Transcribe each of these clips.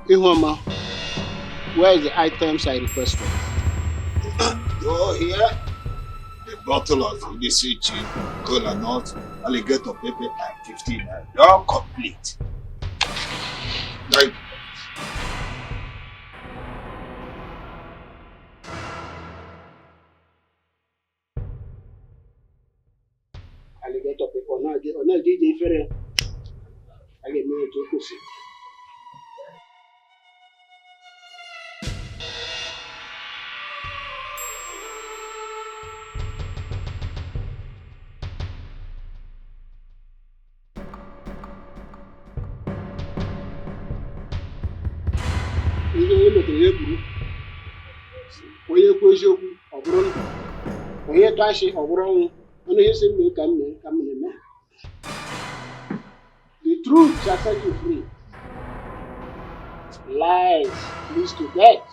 Ihoma, where is the items I requested? Go here. A bottle of illicit cola nut, alligator pepper, and 15. You're complete. Like, Alligator pepper, no, DJ Ferre. I get me to pussy. Ihe metere ya buru onye kwu eziokwu ọ bụrụ ndụ onye tụ ashị ọ bụrụ ọnwụ ọnụ ihe si mee ka m na-eme the truth shall set you free lies leads to death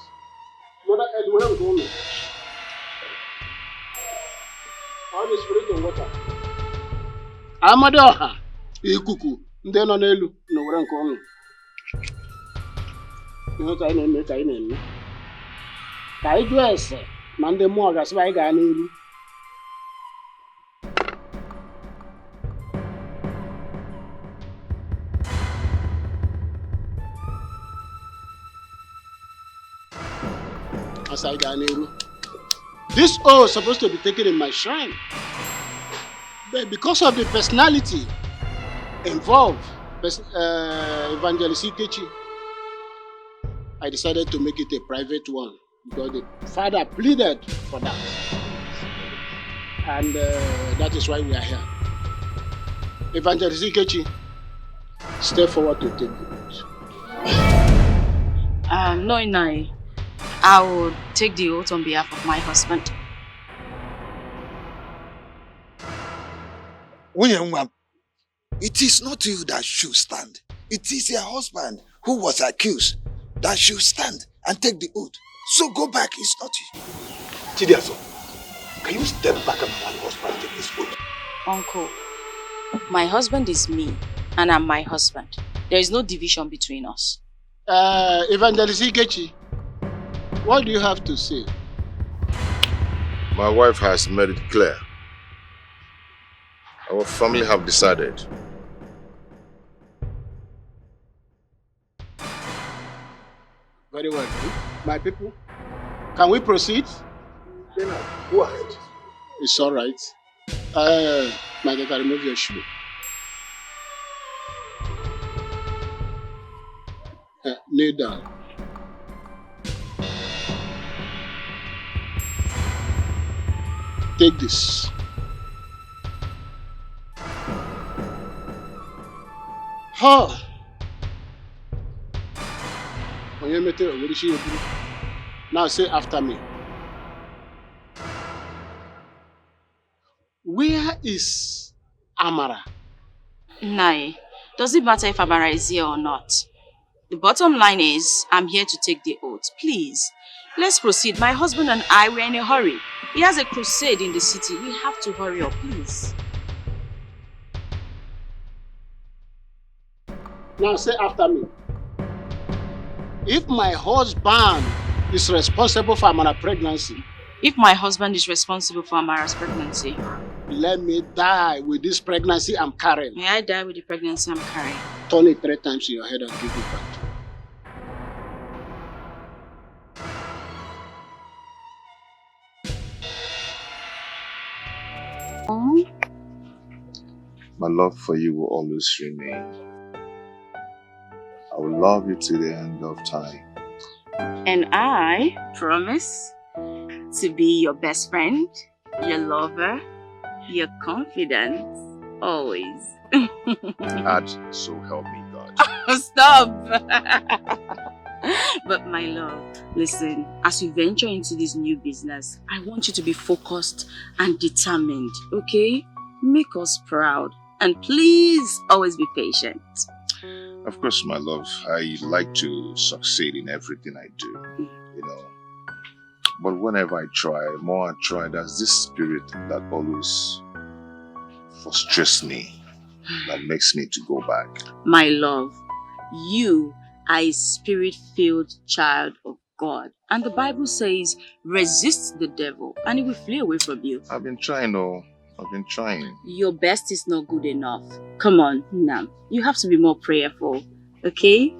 mother earth were nke ụlọ all the spirit of water amadi ọha ikuku ndị nọ n'elu na were nke ụlọ ihe ka anyị na-eme ka anyị jụọ ese na ndị mmụọ gasịba anyị gaa n'iru as I gaa n'iru this oath is supposed to be taken in my shrine but because of the personality involved Evangelist Ikechi, I decided to make it a private one because the father pleaded for that. And that is why we are here. Evangelist Ikechi, step forward to take the oath. No, Inai. I will take the oath on behalf of my husband. it is not you that should stand. It is your husband who was accused that should stand and take the oath. So go back, it's not you. Chidiaso, can you step back and my husband take this oath? Uncle, my husband is me and I'm my husband. There is no division between us. Evangelist Ikechi, what do you have to say? My wife has made it clear. Our family have decided. Very well. My people, can we proceed? Denard, go ahead. It's all right. My daughter, remove your shoe. Kneel down. Take this. Ha! Now say after me. Where is Amara? Nai, does it matter if Amara is here or not? The bottom line is, I'm here to take the oath. Please, let's proceed. My husband and I were in a hurry. He has a crusade in the city. We have to hurry up, please. Now say after me. If my husband is responsible for Amara's pregnancy. If my husband is responsible for Amara's pregnancy. Let me die with this pregnancy I'm carrying. May I die with the pregnancy I'm carrying? Turn it 3 times in your head and give it back. My love for you will always remain. I will love you to the end of time. And I promise to be your best friend, your lover, your confidant, always. And so help me God. Stop! But my love, listen, as we venture into this new business, I want you to be focused and determined, okay? Make us proud. And please, always be patient. Of course, my love, I like to succeed in everything I do, you know. But whenever I try, more I try, there's this spirit that always frustrates me, that makes me to go back. My love, you a spirit-filled child of God. And the Bible says, resist the devil and he will flee away from you. I've been trying, I've been trying. Your best is not good enough. Come on, Nam. You have to be more prayerful, okay?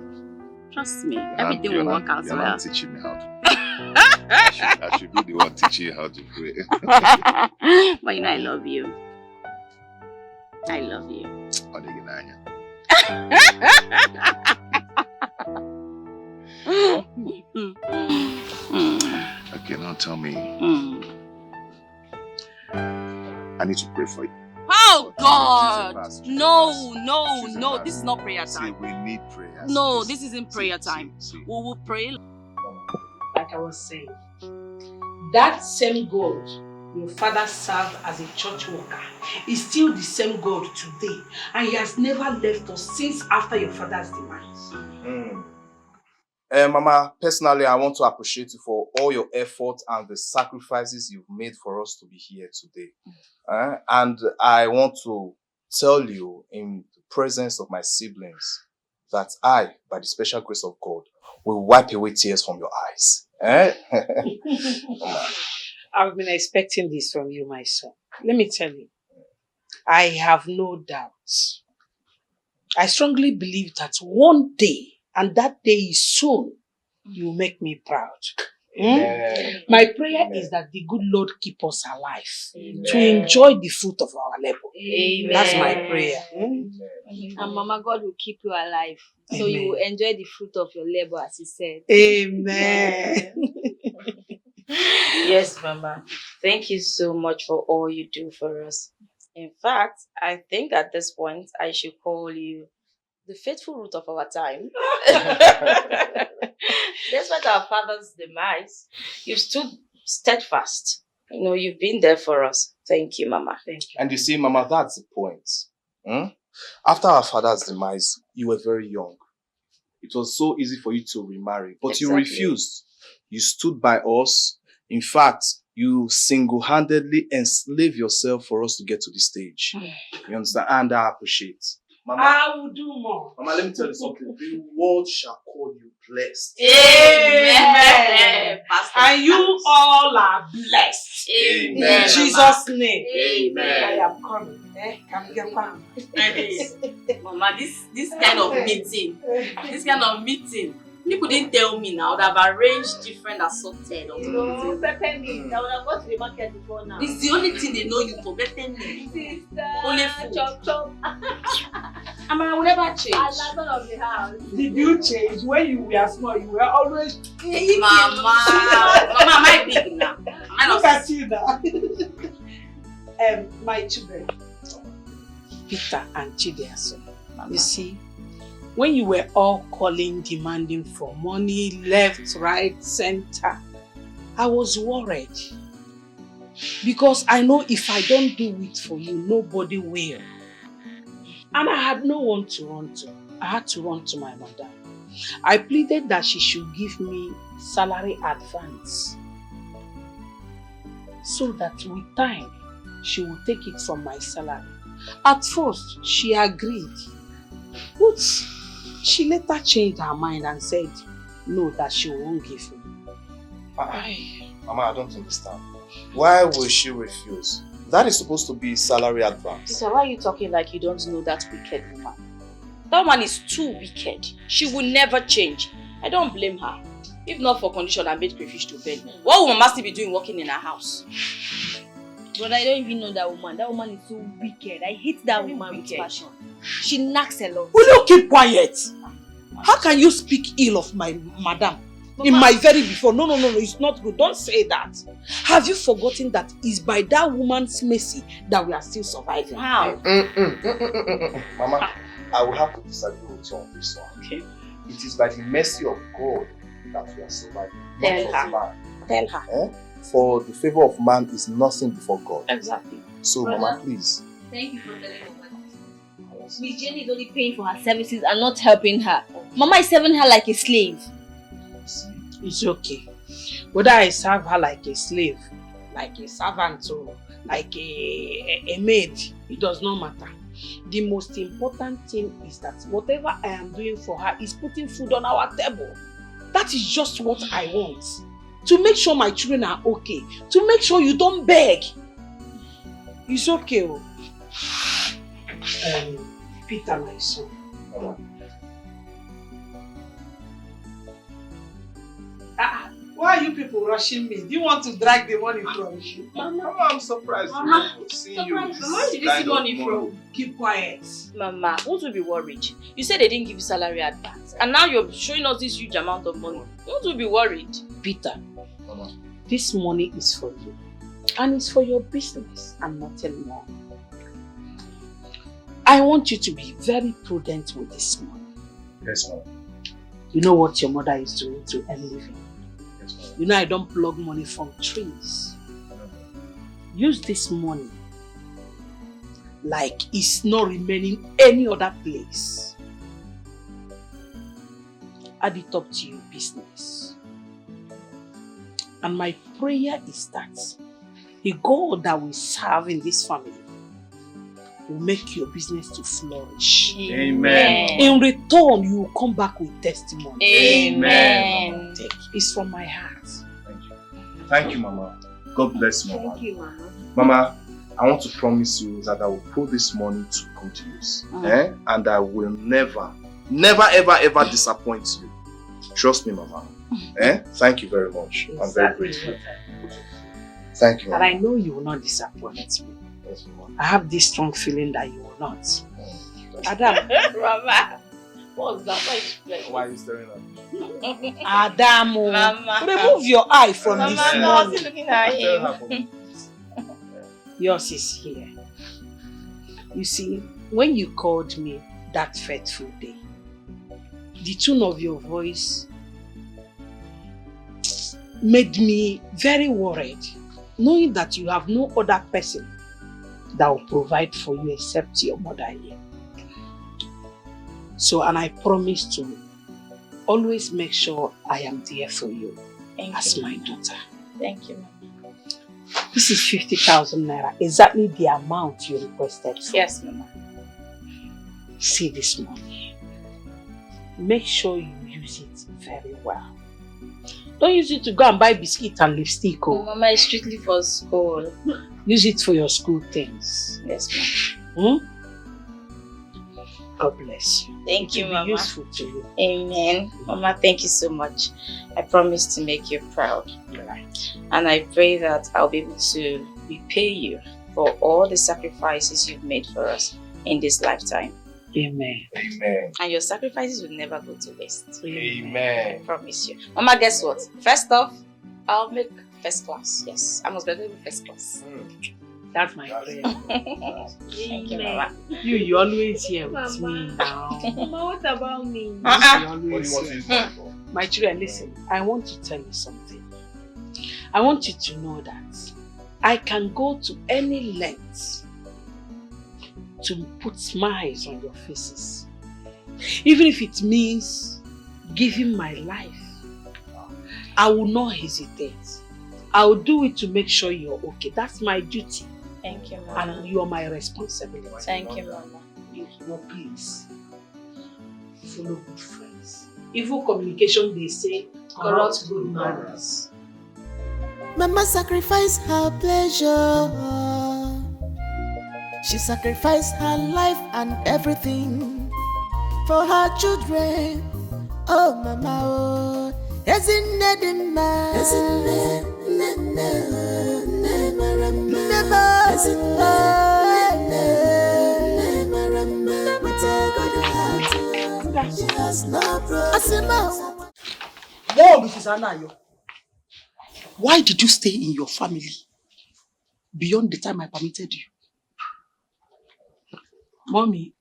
Trust me, everything will work out well. You're not teaching me how to pray. I should be the one teaching you how to pray. But you know I love you. I love you. Okay, now tell me. I need to pray for you. Oh God! No, this is not prayer time. See, we need prayer. No, this isn't prayer time. See. We will pray. Like I was saying, that same God your father served as a church worker is still the same God today, and he has never left us since after your father's demise. Mama, personally, I want to appreciate you for all your effort and the sacrifices you've made for us to be here today. And I want to tell you in the presence of my siblings that I, by the special grace of God, will wipe away tears from your eyes. I've been expecting this from you, my son. Let me tell you, I have no doubts. I strongly believe that one day, and that day is soon, you will make me proud. My prayer is that the good Lord keep us alive to enjoy the fruit of our labor. That's my prayer. And Mama, God will keep you alive. So you will enjoy the fruit of your labor, as he said. Amen. Yes, Mama. Thank you so much for all you do for us. In fact, I think at this point, I should call you the faithful root of our time. Despite our father's demise, you've stood steadfast. You know, you've been there for us. Thank you, Mama. Thank you. And you see, Mama, that's the point. After our father's demise, you were very young. It was so easy for you to remarry, but you refused. You stood by us. In fact, you single-handedly enslaved yourself for us to get to the stage. You understand? And I appreciate. Mama, I will do more. Mama, let me tell you something. The world shall call you blessed. Amen. And you all are blessed. Amen. In Jesus' name. Amen. I am coming. Mama, this kind of meeting, people didn't tell me now that I've arranged different assorted. No, pepper me. I would have gone to the market before now. It's the only thing they know you for, pepper me. Sister, only food. chop. I will never change. I love all of the house. Did you change? When you were small, you were always... Mama, am I big now? Look at you now. My children, Peter and Chidiaso, you see, when you were all calling, demanding for money, left, right, center, I was worried. Because I know if I don't do it for you, nobody will. And I had no one to run to. I had to run to my mother. I pleaded that she should give me salary advance, so that with time, she would take it from my salary. At first, she agreed. But she later changed her mind and said, no, that she won't give me. Mama, I don't understand. Why will she refuse? That is supposed to be salary advance. Peter, why are you talking like you don't know that wicked woman? That woman is too wicked. She will never change. I don't blame her. If not for condition, I made crayfish to bed. What woman must be doing working in her house? But I don't even know that woman. That woman is so wicked. I hate that woman with passion. She knacks a lot. Will you keep quiet? How can you speak ill of my madam? Mama. In my very before? No, it's not good. Don't say that. Have you forgotten that it's by that woman's mercy that we are still surviving? How? Mama, I will have to disagree with you on this one. Okay. It is by the mercy of God that we are surviving. Tell not her. of man. Tell her. For the favor of man is nothing before God. Exactly. So, Mama, please. Thank you for telling me. Miss Jenny is only paying for her services and not helping her. Mama is serving her like a slave. It's okay. Whether I serve her like a slave, like a servant, or like a maid, it does not matter. The most important thing is that whatever I am doing for her is putting food on our table. That is just what I want. To make sure my children are okay. To make sure you don't beg. It's okay. Peter, my son. Why are you people rushing me? Do you want to drag the money from you? Mama, I'm surprised to see you. Mama, where did you see money from? Keep quiet. Mama, won't we be worried? You said they didn't give you salary advance, and now you're showing us this huge amount of money. Won't we be worried? Peter, Mama, this money is for you. And it's for your business and nothing more. I want you to be very prudent with this money. yes, Mama. You know what your mother is doing to earn living. Yes, Mama. You know I don't plug money from trees. Use this money like it's not remaining any other place. Add it up to your business. And my prayer is that the God that we serve in this family will make your business to flourish. Amen. In return, you will come back with testimony. Amen. Take. It's from my heart. Thank you. Thank you, Mama. God bless you, Mama. Thank you, Mama. Mama, I want to promise you that I will put this money to good use. And I will never, ever disappoint you. Trust me, Mama. Thank you very much. I'm very grateful. Thank you, And Mama. I know you will not disappoint me. Yes, Mama. I have this strong feeling that you will not. Adam. Mama, what's that? Why are you staring at me? Adam. Mama. Remove your eye from Mama, this no, I was money. looking at him. Yours is here. You see, when you called me that fateful day, the tone of your voice made me very worried, knowing that you have no other person that will provide for you except your mother here. So, and I promise to always make sure I am there for you as my daughter. Thank you, Mama. This is 50,000 naira, exactly the amount you requested for. Yes, Mama. See this money. Make sure you use it very well. Don't use it to go and buy biscuit and lipstick. Oh, Mama, it's strictly for school. Use it for your school things. Yes, Mama. God bless you. Thank you, It will Mama. be useful to you. Amen. Mama, thank you so much. I promise to make you proud. Right. And I pray that I'll be able to repay you for all the sacrifices you've made for us in this lifetime. Amen. Amen. And your sacrifices will never go to waste. I Amen. promise you. Mama, guess what? First off, I'll make first class. Yes, I must be able to first class. That's my prayer. Thank you, Mama. You always here with me now. Mama, what about me? You What do always you want to here. use money for? My children, listen, I want to tell you something. I want you to know that I can go to any length to put smiles on your faces. Even if it means giving my life, I will not hesitate. I will do it to make sure you're okay. That's my duty. Thank you, Mama. And you are my responsibility. Thank you, Mama. But please, follow good friends. Evil communication, they say, corrupt good manners. Mama sacrificed her pleasure. She sacrificed her life and everything for her children. Oh, Mama, oh. Isn't that the man? Whoa, Mrs. Anayo. Why did you stay in your family beyond the time I permitted you? Mommy,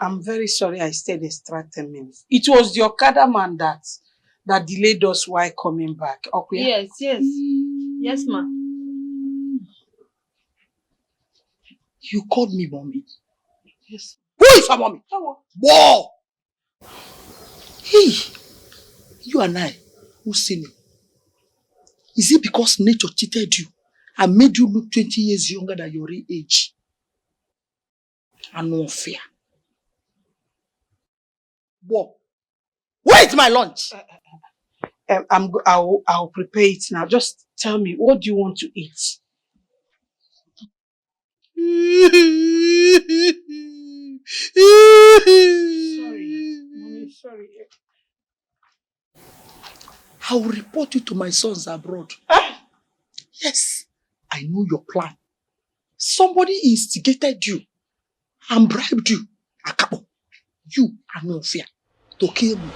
I'm very sorry I stayed extra 10 minutes. It was the Okada man that delayed us while coming back. Okay? Yes. Yes, ma. You called me mommy. Yes. Who is her mommy? Whoa! Hey, you and I, who seen you? Is it because nature cheated you and made you look 20 years younger than your real age? and no fear. Whoa. Where is my lunch? I'll prepare it now. Just tell me, what do you want to eat? Sorry, Mommy, sorry. I will report you to my sons abroad. Yes, I know your plan. Somebody instigated you and bribed you, Akabo. You are no fear to kill me.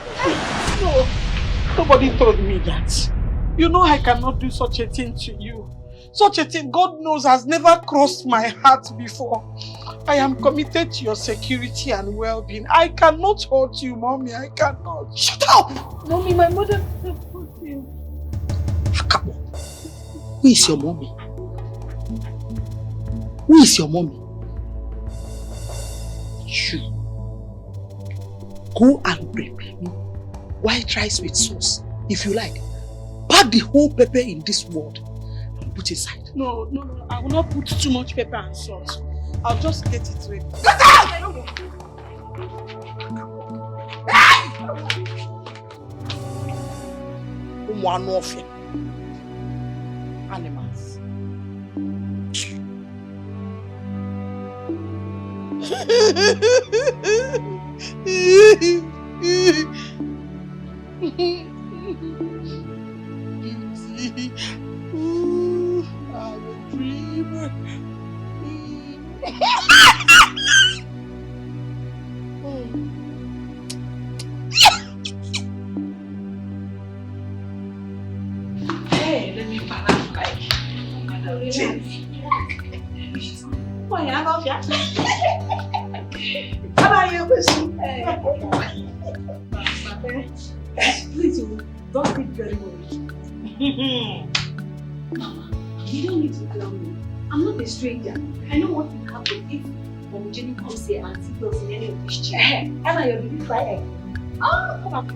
No, nobody told me that. You know I cannot do such a thing to you. Such a thing, God knows, has never crossed my heart before. I am committed to your security and well-being. I cannot hurt you, Mommy. I cannot. Shut up! Mommy, my mother hurt you. Akabo, who is your mommy? Who is your mommy? You. Go and prepare me white rice with sauce. If you like, pack the whole pepper in this world and put inside. No, I will not put too much pepper and salt. I'll just get it ready. Get out! One of you. Animals. Beauty. Ooh, I'm a dreamer. Hey, let me balance like. Why, I love you. How are you, please, don't speak very well. Mama, you don't need to tell me. I'm not a stranger. I know what will happen if Mom Jenny comes here and sees us in any of these chairs. Emma, you'll be quiet. Oh, come on.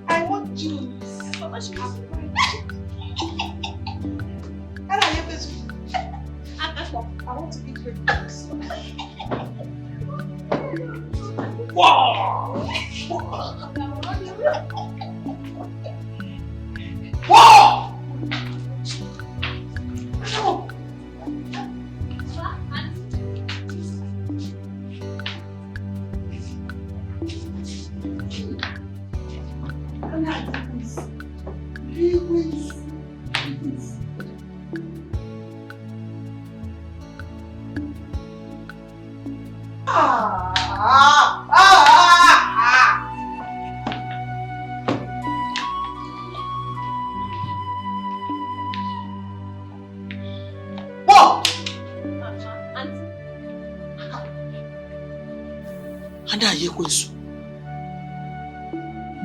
I want juice. Mama, she has to I want to eat with books. Wow! Wow!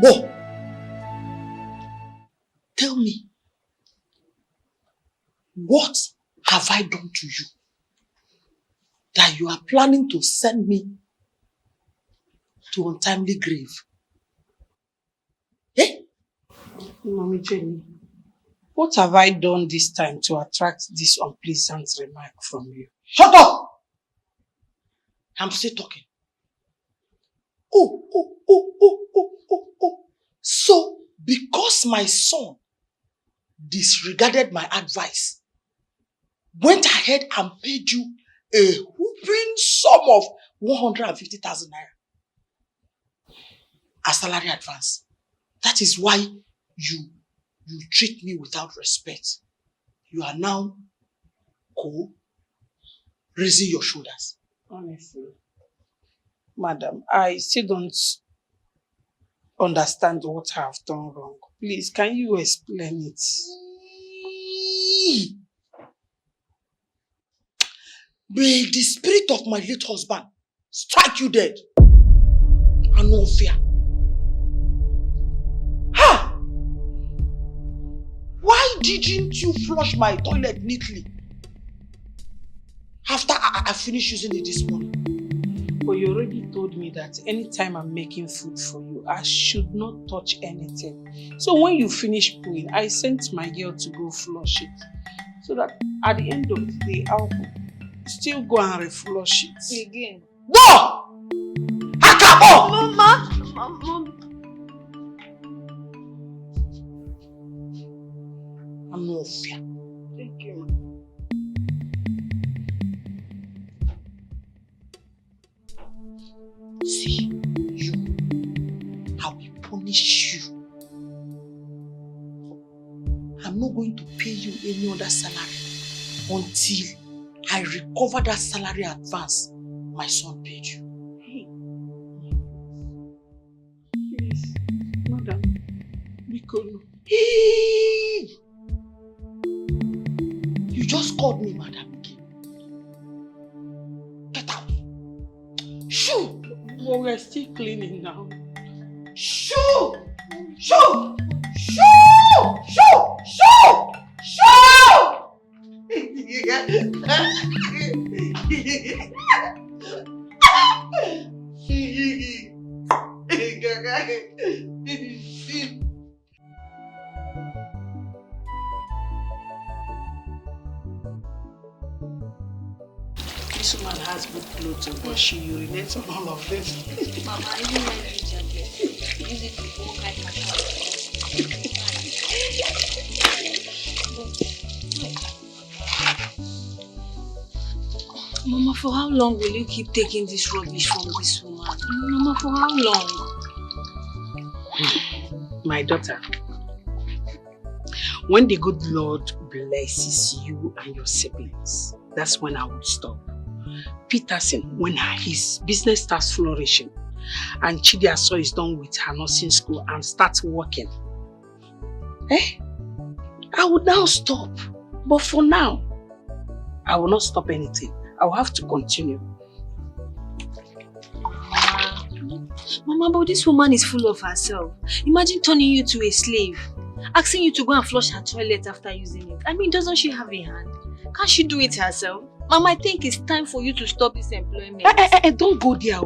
Bo, tell me, what have I done to you that you are planning to send me to untimely grave? Eh? Mommy Jenny, what have I done this time to attract this unpleasant remark from you? Shut up! I'm still talking. Oh. So, because my son disregarded my advice, went ahead and paid you a whooping sum of 150,000 naira as salary advance. That is why you treat me without respect. You are now raising your shoulders. Honestly, madam, I still don't understand what I have done wrong. Please, can you explain it? May the spirit of my late husband strike you dead and no fear. Ha! Why didn't you flush my toilet neatly after I finished using it this morning? But you already told me that anytime I'm making food for you, I should not touch anything. So when you finish pooing, I sent my girl to go flush it. So that at the end of the day, I'll Still go and reflush it. Again. Go! Akabo! Mama! I'm not fair. Thank you. See, you, I will punish you. I'm not going to pay you any other salary until I recover that salary advance my son paid you. Hey. Please, madam, Bikono. Hey! You just called me madam again. Get out. Shoo! But we're still cleaning now. Shoo! Shoo! Shoo! Shoo! Shoo! Shoo! This woman has good clothes, but she urinates on all of them. Mama, I didn't like the jacket. Use it to walk like my house. Mama, for how long will you keep taking this rubbish from this woman? Mama, for how long? My daughter, when the good Lord blesses you and your siblings, that's when I would stop. Peterson, when his business starts flourishing and Chidiaso is done with her nursing school and starts working, I would now stop. But for now, I will not stop anything. I will have to continue. Mama, but this woman is full of herself. Imagine turning you to a slave, asking you to go and flush her toilet after using it. I mean, doesn't she have a hand? Can't she do it herself? Mama, I think it's time for you to stop this employment. Don't go there.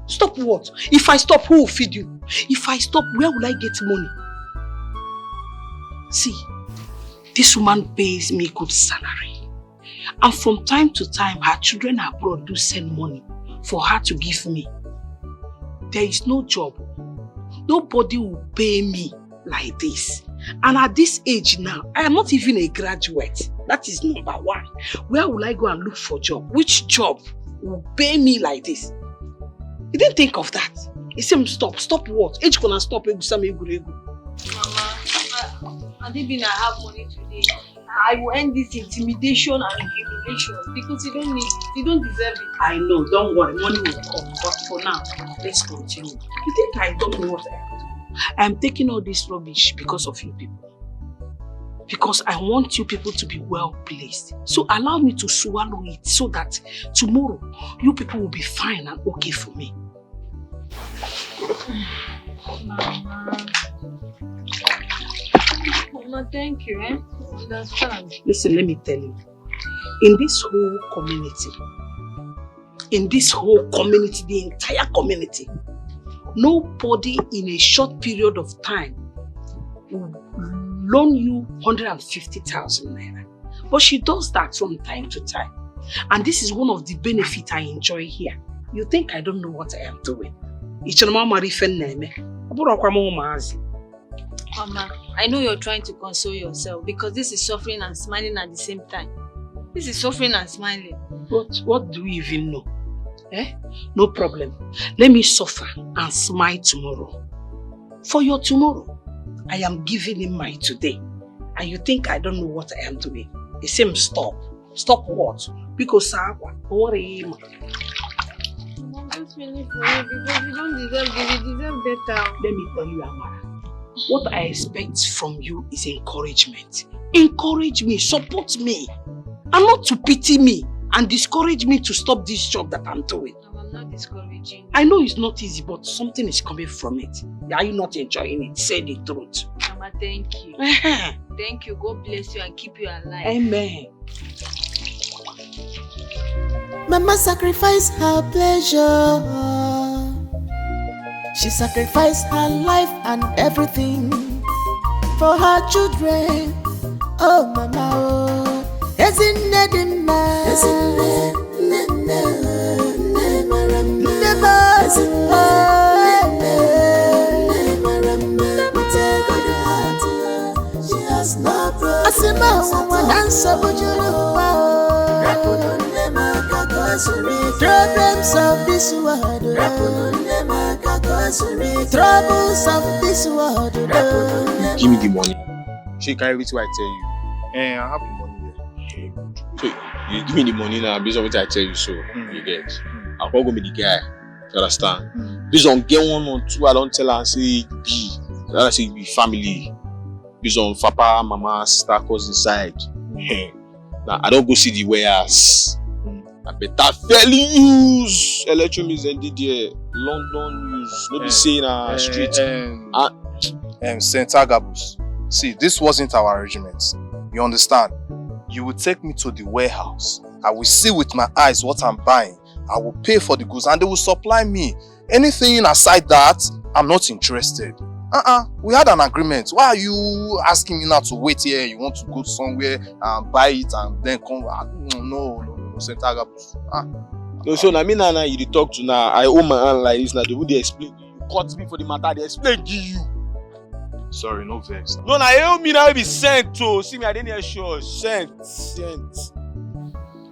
Stop what? If I stop, who will feed you? If I stop, where will I get money? See, this woman pays me good salary. And from time to time, her children abroad do send money for her to give me. There is no job. Nobody will pay me like this. And at this age now, I am not even a graduate. That is number one. Where will I go and look for a job? Which job will pay me like this? You didn't think of that. He said, stop. Stop what? Age gonna stop. Mama, Adibina, I have money today. I will end this intimidation and humiliation because you don't need it. You don't deserve it. I know, don't worry, money will come. But for now, let's continue. You think I don't know what I am doing? I am taking all this rubbish because of you people. Because I want you people to be well placed. So allow me to swallow it so that tomorrow you people will be fine and okay for me. Mama, thank you, Understand. Listen, let me tell you. In this whole community, the entire community, nobody in a short period of time will loan you 150,000 naira. But she does that from time to time. And this is one of the benefits I enjoy here. You think I don't know what I am doing? Mama, I know you're trying to console yourself because this is suffering and smiling at the same time. This is suffering and smiling. But what do we even know? No problem. Let me suffer and smile tomorrow. For your tomorrow, I am giving him my today. And you think I don't know what I am doing? He said, stop. Stop what? Because don't worry. Mama, just finish for you because you don't deserve this. You deserve better. Let me tell you, Amara. What I expect from you is encouragement. Encourage me, support me, and not to pity me and discourage me to stop this job that I'm doing. No, I'm not discouraging. I know it's not easy, but something is coming from it. Are you not enjoying it? Say the truth. Mama, thank you. Thank you. God bless you and keep you alive. Amen. Mama sacrificed her pleasure. She sacrificed her life and everything for her children. Oh, Mama, oh. Problems of this world, troubles of this world. Give me the money. She carry everything I tell you. I have the money here. So you give me the money now based on what I tell you. So you get. I'm not gonna be the guy. You understand? Based on get 1 or 2, I don't tell her say be. I say be family. Based on papa, mama, sister, cousin side. Now I don't go see the wares. I better fairly use electromix and DD London use. No be saying street. St. Agabus. See, this wasn't our arrangement. You understand? You will take me to the warehouse. I will see with my eyes what I'm buying. I will pay for the goods and they will supply me. Anything aside that, I'm not interested. We had an agreement. Why are you asking me now to wait here? You want to go somewhere and buy it and then come? No, St. Agabus. No, so now me now you talk to now. I owe my hand like this now. They would explain. You cut me for the matter. They explain to you. Sorry, no vex. No, now you me now be sent to. See me, I didn't hear sure. Sent.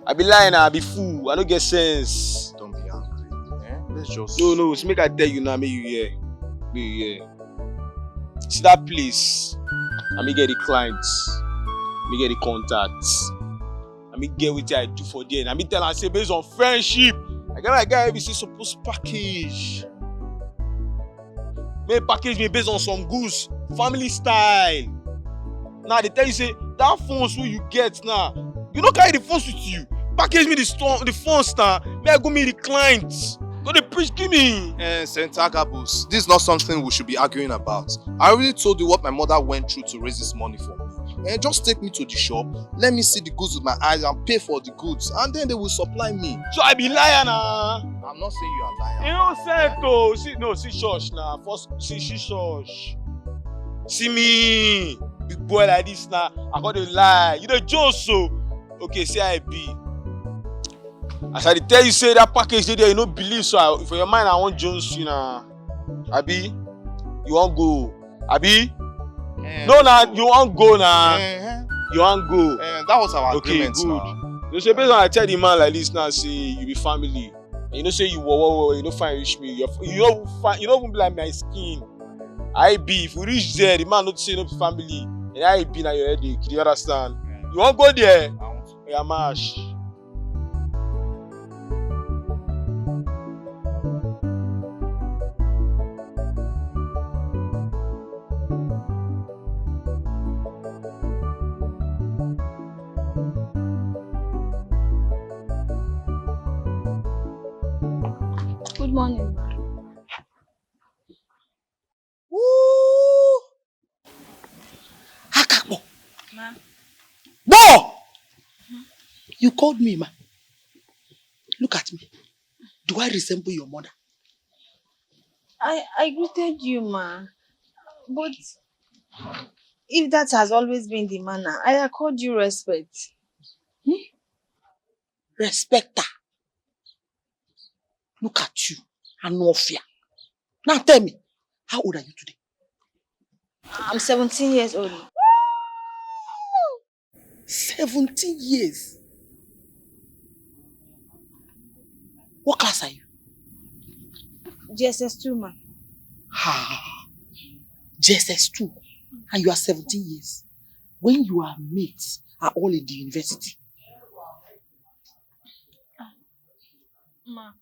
I be lying, I be fool. I don't get sense. Don't be angry. Let's just. No. So make I tell you now. Make you hear. See that place. I me get the clients. Me get the contacts. I me get what I do for them. I me tell her say based on friendship. I get my guy every say supposed package. May package me based on some goods, family style. Now they tell you say that phones who you get now. You don't carry the phones with you. Package me the phones now. May I go me the clients. Go the preach give me. St. Agabus, this is not something we should be arguing about. I already told you what my mother went through to raise this money for me. Just take me to the shop, let me see the goods with my eyes and pay for the goods, and then they will supply me. So I be liar now. I'm not saying you are lying. You know say to see church now. First see church. See me, big boy like this now. I got to lie. You the joke so. Okay, say I be. As I tell you say that package there, you don't believe so. For your mind, I want Jones, you know. Abi, you want go? Abi. No, you want go now. You want go. That was our agreement. Okay, good. Now. You say based on I tell the man like this now, say you be family. And you know say you you don't find reach me. You don't even be like my skin. I be if we reach there, the man not say no family. And I be na your headache. Do you understand? You want go there? Yeah, mash. Good morning. Woo! Hakakbo. Ma. No! You called me, ma. Look at me. Do I resemble your mother? I greeted you, ma. But if that has always been the manner, I accord you respect. Respect her. Look at you. And no fear. Now tell me, how old are you today? I'm 17 years old. 17 years? What class are you? JSS2, ma. JSS2. And you are 17 years. When your mates are all in the university. Ma.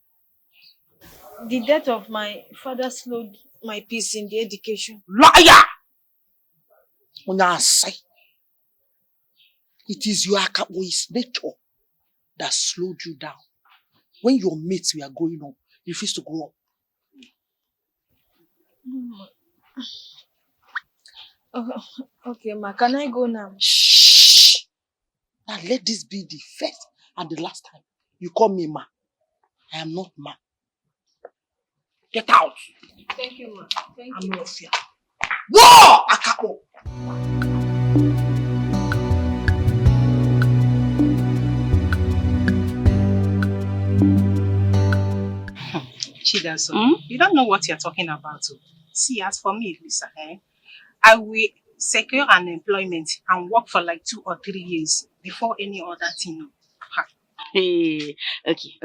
The death of my father slowed my peace in the education. Liar! On our side, it is your Akabo's nature that slowed you down. When your mates were growing up, you refused to grow up. Okay, ma. Can I go now? Shh! Now let this be the first and the last time you call me ma. I am not ma. Get out! Thank you, ma. Thank I'm you. not fear. No! Akabo! Chidaso, you don't know what you're talking about. Oh. See, as for me, Lisa, I will secure an employment and work for like 2 or 3 years before any other thing. Hey, okay.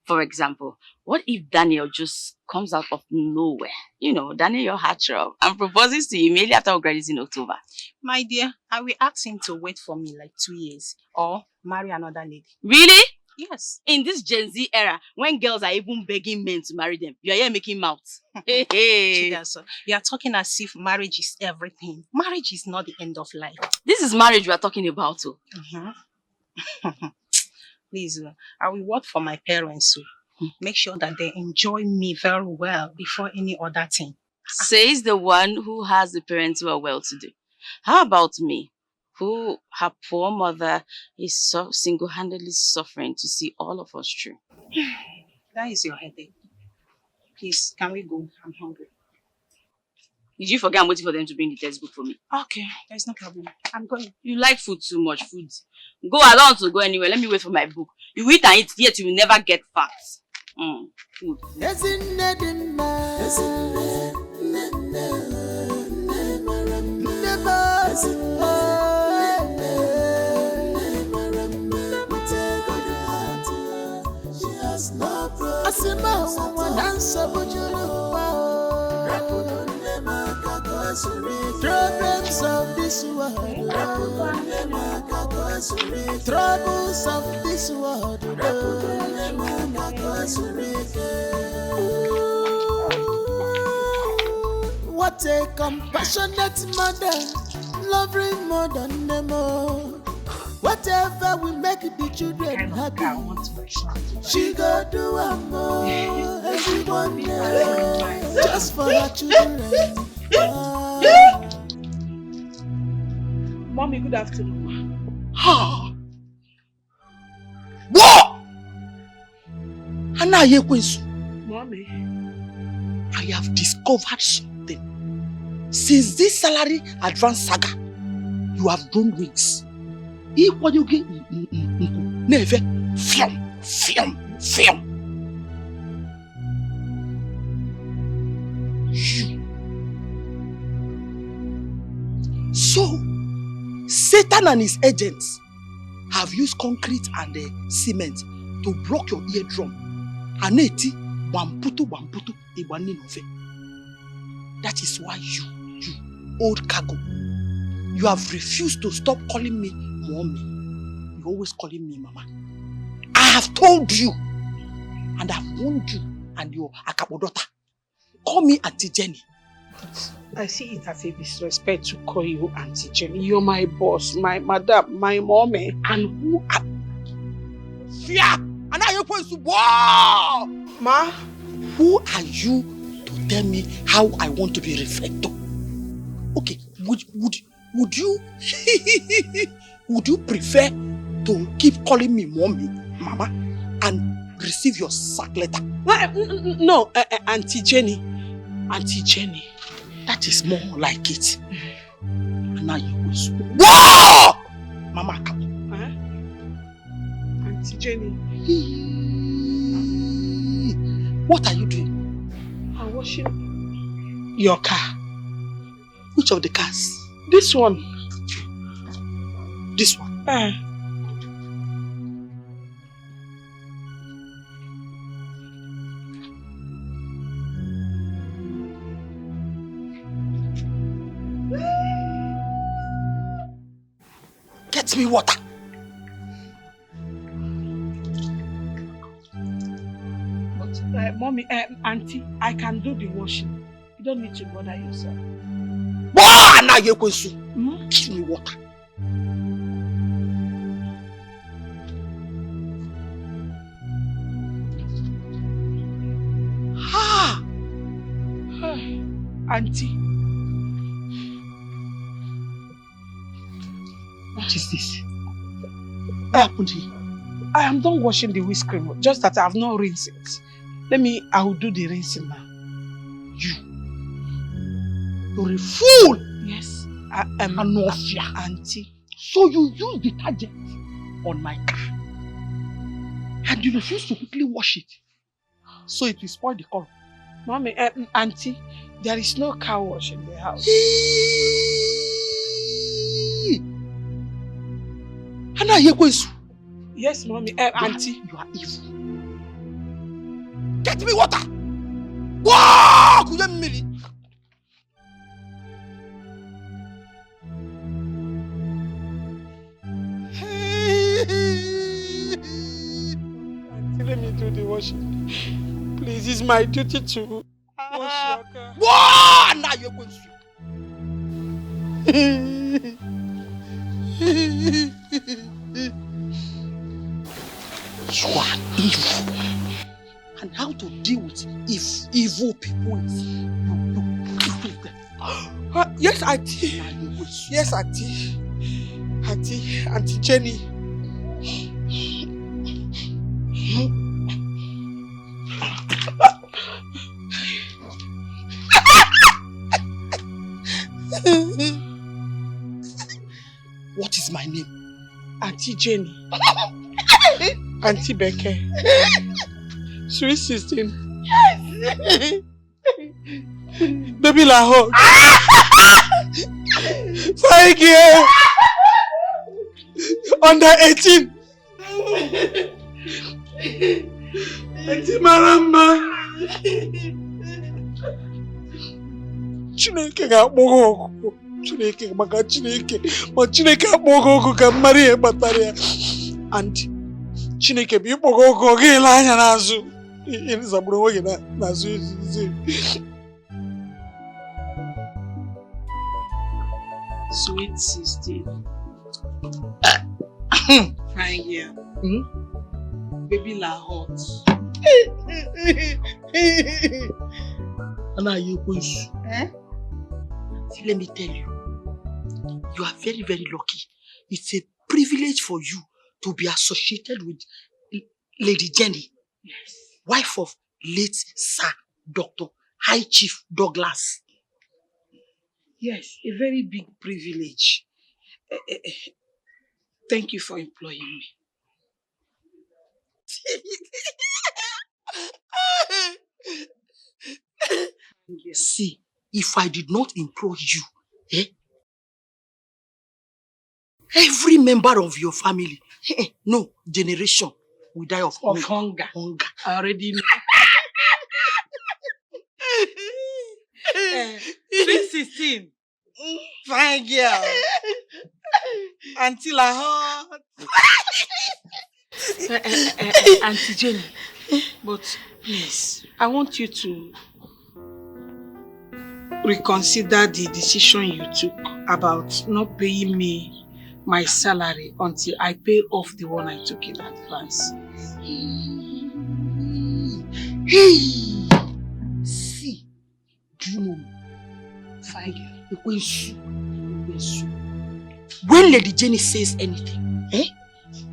For example, what if Daniel just comes out of nowhere? You know, Daniel, your heart throb, and proposes to you immediately after we graduate in October. My dear, I will ask him to wait for me like 2 years or marry another lady. Really? Yes. In this Gen Z era, when girls are even begging men to marry them, you are here making mouth. Hey. Chidaso, you are talking as if marriage is everything. Marriage is not the end of life. This is marriage we are talking about. Oh. Please, I will work for my parents to make sure that they enjoy me very well before any other thing. Says the one who has the parents who are well-to-do. How about me, who her poor mother is so single-handedly suffering to see all of us through? That is your headache. Please, can we go? I'm hungry. Did you forget I'm waiting for them to bring the textbook for me? Okay, there's no problem. I'm going. You like food too much, food. Go, I don't want to go anywhere. Let me wait for my book. You eat and eat, yet you will never get fat. Food. Problems of this world, troubles of this world. What a compassionate mother, loving mother, Nemo. Whatever will make the children happy, she go do a more. Everyone just for her children. Mommy, good afternoon. What? Mommy, I have discovered something. Since this salary advance saga, you have grown wings. Never film. So, Satan and his agents have used concrete and cement to block your eardrum. Aneti, wamputu, iwaninove. That is why you old cargo, you have refused to stop calling me mommy. You're always calling me mama. I have told you, and I've warned you and your akabodota. Call me Auntie Jenny. I see it as a disrespect to call you Auntie Jenny. You're my boss, my madam, my mommy. And who are... Fear! And now you're going to... Wow! Ma? Who are you to tell me how I want to be referred to? Okay, would you... would you prefer to keep calling me mommy, mama, and receive your sack letter? No, Auntie Jenny. Auntie Jenny. That is more like it. And now you will speak. Whoa! Mama, come on. Auntie Jenny. What are you doing? I'm washing your car. Which of the cars? This one. This one? Get me water. But, mommy, auntie, I can do the washing. You don't need to bother yourself. Now you're going to give me water. Auntie. What is this? What happened here? I am done washing the windscreen, just that I have not rinsed it. I will do the rinsing now. You're a fool! Yes. Auntie. So you use detergent on my car and you refuse to quickly wash it. so it will spoil the color. Mommy, auntie, there is no car wash in the house. Yes, mommy, auntie. You are evil. Get me water! Wow! Auntie, let me do the washing. Please, it's my duty to wash your car. Wow! Now you're going to. You are evil. And how to deal with evil people is you give them. Yes, auntie. Yes, auntie. Auntie Jenny. What is my name? Auntie Jenny. Auntie Dikeh. Sweet 16. Yes. Baby Lahore. Thank you. Under 18. Auntie Maramba. Chineke ga-akpọghọ ọgụ. Chineke maka Chineke. Ma Chineke akpọghọ ọgụ ka mmadụ ihe kpatara ya. And Chineke bụ ịkpọghọ ọgụ ọ ga-ele anya n'azụ. Ịzagburu onwe gị n'azụ izizi. Sweet 16. Fine girl. Baby Lahore. Let me tell you, you are very, very lucky. It's a privilege for you to be associated with Lady Jenny, yes, wife of late Sir Dr. High Chief Douglas. Yes, a very big privilege. Thank you for employing me. See, if I did not employ you, every member of your family, no generation, will die of hunger. I already know. 316. Fine girl. Auntie Lahore. Auntie Jenny, but please, I want you to reconsider the decision you took about not paying me my salary until I pay off the one I took in advance. Hey! See, do you know me? Fine girl. When Lady Jenny says anything,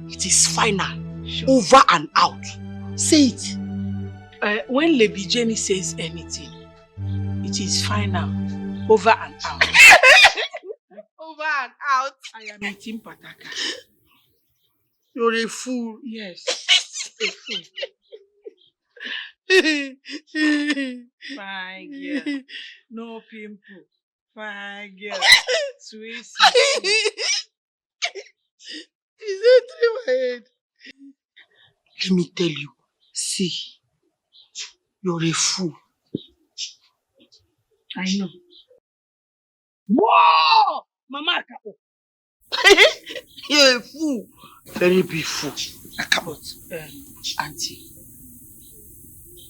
it is final, sure, over and out. Say it. When Lady Jenny says anything, it is final, over and out. Over and out. I am eating pataka. You're a fool. Yes, a fool. Fine girl. No pimple. Fine girl. Sweet 16. Is that through my head? Let me tell you, see, you're a fool. I know. Whoa! Mama, you're a fool. Very big fool. But, auntie,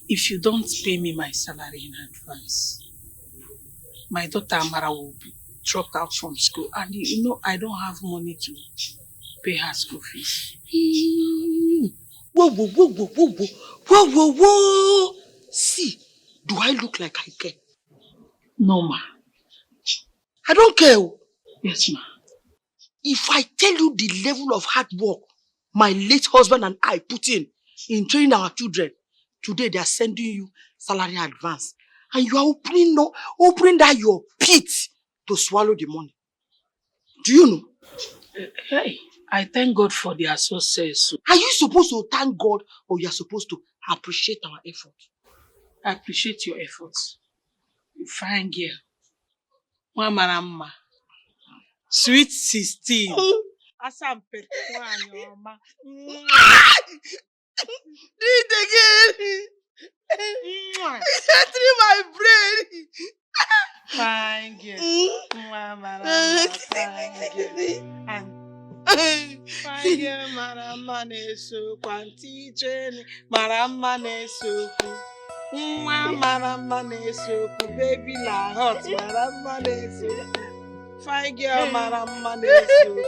if you don't pay me my salary in advance, my daughter Amara will be dropped out from school, and you know I don't have money to pay her school fees. Whoa, whoa, whoa, whoa, whoa, whoa, whoa, whoa, whoa. See, do I look like I care? No, ma. I don't care. Yes, ma. If I tell you the level of hard work my late husband and I put in training our children, today they are sending you salary advance, and you are opening that your pit to swallow the money. Do you know? Hey, I thank God for their success. Are you supposed to thank God, or you are supposed to appreciate our effort? I appreciate your efforts. You fine girl. Mama. Sweet 16. Asampe. Do it again. Through my brain. Fine girl. Mama. Fine girl. Marama neso. Kwanti training. Marama neso. Marama neso. Baby la hot. Marama neso. Fine girl. Marama neso.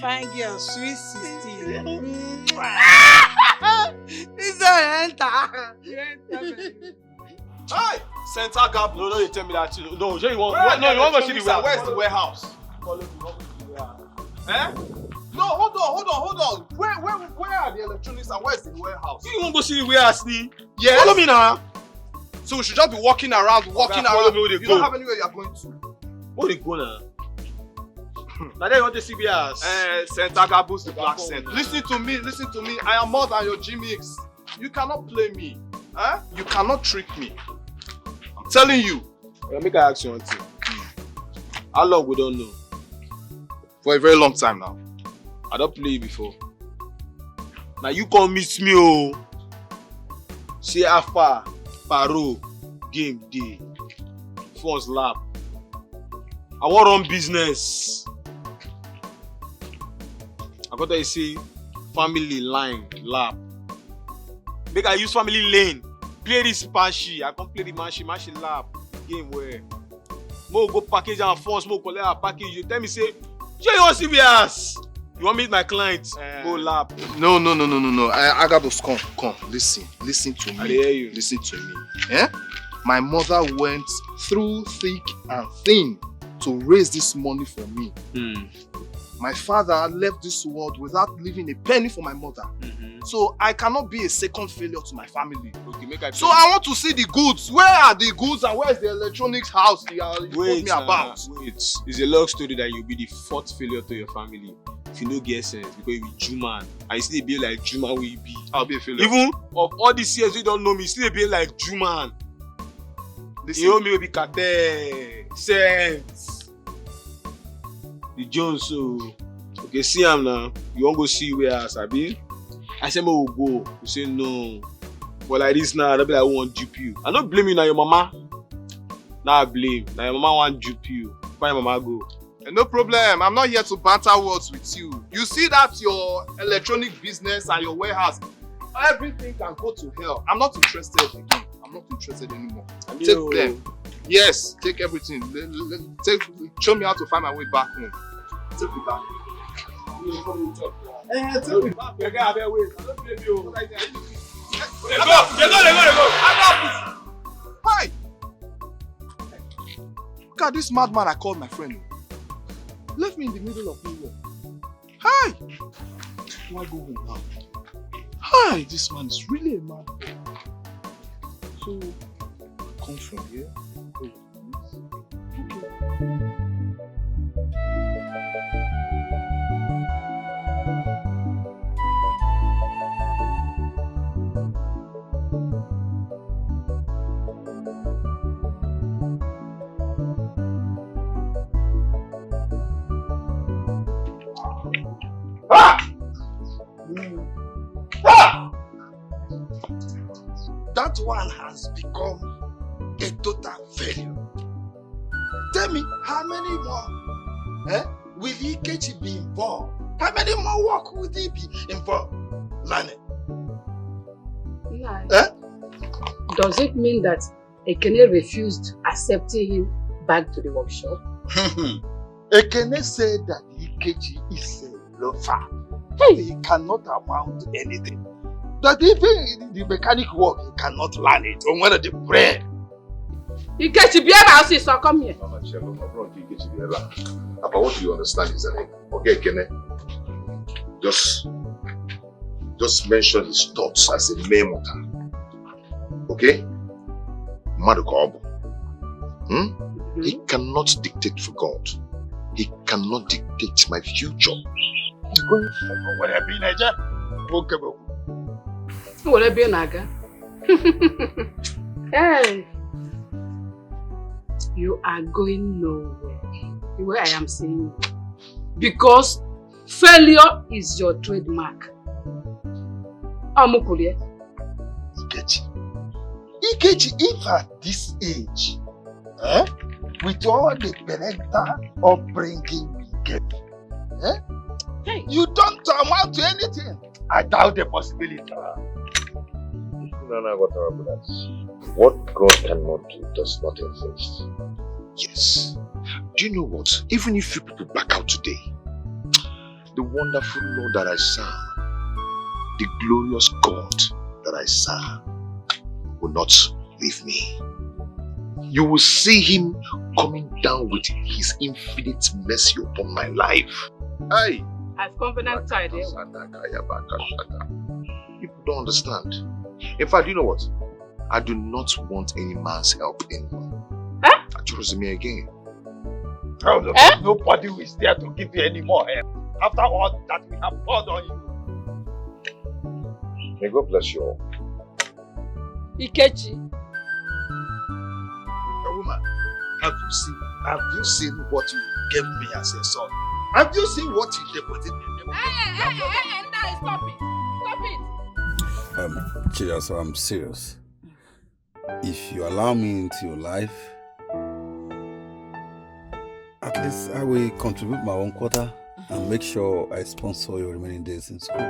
Fine girl. Sweet 16. This don't enter. Hi! Center gap. No, you tell me that. No, you want to see the warehouse. Where's the warehouse? Eh? No, hold on. Where are the electronics and where's the warehouse? You want to go see the warehouse, ni? Yes. Follow me now. So we should just be walking around. Follow me where they You go. don't have anywhere you're going to. Where they go now? Now they want to see warehouse. Center gap boost the black scent. Listen to me. I am more than your gimmicks. You cannot play me. Huh? You cannot trick me. I'm telling you. Make I ask you one thing. How long we don't know? For a very long time now. I don't play you before. Now you come meet me, oh. Say how far, paro, game day, phones lap. I want run business. I got to say family line lap. Make I use family lane. Play this panshi. I can play the manshi lap. Game where. Mo go package and phones, mo collect a package. You tell me say, you want to see ass? You want to meet my clients? Go lap. No. I got to come. Listen to me. I hear you. Listen to me. Eh? My mother went through thick and thin to raise this money for me. My father left this world without leaving a penny for my mother. So I cannot be a second failure to my family. Okay, so I want to see the goods. Where are the goods and where is the electronics house you told me about? Wait, it's a long story that you'll be the fourth failure to your family. If you don't get sense, because you be Juman, and you still be like Juman will be. I'll be a failure. Even of all these years you don't know me, still be like Juman. You know me will be Kate, sense. The Jones, so okay, see him now. You won't go see where else, Abi? I said, we'll go. You say no. But like this now, I'll be like, I won't dupe you. I don't blame you now, your mama. Now I blame. Now your mama won't dupe you. Why your mama go? No problem. I'm not here to banter words with you. You see that your electronic business and your warehouse, everything can go to hell. I'm not interested again. I'm not interested anymore. Take them. Yes, take everything. Show me how to find my way back home. Take me back. Take me back. You gotta bear wait. I don't blame you. They go. Hi. Look at this madman I called my friend. Left me in the middle of nowhere. Hi. Do I go home now? Hi, this man is really a mad boy. So, come from here. That one has become a total failure. Tell me, how many more will Dikeh be involved? How many more work will he be involved? Lane. Does it mean that Ekene refused accepting him back to the workshop? Ekene said that Dikeh is a loafer. He cannot amount to anything. That even the mechanic work, he cannot learn it. On one of the brain. Dikeh, be able to say, come here. But what you understand is that, okay, Ekene, just mention his thoughts as a memo. Okay? Madukobo. He cannot dictate for God. He cannot dictate my future. What have been Will it be Naga? Hey, you are going nowhere. The way I am saying it. Because failure is your trademark. Amukulie. Ikechi, if at this age, with all the parental upbringing we get, you don't amount to anything. I doubt the possibility. What God cannot do does not exist. Yes. Do you know what? Even if you people back out today, the wonderful Lord that I serve, the glorious God that I serve, will not leave me. You will see him coming down with his infinite mercy upon my life. Hey! I've confidence side. People don't understand. In fact, you know what? I do not want any man's help anymore. I chose me again. Nobody is there to give you any more help. After all that we have poured on you. May God bless you all. Ikechi. Woman, have you seen what you gave me as a son? Have you seen what you deposited in me? Hey, stop it. Stop it. Chidaso, I'm serious. If you allow me into your life, at least I will contribute my own quota and make sure I sponsor your remaining days in school.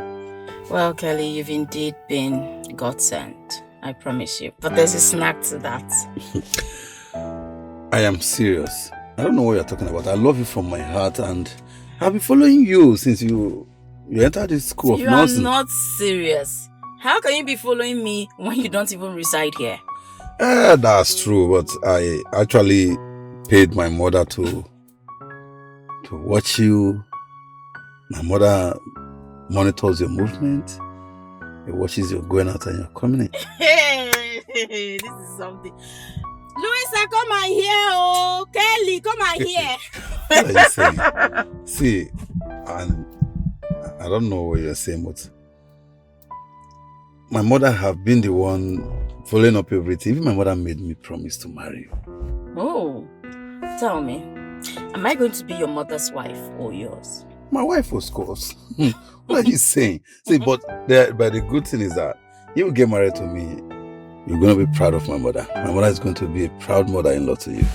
Well, Kelly, you've indeed been God sent. I promise you. But there's a snack to that. I am serious. I don't know what you're talking about. I love you from my heart and I've been following you since you entered this school of nursing. You are not serious. How can you be following me when you don't even reside here? That's true, but I actually paid my mother to watch you. My mother monitors your movement. It watches you going out and you're coming in. Hey, this is something. Louisa, come and hear. Oh, Kelly, come and hear. What are you saying? See, and I don't know what you're saying, but my mother have been the one following up everything. Even my mother made me promise to marry you. Oh, tell me, am I going to be your mother's wife or yours? My wife, of course. What are you saying? See, but the good thing is that you will get married to me. You're going to be proud of my mother. My mother is going to be a proud mother-in-law to you.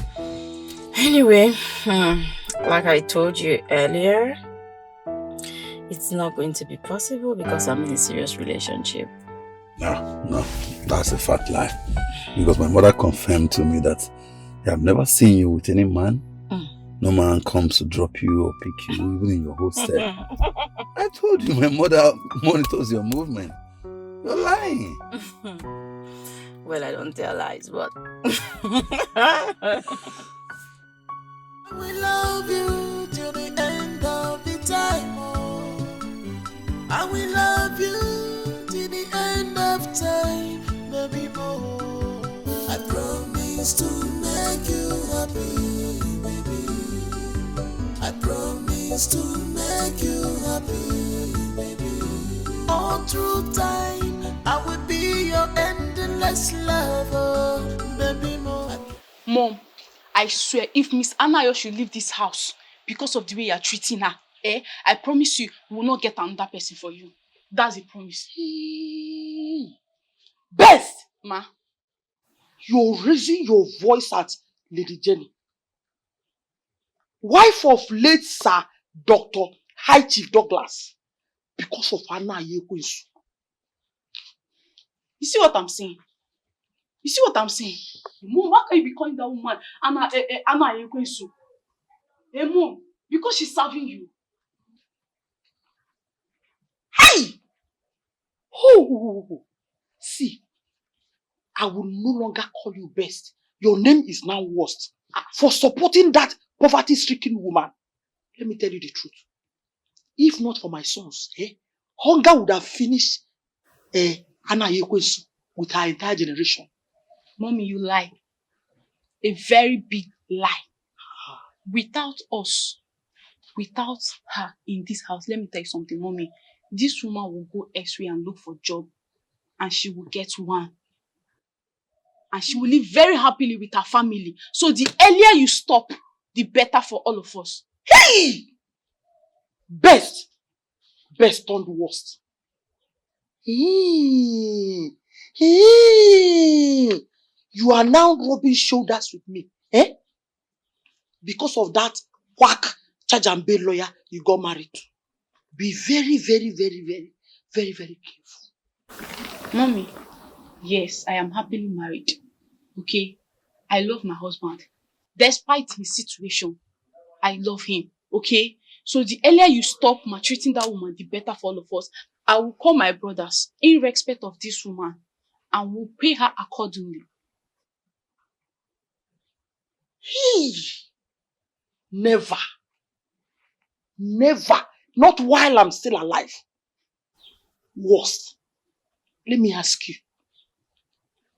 Anyway, like I told you earlier, it's not going to be possible because I'm in a serious relationship. No, that's a fat lie. Because my mother confirmed to me that they have never seen you with any man. No man comes to drop you or pick you, even in your hostel. I told you my mother monitors your movement. You're lying. Well, I don't tell lies, but... We love you till the end of the time, oh. I will love you till the end of time, baby boy. I promise to make you happy, baby. I promise to make you happy, baby. All through time, I will be your endless lover, baby boy. Mom, I swear, if Miss Anayo should leave this house because of the way you're treating her, I promise you, we will not get another person for you. That's a promise. Best! Ma. You're raising your voice at Lady Jenny. Wife of late Sir Dr. High Chief Douglas. Because of Anna Yekwensu. You see what I'm saying? You see what I'm saying? Mom, why can't you be calling that woman Anna Yekwensu? Hey, Mom, because she's serving you. Hey! Oh! See, I will no longer call you best. Your name is now worst. For supporting that poverty-stricken woman. Let me tell you the truth. If not for my sons, hunger would have finished Anna Yekwensu with her entire generation. Mommy, you lie. A very big lie. Without us, without her in this house, let me tell you something, Mommy. This woman will go elsewhere and look for a job. And she will get one. and she will live very happily with her family. So the earlier you stop, the better for all of us. Hey! Best turned worst. You are now rubbing shoulders with me, eh? Because of that quack charge and bail lawyer you got married to. Be very, very, very, very, very, very careful. Mommy, yes, I am happily married. Okay? I love my husband. Despite his situation, I love him. Okay? So the earlier you stop maltreating that woman, the better for all of us. I will call my brothers in respect of this woman and will pay her accordingly. Never. Never. Not while I'm still alive. Worst. Let me ask you.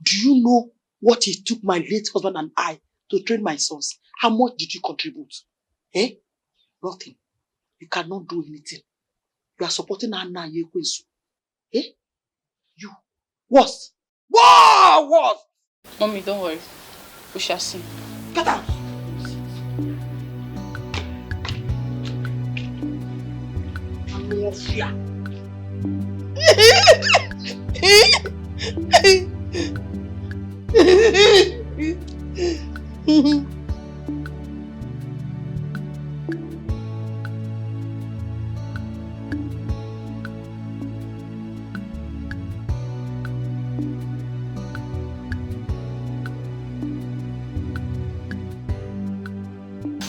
Do you know what it took my late husband and I to train my sons? How much did you contribute? Eh? Nothing. You cannot do anything. You are supporting Anna Yekwesu. Eh? You. Worst. Wow! Worst! Mommy, don't worry. We shall see. Get out! Mafia.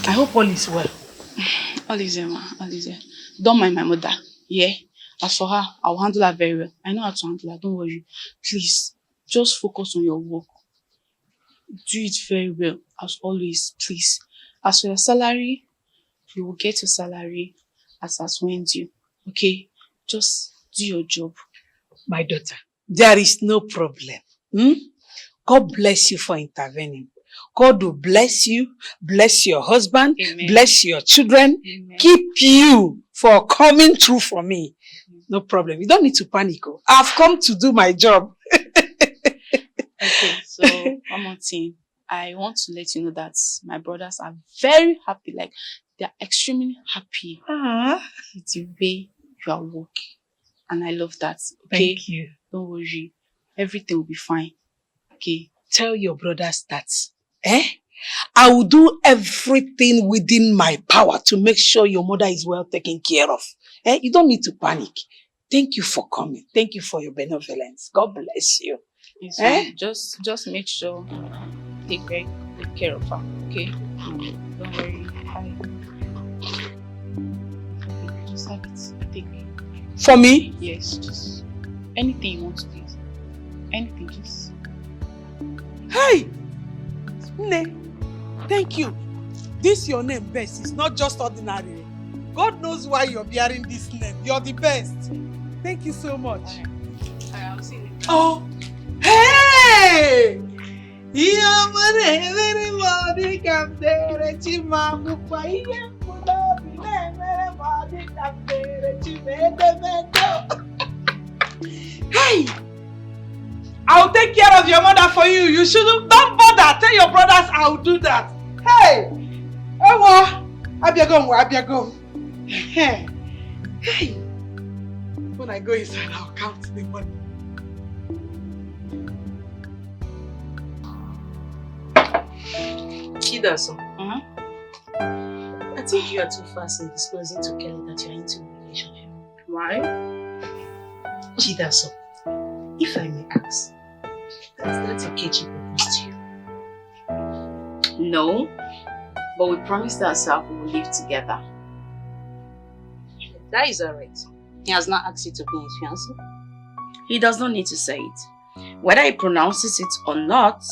I hope all is well. All is well, ma. All is well. Don't mind my mother. Yeah? As for her, I'll handle her very well. I know how to handle her. Don't worry. Please, just focus on your work. Do it very well, as always, please. As for your salary, you will get your salary as when due. Okay? Just do your job. My daughter, there is no problem. God bless you for intervening. God will bless you, bless your husband, Amen. Bless your children, Amen. Keep you for coming through for me. No problem. You don't need to panic. I've come to do my job. Okay, so one more thing. I want to let you know that my brothers are very happy. Like, they're extremely happy with the way you are working. And I love that. Okay? Thank you. Don't worry. Everything will be fine. Okay? Tell your brothers that. I will do everything within my power to make sure your mother is well taken care of. You don't need to panic. Thank you for coming. Thank you for your benevolence. God bless you. It's fine. Just make sure take very good care of her. Okay? Don't worry. Just have it. Take it. For me? Yes, just anything you want to please. Anything, just. Hey! Ne, thank you. This your name, Best. It's not just ordinary. God knows why you're bearing this name. You're the best. Thank you so much. I'll see you. Oh! Hey! Everybody come there, Hey! I'll take care of your mother for you. You shouldn't. Don't bother. Tell your brothers I'll do that. Hey! Oh, Abiagom. Hey! Hey! When I go inside, I'll count the money. Chidaso. I think you are too fast in disclosing to Kelly that you are into a relationship. Why? Chidaso, if I may ask, has that Akechi proposed to you? No, but we promised ourselves we will live together. That is alright. He has not asked you to be his fiancé. He does not need to say it. Whether he pronounces it or not,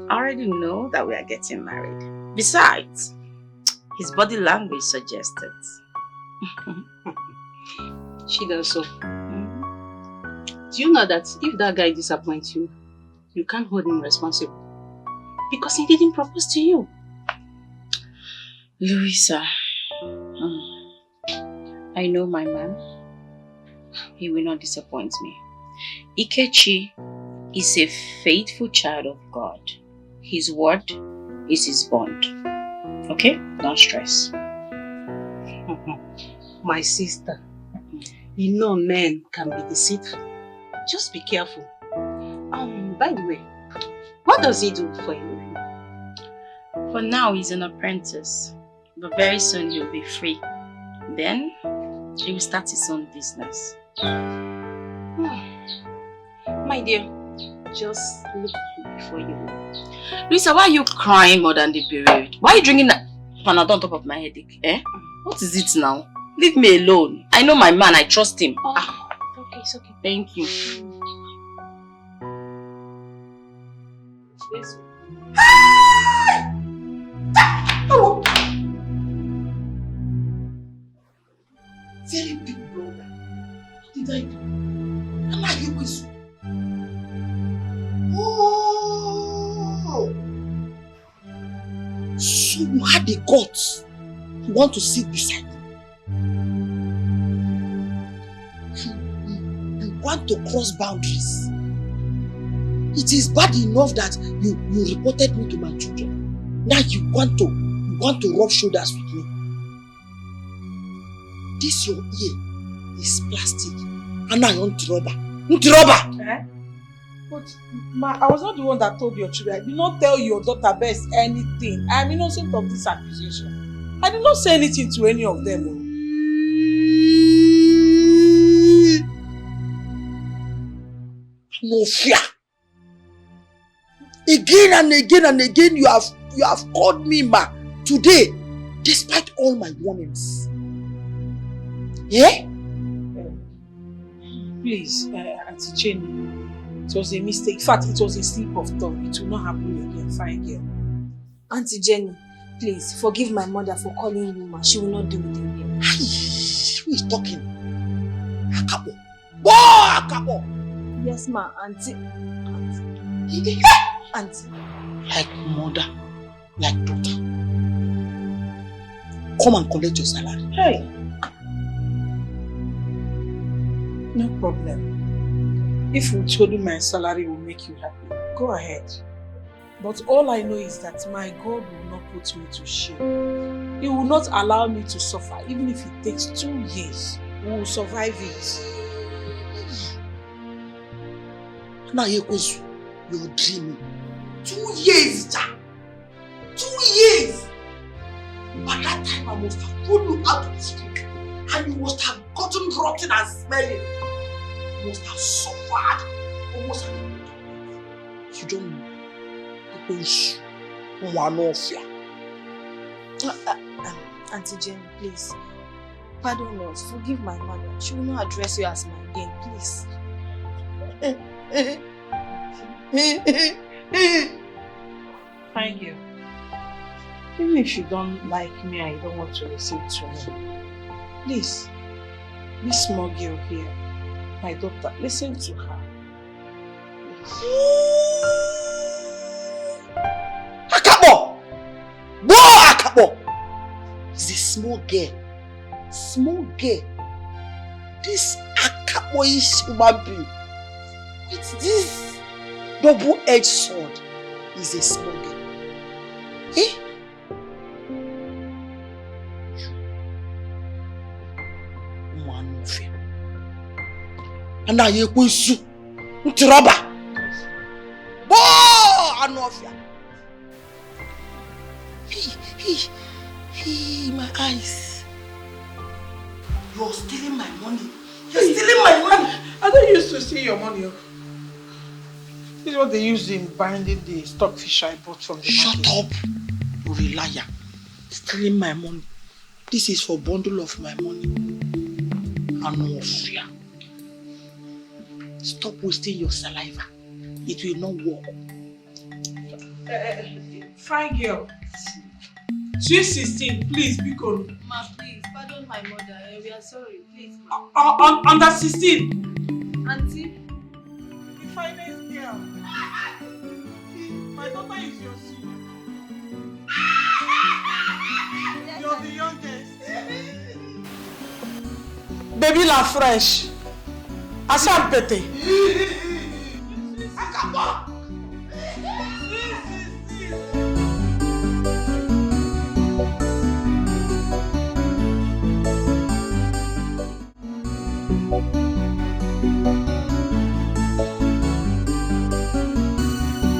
I already know that we are getting married. Besides, his body language suggests it. She does so. Do you know that if that guy disappoints you, you can't hold him responsible? Because he didn't propose to you. Louisa, I know my man. He will not disappoint me. Ikechi is a faithful child of God. His word is his bond. Okay? Don't stress. My sister, you know men can be deceitful. Just be careful. By the way, what does he do for you? For now, he's an apprentice. But very soon he'll be free. Then, he will start his own business. My dear, just look before you. Luisa, why are you crying more than the period? Why are you drinking that Panadol on top of my headache? Eh? What is it now? Leave me alone. I know my man. I trust him. Okay, it's okay. Thank you. Hello. Very big brother. What did I do? Am I here with you? Oh! So you had the guts to want to sit beside me. You want to cross boundaries. It is bad enough that you reported me to my children. Now you want to rub shoulders with me. This your ear is plastic. And I want rubber. Eh? But ma, I was not the one that told your children. I did not tell your daughter Bess anything. I am innocent of this accusation. I did not say anything to any of them. No fear. Again and again and again you have called me ma today, despite all my warnings. Yeah? Please, Auntie Jenny, it was a mistake. In fact, it was a slip of tongue. It will not happen again, fine girl. Auntie Jenny, please forgive my mother for calling you ma. She will not do it again. Who is talking? Akabo. Boy, Akabo. Yes, ma, Auntie. Auntie. Like mother, like daughter. Come and collect your salary. Hey. No problem. If we told you my salary will make you happy, go ahead. But all I know is that my God will not put me to shame. He will not allow me to suffer, even if it takes 2 years. We will survive it. Now you're dreaming. 2 years, Jack. 2 years. By that time, I must have pulled you out of the street, and you must have gotten rotten and smelling. You must have suffered. Almost have. You don't know. Auntie Jenny, please. Pardon us. Forgive my mother. She will not address you as my again, please. Thank you. Even if you don't like me and you don't want to listen to me, please, this small girl here, my daughter, listen to her. Akabo! Boy, Akabo! It's a small girl. Small girl. This Akabo-ish human being with this double-edged sword is a small girl. Eh? And now you go to Ntiraba. Boy, Anofia. Hey, my eyes. You're stealing my money. You're stealing my money. I don't used to steal your money. This is what they use in binding the stockfish I bought from the market. Shut up. You're a liar. Stealing my money. This is for bundle of my money. Anofia. Stop wasting your saliva. It will not work. Fine girl. Sweet 16, please, be good. Ma, please, pardon my mother. We are sorry, please. Under 16. Auntie. The finest girl. My daughter is your senior. Yes, you're the youngest. Baby la fresh. Asam pete.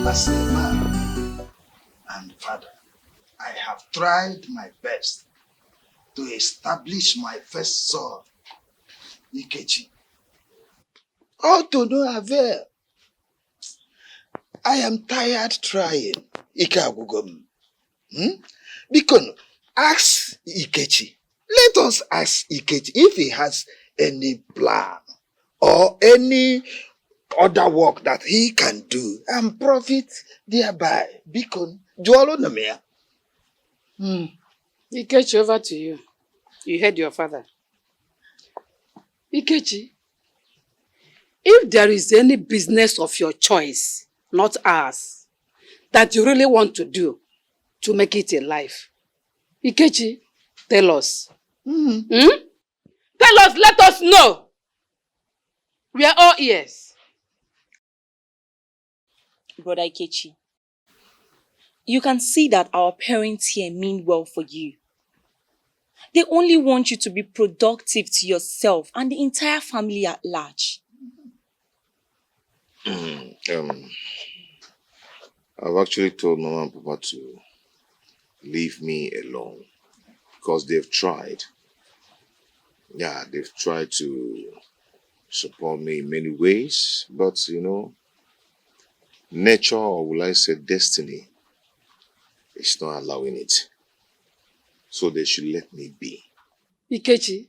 as a man and father, I have tried my best to establish my first son, Ikechi. All to no avail. I am tired trying, Ike Agugom. Because ask Ikechi. Let us ask Ikechi if he has any plan or any other work that he can do and profit thereby. Because Joalo Namia. Ikechi, over to you. You heard your father. Ikechi, if there is any business of your choice, not ours, that you really want to do to make it a life, Ikechi, tell us. Tell us, let us know. We are all ears. Brother Ikechi, you can see that our parents here mean well for you. They only want you to be productive to yourself and the entire family at large. I've actually told Mama and Papa to leave me alone because they've tried. Yeah, they've tried to support me in many ways, but nature, or will I say destiny, is not allowing it. So they should let me be. Ikechi,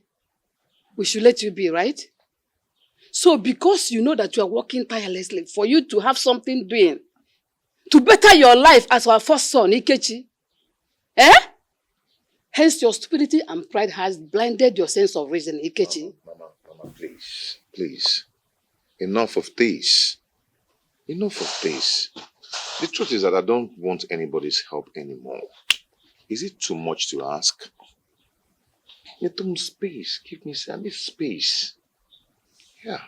we should let you be, right? So because you know that you are working tirelessly for you to have something doing, to better your life as our first son, Ikechi, hence your stupidity and pride has blinded your sense of reason, Ikechi. Mama, please. Enough of this. The truth is that I don't want anybody's help anymore. Is it too much to ask? Give me space. I need space. Yeah.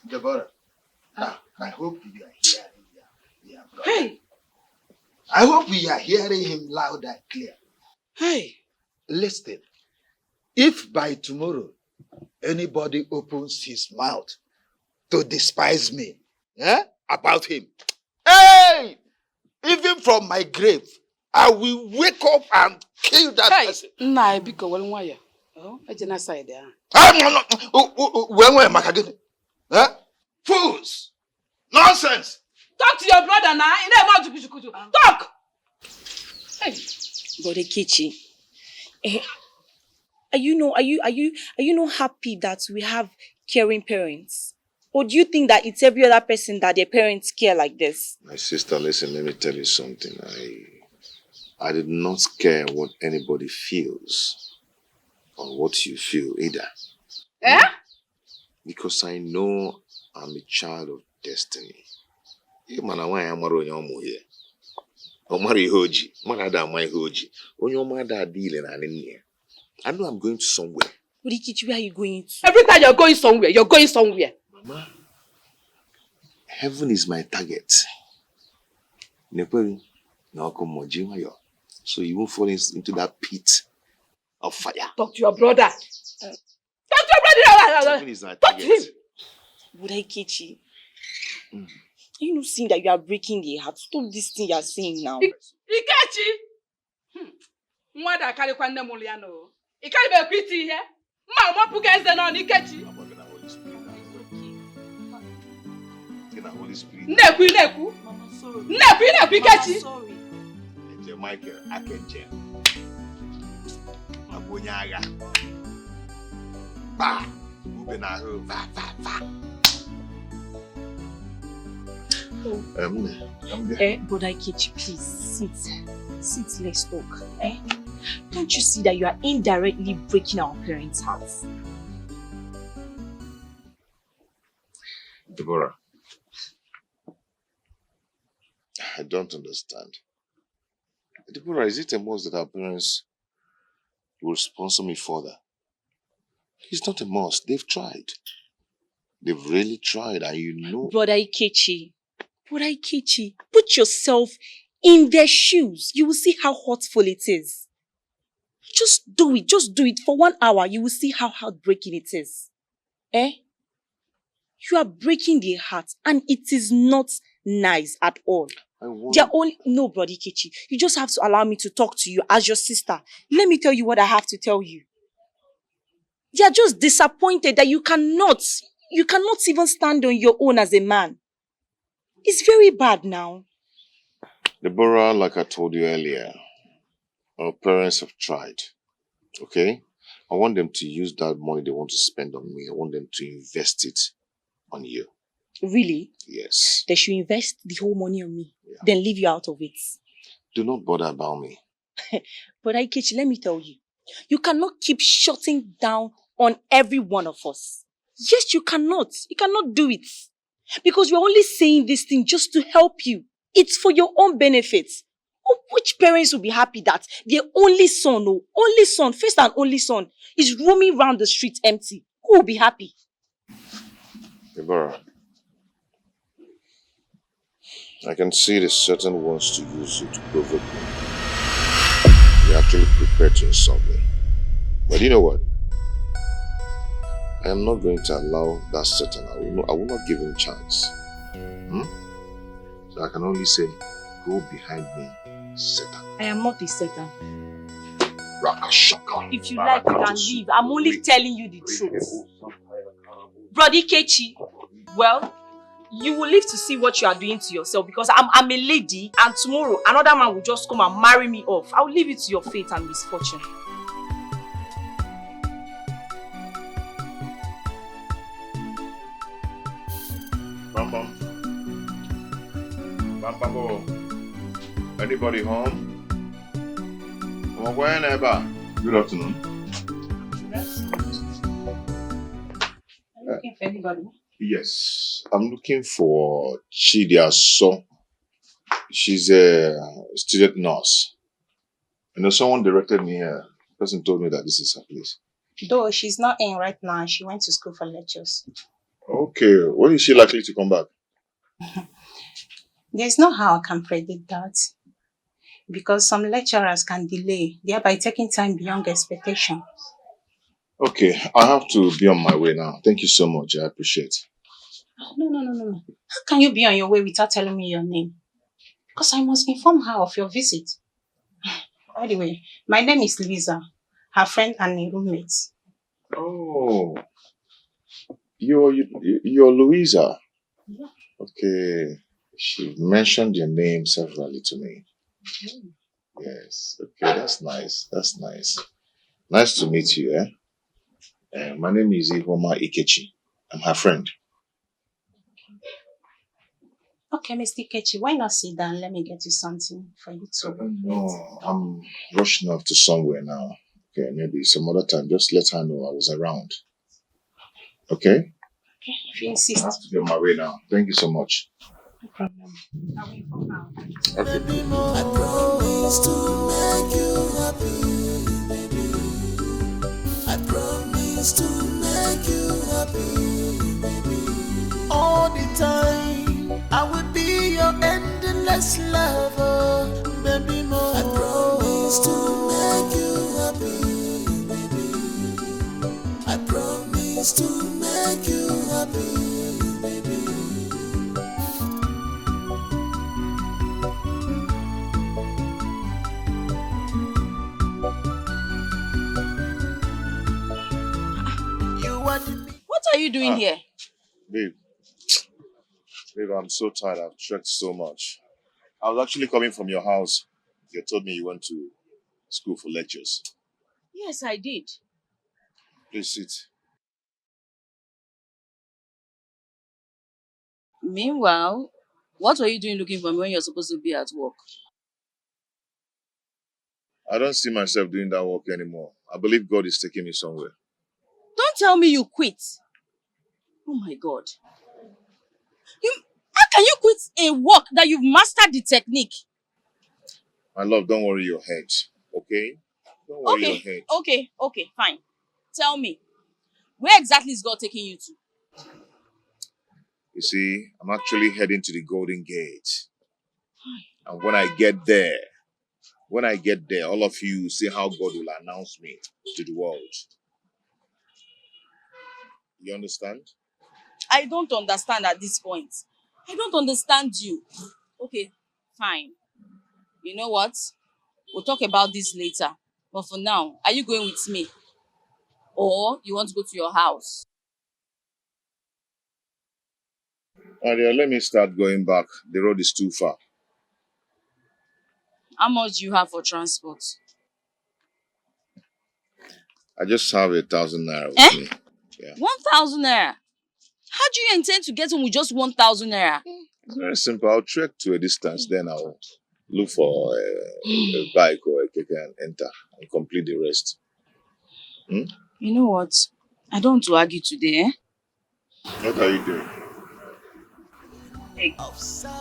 Deborah, I hope you are hearing your brother. Hey! I hope we are hearing him loud and clear. Hey! Listen, if by tomorrow anybody opens his mouth to despise me about him, hey! Even from my grave, I will wake up and kill that person. Nah, because one wire. Oh, I didn't say there. Fools! Nonsense! Talk to your brother now. Talk! Hey, Brother Ikechi, are you not happy that we have caring parents? Or do you think that it's every other person that their parents care like this? My sister, listen, let me tell you something. I did not care what anybody feels or what you feel either. Because I know I'm a child of destiny. I know I'm going to somewhere. Ikechi, where are you going to? Every time you're going somewhere. Mama, heaven is my target. So you won't fall into that pit of fire. Talk to your brother. Heaven is my target. Brother Ikechi, you know, seeing that you are breaking the heart. Stop this thing you are saying now. Ikechi! Mwada kari kwa nne muliano. Ikari be kwiti here. Mama puka eze no Ikechi. Neku. Mama, sorry. Neku Ikechi. Sorry. Michael, Akenje. Abunyaga. Ba. Ubenaho. Va. Brother Ikechi, please sit, let's talk. Don't you see that you are indirectly breaking our parents' hearts? Deborah, I don't understand. Deborah, is it a must that our parents will sponsor me further? It's not a must. They've tried. They've really tried, and you know. Brother Ikechi, put yourself in their shoes. You will see how hurtful it is. Just do it for 1 hour. You will see how heartbreaking it is. You are breaking their heart, and it is not nice at all. No, Brother Kichi. You just have to allow me to talk to you as your sister. Let me tell you what I have to tell you. They are just disappointed that you cannot even stand on your own as a man. It's very bad now. Deborah, like I told you earlier, our parents have tried. Okay? I want them to use that money they want to spend on me. I want them to invest it on you. Really? Yes. They should invest the whole money on me. Yeah. Then leave you out of it. Do not bother about me. But Ikechi, let me tell you. You cannot keep shutting down on every one of us. Yes, you cannot. You cannot do it. Because we're only saying this thing just to help you. It's for your own benefit. Which parents will be happy that their only son, first and only son, is roaming around the streets empty? Who will be happy? Deborah, I can see the certain wants to use you to provoke me. You're actually prepared to insult me. But you know what? I am not going to allow that Satan. I will not give him a chance. So I can only say, go behind me, Satan. I am not a Satan. Rakashaka. If you like, you can leave. I'm only telling you the truth. Brother Kechi, well, you will live to see what you are doing to yourself because I'm a lady and tomorrow another man will just come and marry me off. I will leave it to your fate and misfortune. Bam bam. Anybody home? Good afternoon. Are you looking for anybody? Yes, I'm looking for Chidia So. She's a student nurse. You know, someone directed me here. The person told me that this is her place. Though she's not in right now. She went to school for lectures. Okay, when is she likely to come back? There's no how I can predict that. Because some lecturers can delay, thereby taking time beyond expectation. Okay, I have to be on my way now. Thank you so much. I appreciate it. No. How can you be on your way without telling me your name? Because I must inform her of your visit. By the way, my name is Lisa, her friend and a roommate. Oh, you're Louisa. Yeah. Okay, she mentioned your name severally to me. Yes. Okay, that's nice. That's nice. Nice to meet you. My name is Ihoma Ikechi. I'm her friend. Okay, Mr. Ikechi, why not sit down? Let me get you something for you to No, I'm rushing off to somewhere now. Okay, maybe some other time. Just let her know I was around. Okay? Okay, if you insist. I have to be on my way now. Thank you so much. No problem. I'll wait for now. Okay. I promise to make you happy, baby. I promise to make you happy, baby. All the time, I will be your endless lover, baby. More. I promise to make you happy, baby. I promise to make you happy, baby. What are you doing here? Babe, I'm so tired. I've trekked so much. I was actually coming from your house. You told me you went to school for lectures. Yes, I did. Please sit. Meanwhile, what were you doing looking for me when you're supposed to be at work? I don't see myself doing that work anymore. I believe God is taking me somewhere. Don't tell me you quit. Oh my God. How can you quit a work that you've mastered the technique? My love, don't worry your head, okay? Don't worry your head. Okay, fine. Tell me, where exactly is God taking you to? You see, I'm actually heading to the Golden Gate. And when I get there, all of you will see how God will announce me to the world. You understand? I don't understand at this point. I don't understand you. Okay, fine. You know what? We'll talk about this later. But for now, are you going with me? Or you want to go to your house? Aria, let me start going back. The road is too far. How much do you have for transport? I just have 1,000 naira with me. Yeah. 1,000 naira? How do you intend to get home with just 1,000 naira? It's very simple. I'll trek to a distance, then I'll look for a bike or a keke and enter and complete the rest. Hmm? You know what? I don't want to argue today, eh? What are you doing? Hey,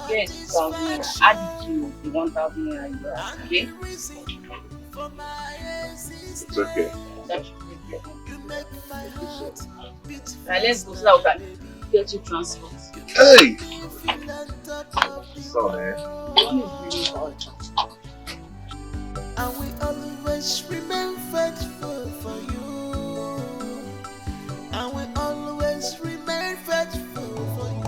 get 2,000 naira. Add it to the 1,000 naira you have, okay? It's okay. That should be okay. Now let's go so that we can get you transport. Hey! Sorry. One is really hard. And we always remain faithful for you. And we always remain faithful for you.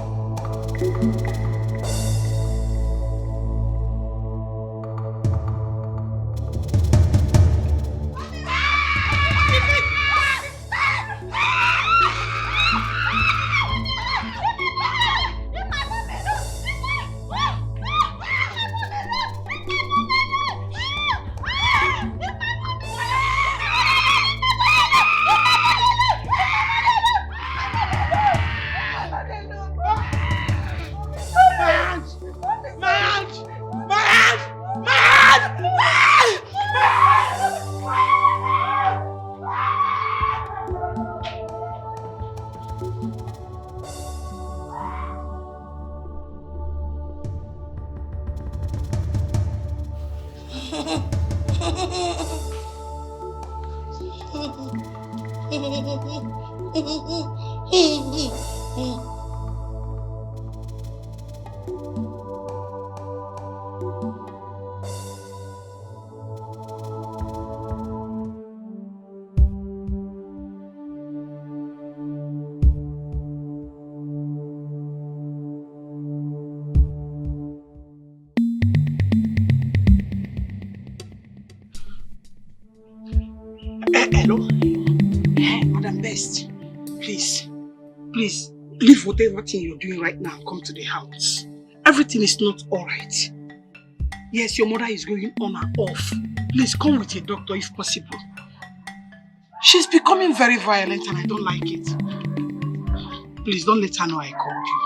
Hello? Madam Best, please, leave whatever thing you're doing right now and come to the house. Everything is not alright. Yes, your mother is going on and off. Please come with a doctor if possible. She's becoming very violent and I don't like it. Please don't let her know I called you.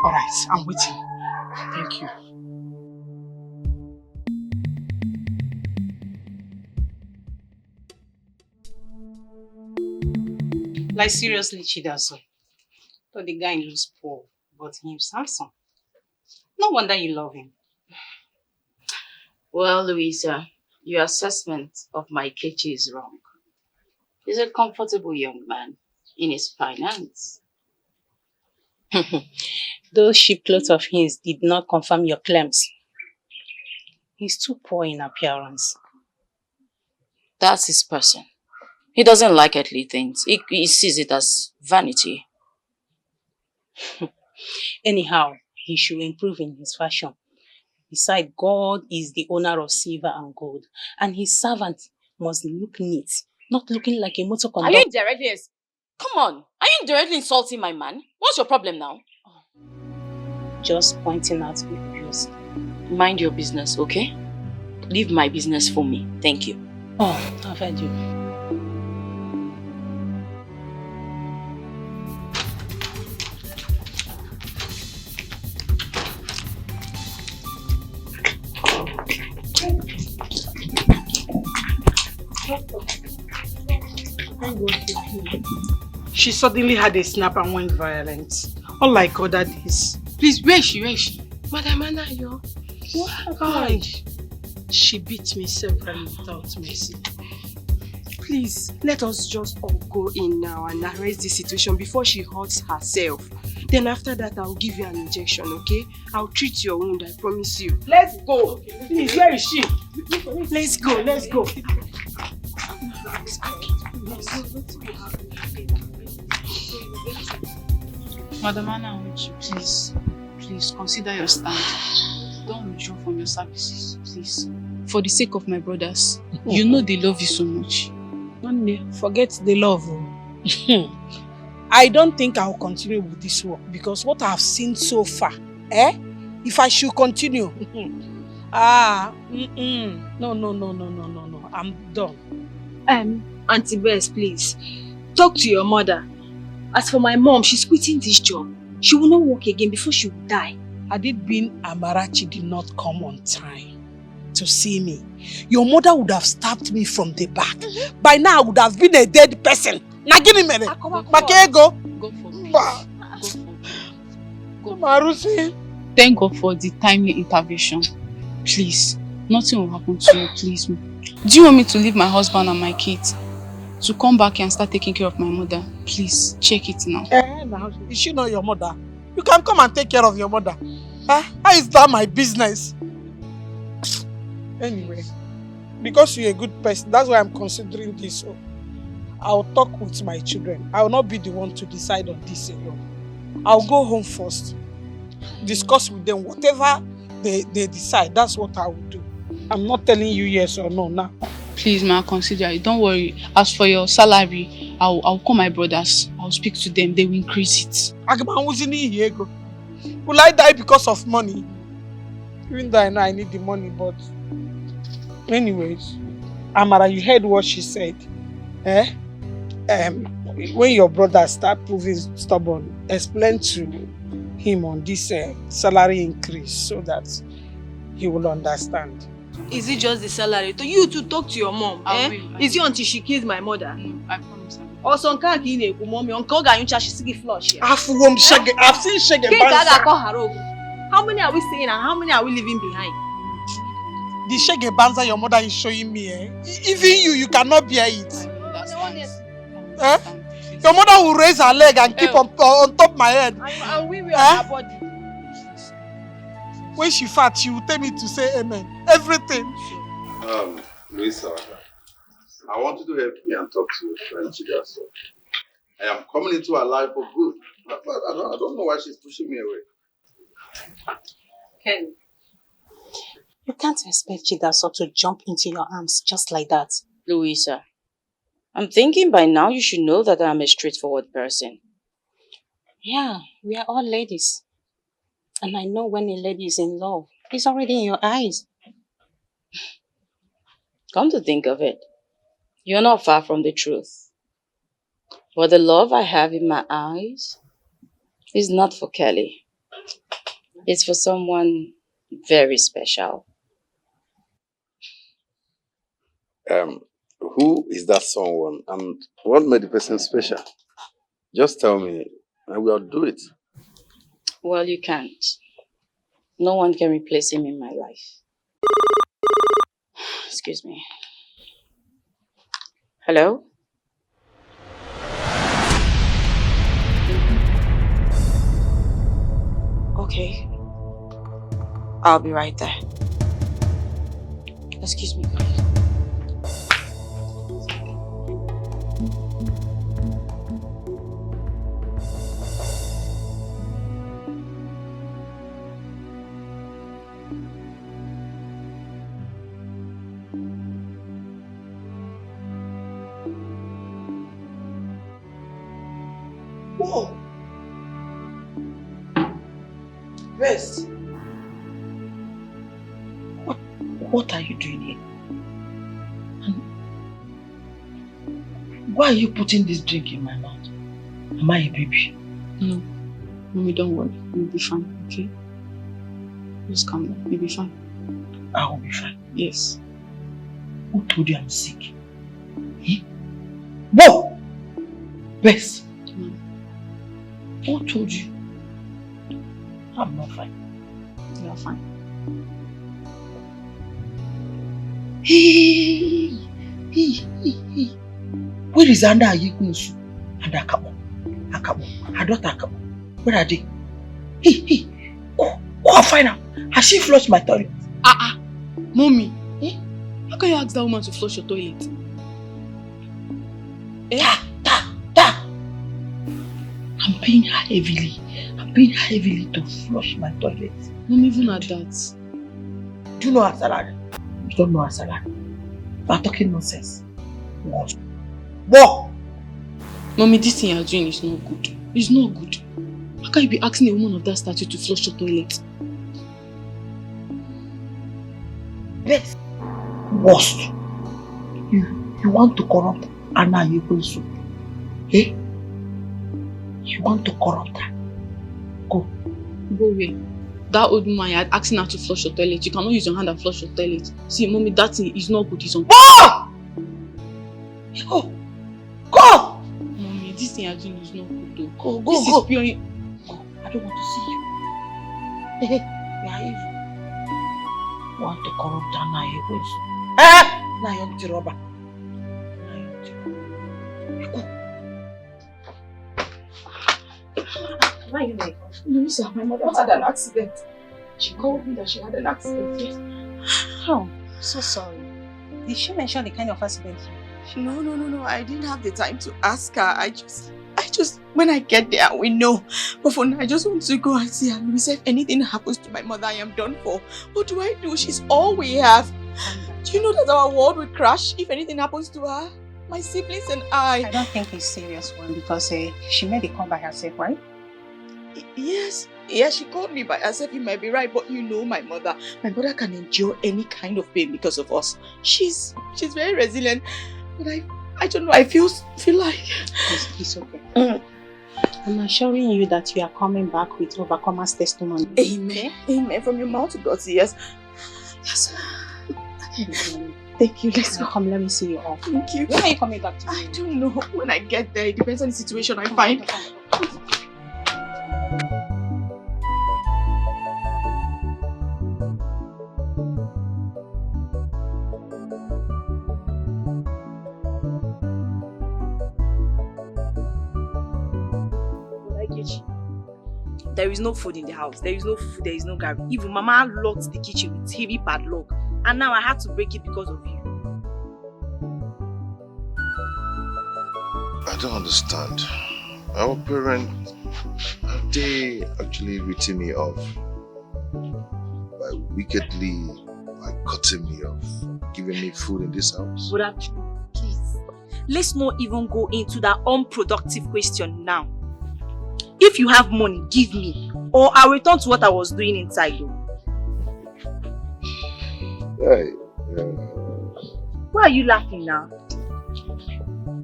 Alright, I'm waiting. Thank you. Like seriously, Chidaso. Though the guy looks poor, but he's handsome. No wonder you love him. Well, Louisa, your assessment of my Kechi is wrong. He's a comfortable young man in his finance. Those cheap clothes of his did not confirm your claims. He's too poor in appearance. That's his person. He doesn't like earthly things. He sees it as vanity. Anyhow, he should improve in his fashion. Besides, God is the owner of silver and gold, and his servant must look neat, not looking like a motor conductor. Are you indirectly? Come on. Are you indirectly insulting my man? What's your problem now? Just pointing out the obvious. Mind your business, okay? Leave my business for me. Thank you. Oh, I've heard you. She suddenly had a snap and went violent. Unlike other days. Please, where is she? Madam Anayo. What happened? She beat me severally without mercy. Please, let us just all go in now and arrest the situation before she hurts herself. Then after that, I'll give you an injection, okay? I'll treat your wound, I promise you. Let's go. Please, where is she? Let's go. Madam Anna, I want you, please consider your stand. Don't withdraw from your services, please. For the sake of my brothers, you know they love you so much. Forget the love. I don't think I'll continue with this work because what I've seen so far, if I should continue, no, I'm done. Auntie Bess, please, talk to your mother. As for my mom, she's quitting this job. She will not work again before she will die. Had it been Amarachi did not come on time to see me, your mother would have stabbed me from the back. By now, I would have been a dead person. Nagini mere. Makego. Go for it. Thank God for the timely intervention. Please, nothing will happen to you, please. Do you want me to leave my husband and my kids to come back and start taking care of my mother? Please, check it now. Is she not your mother? You can come and take care of your mother. How is that my business? Anyway, because you're a good person, that's why I'm considering this. So I'll talk with my children. I will not be the one to decide on this alone. I'll go home first, discuss with them. Whatever they decide, that's what I will do. I'm not telling you yes or no now. Please, ma, consider it. Don't worry. As for your salary, I'll call my brothers. I'll speak to them. They will increase it. Will I die because of money? Even though I know I need the money, but anyways, Amara, you heard what she said. When your brother start proving stubborn, explain to him on this salary increase so that he will understand. Is it just the salary? To you to talk to your mom? Is it until she kills my mother? No, I promise. Also, mommy, uncle Ganyucha, she's still flush here. I've seen Shege Banza. How many are we seeing and how many are we leaving behind? The Shege Banza your mother is showing me, even you cannot bear it. Your mother will raise her leg and keep on top my head. And we will on her body. When she fat, she will tell me to say amen. Everything. Luisa, I want you to help me and talk to your friend Chigaso. I am coming into her life for good. I don't know why she's pushing me away. Ken, you can't expect Chigaso to jump into your arms just like that. Louisa, I'm thinking by now you should know that I'm a straightforward person. Yeah, we are all ladies. And I know when a lady is in love, it's already in your eyes. Come to think of it, you're not far from the truth. But the love I have in my eyes is not for Kelly. It's for someone very special. Who is that someone and what made the person special? Just tell me and we'll do it. Well, you can't. No one can replace him in my life. Excuse me. Hello? Okay. I'll be right there. Excuse me, please. Whoa! Rest. What are you doing here? And why are you putting this drink in my mouth? Am I a baby? No. Mommy, don't worry. You'll be fine, okay? Just calm down. You'll be fine. I will be fine. Yes. Who told you I'm sick? Whoa! Bess. Who told you? I'm not fine. You're fine. Hey. Where is Anda Ayikunsu and Akabo? Her daughter Akabo. Where are they? Hey. Go and find her. Has she flushed my toilet? Mommy. How can you ask that woman to flush your toilet? I'm paying her heavily. I'm paying her heavily to flush my toilet. Not even at that. Do you know her salary? You don't know her salary. You are talking nonsense. What? What? Mommy, this thing you're doing is not good. It's not good. How can you be asking a woman of that stature to flush your toilet? Best. Worst. You want to corrupt Anna Yekunsu. Eh? You want to corrupt her. Go. Go where? That old woman, you're asking her to flush your toilet. You cannot use your hand and flush your toilet. See, Mommy, that thing is not good. It's on. Go! Go! Go! Mommy, this thing you're doing is not good though. Go, go, this go. Is pure... Go. I don't want to see you. Hey, you are evil. You want to corrupt Anna Yekunsu. Eh? Now you're the robber. Why are you like? No, sir, my mother had an accident. She called me that she had an accident. Yes. How? So sorry. Did she mention the kind of accident? No. I didn't have the time to ask her. I just, when I get there, we know. But for now, I just want to go and see her. Maybe if anything happens to my mother, I am done for. What do I do? She's all we have. Do you know that our world will crash if anything happens to her? My siblings and I. I don't think it's a serious one because she made the call by herself, right? Yes, she called me by herself. You might be right, but you know my mother. My mother can endure any kind of pain because of us. She's very resilient. But I don't know. I feel like it's okay. I'm assuring you that you are coming back with overcomers testimony. Amen. Amen. From your mouth to God's ears. Yes. Thank you. Let's go. Come, let me see you off. Thank you. When are you coming back to me? I don't know. When I get there, it depends on the situation I find. There is no food in the house. There is no food. There is no garbage. Even Mama locked the kitchen with heavy padlock, and now I had to break it because of you. I don't understand. Our parents, have they actually written me off by wickedly cutting me off, giving me food in this house? But please, let's not even go into that unproductive question now. If you have money, give me, or I'll return to what I was doing inside. Hey, why are you laughing now?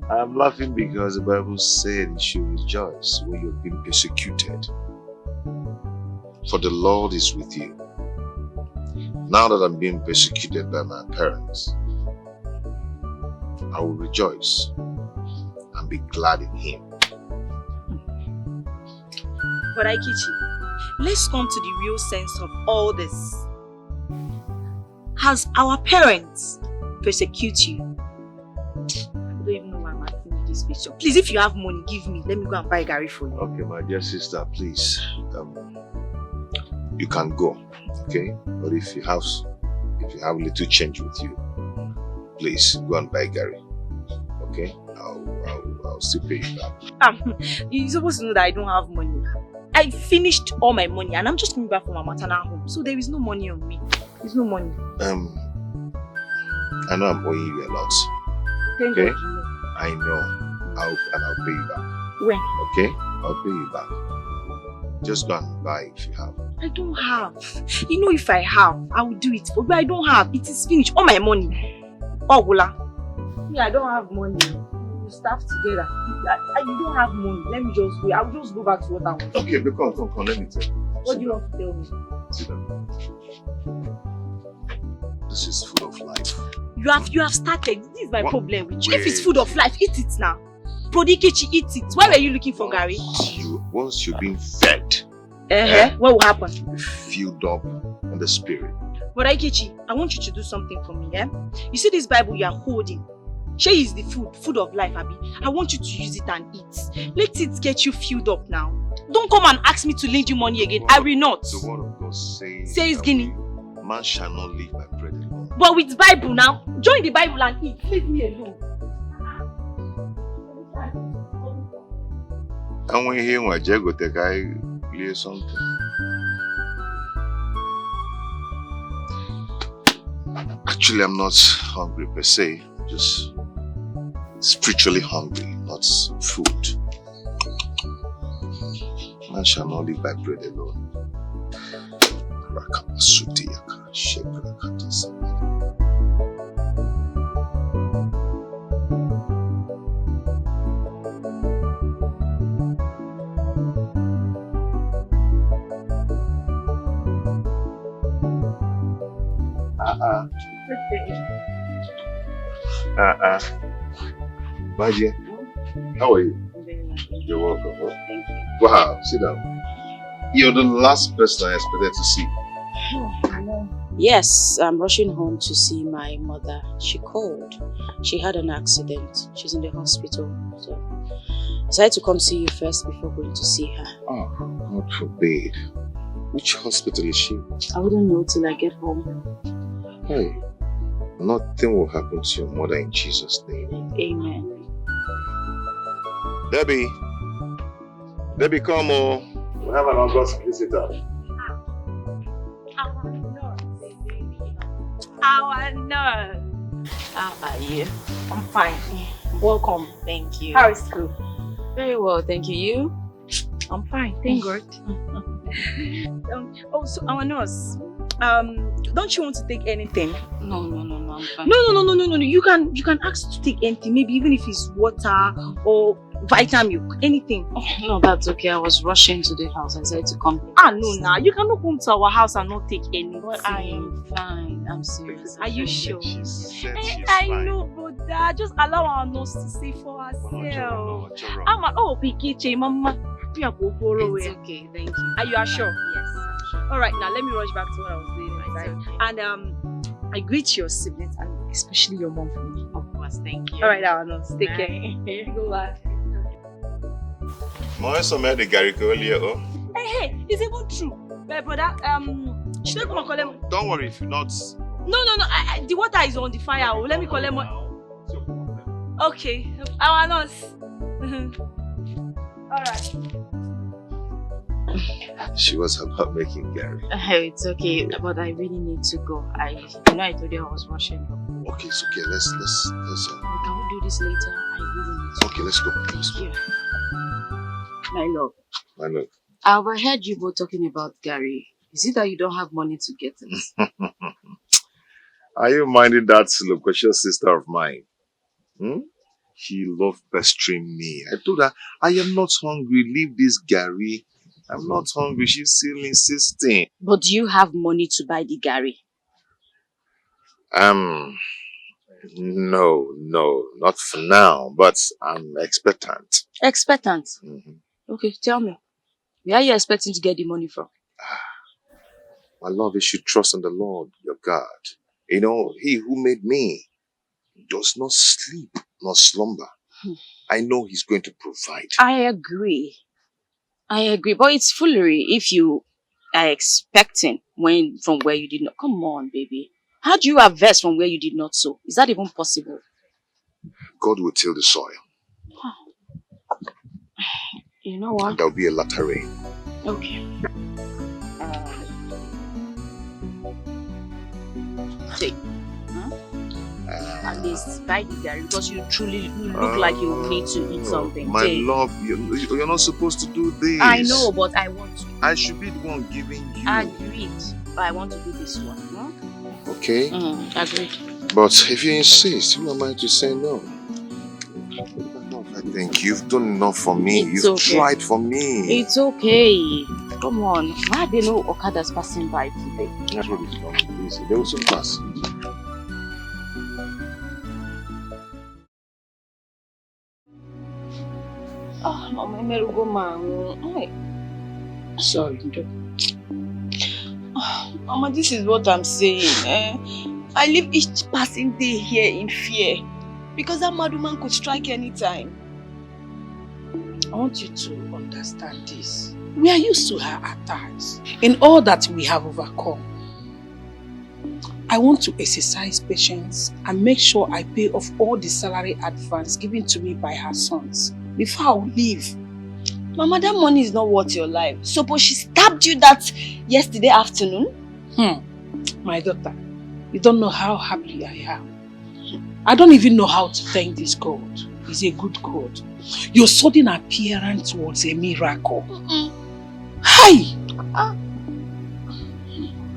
I'm laughing because the Bible said you should rejoice when you're being persecuted. For the Lord is with you. Now that I'm being persecuted by my parents, I will rejoice and be glad in Him. But Aikichi, let's come to the real sense of all this. Has our parents persecuted you? I don't even know why I'm asking you this question. Please, if you have money, give me. Let me go and buy Gary for you. Okay, my dear sister, please. You can go, okay? But if you have a little change with you, please go and buy Gary. Okay? I'll still pay you back. You're supposed to know that I don't have money. I finished all my money and I'm just coming back from my maternal home. So there is no money on me. There's no money. I know I'm owing you a lot. Thank okay? God you know. I know. I'll pay you back. When? Okay? I'll pay you back. Just go and buy if you have. I don't have. You know, if I have, I will do it. But I don't have. It is finished. All my money. Oh, Gula. Me, I don't have money. We staff together. You don't have money. Let me just go. I'll just go back to what I want. Okay, but come. Let me tell you. What do you want to tell me? Sit down. This is food of life. You have started. This is my problem with you. If it's food of life, eat it now. Prodigy, eat it. Why were you looking for Gary? Once you're being fed, what will happen? You'll be filled up in the spirit. But Ikechi, I want you to do something for me, You see this Bible you are holding? Shey is the food of life, Abi. I want you to use it and eat. Let it get you filled up now. Don't come and ask me to lend you money again. I will not. The word of God says, Guinea. Man shall not live by bread alone. But with Bible now, join the Bible and eat. Leave me alone. And when he went, Jago, the guy clear something. Actually, I'm not hungry per se, just spiritually hungry, not food. Man shall not live by bread alone. Maji, how are you? You're welcome. Thank you. Wow, sit down. You're the last person I expected to see. Yes, I'm rushing home to see my mother. She called. She had an accident. She's in the hospital. So I decided to come see you first before going to see her. Oh, God forbid. Which hospital is she? I wouldn't know till I get home. Hey, nothing will happen to your mother in Jesus' name. Amen. Debbie, come on. We have an August visitor. Our nurse. How are you? I'm fine. Welcome. Thank you. How is school? Very well, thank you. You? I'm fine, thank God. So our nurse, don't you want to take anything? No, I'm fine. No. You can ask to take anything, maybe even if it's water or vitamin milk, anything. Oh, no, that's okay. I was rushing to the house. I decided to come. No, you cannot come to our house and not take anything. Well, I am fine. I'm serious. Are you sure? I know, but just allow our nurse to say for herself. Mama. It's okay, thank you. Are you sure? Yes, I'm sure. Alright, now let me rush back to what I was doing. Right? Okay. And I greet your siblings and especially your mom for me. Of course, thank you. Alright, our nurse, take care. Go back. The Gary earlier. Hey, it's even true. My brother, should I come and call him? Don't worry if you're not. No, the water is on the fire. Let me call him. Okay, our nurse. Alright. She was about making Gary. It's okay, but I really need to go. I told you I was rushing. Okay, it's okay. Let's. Can we do this later? I really need to. Okay, let's go. Thank you. My love. I overheard you both talking about Gary. Is it that you don't have money to get it? Are you minding that loquacious sister of mine? She loved pestering me. I told her, I am not hungry. Leave this Gary. I'm not hungry. She's still insisting. But do you have money to buy the Gary? No, not for now. But I'm expectant. Expectant? Mm-hmm. Okay, tell me. Where are you expecting to get the money from? My love, you should trust in the Lord, your God. You know, He who made me does not sleep nor slumber. I know He's going to provide. I agree, but it's foolery if you are expecting from where you did not. Come on, baby. How do you harvest from where you did not sow? Is that even possible? God will till the soil. You know what? And there'll be a latter rain. Okay. Take. At least buy the Gary because you look like you need to eat something. My love, you're not supposed to do this. I know, but I want to. I should be the one giving you. Agreed. But I want to do this one. Okay. Agreed. But if you insist, who am I to say no? I think you've done enough for me. You've tried for me. It's okay. Come on. Why are there no Okadas passing by today? That's what it's going to be. They will soon pass. Mama, sorry. Mama, this is what I'm saying. I live each passing day here in fear because that mad woman could strike anytime. I want you to understand this. We are used to her attacks. In all that we have overcome, I want to exercise patience and make sure I pay off all the salary advance given to me by her sons before I leave. Mama, that money is not worth your life. Suppose she stabbed you that yesterday afternoon? My daughter, you don't know how happy I am. I don't even know how to thank this God. He's a good God. Your sudden appearance was a miracle. Hi!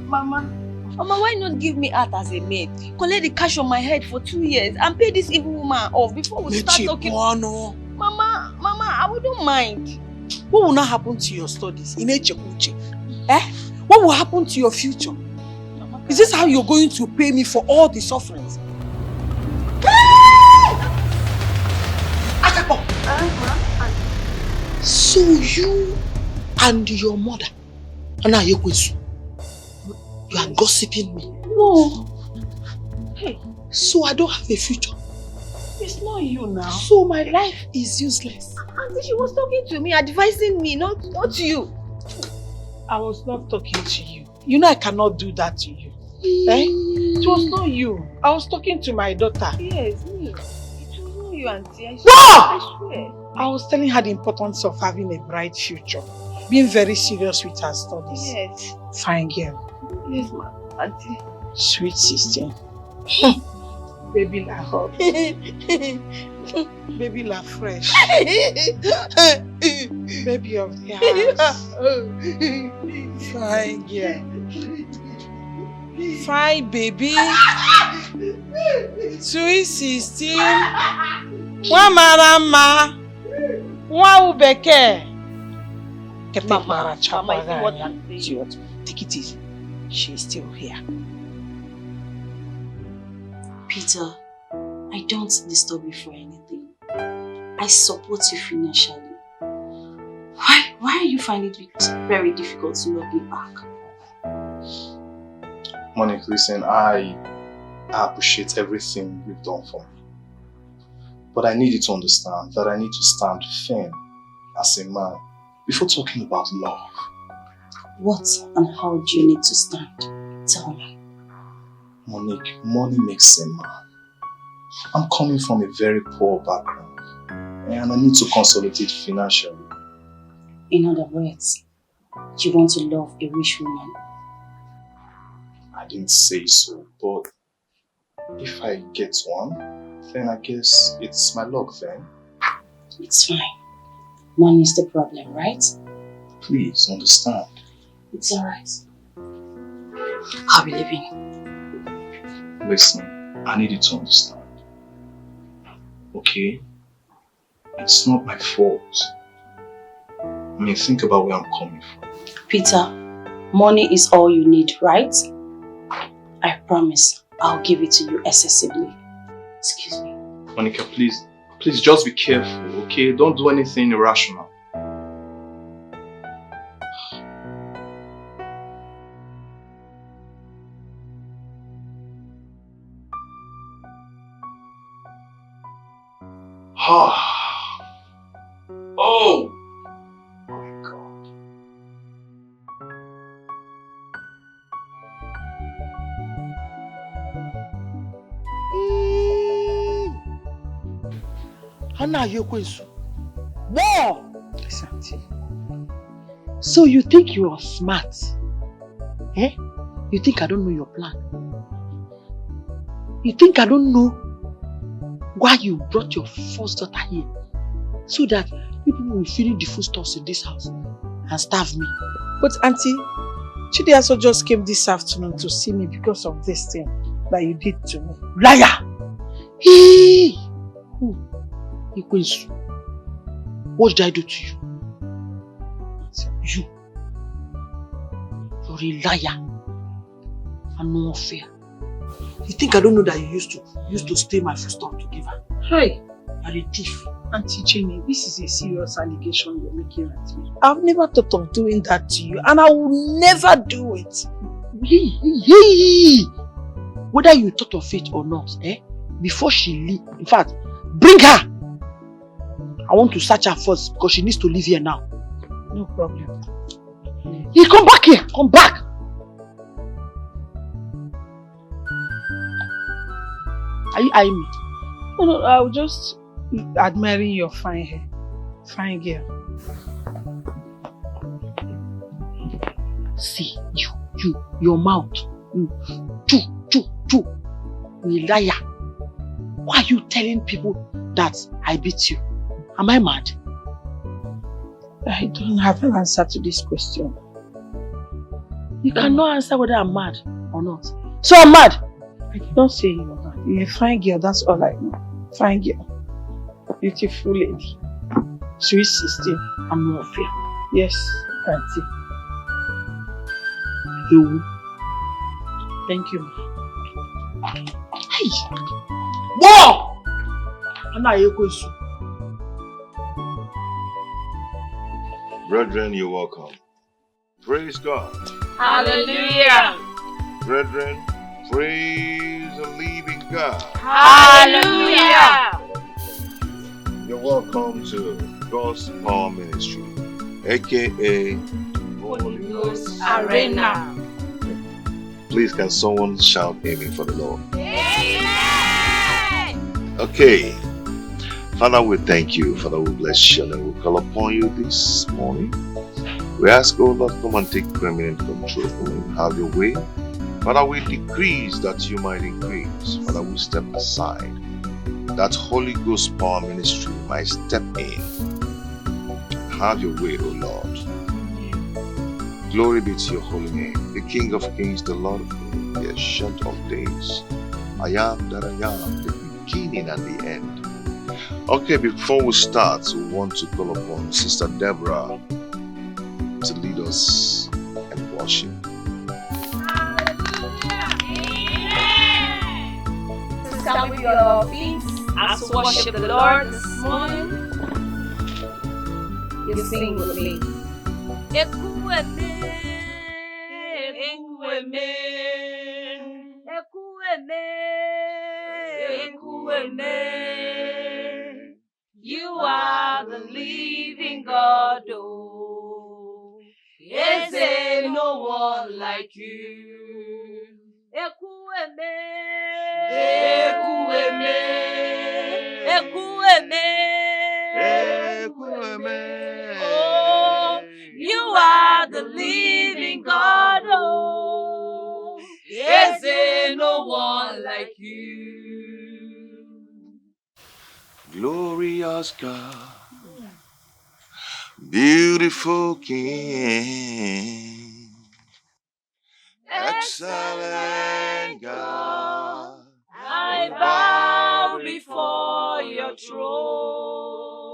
Mama, why not give me out as a maid? Collect the cash on my head for 2 years and pay this evil woman off before we start talking. Mama, I wouldn't mind. What will not happen to your studies? What will happen to your future? Is this how you're going to pay me for all the sufferings? So you and your mother, Ana Yekwesu, you are gossiping me? No. Hey. So I don't have a future? It's not you now. So my life is useless? Auntie, she was talking to me, advising me, not you. I was not talking to you. You know I cannot do that to you. It was not you. I was talking to my daughter. Yes, me. It was not you, Auntie. I swear. I was telling her the importance of having a bright future. Being very serious with her studies. Yes. Fine girl. Yes, ma. Auntie. Sweet sister. Baby la hot. Baby la fresh. Baby of the house. Fine girl. Fine baby. Sweet sister. Wamarama. Waubeke. Mama, is what I'm saying? Take it easy. She's still here. Peter, I don't disturb you for anything. I support you financially. Why are you finding it very difficult to love me back? Monique, listen, I appreciate everything you've done for me. But I need you to understand that I need to stand firm as a man before talking about love. What and how do you need to stand? Tell me. Monique, money makes a man. I'm coming from a very poor background and I need to consolidate financially. In other words, you want to love a rich woman? I didn't say so, but if I get one, then I guess it's my luck then. It's fine. Money is the problem, right? Please understand. It's alright. I'll be leaving. Listen, I need you to understand. Okay? It's not my fault. I mean, think about where I'm coming from. Peter, money is all you need, right? I promise I'll give it to you excessively. Excuse me. Monica, please just be careful, okay? Don't do anything irrational. Oh! My God. Ana Yekwesu. Wow! Santi. So you think you are smart? Eh? You think I don't know your plan? You think I don't know why you brought your first daughter here? So that people will finish the foodstuffs in this house and starve me. But Auntie, Chidiaso just came this afternoon to see me because of this thing that you did to me. Liar! Hey! Who? Yekwesu. What did I do to you? You. You're a liar. And no fair. You think I don't know that you used to steal my foodstuff to give her? Hey! You're a thief. Auntie Jenny, this is a serious allegation you're making at me. I've never thought of doing that to you and I will never do it. Hey. Whether you thought of it or not, before she leave, in fact, bring her! I want to search her first because she needs to live here now. No problem. Hey, come back here! Come back! Are you eyeing me? No, I'll just admiring your fine hair. Fine girl. See, your mouth. You liar. Why are you telling people that I beat you? Am I mad? I don't have an answer to this question. You cannot answer whether I'm mad or not. So I'm mad. Don't say you're mad. You're a fine girl, that's all I know. Fine girl. Beautiful lady. Sweet 16. I'm not fair. Yes, auntie. You. Thank you. Hey! Whoa! I'm not your question. Brethren, you're welcome. Praise God. Hallelujah. Brethren, praise the living God. Hallelujah. You're welcome to God's Power Ministry, aka Holy Ghost Arena. Please, can someone shout amen for the Lord? Amen. Okay. Father, we thank you. Father, we bless you and we call upon you this morning. We ask, oh Lord, come and take preeminent control. Come and have your way. Father, we decrease that you might increase. Father, we step aside. That Holy Ghost Power Ministry might step in. Have your way, O Lord. Glory be to your holy name, the King of Kings, the Lord of Lords, the Ancient of Days. I am that I am, the beginning and the end. Okay, before we start, we want to call upon Sister Deborah to lead us in worship. Stand with your feet as we worship the Lord this morning. You sing with me. Ekueme, ekueme, ekueme, ekueme. You are the living God, oh. Is there no one like you? Ekueme, ekueme, ekueme, ekueme. Oh, you are the living God, oh. Is there no one like you? Glorious God, beautiful King, excellent God, I bow before your throne.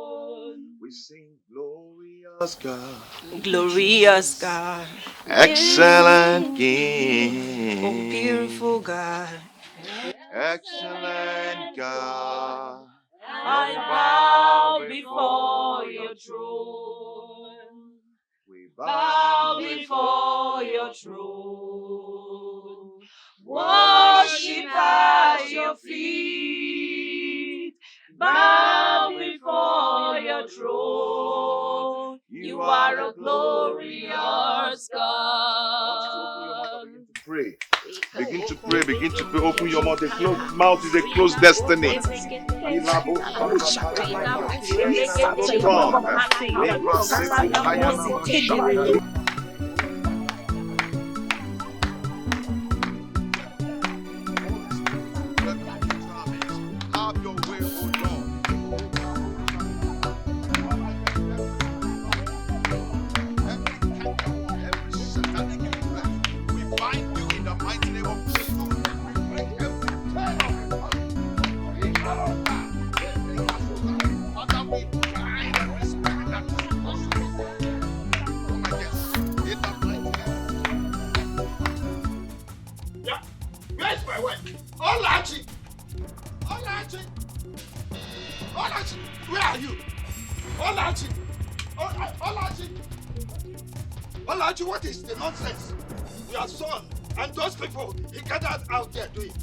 we sing glorious God, Glorious God, excellent King, oh beautiful God, excellent God, I bow before your throne. we Bow before your throne. Worship at your feet. Bow before your throne. You are a glorious God. Pray. Begin to pray, begin to pray. Open your mouth. A closed mouth is a closed destiny. Have your way, O Lord. We bind you in the mighty name of Jesus. Father, we bind and respect that. Come against in the mighty name. Yeah. Where's my wife? Olachi! Olachi! Olachi! Where are you? Olachi! Olachi! Olachi, what is the nonsense? Your son and those people he gathered out there doing.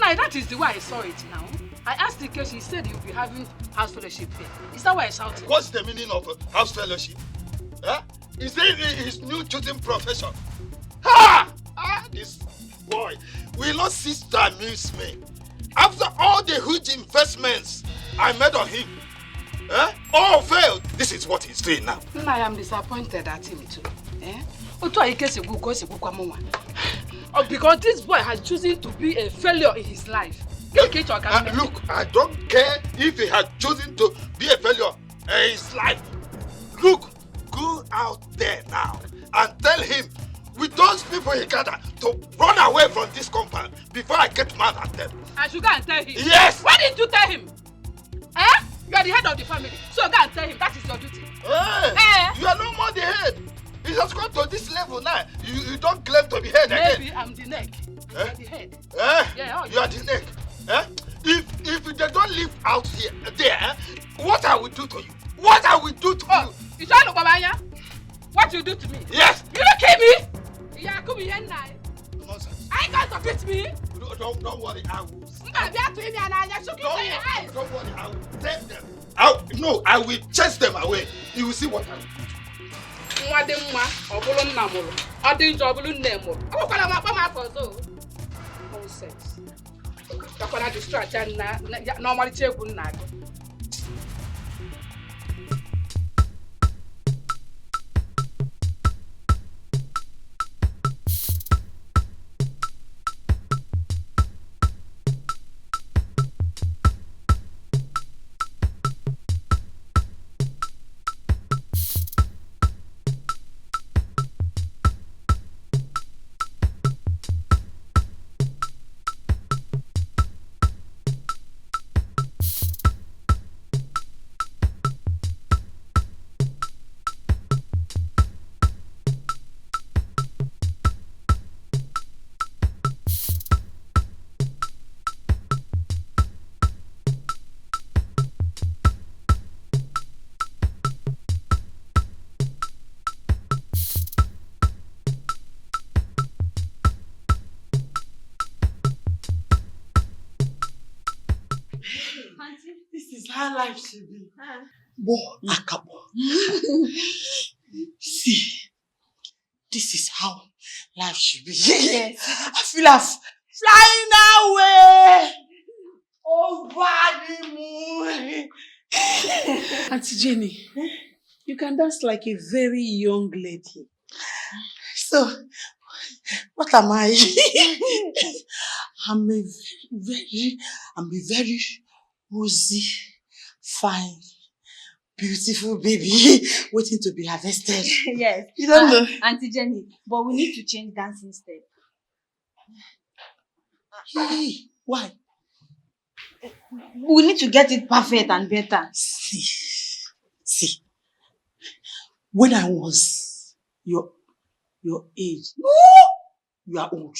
Nah, that is the way I saw it now. I asked the case, he said you'll be having house fellowship here. Is that why I shouted? What's the meaning of house fellowship? Huh? Is it his new choosing profession? Ha! This boy will not cease to amuse me. After all the huge investments I made on him, All failed. This is what he's doing now. I am disappointed at him too. Because this boy has chosen to be a failure in his life. Look, I don't care if he had chosen to be a failure in his life. Look, go out there now and tell him with those people he gathered to run away from this compound before I get mad at them. I should go and tell him? Yes! Why didn't you tell him? You are the head of the family, so go and tell him that is your duty. You are no more the head. It has gone to this level now. You don't claim to be head again. Maybe I'm the neck. You are the head. You are the neck. If they don't live out here, what I will do to you? What I will do to you? You trying to Babanya? What you do to me? Yes. You don't kill me? Yeah, come here now. Nonsense. I can't beat me. Don't worry, I will. Don't worry, I will take them. I will chase them away. You will see what I will do. Nonsense. You're gonna distract and normally take good night. This is how life should be. See, this is how life should be. Yes. I feel I'm flying away over the moon. Auntie Jenny, you can dance like a very young lady. So, what am I? I'm a very rosy, fine, beautiful baby waiting to be harvested. Yes. You don't know. Auntie Jenny, but we need to change dancing step. Hey, why? We need to get it perfect and better. See. When I was your age, you are old.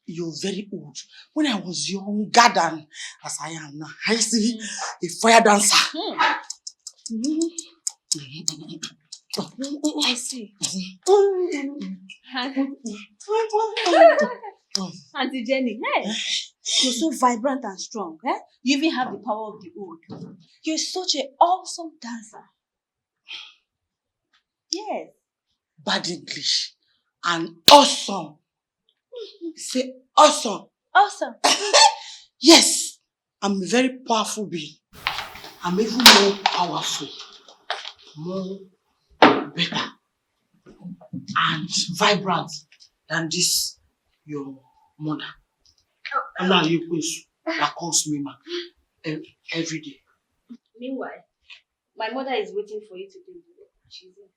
You're very old. When I was younger than as I am now, I used to be a fire dancer. I see. Auntie Jenny, hey, you're so vibrant and strong. Eh? You even have the power of the old. You're such an awesome dancer. Yes. Bad English and awesome. Say awesome. Awesome. Yes, I'm a very powerful being. I'm even more powerful, more better, and vibrant than this your mother. And now you that calls me every day. Meanwhile, my mother is waiting for you to do it. She's in.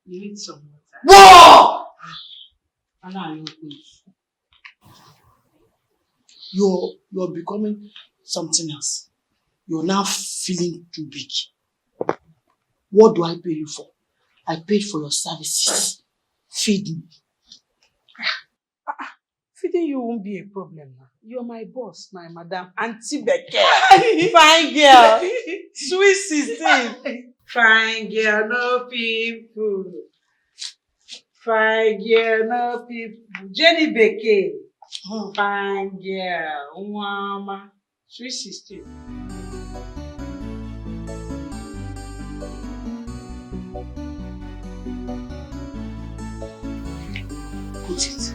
You need some water. Whoa! And now you're becoming something else. You're now feeling too big. What do I pay you for? I paid for your services. Feed me. Feeding you won't be a problem now. You're my boss, my madam, Auntie Dikeh. Fine girl. Sweet 16. Fine girl, no people. Fine girl, no people. Jenny Beke. Fine girl, mama. Sweet 16. Put it.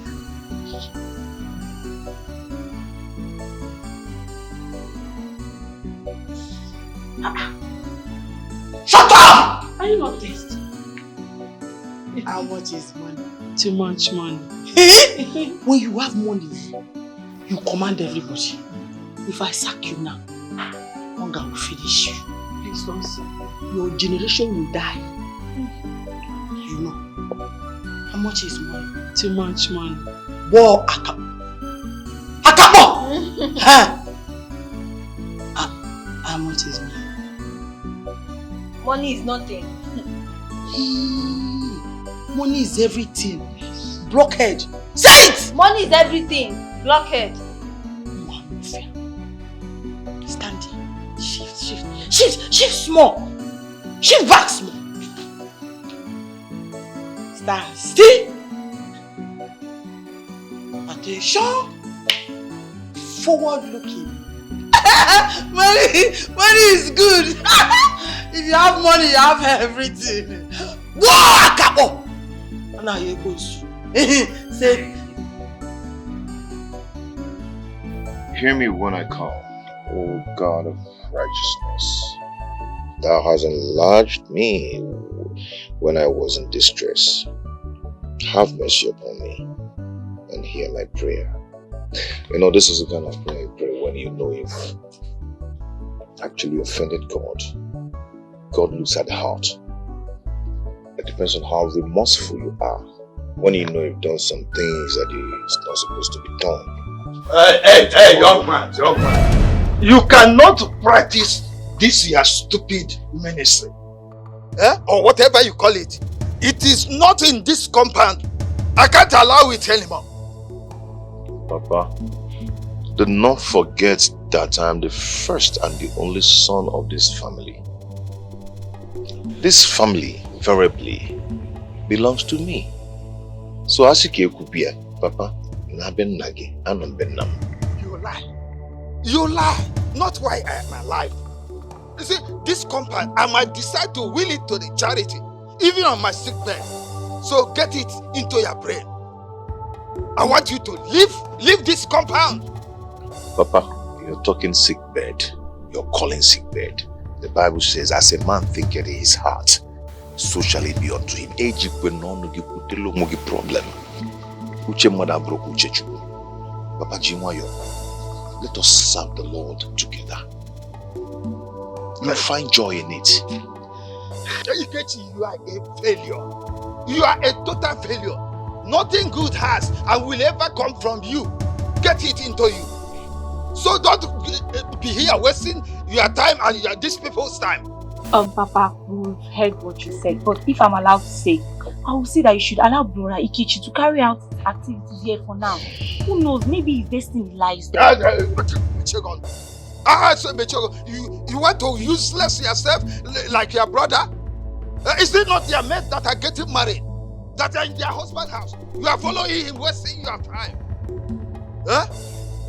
Are you not thirsty? How much is money? Too much money. When you have money, you command everybody. If I sack you now, hunger will finish you. Please don't say. Your generation will die. You know. How much is money? Too much money. Whoa, Akapo! How much is money? Money is nothing. Money is everything. Blockhead. Say it! Money is everything. Blockhead. Stand here. Shift small. Shift back small. Stand still. Attention. Forward looking. money is good. If you have money, you have everything. Whoa, Akapo! Now here goes. Say. Hear me when I call, O God of righteousness. Thou hast enlarged me when I was in distress. Have mercy upon me and hear my prayer. You know, this is the kind of prayer you pray when you know you've actually offended God. God looks at the heart. It depends on how remorseful you are. When you know you've done some things that is not supposed to be done. Hey, young man. You cannot practice this your stupid ministry. Or whatever you call it. It is not in this compound. I can't allow it anymore. Papa, do not forget that I am the first and the only son of this family. This family, variably, belongs to me. So asike kupia, Papa, naben nage, anom benam. You lie. Not why I am alive. You see, this compound, I might decide to will it to the charity, even on my sick bed. So get it into your brain. I want you to leave this compound. Papa, you're talking sick bed. You're calling sick bed. The Bible says, as a man thinketh in his heart, so shall it be unto him. Problem. Papa Jinwayo, let us serve the Lord together. You'll find joy in it. You are a failure. You are a total failure. Nothing good has and will ever come from you. Get it into you. So don't be here wasting your time and these people's time. Papa, we've heard what you said, but if I'm allowed to say, I will say that you should allow Brother Ikichi to carry out his activities here for now. Who knows, maybe his destiny lies there. You want to useless yourself like your brother? Is it not your mate that are getting married? That are in their husband's house? You are following him, wasting your time.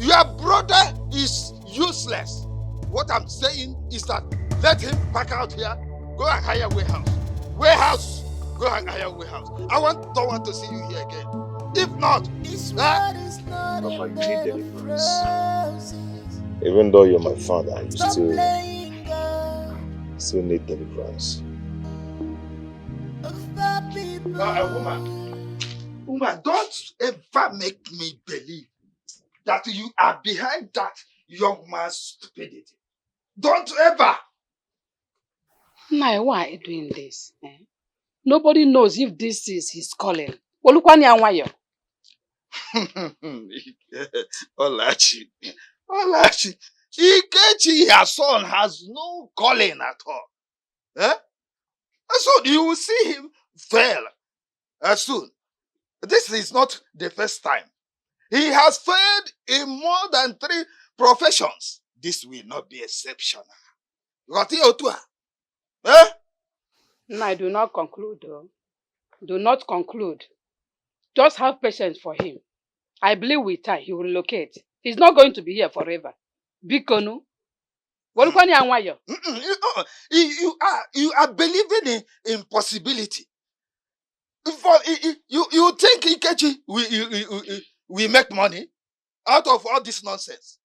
Your brother is useless. What I'm saying is that let him pack out here, go and hire warehouse. Go and hire warehouse. I don't want to see you here again. If not, Papa, you need deliverance. Even though you're my father, you still need deliverance. Woman, don't ever make me believe that you are behind that young man's stupidity. Don't ever. Nai, why are you doing this? Nobody knows if this is his calling. Olachi, Ikechi, her son, has no calling at all. So you will see him fail soon. This is not the first time. He has failed in more than 3 professions. This will not be exceptional. Nai, do not conclude, though. Do not conclude. Just have patience for him. I believe with time he will locate. He's not going to be here forever. Bikonu. You are believing in impossibility. You think Ikechi we make money out of all this nonsense?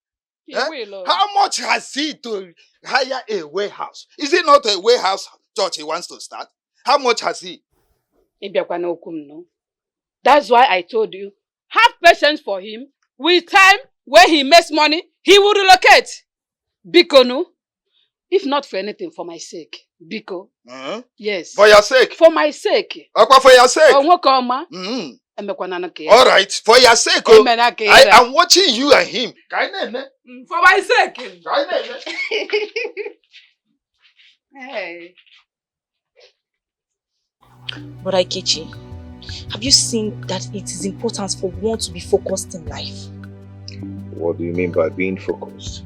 How much has he to hire a warehouse? Is it not a warehouse church he wants to start? How much has he? That's why I told you, have patience for him. With time, when he makes money, he will relocate. Biko, no? If not for anything, for my sake. Biko. Yes. For your sake? For my sake. Okwa, for your sake? All right, for your sake. I am watching you and him. For my sake. Hey. But Ikechi, have you seen that it is important for one to be focused in life? What do you mean by being focused?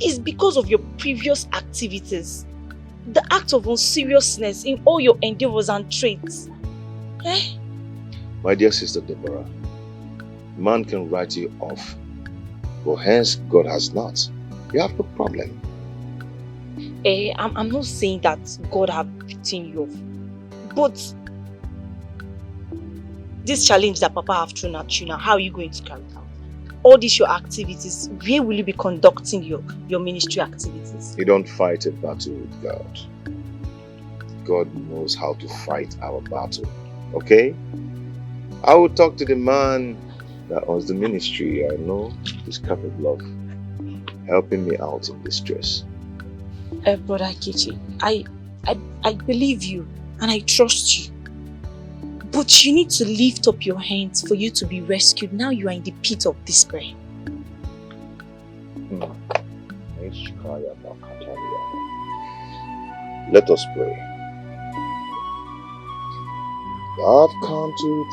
It's because of your previous activities. The act of unseriousness in all your endeavors and traits. My dear sister Deborah, man can write you off, but hence God has not. You have no problem. I'm not saying that God have written you off, but this challenge that Papa have thrown at you now, how are you going to carry it out? All these your activities, where will you be conducting your ministry activities? You don't fight a battle with God. God knows how to fight our battle. Okay? I will talk to the man that owns the ministry. I know he's capable of helping me out in distress. Brother Ikechi, I believe you and I trust you. But you need to lift up your hands for you to be rescued. Now you are in the pit of despair. Let us pray. I've come to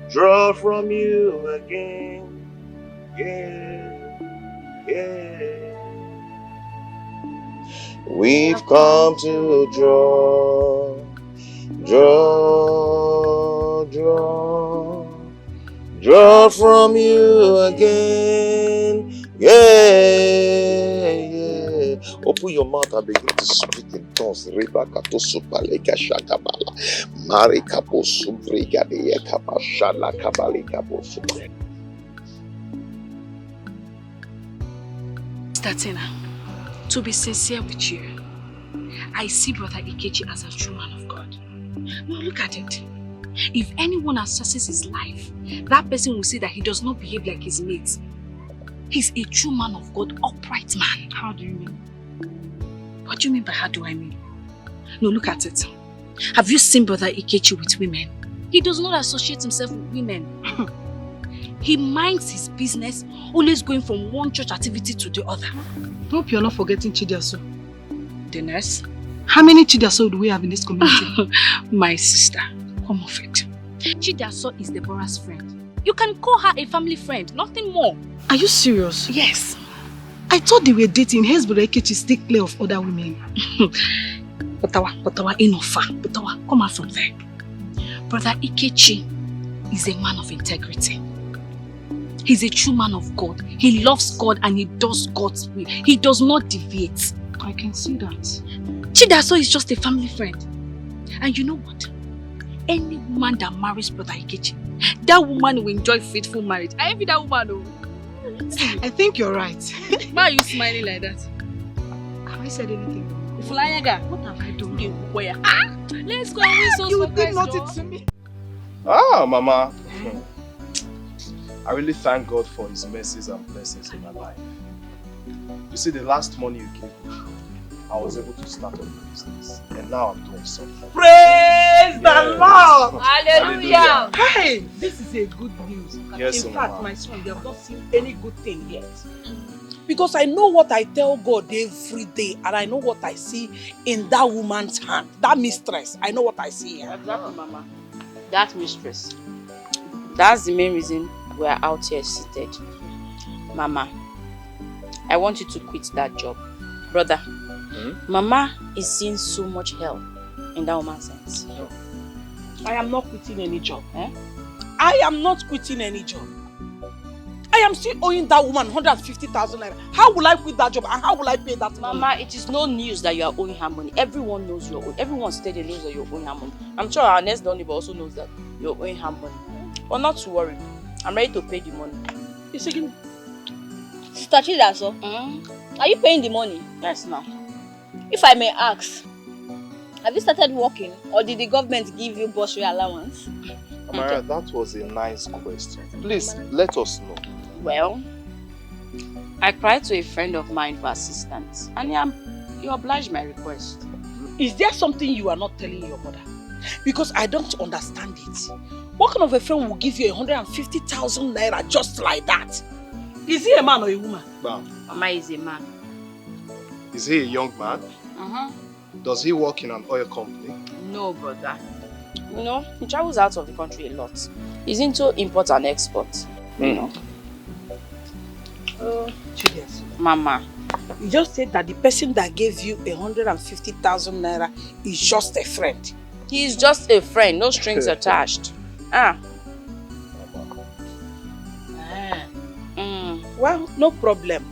draw from you again. Yeah. We've come to draw from you again. Yeah. Open your mouth and begin to speak in tongues. Rebecca to supaleka shakabala. Marika po subriga de yakaba shala kabalika po supre. Statina, to be sincere with you, I see Brother Ikechi as a true man of God. Now look at it. If anyone assesses his life, that person will say that he does not behave like his mates. He's a true man of God, upright man. How do you mean? What do you mean by how do I mean? No, look at it. Have you seen Brother Ikechi with women? He does not associate himself with women. He minds his business, always going from one church activity to the other. Hope you're not forgetting Chidiaso. The nurse? How many Chidiaso do we have in this community? My sister, come off it. Chidiaso is Deborah's friend. You can call her a family friend, nothing more. Are you serious? Yes. I thought they were dating. Hence, Brother Ikechi stay clear of other women. Botawa, enough. Botawa, come out from there. Brother Ikechi is a man of integrity. He's a true man of God. He loves God and he does God's will. He does not deviate. I can see that. Chidaso is just a family friend. And you know what? Any woman that marries Brother Ikechi, that woman will enjoy faithful marriage. I envy that woman. Oh. I think you're right. Why are you smiling like that? Have I said anything wrong? Fulayaga, what have I done? Let's go and win souls for Christ. You did nothing to me. Ah, Mama. I really thank God for His mercies and blessings in my life. You see, the last money you gave me, I was able to start up a business. And now I'm doing something. Praise the Lord! Hallelujah! Hey, this is a good news. Yes, in fact, Mama. my son, they have not seen any good thing yet. Because I know what I tell God every day, and I know what I see in that woman's hand, that mistress. I know what I see here. Exactly, Mama. That mistress. That's the main reason we're out here seated. Mama, I want you to quit that job. Brother, Mama is seeing so much hell in that woman's hands. I am not quitting any job. I am not quitting any job. I am still owing that woman 150,000 naira. How will I quit that job and how will I pay that money? Mama, it is no news that you are owing her money. Everyone knows you're owing. Everyone steady knows that you're owing her money. I'm sure our next door neighbor also knows that you're owing her money. But not to worry. I'm ready to pay the money. It's again. Sister Chidaso, are you paying the money? Yes, no. If I may ask, have you started working or did the government give you bursary allowance? Amara, that was a nice question. Please, let us know. Well, I cried to a friend of mine for assistance and he obliged my request. Is there something you are not telling your mother? Because I don't understand it. What kind of a friend will give you 150,000 naira just like that? Is he a man or a woman? Mama is a man. Is he a young man? Does he work in an oil company? No, brother. You know, he travels out of the country a lot. He's into import and export. You know. Julius. Mama. You just said that the person that gave you 150,000 naira is just a friend. He is just a friend, no strings attached. Well, no problem.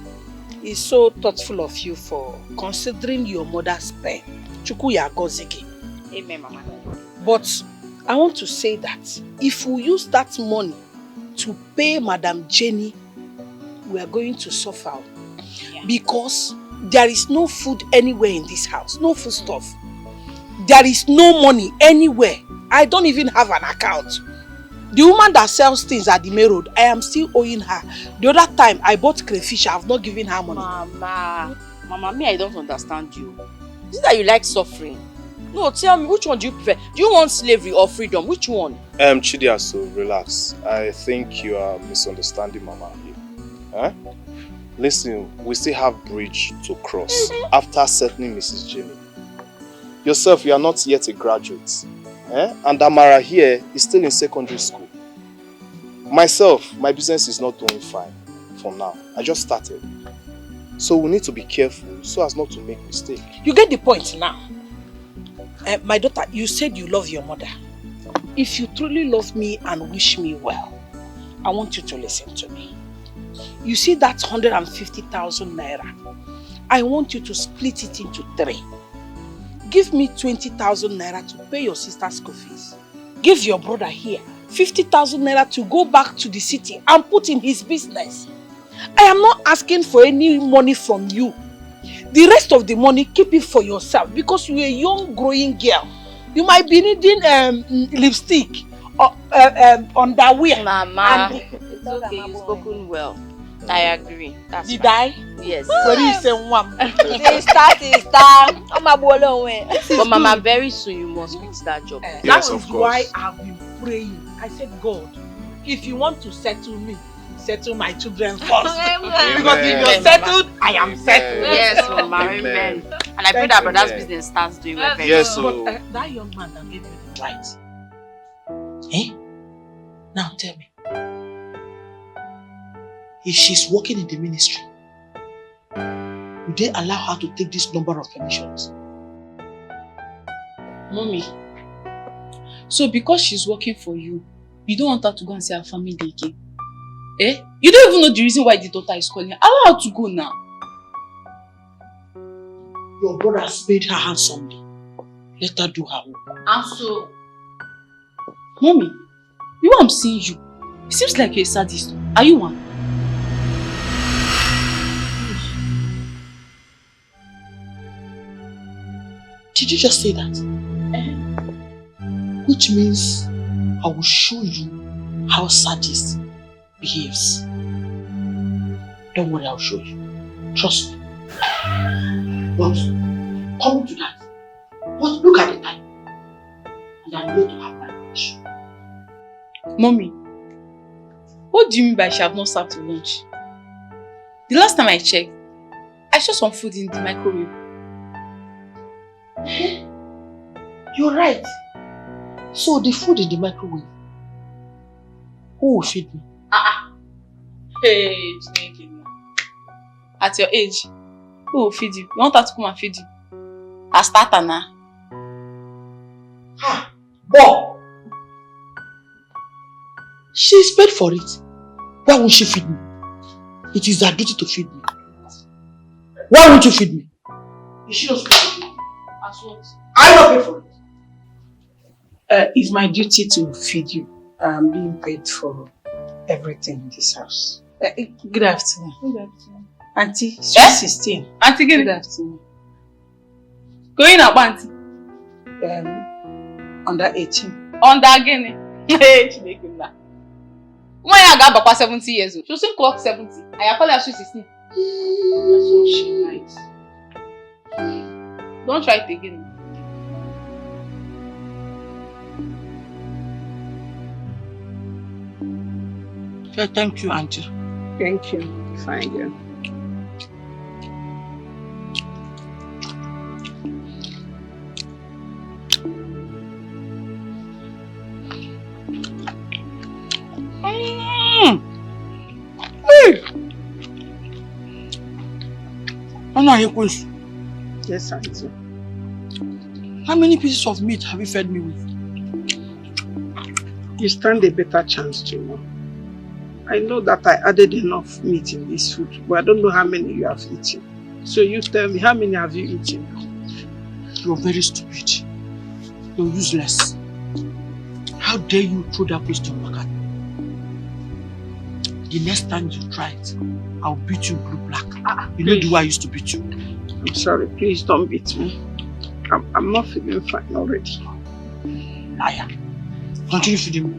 It's so thoughtful of you for considering your mother's pain. Chukwu ya gozigi. Amen, Mama. But I want to say that if we use that money to pay Madam Jenny, we are going to suffer. Because there is no food anywhere in this house. No food stuff. There is no money anywhere. I don't even have an account. The woman that sells things at the main road, I am still owing her. The other time I bought crayfish, I have not given her money. Mama, me, I don't understand you. Is it that you like suffering? No, tell me, which one do you prefer? Do you want slavery or freedom? Which one? Chidiaso, relax. I think you are misunderstanding Mama here. Huh? Listen, we still have bridge to cross after settling Mrs. Jenny. Yourself, you are not yet a graduate. And Amara here is still in secondary school. Myself, my business is not doing fine for now. I just started. So we need to be careful so as not to make mistakes. You get the point now. My daughter, you said you love your mother. If you truly love me and wish me well, I want you to listen to me. You see that 150,000 naira? I want you to split it into 3. Give me 20,000 naira to pay your sister's school fees. Give your brother here 50,000 naira to go back to the city and put in his business. I am not asking for any money from you. The rest of the money, keep it for yourself because you're a young growing girl. You might be needing lipstick or underwear. Mama, it's okay, you've spoken well. I agree. Did I? Yes. What you say, Mom? But Mama, very soon you must quit that job. Yes, that is why I've been praying. I said, God, if you want to settle me, settle my children first. Because if you're settled, I am settled. Yes, Mama. Amen. And I pray that brother's business starts doing well. Yes, but that young man that gave you the right. Now tell me. If she's working in the ministry, would they allow her to take this number of permissions? Mommy, so because she's working for you, you don't want her to go and see her family again? You don't even know the reason why the daughter is calling her. Allow her to go now. Your brother has paid her handsomely. Let her do her work. And so, Mommy, the way I'm seeing you, it seems like you're a sadist. Are you one? Did you just say that? Which means I will show you how sadist behaves. Don't worry, I'll show you. Trust me. But come to that. But look at the time. And I'm going to have my lunch. Mommy, what do you mean by she have not served your lunch? The last time I checked, I saw some food in the microwave. You're right. So the food in the microwave, who will feed me? Hey, at your age, who will feed you? You want her to come and feed you? I start her now. Bob! She's paid for it. Why won't she feed me? It is her duty to feed me. Why won't you feed me? Is she not supposed to feed me? As what? I not pay for it. It's my duty to feed you. I'm being paid for everything in this house. Good afternoon. Good afternoon. Auntie, sweet 16. Auntie, good afternoon. Going up, Auntie. Under 18. Under again. Hey, she make him laugh. When I got Papa 70 years old, she soon clock 70. I call her sweet 16. That's what she likes. Don't try it again. Okay, thank you, Auntie. Thank you. Fine girl. Hey! Yes, Auntie. How many pieces of meat have you fed me with? You stand a better chance to know. I know that I added enough meat in this food, but I don't know how many you have eaten. So you tell me, how many have you eaten? You're very stupid. You're useless. How dare you throw that question back at me? The next time you try it, I'll beat you blue-black. You know the way I used to beat you. I'm sorry, please don't beat me. I'm not feeling fine already. Liar. Continue feeding me.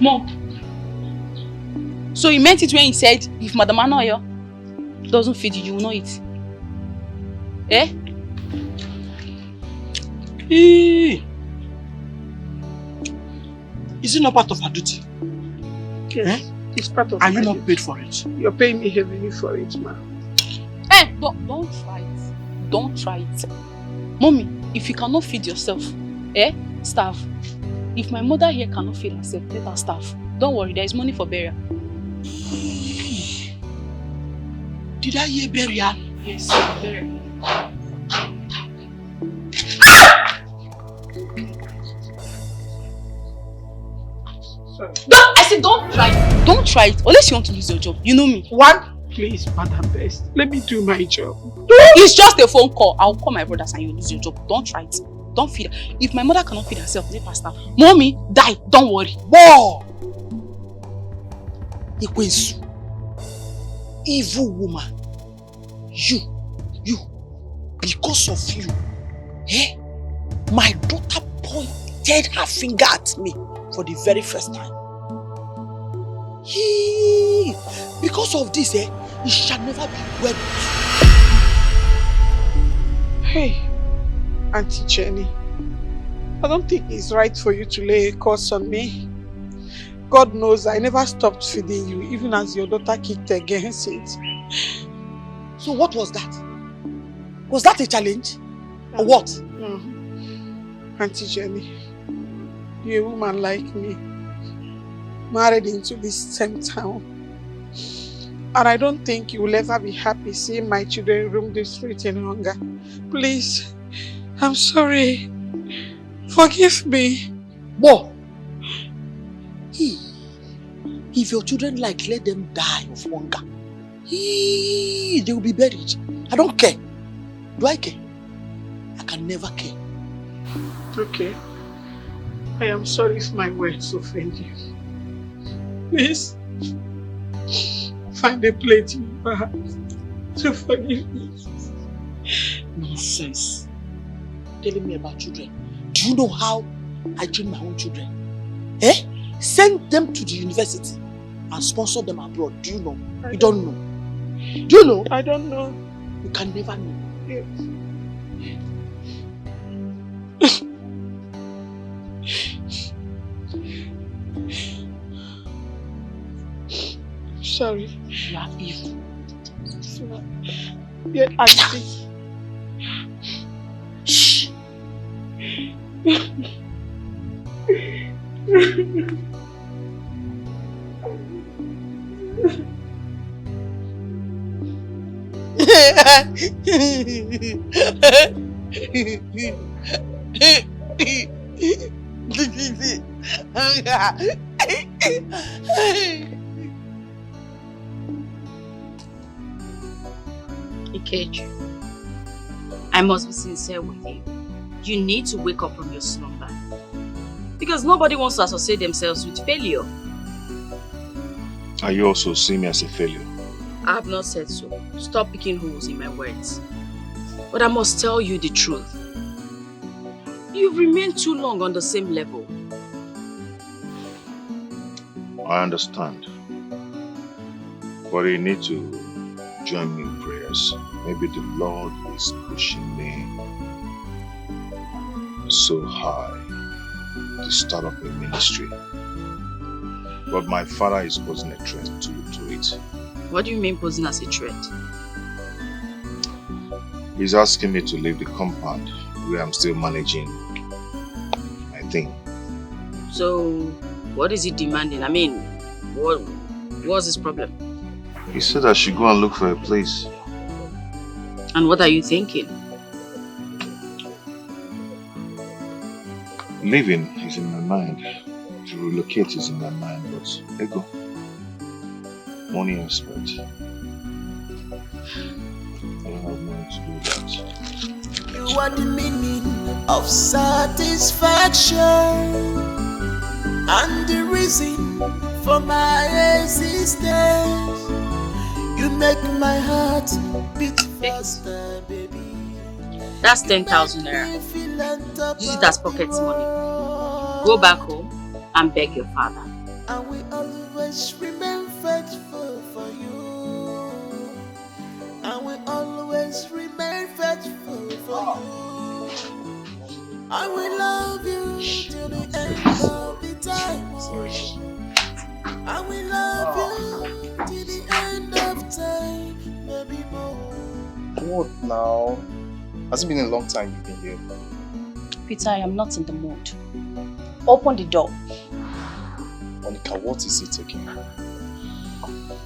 Mom. So he meant it when he said, if Madam Anoyo doesn't feed you, you will not eat. Eh? Is it not part of her duty? Yes, it's part of Are you my not duty. paid for it? You're paying me heavily for it, ma. Don't try it. Don't try it. Mommy, if you cannot feed yourself, starve. If my mother here cannot feed herself, let her starve. Don't worry, there is money for burial. Did I hear burial? Yes, burial. I said don't try it. Don't try it. Unless you want to lose your job. You know me. Please, Madam Best, let me do my job. It's just a phone call. I'll call my brothers and you lose your job. Don't try it. Don't feed her. If my mother cannot feed herself, let her starve. Mommy, die. Don't worry. Whoa! Ikwensu. Evil woman. You. Because of you. My daughter pointed her finger at me for the very first time. Because of this, it shall never be well. Hey, Auntie Jenny, I don't think it's right for you to lay a curse on me. God knows I never stopped feeding you, even as your daughter kicked against it. So what was that? Was that a challenge? Or what? Auntie Jenny, you're a woman like me, married into this same town. And I don't think you will ever be happy seeing my children roam the street in hunger. Please, I'm sorry. Forgive me. What? If your children let them die of hunger. They will be buried. I don't care. Do I care? I can never care. Okay. I am sorry if my words offend you. Please, find a place in your heart to forgive me. Nonsense. Telling me about children. Do you know how I train my own children? Send them to the university and sponsor them abroad. Do you know? You don't know. Do you know? I don't know. You can never know. Yes. Sorry. You are evil. Yeah, Auntie. Shh. Ikeju, I must be sincere with you. You need to wake up from your slumber. Because nobody wants to associate themselves with failure. Are you also seeing me as a failure? I have not said so. Stop picking holes in my words. But I must tell you the truth. You've remained too long on the same level. I understand. But you need to join me in prayers. Maybe the Lord is pushing me so high to start up a ministry. But my father is posing a threat to it. What do you mean posing as a threat? He's asking me to leave the compound where I'm still managing my thing. So, what is he demanding? I mean, what's his problem? He said I should go and look for a place. And what are you thinking? Living is in my mind. To relocate is in my mind, but ego. Money aspect. I don't have money to do that. You are the meaning of satisfaction and the reason for my existence. You make my heart beat faster, baby. That's 10,000 naira. Use it as pocket money. Go back home and beg your father. And we always remain faithful for you. And we always remain faithful for you. I will love you till the end of the time. I will love you till the end of time, maybe more. What now? Has it been a long time you've been here? Peter, I am not in the mood. Open the door. Monica, what is it again?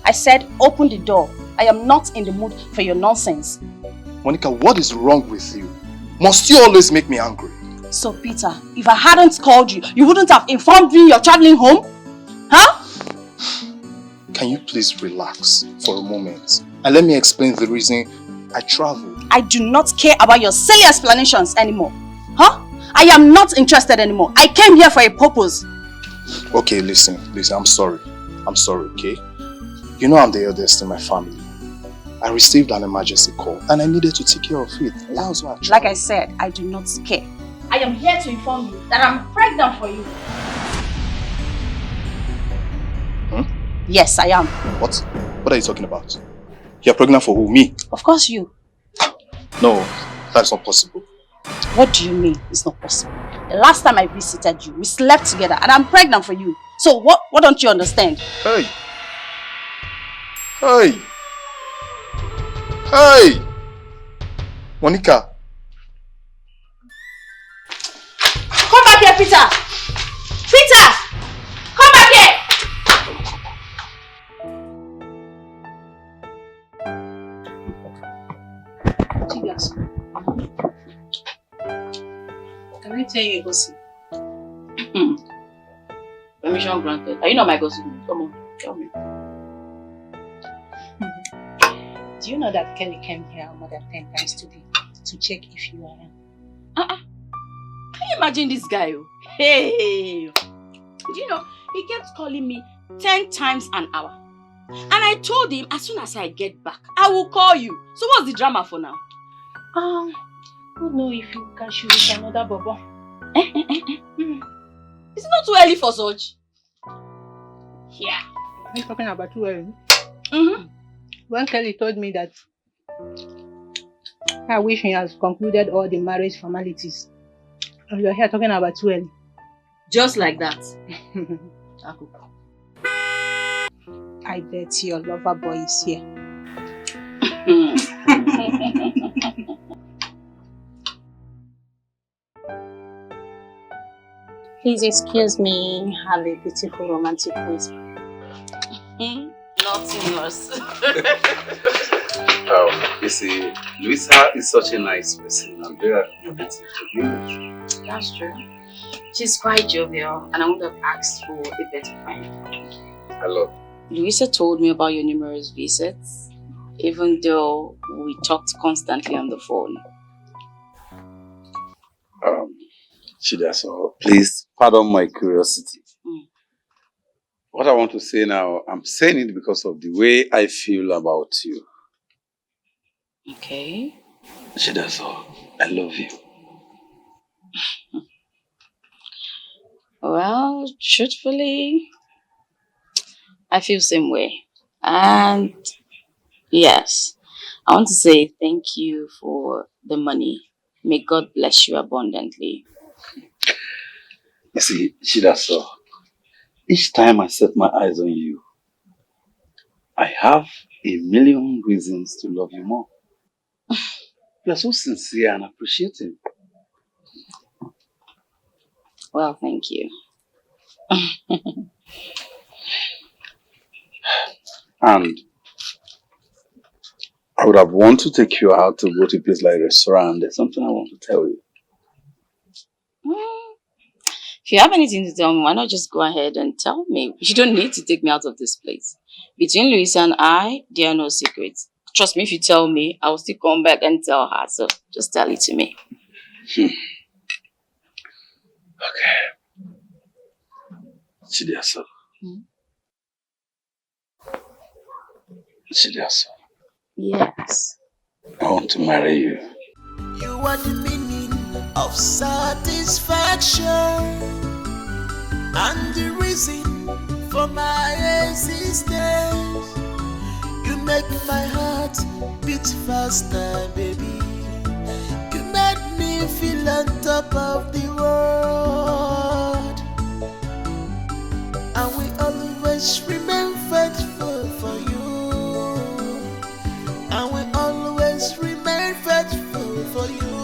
I said open the door. I am not in the mood for your nonsense. Monica, what is wrong with you? Must you always make me angry? So Peter, if I hadn't called you, you wouldn't have informed me you're traveling home? Huh? Can you please relax for a moment and let me explain the reason I traveled? I do not care about your silly explanations anymore. Huh? I am not interested anymore. I came here for a purpose. Okay, listen, I'm sorry, okay? You know I'm the eldest in my family. I received an emergency call and I needed to take care of it. That was why I traveled. Like I said, I do not care. I am here to inform you that I'm pregnant for you. Yes, I am. What? What are you talking about? You're pregnant for who? Me? Of course you. No, that's not possible. What do you mean it's not possible? The last time I visited you, we slept together and I'm pregnant for you. So what don't you understand? Hey! Hey! Hey! Monica! Come back here, Peter! Peter! Come back here! Can I tell you a gossip? Permission granted. Are you not my gossip? Come on, tell me. Do you know that Kelly came here more than 10 times today to check if you are in? Can you imagine this guy? Hey! Do you know, he kept calling me 10 times an hour. And I told him, as soon as I get back, I will call you. So what's the drama for now? I don't know if you can shoot with another bobo. It's not too early for such. Yeah. Are you talking about too early? Mm-hmm. When Kelly told me that I wish he has concluded all the marriage formalities, and you're here talking about too early. Just like that. I bet your lover boy is here. Please excuse me, have a beautiful romantic ways. Nothing else. You see, Luisa is such a nice person. I'm very happy to be. That's true. She's quite jovial, and I would have asked for a better friend. Hello. Luisa told me about your numerous visits, even though we talked constantly on the phone. Chidaso, please pardon my curiosity. What I want to say now, I'm saying it because of the way I feel about you. Okay. Chidaso, I love you. Well, truthfully, I feel the same way. And yes, I want to say thank you for the money. May God bless you abundantly. You see, Chidaso, each time I set my eyes on you, I have a million reasons to love you more. You are so sincere and appreciative. Well, thank you. And I would have wanted to take you out to go to a place like a restaurant. There's something I want to tell you. If you have anything to tell me, why not just go ahead and tell me? You don't need to take me out of this place. Between Louisa and I, there are no secrets. Trust me, if you tell me, I will still come back and tell her. So just tell it to me. Okay. Chidiaso. Chidiaso. Yes. I want to marry you. You are the meaning of satisfaction and the reason for my existence. You make my heart beat faster, baby. You made me feel on top of the world. And we always remain faithful for you. And we always remain faithful for you.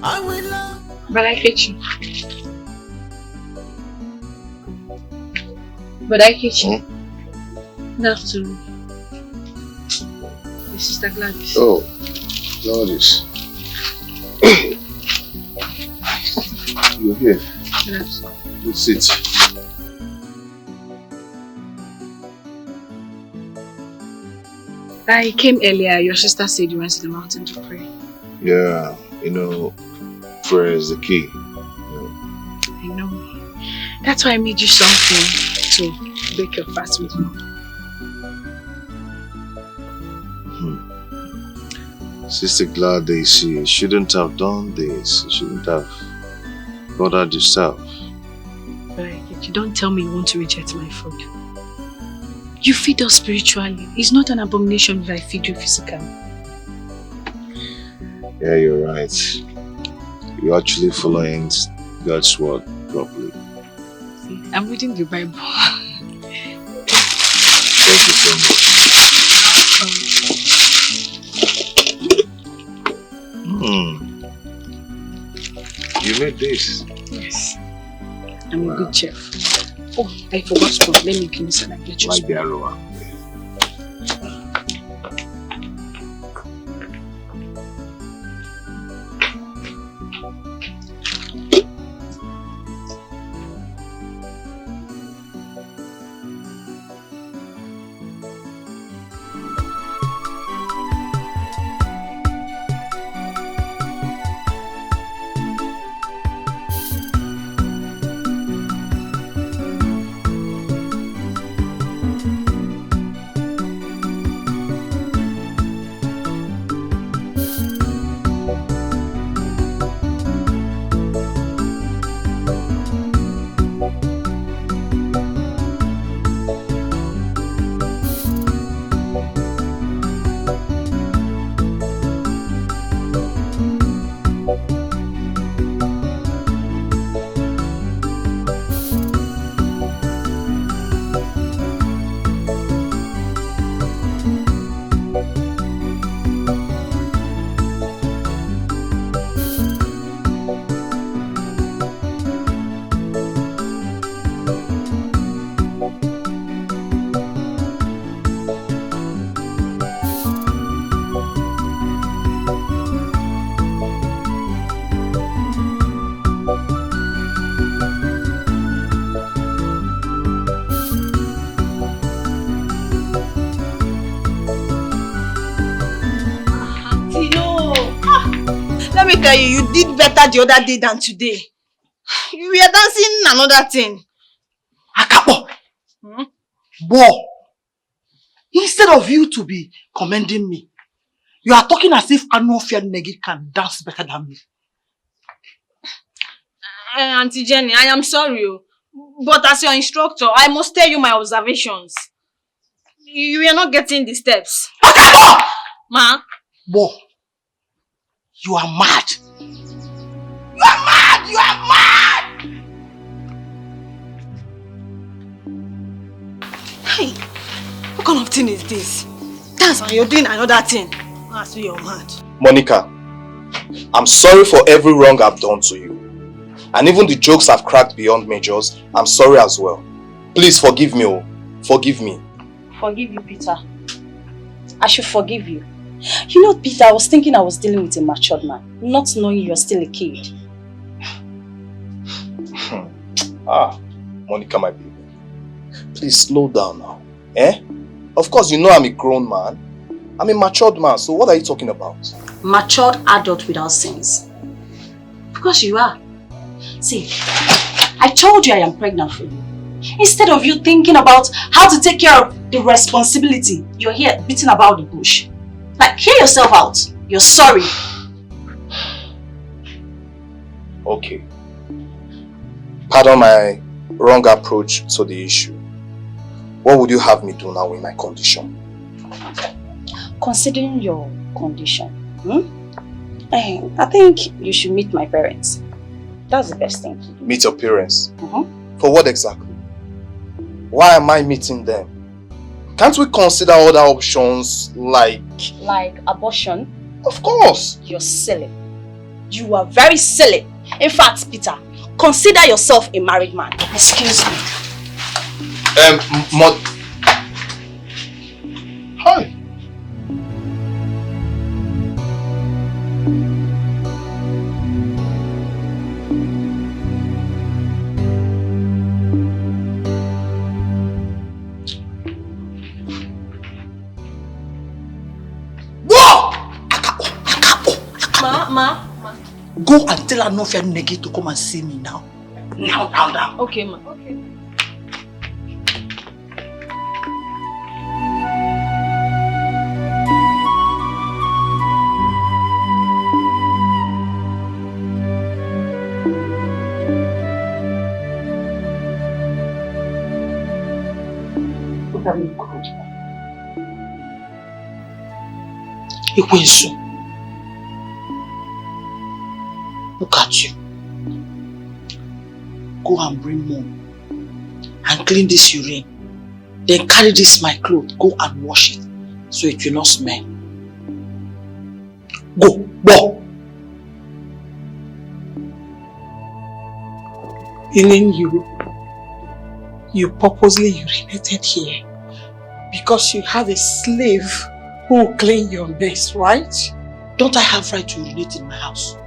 I will love. But I hate you. But I hate you. Good afternoon. My sister Gladys. Oh, Gladys. You're here. Good afternoon. Good sit. I came earlier. Your sister said you went to the mountain to pray. Yeah, you know, prayer is the key. I know. That's why I made you something to break your fast with me. Sister Gladys, you shouldn't have done this. You shouldn't have bothered yourself. But you don't tell me you want to reject my food. You feed us spiritually. It's not an abomination if I feed you physically. Yeah, you're right. You're actually following God's word properly. See, I'm reading the Bible. Thank you so much. You made this? Yes. I'm a good chef. Oh, I forgot to. Let me give you some and get you like the aroma. look at you. You did better the other day than today. You were dancing another thing. Akapo! Bo! Instead of you to be commending me, you are talking as if Anofia Negi can dance better than me. Auntie Jenny, I am sorry. But as your instructor, I must tell you my observations. You are not getting the steps. Ma? Bo, you are mad. You are mad! You are mad! Hey, what kind of thing is this? Dance and you're doing another thing. As you're mad. Monica, I'm sorry for every wrong I've done to you. And even the jokes I've cracked beyond measures, I'm sorry as well. Please forgive me, oh. Forgive me. Forgive you, Peter. I should forgive you. You know, Peter, I was thinking I was dealing with a matured man, not knowing you're still a kid. Monica, my baby. Please slow down now. Eh? Of course, you know I'm a grown man. I'm a matured man, so what are you talking about? Matured adult without sins. Because you are. See, I told you I am pregnant for you. Instead of you thinking about how to take care of the responsibility, you're here beating about the bush. Like, hear yourself out. You're sorry. Okay. Pardon my wrong approach to the issue. What would you have me do now in my condition? Considering your condition, I think you should meet my parents. That's the best thing to do. Meet your parents? For what exactly? Why am I meeting them? Can't we consider other options like... Like abortion? Of course! You're silly. You are very silly. In fact, Peter, consider yourself a married man. Excuse me. Hi. Ma. Go and tell Anofia Negi to come and see me now. Now. Okay, ma. Okay. Ikwensu. Look at you. Go and bring mom and clean this urine. Then carry this my clothes. Go and wash it so it will not smell. Go. You purposely urinated here because you have a slave who will clean your mess, right? Don't I have right to urinate in my house?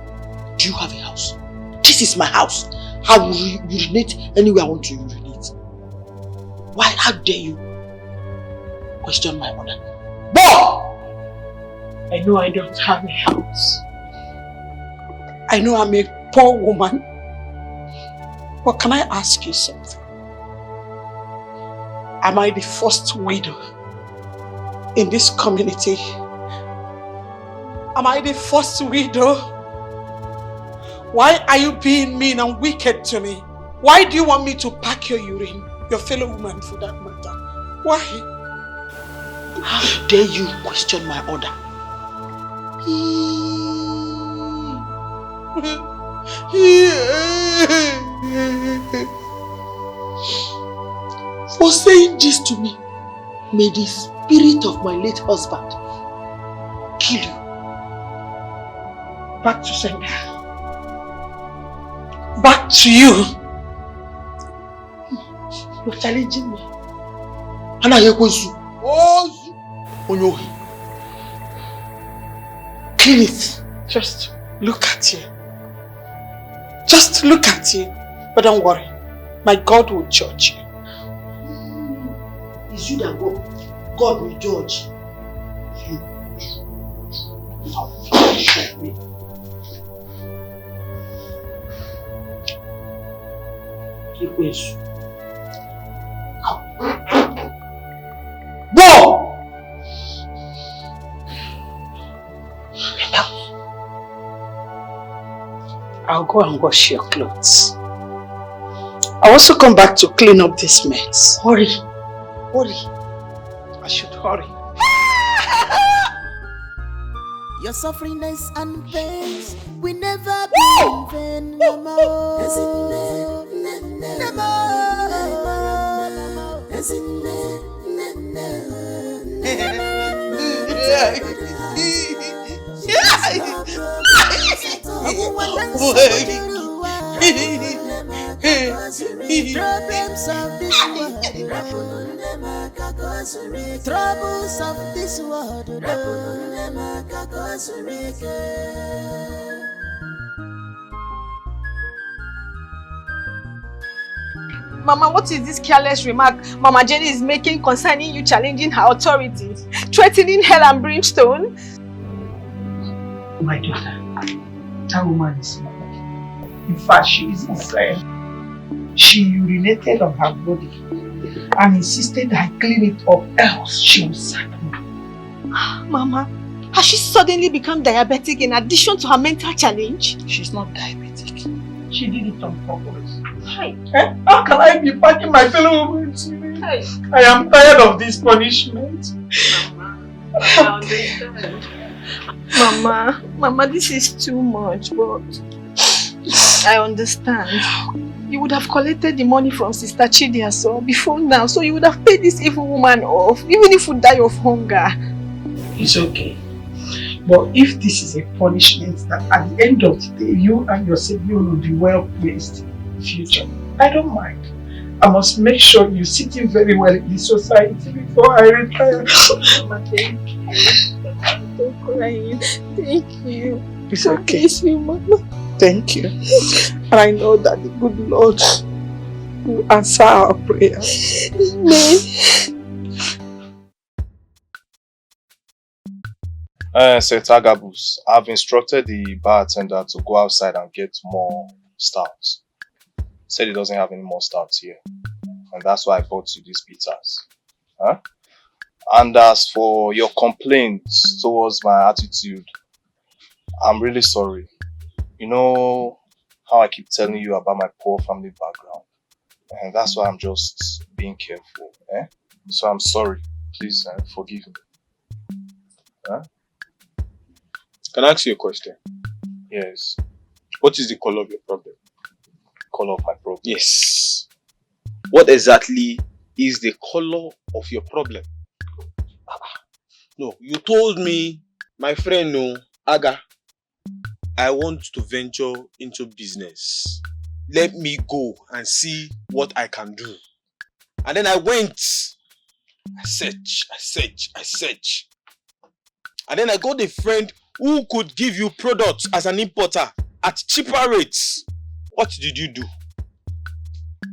Do you have a house? This is my house. I will urinate anywhere I want to urinate. Why? How dare you question my mother? Boy! I know I don't have a house. I know I'm a poor woman. But can I ask you something? Am I the first widow in this community? Am I the first widow? Why are you being mean and wicked to me? Why do you want me to pack your urine? Your fellow woman for that matter. Why? How dare you question my order? For saying this to me, may the spirit of my late husband kill you. Back to sender. Back to you. You're challenging me. Clean it. Just look at you. Just look at you. But don't worry. My God will judge you. It's you that God will judge. You. Show me. Go! I'll go and wash your clothes. I'll also come back to clean up this mess. Hurry. Hurry. I should hurry. Your sufferings and pains will never be in vain no more. Problems of this world, troubles of this world. Mama, what is this careless remark Mama Jenny is making concerning you challenging her authority, threatening hell and brimstone? My daughter, that woman is mad. In fact, she is insane. She urinated on her body and insisted I clean it up, else she will sack me. Mama, has she suddenly become diabetic in addition to her mental challenge? She's not diabetic. She did it on purpose. Hi. How can I be packing my fellow women to me? Hi. I am tired of this punishment. Mama, I understand. Mama, this is too much, but I understand. You would have collected the money from Sister Chidiaso before now, so you would have paid this evil woman off, even if you die of hunger. It's okay. But if this is a punishment that at the end of the day, you and your sibling will be well placed in the future, I don't mind. I must make sure you sit in very well in the society before I retire. Mama, thank you. Don't cry. Thank you. It's okay. Bless you, Mama. Thank you. And I know that the good Lord will answer our prayers. Amen. Sir Tagabus, I've instructed the bartender to go outside and get more stouts. Said he doesn't have any more stouts here. And that's why I bought you these pizzas. Huh? And as for your complaints towards my attitude, I'm really sorry. You know how I keep telling you about my poor family background. And that's why I'm just being careful. So I'm sorry. Please forgive me. Huh? Can I ask you a question? Yes. What is the color of your problem? Color of my problem? Yes. What exactly is the color of your problem? No, you told me, my friend, no, Aga, I want to venture into business. Let me go and see what I can do. And then I went. I search. And then I got a friend who could give you products as an importer at cheaper rates. What did you do?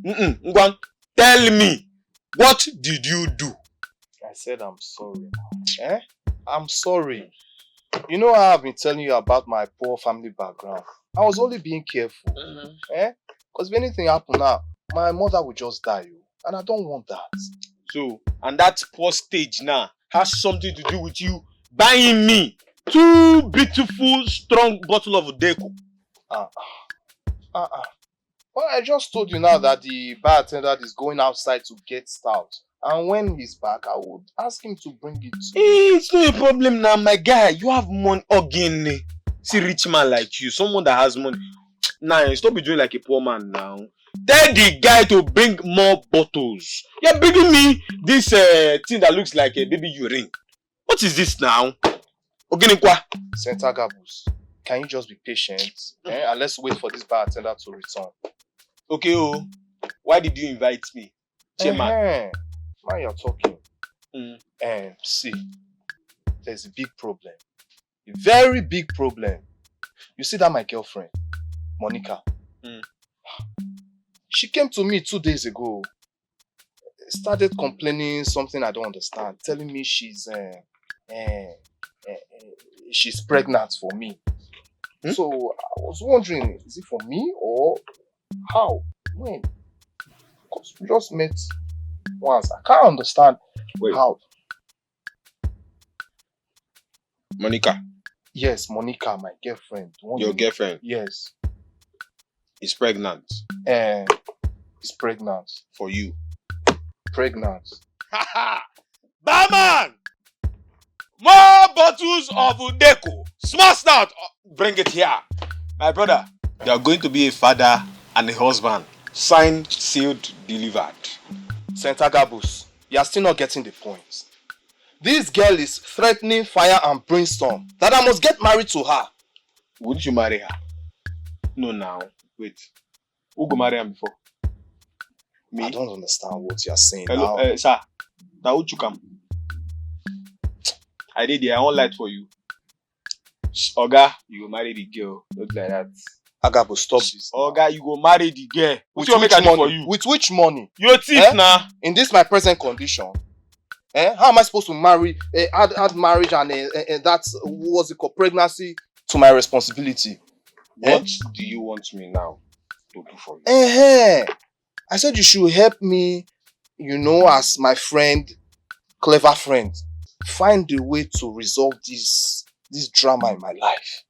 Ngwan, tell me, what did you do? I said I'm sorry. I'm sorry. You know how I've been telling you about my poor family background. I was only being careful. Because if anything happened now, my mother would just die. And I don't want that. So, and that poor stage now has something to do with you buying me 2 beautiful, strong bottle of Dikeh. Well, I just told you now that the bartender is going outside to get stout. And when he's back, I would ask him to bring it to me. It's not a problem now, my guy. You have money again. See, rich man like you, someone that has money. Nah, stop be doing like a poor man now. Tell the guy to bring more bottles. You're bringing me this thing that looks like a baby urine. What is this now? Senator Gabus, can you just be patient? And let's wait for this bartender to return. Okay, why did you invite me? Chairman. Now you're talking. See, there's a big problem. A very big problem. You see that my girlfriend, Monica, she came to me 2 days ago. Started complaining something I don't understand. Telling me she's pregnant for me. So I was wondering, is it for me or how? When? Because we just met once. I can't understand how. Monica. Yes, Monica, my girlfriend. Your girlfriend? Yes. Is pregnant. Is pregnant. For you. Pregnant. Barman! More bottles of Udeko. Smash out. Bring it here. My brother, you are going to be a father and a husband. Signed, sealed, delivered. Senator Gabus, you are still not getting the point. This girl is threatening fire and brimstone that I must get married to her. Wouldn't you marry her? No, now. Wait. Who go marry her before? Me? I don't understand what you are saying. Hello, now. Sir. Now would you come? I did I won't lie for you. Oga, you go marry the girl. Not like that. Agabo, stop this. Oga, you go marry the girl. With which money? For you? With which money? Your thief now. In this my present condition. How am I supposed to marry, add marriage and that's, what's it called, pregnancy to my responsibility? What do you want me now to do for you? I said you should help me, you know, as my friend, clever friend, find a way to resolve this drama in my life.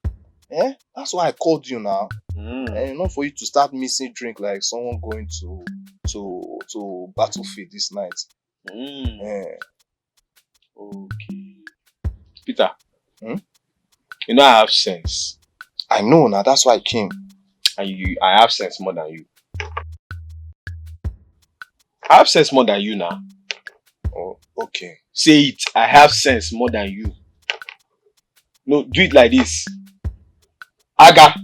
That's why I called you now. And not for you to start missing drink like someone going to battlefield this night. Okay. Peter. You know I have sense. I know now, that's why I came. And I have sense more than you. I have sense more than you now. Oh, okay. Say it. I have sense more than you. No, do it like this. Aga,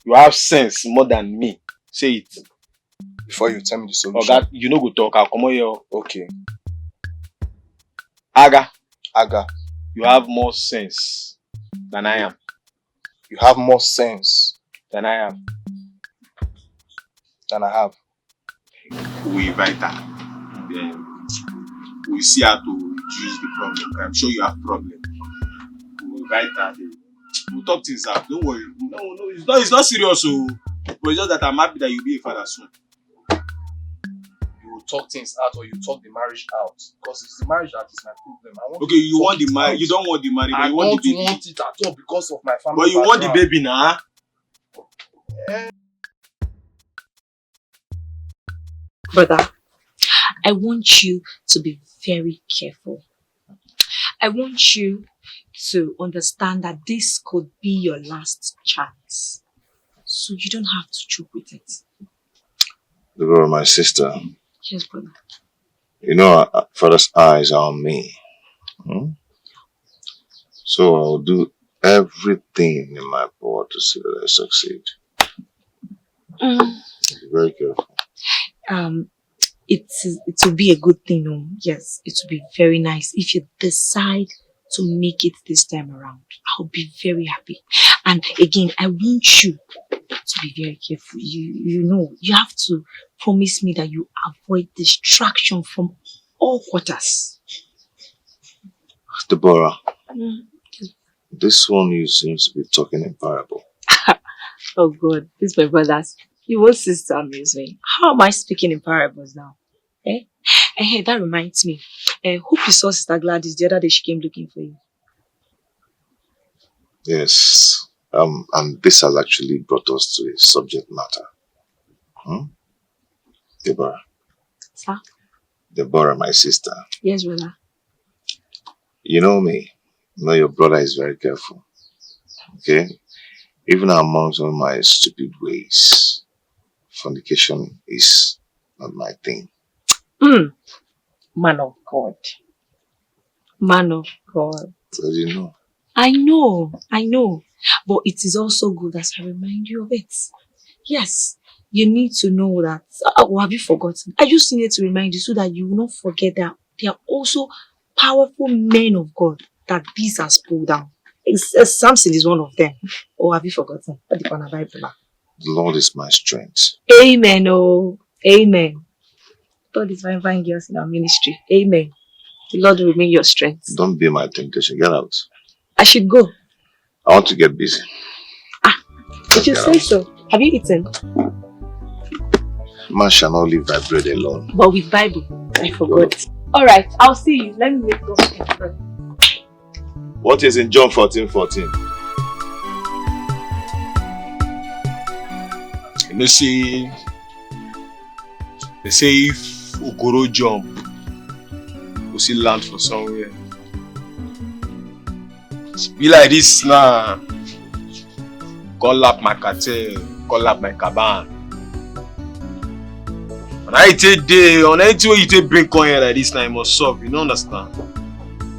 you have sense more than me. Say it. Before you tell me the solution. Oga, you know go talk. I'll come on here. Okay. Aga, you have more sense than I am. You have more sense than I am. Than I have. We invite her. Then we see how to reduce the problem. I'm sure you have problem. We invite her. We'll talk things out. Don't worry. No, it's not serious. But it's just that I'm happy that you'll be a father soon. You will talk things out or you talk the marriage out. Because it's the marriage that is my problem. Okay, you want the marriage. You don't want the marriage. I you want don't want it at all because of my family. But you want the baby now. Brother, I want you to be very careful. I want you to understand that this could be your last chance. So you don't have to joke with it. Deborah, my sister. Yes, brother. You know, Father's eyes are on me. So I'll do everything in my power to see that I succeed. Be very careful. It will be a good thing, no? Yes, it will be very nice if you decide to make it this time around. I'll be very happy. And again, I want you to be very careful. You know, you have to promise me that you avoid distraction from all quarters. Deborah, this one you seems to be talking in parable. Oh God, this is my brothers. You won't cease to amuse me. How am I speaking in parables now? Hey, that reminds me. Hope you saw Sister Gladys the other day. She came looking for you. Yes. And this has actually brought us to a subject matter. Deborah. Sir? Deborah, my sister. Yes, brother. You know me. You know your brother is very careful. Okay? Even amongst all my stupid ways, fornication is not my thing. Man of God. Man of God. How do you know? I know. But it is also good as I remind you of it. Yes, you need to know that. Oh, have you forgotten? I just needed to remind you so that you will not forget that there are also powerful men of God that this has pulled down. Samson is one of them. Or have you forgotten? The Lord is my strength. Amen. Oh, amen. God is fine girls in our ministry. Amen. The Lord will remain your strength. Don't be my temptation. Get out. I should go. I want to get busy. Did you say so? Have you eaten? Man shall not live by bread alone. But with Bible, I forgot. Alright, I'll see you. Let me make something first. What is in John 14:14? You know, say, they say if Okoro jump, we see land for somewhere. Be like this now. Call up my cartel, call up my caban. And I take day on anything way you take bring coin here like this now, you must solve. You don't understand?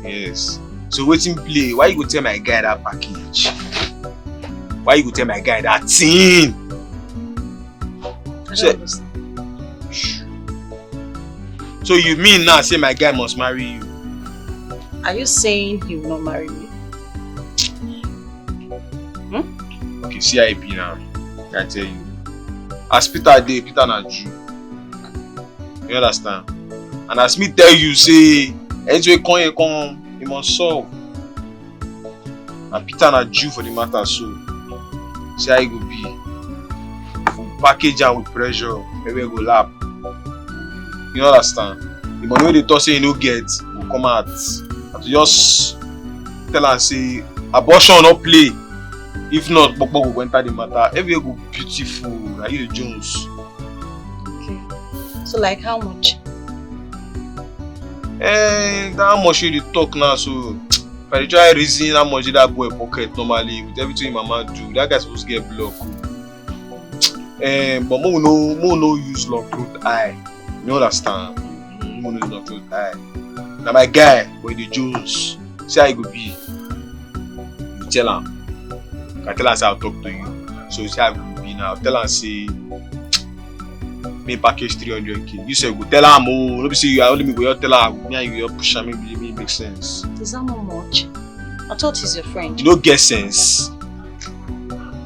Yes. So waiting play. Why you go tell my guy that package? Why you go tell my guy that thing? I don't understand. So you mean now say my guy must marry you? Are you saying he will not marry me? Okay, see how it be now. I tell you. As Peter dey, Peter na Jew. You understand? And as me tell you, say, anything come, you must solve. And Peter na Jew for the matter, so see how it go be. We package am with pressure, maybe we go lap. You understand? The money wey they talk say you no get will come out. And to just tell am say abortion no play. If not, Pokpo will enter the matter. Everywhere go beautiful. Like you the Jones. Okay. So like how much? How much you dey talk now? So if I try reason how much did that boy pocket normally with everything mama do, that guy supposed to get blocked. But mo no use long throat eye. You understand? Mo no use long throat eye. Now my guy, boy the Jones, see how it go be. You tell him. I tell her say I'll talk to you. So see how it will be now. Tell her say me package 300k. You say go tell her more. No be say you are only me go tell her me and you push her, maybe it makes sense. Is that not much? I thought he's your friend. You don't get sense.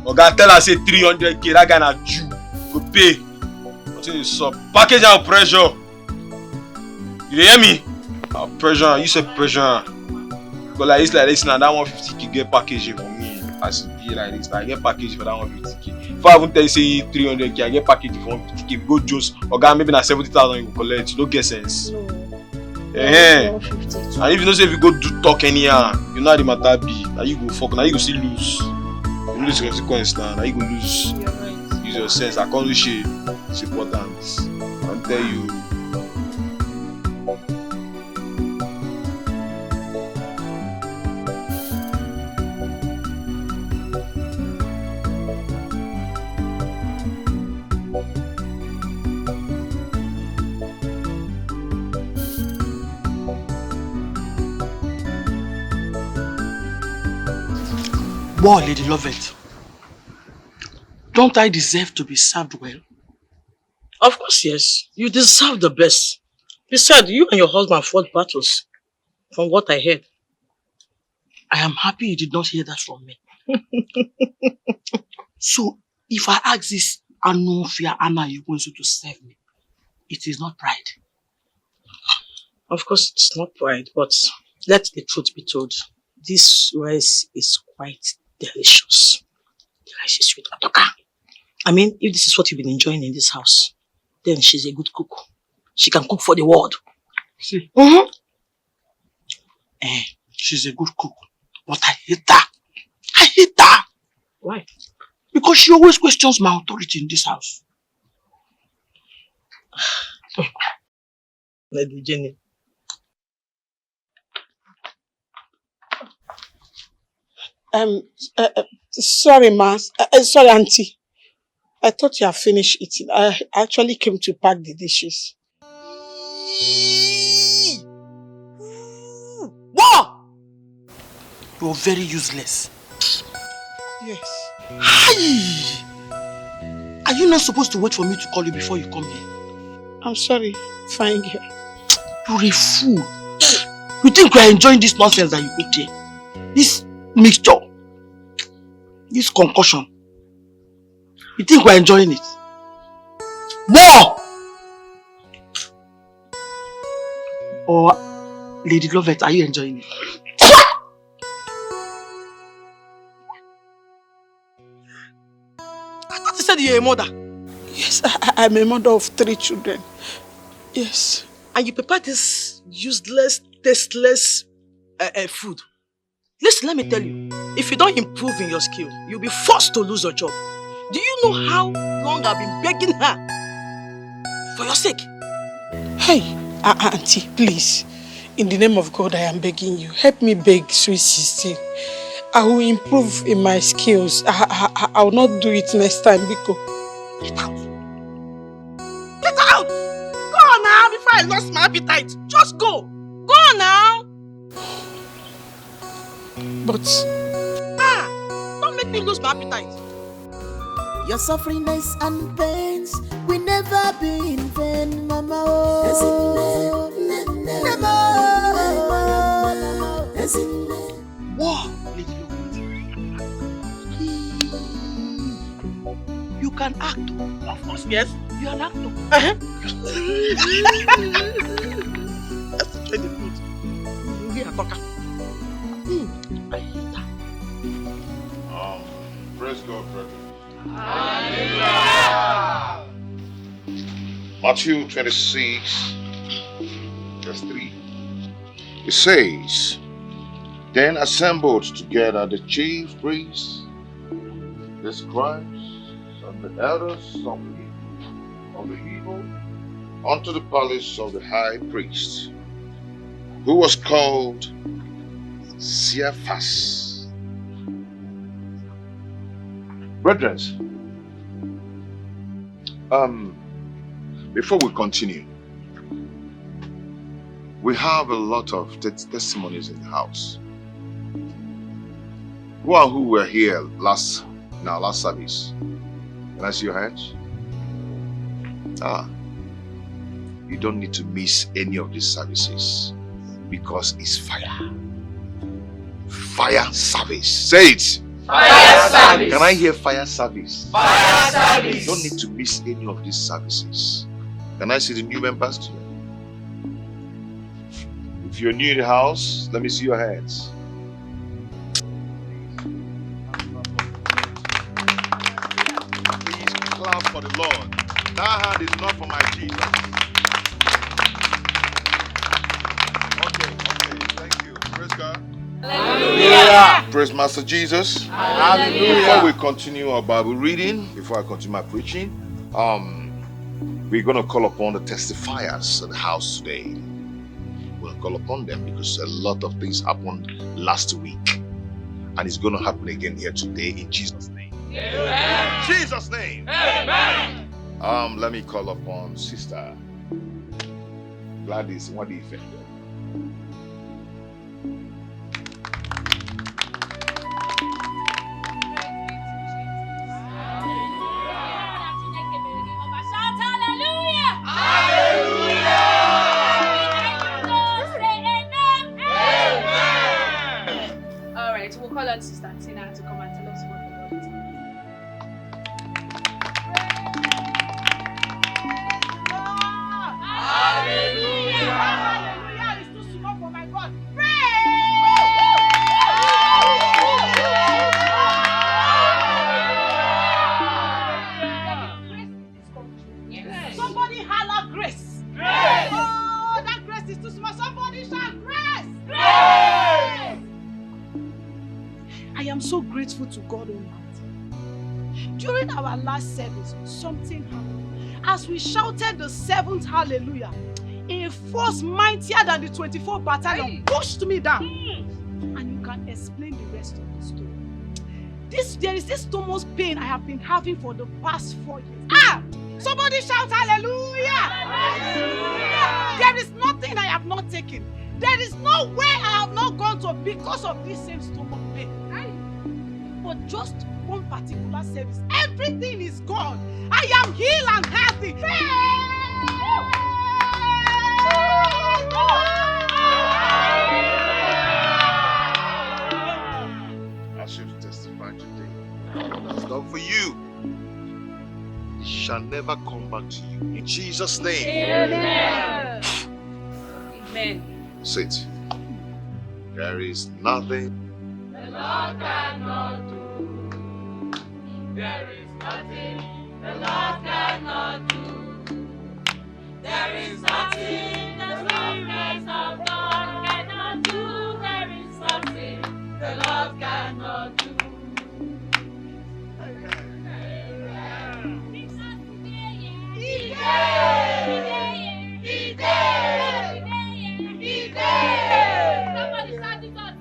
Oga tell her say 300k, that guy na Jew. Go pay. Until you sub. Package and pressure. You hear me? Pressure, you say pressure. But like this now, that 150k get packaging for me. As it be like this, I get package for that 150k. If I even tell you say 300k, I get package for 150k. If you go Jones, Oga maybe na 70,000 you go collect. You don't get sense. No. And if you know say if you go do talk anyhow, you know how the matter be. Now you go fuck, now you go still lose. You lose consequence now, now you go lose. You're right. Use your sense. I can't do shit. It's important. I'll tell you. Boy, Lady Lovett, don't I deserve to be served well? Of course, yes. You deserve the best. Besides, you and your husband fought battles. From what I heard. I am happy you did not hear that from me. So, if I ask this Anufia Anna you going to serve me, it is not pride. Of course, it's not pride, but let the truth be told. This rice is quite delicious. The rice is sweet. I mean, if this is what you've been enjoying in this house, then she's a good cook. She can cook for the world. See? She's a good cook. But I hate her. I hate her. Why? Because she always questions my authority in this house. Lady Jenny. Sorry, ma. Sorry, auntie. I thought you had finished eating. I actually came to pack the dishes. What? You're very useless. Yes. Hi! Are you not supposed to wait for me to call you before you come here? I'm sorry, fine girl. You're a fool. You think we are enjoying this nonsense that you put here? This mixture. This concussion. You think we are enjoying it? More! Or, Lady Lovett, are you enjoying it? I thought you said you're a mother. Yes. Yes, I'm a mother of 3 children. Yes. And you prepare this useless, tasteless food. Listen, let me tell you. If you don't improve in your skill, you'll be forced to lose your job. Do you know how long I've been begging her for your sake? Hey, Auntie, please. In the name of God, I am begging you. Help me beg sweet sister. I will improve in my skills. I will not do it next time, Biko. Get out! Get out! Go on now before I lost my appetite. Just go. Go on now. But... don't make me lose my appetite. Your sufferings and pains will never be in vain, Mama. Oh. Wow, you can act. Of course, yes. You are an actor. Let's try the food. We are talking. I hate that. Praise God, brethren. Hallelujah. Matthew 26, verse 3. It says, Then assembled together the chief priests, the scribes, and the elders of the people, unto the palace of the high priest, who was called Caiaphas. Brethren, before we continue, we have a lot of testimonies in the house. Who were here last service? Can I see your hands? You don't need to miss any of these services because it's fire. Fire service. Say it. Fire service. Can I hear fire service? Fire service. You don't need to miss any of these services. Can I see the new members too? If you're new in the house, let me see your hands. Please clap for the Lord. That hand is not for my Jesus. Okay, thank you. Praise God. Hallelujah. Praise Master Jesus. Hallelujah. Before we continue our Bible reading, before I continue my preaching, we're going to call upon the testifiers of the house today. We'll call upon them because a lot of things happened last week. And it's going to happen again here today in Jesus' name. Amen. Jesus' name. Amen. Let me call upon Sister Gladys. What do you think? We'll call on Sister Tina to come and tell us what the Lord is doing. Hallelujah! Hallelujah! It's too small for my God. Yes. Somebody holler grace. Grace. Oh, that grace is too small. Somebody shout grace. Grace. I am so grateful to God Almighty. During our last service, something happened. As we shouted the 7th hallelujah, a force mightier than the 24th battalion pushed me down. And you can explain the rest of the story. There is this stomach pain I have been having for the past 4 years. Somebody shout hallelujah! Hallelujah! There is nothing I have not taken. There is no way I have not gone to because of this same stomach pain. But just one particular service, everything is gone. I am healed and healthy. As you've testified today, what has done for you, it shall never come back to you. In Jesus' name. Amen. Amen. Say it. There is nothing the Lord cannot do. There is nothing the Lord cannot do. There is nothing the Spirit of God cannot do. There is nothing the Lord cannot do. Somebody shout it out,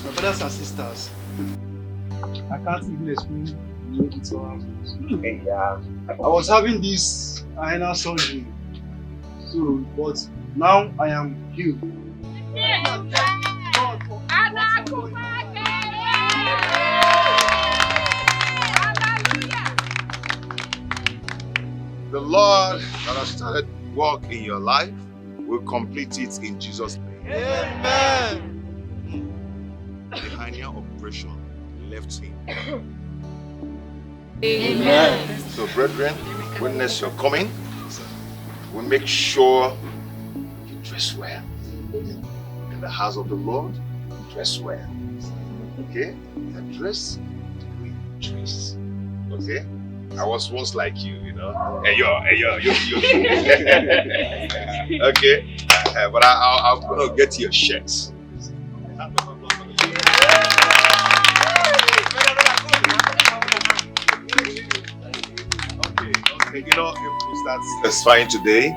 My brothers and sisters, I can't even explain the way it all happened. I was having this hernia surgery, so but now I am healed. The Lord that has started work in your life will complete it in Jesus' name. Amen. The hernia operation left him. Amen. So, brethren, witness your coming. We make sure you dress well. In the house of the Lord, dress well. Okay? And dress the way you dress. Okay? I was once like you, you know. Hey, yo. Okay? But I'm gonna get your shirts. Okay, you know, if that's fine today,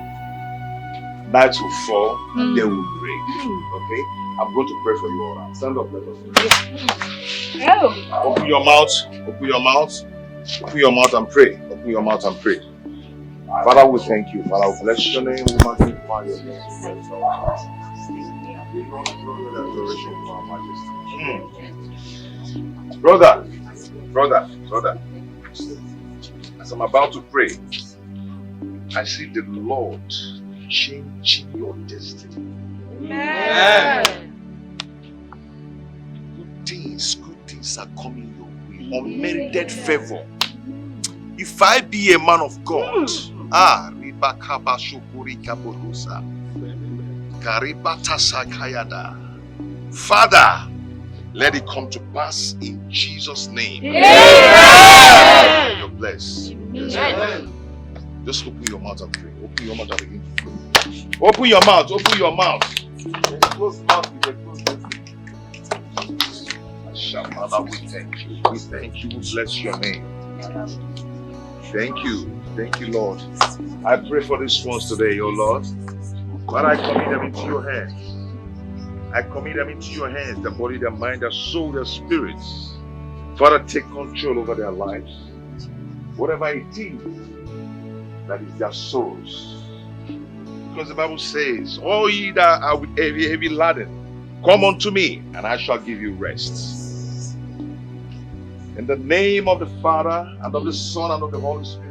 night will fall and day will break. Okay? I'm going to pray for you all now. Stand up, let us pray. Open your mouth, open your mouth, open your mouth and pray. Open your mouth and pray. Father, we thank you. Father, we bless your name. We magnify your name. Brother. As I'm about to pray, I see the Lord changing your destiny. Amen. Good things are coming your way. Unmerited favor. If I be a man of God, Father, let it come to pass in Jesus' name. Amen. You're blessed. Yes, Amen. just open your mouth and pray. Open your mouth and begin to pray. Open your mouth. Open your mouth. Close mouth with a closed mouth. Father, we thank you. We thank you. We bless your name. Thank you. Thank you, Lord. I pray for these ones today, oh Lord. But I commit them into your hands. I commit them into your hands, their body, their mind, their soul, their spirits. Father, take control over their lives. Whatever it is that is their souls. Because the Bible says, all ye that are with heavy laden, come unto me, and I shall give you rest. In the name of the Father, and of the Son, and of the Holy Spirit,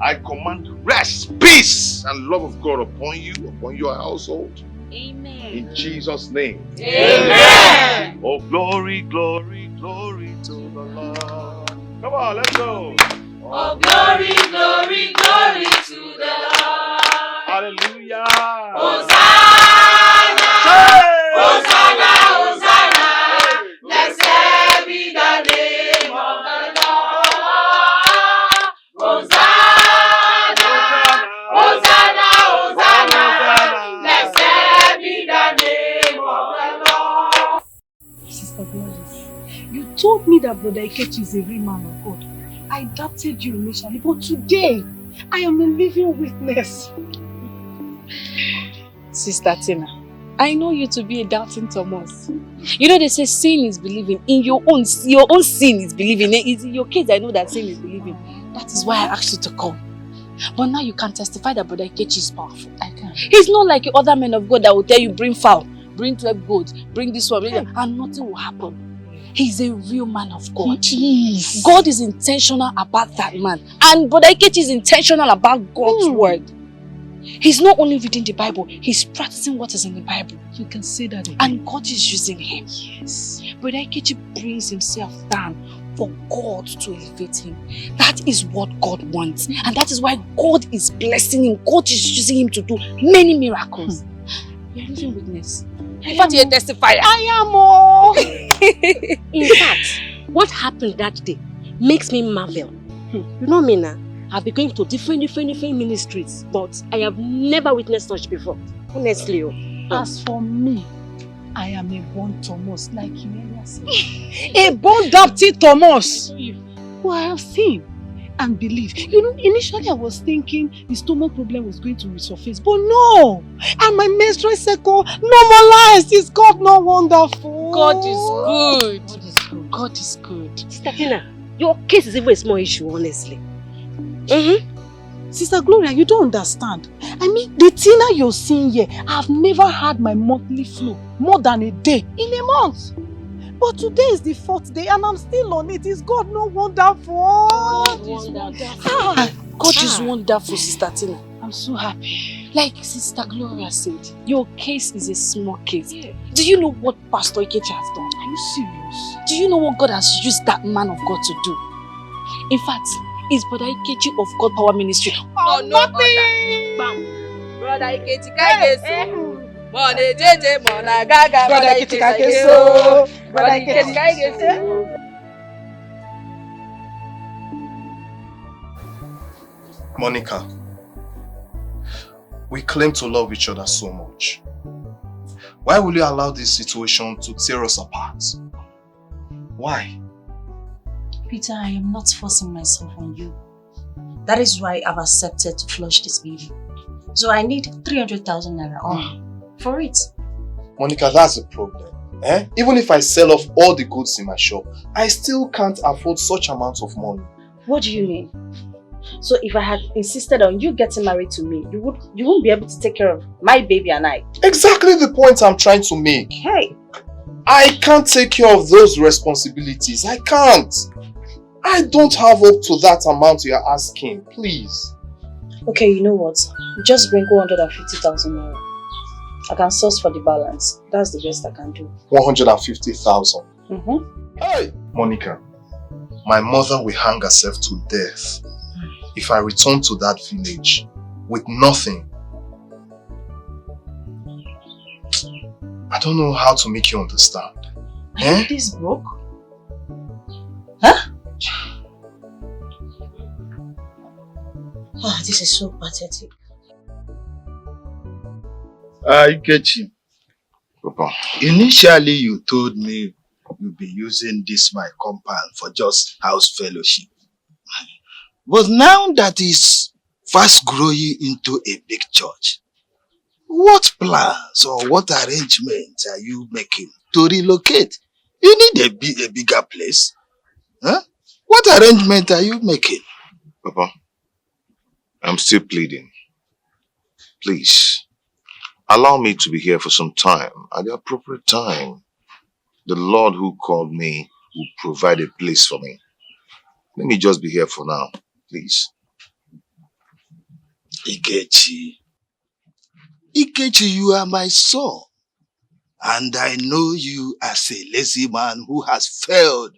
I command rest, peace, and love of God upon you, upon your household. Amen. In Jesus' name. Amen. Oh, glory, glory, glory to the Lord. Come on, let's go. Oh, glory, glory, glory to the Lord. Hallelujah. Hosanna. Hosanna, Hosanna. Blessed be the name of the Lord. Hosanna. Hosanna, Hosanna. Blessed be the name of the Lord. Sister Gladys, you told me that Brother Ikechi is a real man of God. I doubted you initially, but today, I am a living witness. Sister Tina, I know you to be a doubting Thomas. You know they say sin is believing. In your own sin is believing. It's in your case I know that sin is believing. That is why I asked you to come. But now you can testify that Brother Ikechi is powerful. I can. He's not like your other men of God that will tell you bring fowl, bring 12 goats, bring this one, and nothing will happen. He's a real man of God. He is. God is intentional about that man. And Brother Ikechi is intentional about God's word. He's not only reading the Bible, he's practicing what is in the Bible. You can say that again. And God is using him. Yes. Brother Ikechi brings himself down, for God to elevate him. That is what God wants. And that is why God is blessing him. God is using him to do many miracles. You're living witness. In fact, you're testifying. I am. In fact, what happened that day makes me marvel. You know me now. I've been going to different ministries, but I have never witnessed such before. Honestly. As for me, I am a born Thomas, like you earlier said. A born Dapty Thomas, who I have seen and believed. You know, initially I was thinking the stomach problem was going to resurface, but no! And my menstrual cycle normalized. Is God not wonderful? God is good. God is good. God is good. Sister Tina, your case is even a small issue, honestly. Sister Gloria, you don't understand. I mean, the Tina you're seeing here, I've never had my monthly flow more than a day in a month. But today is the 4th day and I'm still on it. Is God not wonderful? God is wonderful. God is wonderful, Sister Tina. I'm so happy. Like Sister Gloria said, your case is a small case. Yeah. Do you know what Pastor Ikechi has done? Are you serious? Do you know what God has used that man of God to do? In fact, it's Brother Ikechi of God Power Ministry. Oh, nothing! Brother Ikechi, Brother Ikechi, Monica, we claim to love each other so much. Why will you allow this situation to tear us apart? Why? Peter, I am not forcing myself on you. That is why I've accepted to flush this baby. So I need 300,000 naira only for it. Monica, that's the problem. Even if I sell off all the goods in my shop, I still can't afford such amounts of money. What do you mean? So if I had insisted on you getting married to me, you won't be able to take care of my baby and I. Exactly the point I'm trying to make. Hey! I can't take care of those responsibilities. I can't. I don't have up to that amount you're asking. Please. Okay, you know what? Just bring 150,000 naira. I can source for the balance. That's the best I can do. 150,000? Hey! Monica, my mother will hang herself to death if I return to that village with nothing. I don't know how to make you understand. Are you this broke? Huh? Oh, this is so pathetic. Ikechi, Papa, initially you told me you'd be using this my compound for just house fellowship. But now that it's fast growing into a big church, what plans or what arrangements are you making to relocate? You need a bigger place. Huh? What arrangement are you making? Papa, I'm still pleading. Please, allow me to be here for some time. At the appropriate time, the Lord who called me will provide a place for me. Let me just be here for now, please. Ikechi, you are my son. And I know you as a lazy man who has failed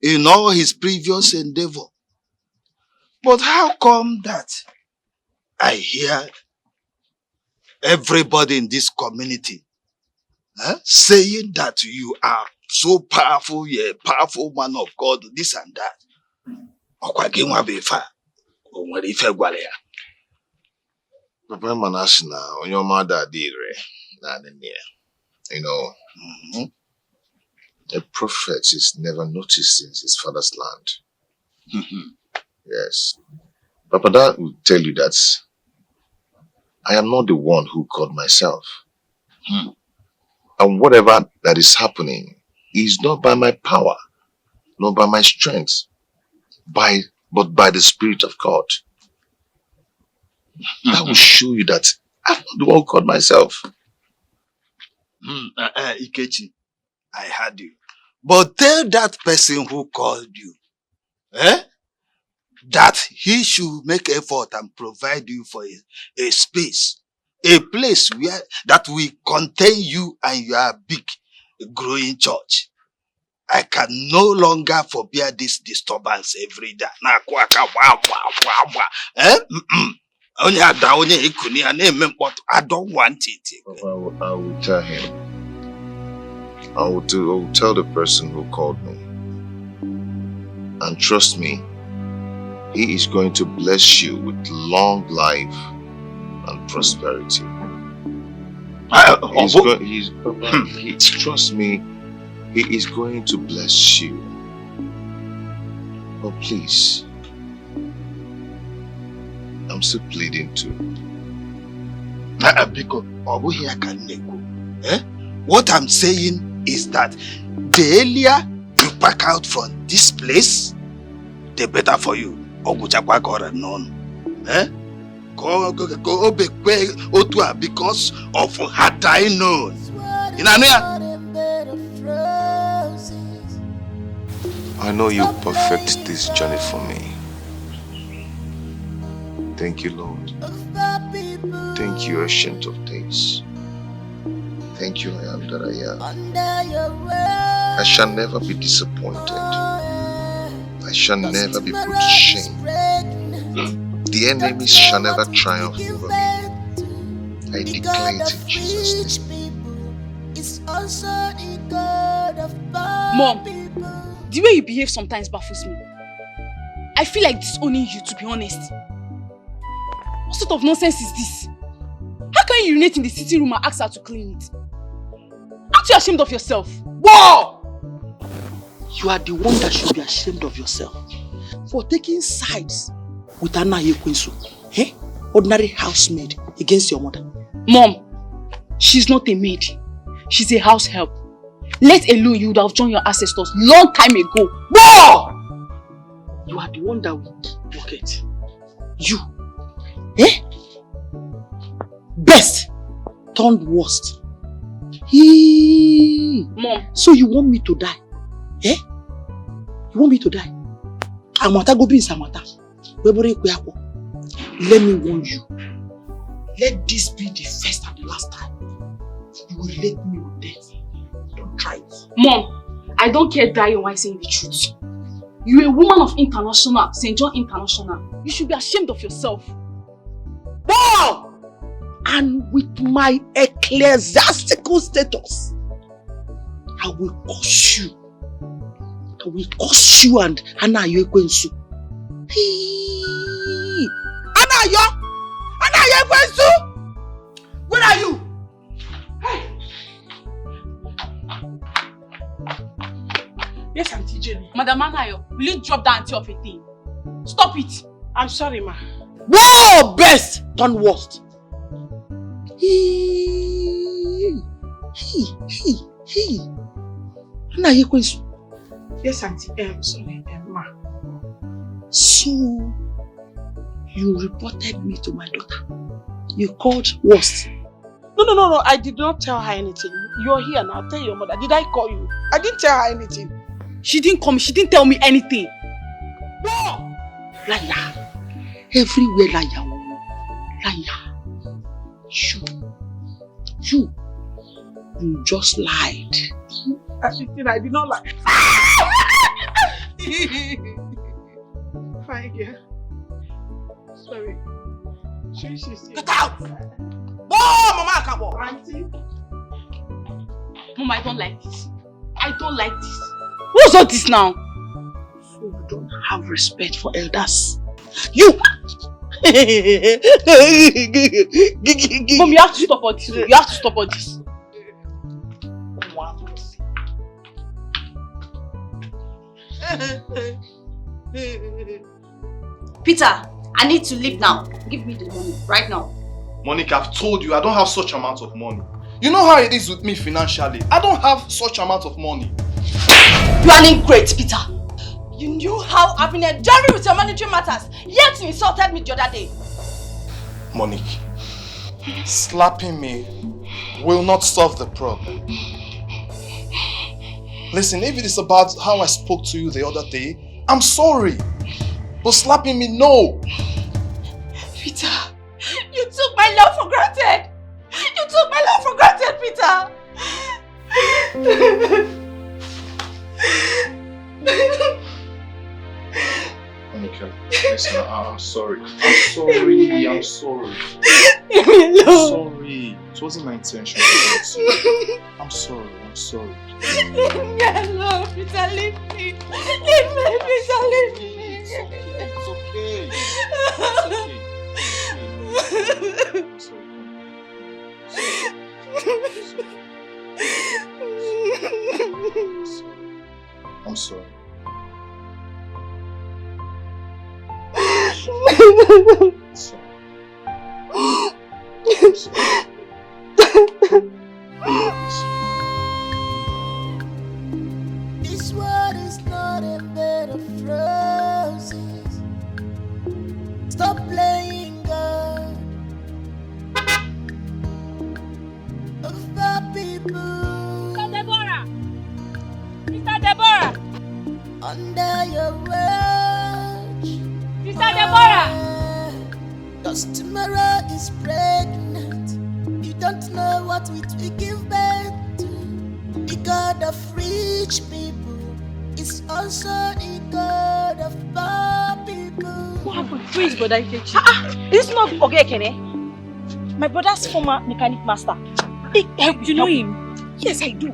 in all his previous endeavor. But how come that I hear everybody in this community saying that you are so powerful, you're a powerful man of God, this and that? Papa Manashina, on your mother did, you know, a prophet is never noticed in his father's land. Yes. Papa, that will tell you that I am not the one who called myself. And whatever that is happening is not by my power, not by my strength, but by the Spirit of God. That will show you that I'm not the one who called myself. Ikechi, I heard you. But tell that person who called you, that he should make effort and provide you for a space, a place where that will contain you and your big growing church. I can no longer forbear this disturbance every day. I don't want it. I will tell him. I will tell the person who called me. And trust me, he is going to bless you with long life and prosperity. Trust me, he is going to bless you. But please, I'm still pleading too. What I'm saying is that the earlier you back out from this place, the better for you. Because of had I known. I know you'll perfect this journey for me. Thank you, Lord. Thank you, Ancient of Days. Thank you, I am that I am. I shall never be disappointed. I shall never be put to shame. The enemies shall never triumph over me. I declare it in Jesus' name. Mom, the way you behave sometimes baffles me. I feel like disowning you, to be honest. What sort of nonsense is this? How can you urinate in the sitting room and ask her to clean it? Aren't you ashamed of yourself? Whoa! You are the one that should be ashamed of yourself for taking sides with Anna Yekwensu, ordinary housemaid, against your mother. Mom, she's not a maid. She's a house help. Let alone you would have joined your ancestors long time ago. Whoa! You are the one that will forget. You. Best turned worst. Mom. So you want me to die? You want me to die? Amata go be in Samata. Let me warn you. Let this be the first and the last time you will let me with death. Don't try it. Mom, I don't care dying while saying the truth. You're a woman of international, St. John International. You should be ashamed of yourself. Wow! And with my ecclesiastical status, I will curse you. I will curse you and Anna Yekwensu. Anna Yekwensu! Where are you? Hey. Yes, Auntie Jenny. Madam Anayo, will you drop that auntie of a thing? Stop it. I'm sorry, ma. Whoa! Best turn worst. Anna Yekwensu. Yes, Auntie. Sorry, ma. So, you reported me to my daughter. You called worst. No. I did not tell her anything. You're here now. Tell your mother. Did I call you? I didn't tell her anything. She didn't call me. She didn't tell me anything. No! Liar. Everywhere liar. Liar. You just lied. I did not lie. Fine, girl. Sorry. Get out! Oh, Mama, come on. Auntie. Mom, I don't like this. I don't like this. What's all this now? So you don't have respect for elders. You! Mom, you have to stop all this. You have to stop all this. Peter, I need to leave now. Give me the money right now. Monica, I've told you I don't have such amount of money. You know how it is with me financially. I don't have such amount of money. You are an ingrate, Peter. You knew how I've been enduring with your monetary matters, yet you insulted me the other day. Monique, slapping me will not solve the problem. Listen, if it is about how I spoke to you the other day, I'm sorry. But slapping me, no. Peter, you took my love for granted. You took my love for granted, Peter. sorry. I'm sorry. I'm sorry. Leave me alone. I'm sorry. It wasn't my intention to hurt you. I'm sorry. I'm sorry. Leave me alone, Peter. Leave me. Leave me, Peter. Leave me. It's okay. It's okay. I'm sorry. I'm sorry. This world is not a bed of roses. Stop playing God over people. Sister Deborah! Sister Deborah! Under your watch. Sister Deborah! Cause tomorrow is pregnant. You don't know what it will give birth to. The God of rich people is also the God of poor people. What happened? Who is Brother Ikechi? Is this not Ogekene? My brother's former mechanic master. You know him? Yes, I do.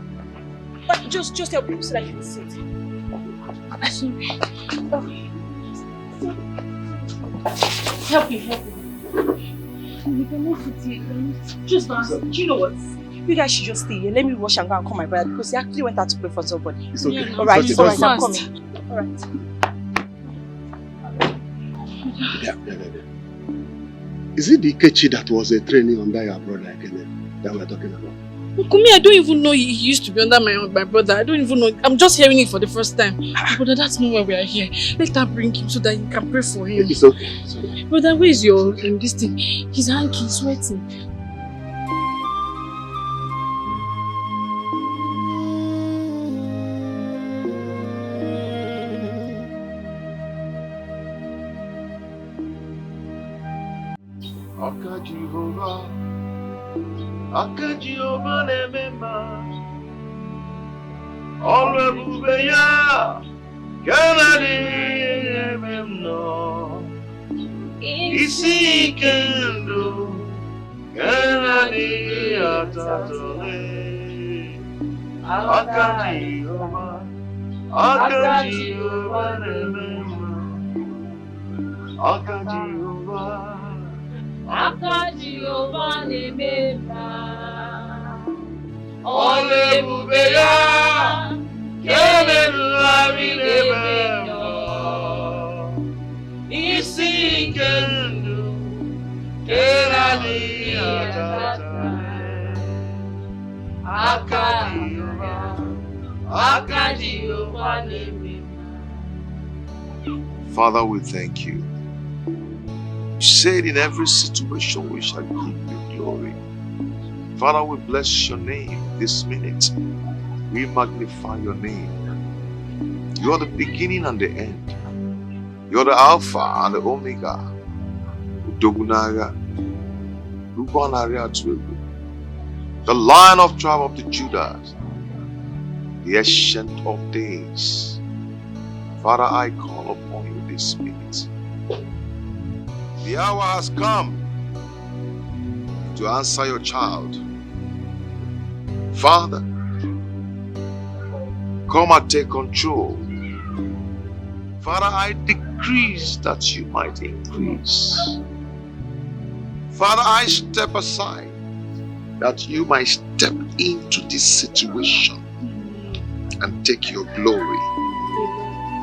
But just help him so that he can sit. Sorry. Help him. We cannot sit here. Just dance. Do you know what? You guys should just stay here. Let me rush and go and call my brother because he actually went out to pray for somebody. It's okay. Alright, It's alright, I'm fast. coming. Alright. Is it the Ikechi that was a training under your brother again that we're talking about? Kumi, I don't even know he used to be under my brother. I don't even know. I'm just hearing it for the first time. Brother, that's not why we are here. Let her bring him so that you can pray for him. It's okay. It's okay. Brother, where is your this thing? His hand is sweating. Aka Jehovah, Aka Jehovah nemema, Olwe bubeya, Kanadi nememno, Isi kendo, Kanadi atatole, Aka Jehovah, Aka Jehovah nemema, Aka Jehovah. Aka Jehovah nememba, Ole bubeya, kene luari nememba, isi kendu, kenani atatale. Aka Jehovah nememba. Father, we thank you. You said in every situation we shall give you glory. Father, we bless your name this minute. We magnify your name. You are the beginning and the end. You are the Alpha and the Omega. Udogunaga, the Lion of tribe of the Judah, the Ancient of Days. Father, I call upon you this minute. The hour has come to answer your child. Father, come and take control. Father, I decrease that you might increase. Father, I step aside that you might step into this situation and take your glory.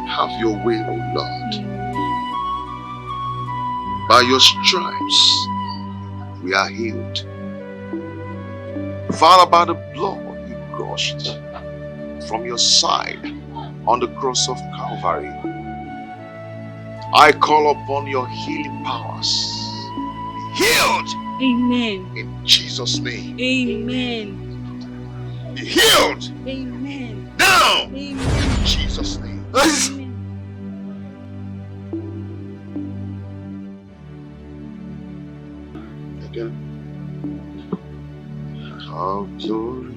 Have your way, O Lord. By your stripes, we are healed. Father, by the blood you gushed from your side on the cross of Calvary, I call upon your healing powers. Be healed. Amen. In Jesus' name. Amen. Be healed. Amen. Now. Amen. In Jesus' name. Amen. Of glory,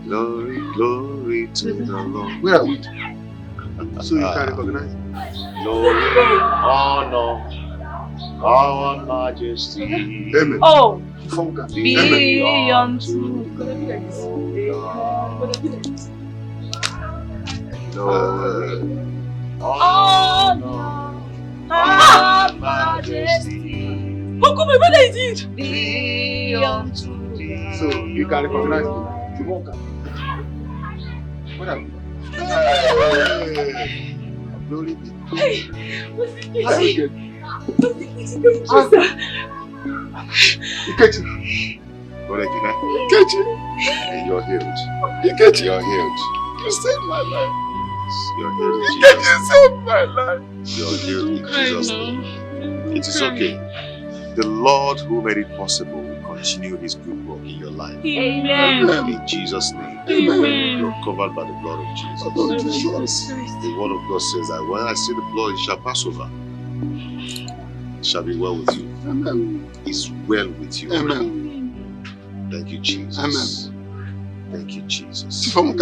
glory, glory to the Lord. Where are we? So you can recognize? glory, honor, power, majesty. Amen. Oh, Be unto glory, honor, power, majesty. How come my brother is it? Be unto thee. So you can recognize me. You won't come. What happened? Glory be. Hey, what's it? Ikechi. You're healed. Ikechi. You're healed. You saved my life. You're healed in Ikechi Jesus' saved my life. name. You're healed in Jesus' name. It is okay. The Lord who made it possible will continue his good work in your life. Amen. In Jesus' name. Amen. You're covered by the blood of Jesus. The word of God says that when I see the blood, it shall pass over. It shall be well with you. Amen. It's well with you. Amen. Thank you, Jesus. Amen. Thank you, Jesus. Thank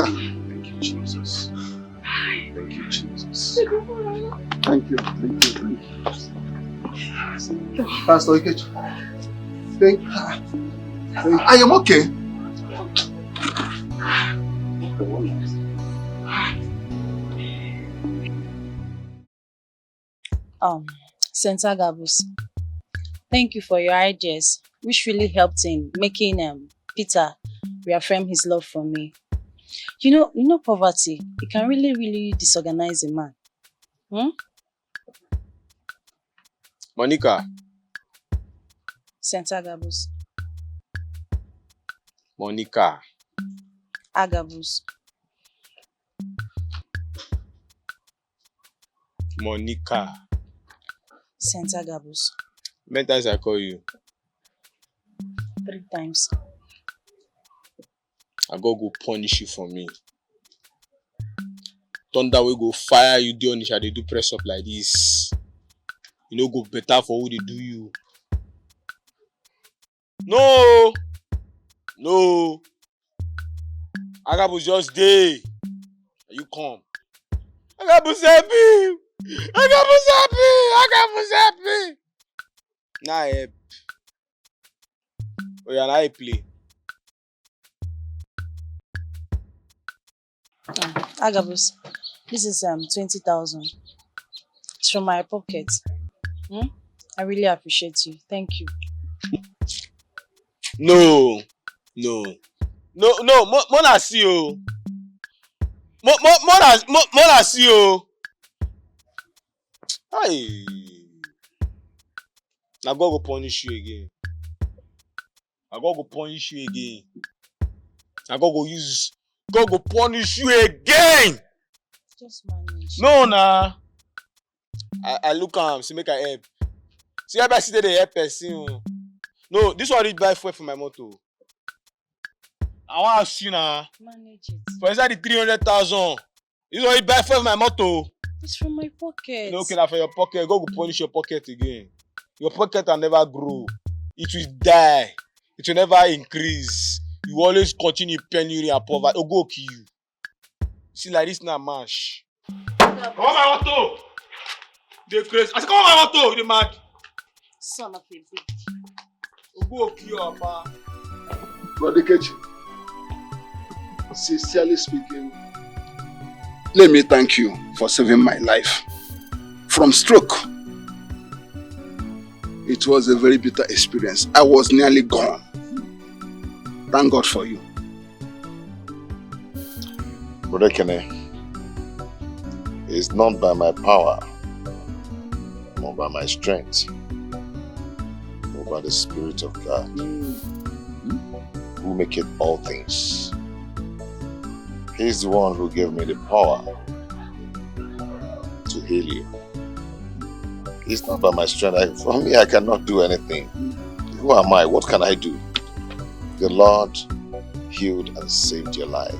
you, Jesus. Thank you, Jesus. Thank you. Pastor Ikechi. Thank you. I am okay. St. Agabus, thank you for your ideas, which really helped in making Peter reaffirm his love for me. You know, poverty, it can really disorganize a man. Monica. St. Agabus. Monica. Agabus. Monica. St. Agabus. Many times I call you. 3 times. I go punish you for me. Thunder will go fire you down. They do press up like this. You know, go better for who they do you. No. Agabus just day. You come. Agabus happy. Nah, help. Oh yeah, now I play. Agabus, this is 20,000. It's from my pocket. I really appreciate you. Thank you. No. Mona see you. Mona see you. Hey. Now God go punish you again. God go punish you again. Just manage. No, nah. I look see make I help. See how I see they help person. No, this one read buy fuel for my motor. I want to ask you now. Manage it. For inside the 300,000. This one read buy fuel for my motor. It's from my pocket. Okay, now for your pocket, God will punish your pocket again. Your pocket will never grow. It will die. It will never increase. You always continue penury and poverty. Oh, go kill you. See, like this now, mash. Come on, my auto. They crazy. I said, come on, my auto. They mad. Son of a bitch. Oh, go kill your papa. Brother Kechi, sincerely speaking, let me thank you for saving my life from stroke. It was a very bitter experience. I was nearly gone. Thank God for you. Brother Kene, it's not by my power, nor by my strength, but by the Spirit of God, who maketh all things. He's the one who gave me the power to heal you. It's not by my strength. For me, I cannot do anything. Who am I? What can I do? The Lord healed and saved your life.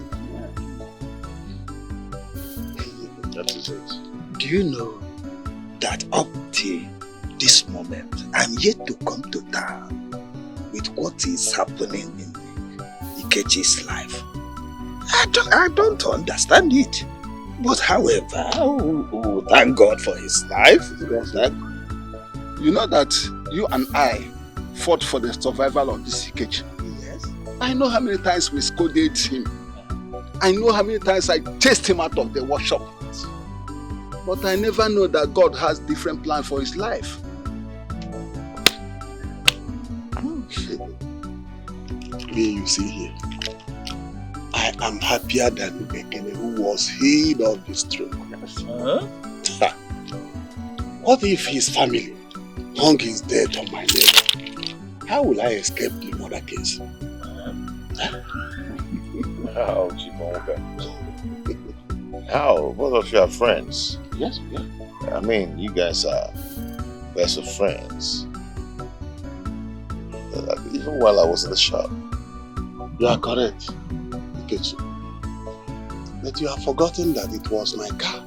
That is it. Do you know that up till this moment, I'm yet to come to terms with what is happening in Ikechi's life? I don't understand it. But however, thank God for his life. You know that you and I fought for the survival of this Ikechi. Yes. I know how many times we scolded him. I know how many times I chased him out of the workshop. But I never know that God has different plans for his life. Me, you see here, I am happier than Bekene, who was healed of the stroke. What if his family hung his death on my neck? How will I escape the murder case? How, Chibonga? How? Both of you are friends. Yes, we are. I mean, you guys are best of friends. Even while I was in the shop. You are correct, Ikechi. But you have forgotten that it was my car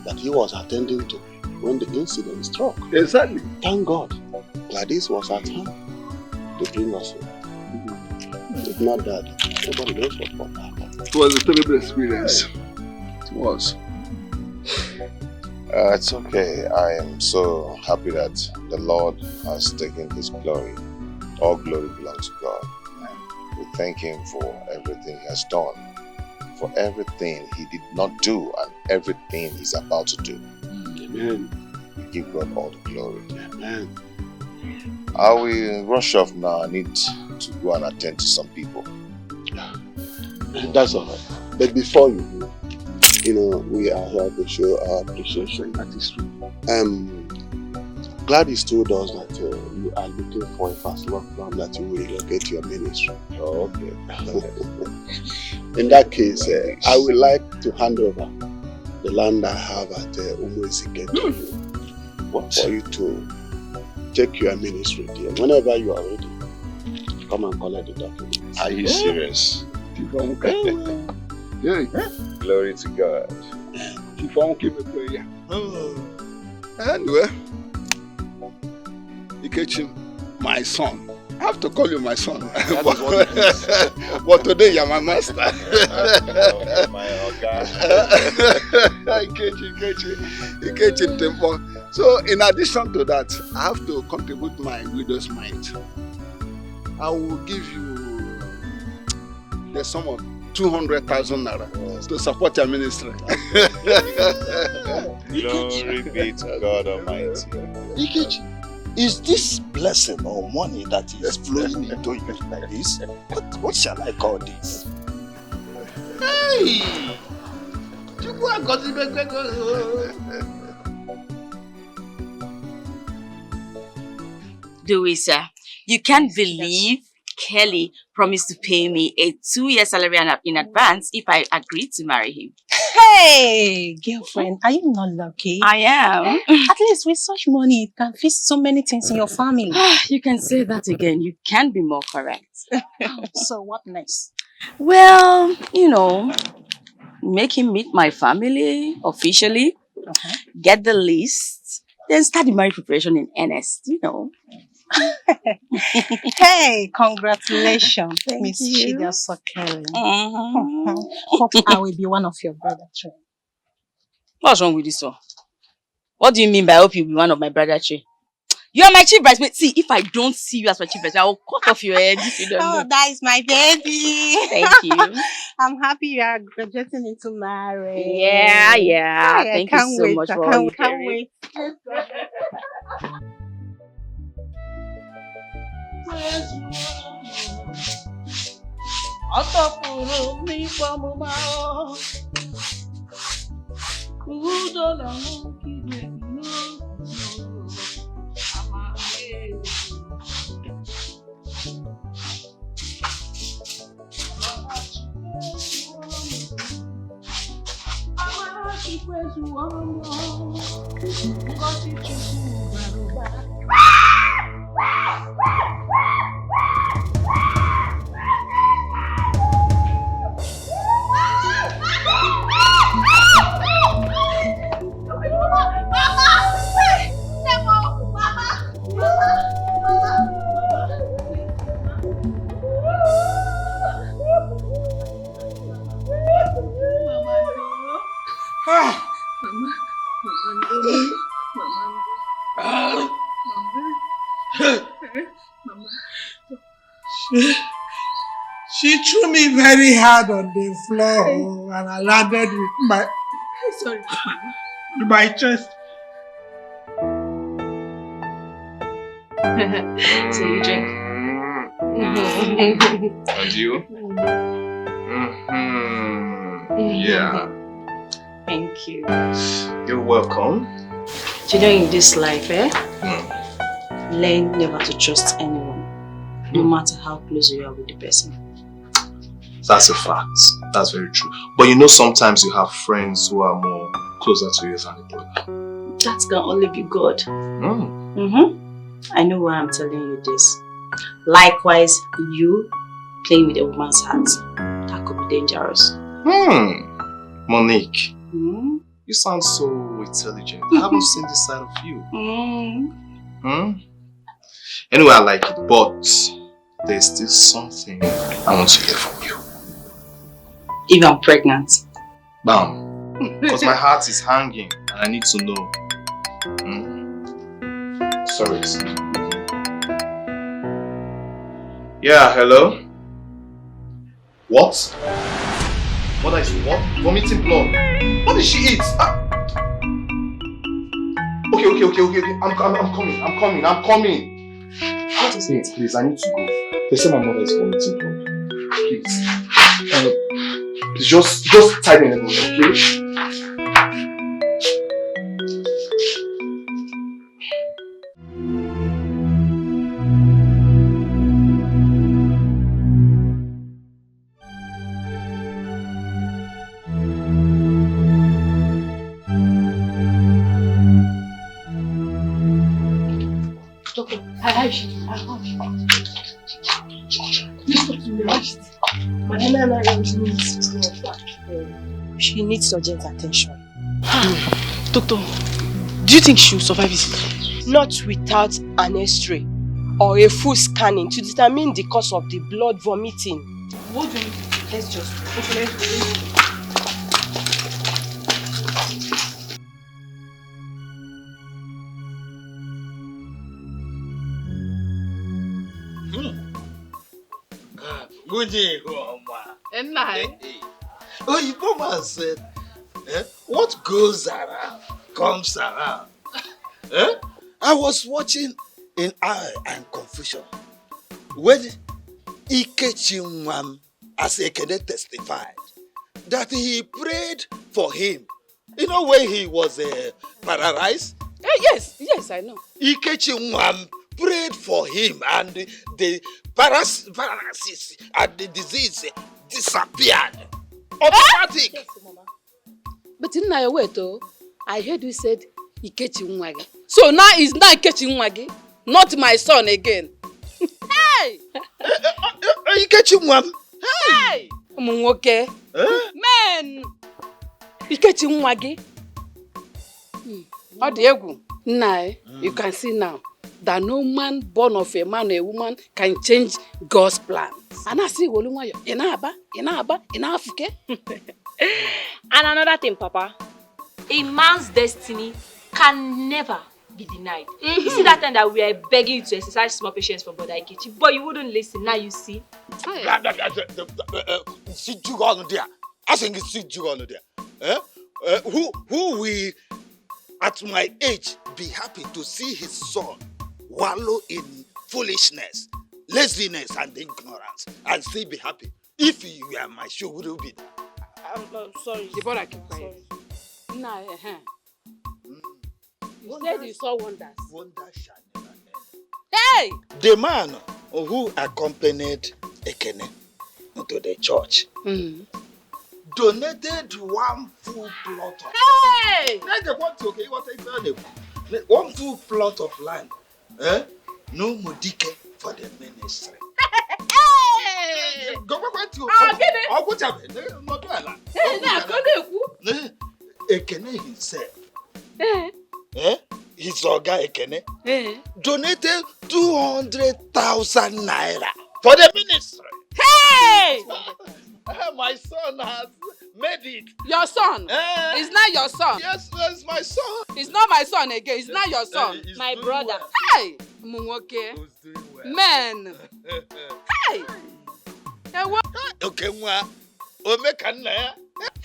that he was attending to when the incident struck. Exactly. Thank God, Gladys was at home to bring us home. If not that, nobody knows what would happen. It was a terrible experience. It was. It's okay. I am so happy that the Lord has taken his glory. All glory belongs to God. We thank him for everything he has done, for everything he did not do, and everything he's about to do. Amen. We give God all the glory. Amen. I will rush off now. I need to go and attend to some people. That's all right. But before you do, we are here to show our appreciation. That is true. Gladys told us that you are looking for a fast work plan that you will relocate your ministry. Oh, okay. In that case, I would like to hand over the land I have at Umuezike to you. What? For you to take your ministry there. Whenever you are ready, come and collect the documents. Are you serious? Glory to God. Anyway, Ikechi, my son. I have to call you my son. But today you're my master. My Oga. Ikechi Tempo. So in addition to that, I have to contribute my widow's mite. I will give you the sum of 200,000 naira to support your ministry. Glory be to God Almighty. Ikechi, is this blessing or money that is flowing into you like this? What shall I call this? Hey! Louisa, you can't believe Kelly promised to pay me a 2-year salary in advance if I agreed to marry him. Hey, girlfriend, are you not lucky? I am. At least with such money, it can fix so many things in your family. You can say that again. You can't be more correct. So what next? Well, make him meet my family officially, get the list, then start the marriage preparation in earnest, Hey, congratulations, Thank Miss you. Chida Sokele. Hope I will be one of your brother children. What's wrong with this one? What do you mean by I hope you'll be one of my brother children? You are my chief bridesmaid. See, if I don't see you as my chief bridesmaid, I will cut off your head if you don't know. That is my baby. Thank you. I'm happy you are graduating into marriage. Yeah. Thank you so much for all you can't wait. She threw me very hard on the floor and I landed with my chest. So you drink? And you? Yeah. Thank you. You're welcome. You know, in this life, learn never to trust anyone, no matter how close you are with the person. That's a fact. That's very true. But you know, sometimes you have friends who are more closer to you than a brother. That can only be God. I know why I'm telling you this. Likewise, you playing with a woman's heart, that could be dangerous. Monique, you sound so intelligent. I haven't seen this side of you. Anyway, I like it, but there's still something I want to hear from you. If I'm pregnant. Bam. Because my heart is hanging and I need to know. Sorry. Yeah, hello? What? Mother is what? Vomiting blood. What did she eat? Okay. I'm coming. What is it? Please, I need to go. They say my mother is vomiting blood. Please. Please just tie me in the boat, okay? She needs urgent attention. Doctor, do you think she will survive it? Not without an X-ray or a full scanning to determine the cause of the blood vomiting. What do you mean? Let's just Good day, Oma. And I. Oh, you come and said, what goes around comes around. I was watching in Eye and Confusion when Ikechimwam as Ekene testified that he prayed for him. You know when he was paralyzed? Yes, I know. Ikechimwam prayed for him and the paralysis and the disease disappeared. Automatic. Yes, Mama. But in my way though, I heard you said Ikechi Nwagi. So now it's not Ikechi Nwagi, not my son again. Hey! Ikechi Nwam. Hey! Okay. Man! Ikechi Nwagi. Odiegu. Now, you can see now that no man born of a man or a woman can change God's plan. And I see Inaba, Inafuke. And another thing, Papa, a man's destiny can never be denied. You see that time that we are begging you to exercise small patience for Brother Ikechi, but you wouldn't listen. Now you see. See you on there. I think it's see you on there. Who will, at my age, be happy to see his son wallow in foolishness, laziness, and ignorance, and still be happy? If you were my shoe, would you be there? I'm sorry. The brother keep quiet. Nah, You said you saw wonders. Wonders shall never end. Hey! The man who accompanied Ekene to the church donated one full plot of one full plot of land. No more Dikeh for the ministry. Go back to Ekene himself. His Oga Ekene donated 200,000 naira for the ministry. Hey! My son has made it. Your son? It's not your son. Yes, it's my son. It's not my son again. It's not your son. My brother. Hey! Munwoke. Men. Hey. Okay, nwa. O me kan na ya.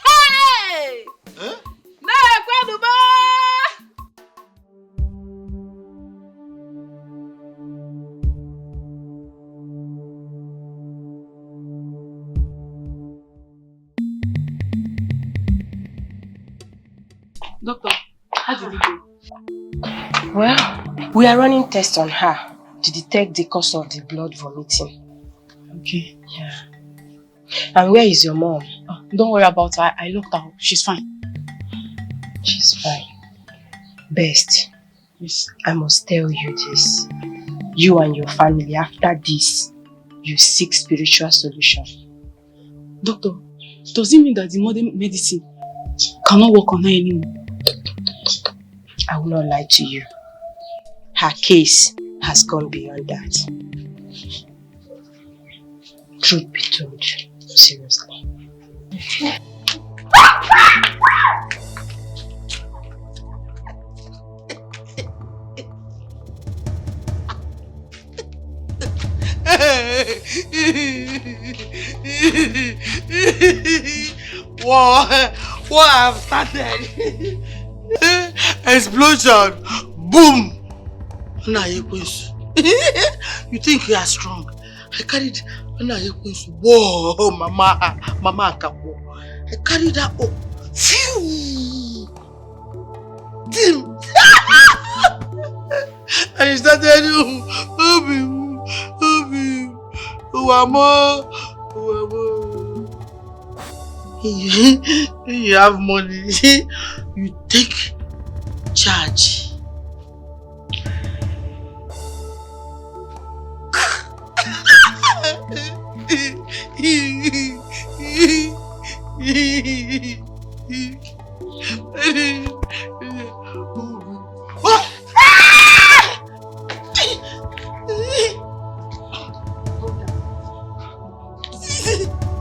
Hey! Huh? Na kwadu ba. Doctor, how did it go? Well, we are running tests on her to detect the cause of the blood vomiting. Okay. Yeah. And where is your mom? Oh, don't worry about her. I looked her up. She's fine. She's fine. Best. Yes. I must tell you this. You and your family, after this, you seek spiritual solution. Doctor, does it mean that the modern medicine cannot work on her anymore? I will not lie to you. Her case has gone beyond that. Truth be told, seriously. What have started? Explosion! Boom! Nah, you think you are strong? I carried. Whoa, mama, kapo. I carried that up. Phew! Tim! And he started, you have money, you take charge.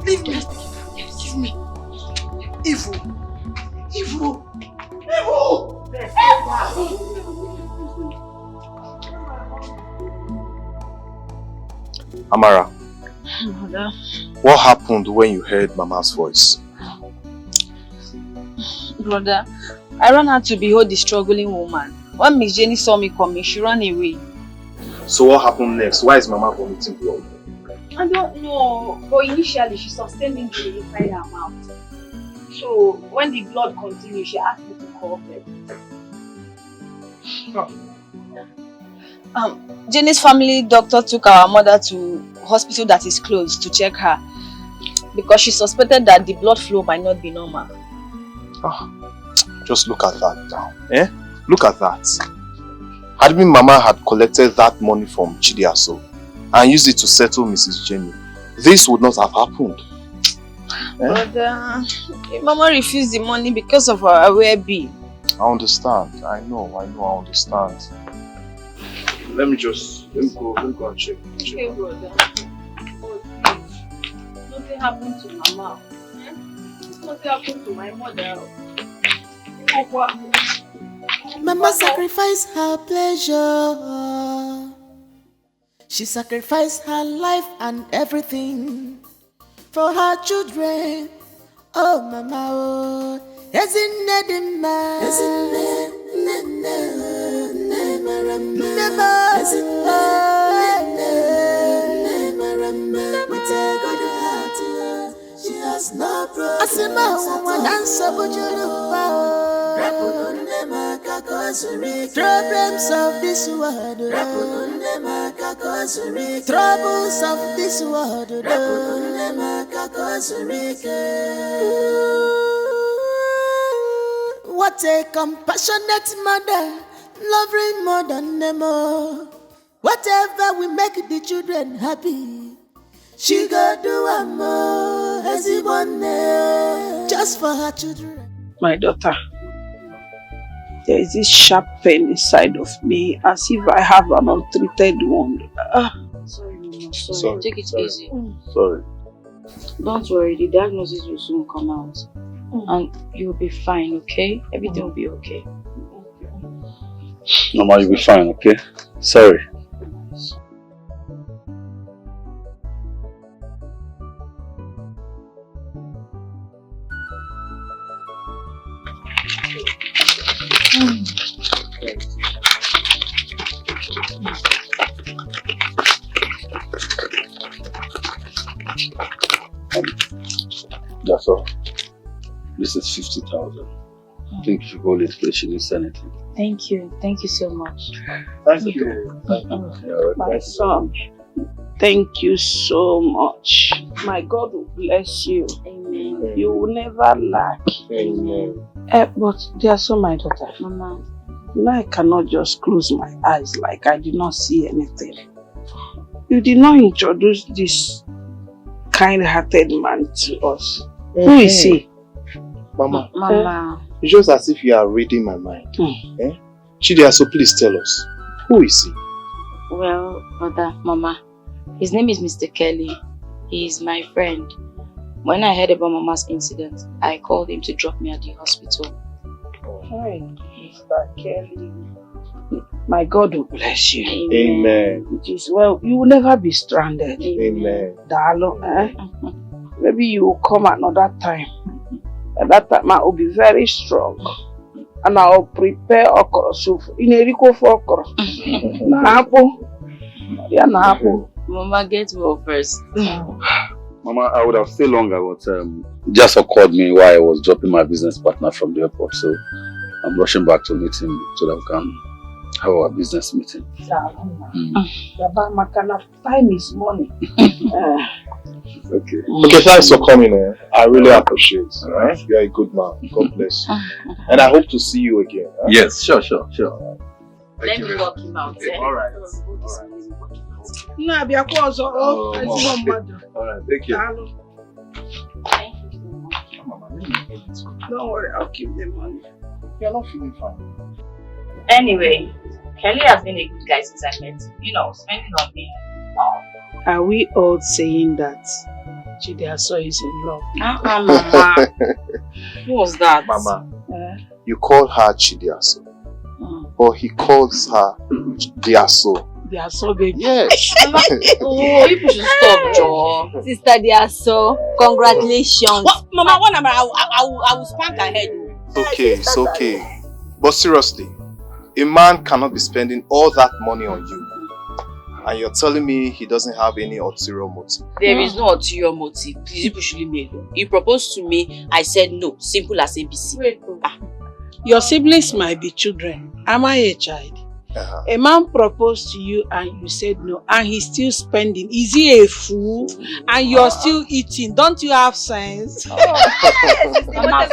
Give me. Evil. Amara, Mother. what happened when you heard Mama's voice? Brother, I ran out to behold the struggling woman. When Miss Jenny saw me coming, she ran away. So what happened next? Why is Mama vomiting blood? I don't know, but initially she sustained injury inside her mouth. So when the blood continued, she asked me to call bed. Jenny's family doctor took our mother to hospital that is close to check her because she suspected that the blood flow might not be normal. Just look at that now. Look at that. Had Mama had collected that money from Chidiaso and used it to settle Mrs. Jenny, this would not have happened. But Mama refused the money because of her well-being. I understand. I know, I understand. Let me go and check. Okay, brother. Oh, please. Nothing happened to Mama. Nothing happened to my mother. Mama sacrificed her pleasure. She sacrificed her life and everything for her children. Oh, Mama, oh, isn't it she has no problems of this world, troubles of this world. What a compassionate mother, loving more than them all. Whatever we make the children happy, she go do a more as he want just for her children. My daughter, there is this sharp pain inside of me as if I have an untreated wound. Sorry, Mama. Sorry. Take it easy. Sorry. Don't worry, the diagnosis will soon come out. And you'll be fine, okay? Everything will be okay. Mama, you'll be fine, okay? Sorry. That's all. This is 50,000. I think if you hold it, please, she needs anything. Thank you. Thank you so much. Thank you. My son, thank you so much. My God will bless you. Amen. You will never lack. Amen. But dear son, my daughter, Mama, you know I cannot just close my eyes like I did not see anything. You did not introduce this kind-hearted man to us. Who is he? Mama. Mama. It's just as if you are reading my mind. Eh? Chidea, so please tell us. Who is he? Well, Mother, Mama, his name is Mr. Kelly. He is my friend. When I heard about Mama's incident, I called him to drop me at the hospital. Hi, Mr. Kelly. My God will bless you. Amen. It is well. You will never be stranded. Amen. Dalo, Maybe you will come another time. At that time, I will be very strong. And I will prepare okra soup. In a rico for okra. Napo. Yeah, Napo. Mama, get well first. Mama, I would have stayed longer, but just called me while I was dropping my business partner from the airport. So I'm rushing back to meet him so that we can have our business meeting. Time is money. Okay. Okay, thanks for coming. I really appreciate it. Right? You're a good man. God bless you. And I hope to see you again. Huh? Yes, sure. Let me walk him out. Alright. Alright, thank you. Don't worry, I'll keep the money. You're not feeling fine. Anyway, Kelly has been a good guy since I met him. You know, spending on me. Are we all saying that Chidiaso is in love? Mama. Who was that? Mama, you call her Chidiaso, but he calls her Diaso. Diaso, baby. Yes. Oh, you should stop, Joe. Sister Diaso, congratulations. What? Mama, I will spank her head. It's okay. But seriously, a man cannot be spending all that money on you. And you're telling me he doesn't have any ulterior motive? There is no ulterior motive. Please, you should leave me alone. He proposed to me. I said no. Simple as ABC. Wait. Your siblings might be children. Am I a child? A man proposed to you and you said no, and he's still spending. Is he a fool? And you're still eating. Don't you have sense? Mama,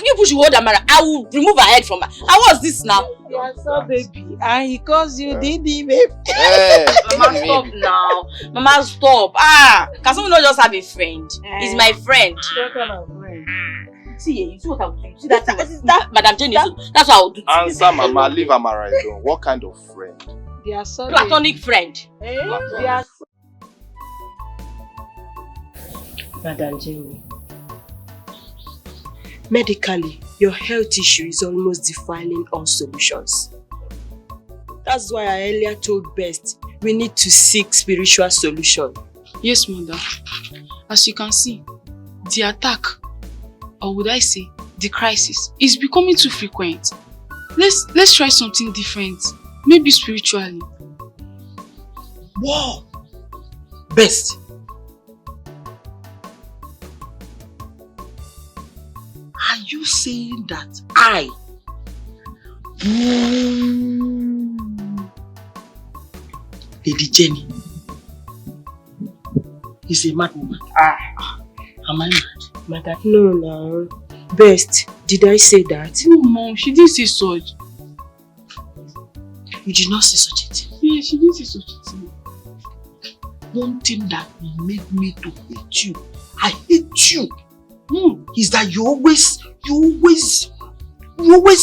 you push your Amara. I will remove her head from her. How was this now? Yes, baby. And he calls you Didi, baby. Mama, stop now. Mama, stop. Can someone not just have a friend? He's my friend. What kind of friend? See what I'll do. See that Madam Jenny. That's what I'll do. Answer, Mama. Leave Amara alone. What kind of friend? They are so platonic friend. They are so... Madam Jenny, medically, your health issue is almost defiling all solutions. That's why I earlier told Best we need to seek spiritual solution. Yes, Mother. As you can see, the attack, or would I say, the crisis, is becoming too frequent. Let's try something different. Maybe spiritually. Wow! Best. Are you saying that Lady Jenny is a mad woman? Am I mad? Mother, no. Best, did I say that? No, Mom, she didn't say such. You did not say such a thing? Yeah, she didn't say such a thing. One thing that made me to hate you, I hate you, is that you always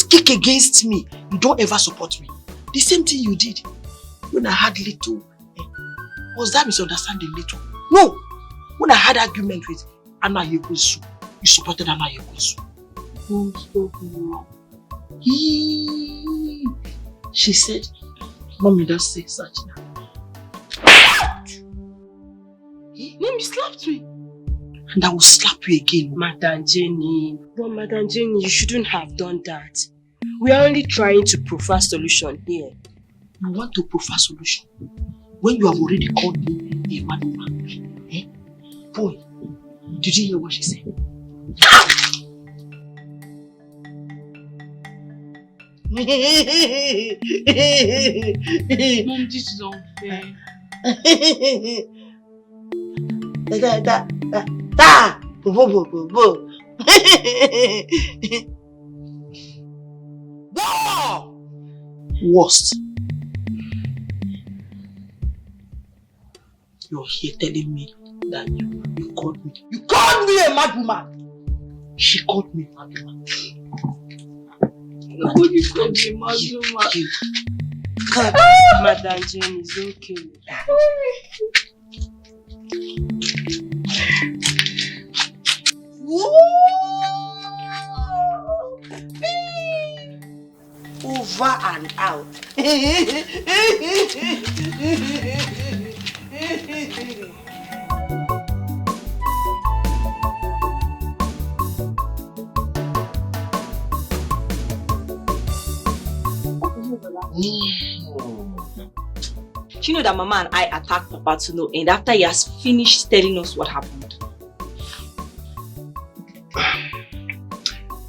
kick against me. You don't ever support me. The same thing you did when I had little. Was that misunderstanding little? No. When I had argument with Anna Yekosu, you supported Anna Yekosu. Oh, stop now. She said, Mommy, don't say such now. Mommy slapped me. And I will slap you again. Madam Jenny. But Madam Jenny, you shouldn't have done that. We are only trying to provide solution here. You want to provide solution when you have already called me a mad woman? Eh? Boy, did you hear what she said? Mom, this is unfair. Worst. You're here telling me that you called me. You called me a mad woman. She called me a mad woman. Nobody called me a mad woman. Madam Jane is okay. Over and out. Do you know that Mama and I attacked Papa to no end after he has finished telling us what happened?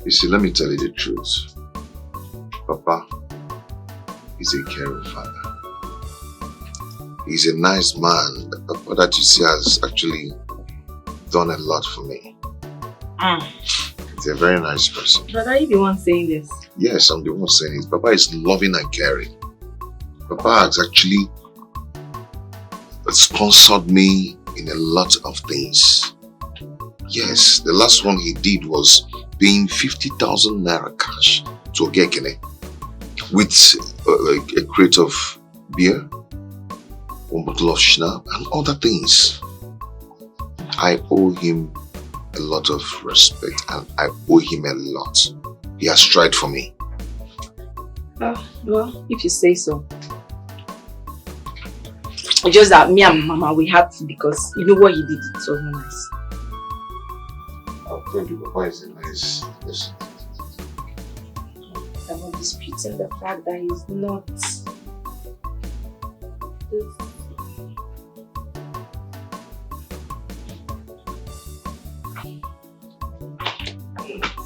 You see, let me tell you the truth. Papa is a caring father. He's a nice man. Papa that you see has actually done a lot for me. He's a very nice person. But are you the one saying this? Yes, I'm the one saying it. Papa is loving and caring. Papa has actually sponsored me in a lot of things. Yes, the last one he did was paying 50,000 naira cash to Dikeh with a crate of beer, one bottle of schnapps, and other things. I owe him a lot of respect and I owe him a lot. He has tried for me. Well, if you say so. It's just that me and Mama, we had to, because you know what he did, it was not nice. I'll tell you, Papa is a nice person. I'm not disputing the fact that he's not.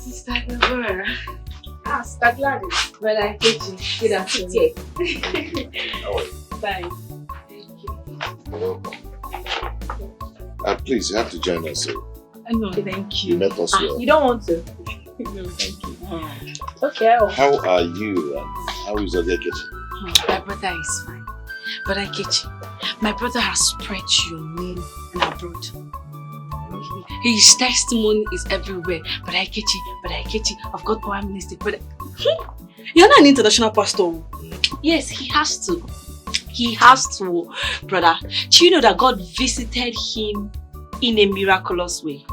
Sister Deborah. Sister Gladys. Well, I get you. Good afternoon. How are you? Fine. You're welcome. Please, you have to join us. No, thank you. You met us well. You don't want to? No, thank you. Okay. How are you and how is Dikeh? My brother is fine. But I get you. My brother has spread your name and abroad. His testimony is everywhere. But I get you. I've got Prime Minister. But you're not an international pastor. Yes, he has to. He has to, brother. Do you know that God visited him in a miraculous way?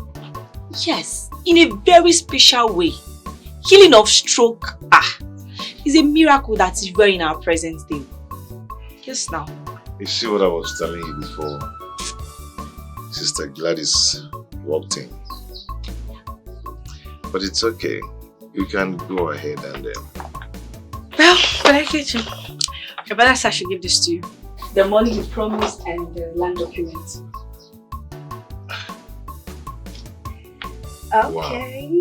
Yes, in a very special way. Healing of stroke. It's a miracle that is rare in our present day. Yes, now. You see what I was telling you before? Sister Gladys walked in. But it's okay. You can go ahead and Well, but I get you. Your brother said I should give this to you. The money you promised and the land documents. Okay.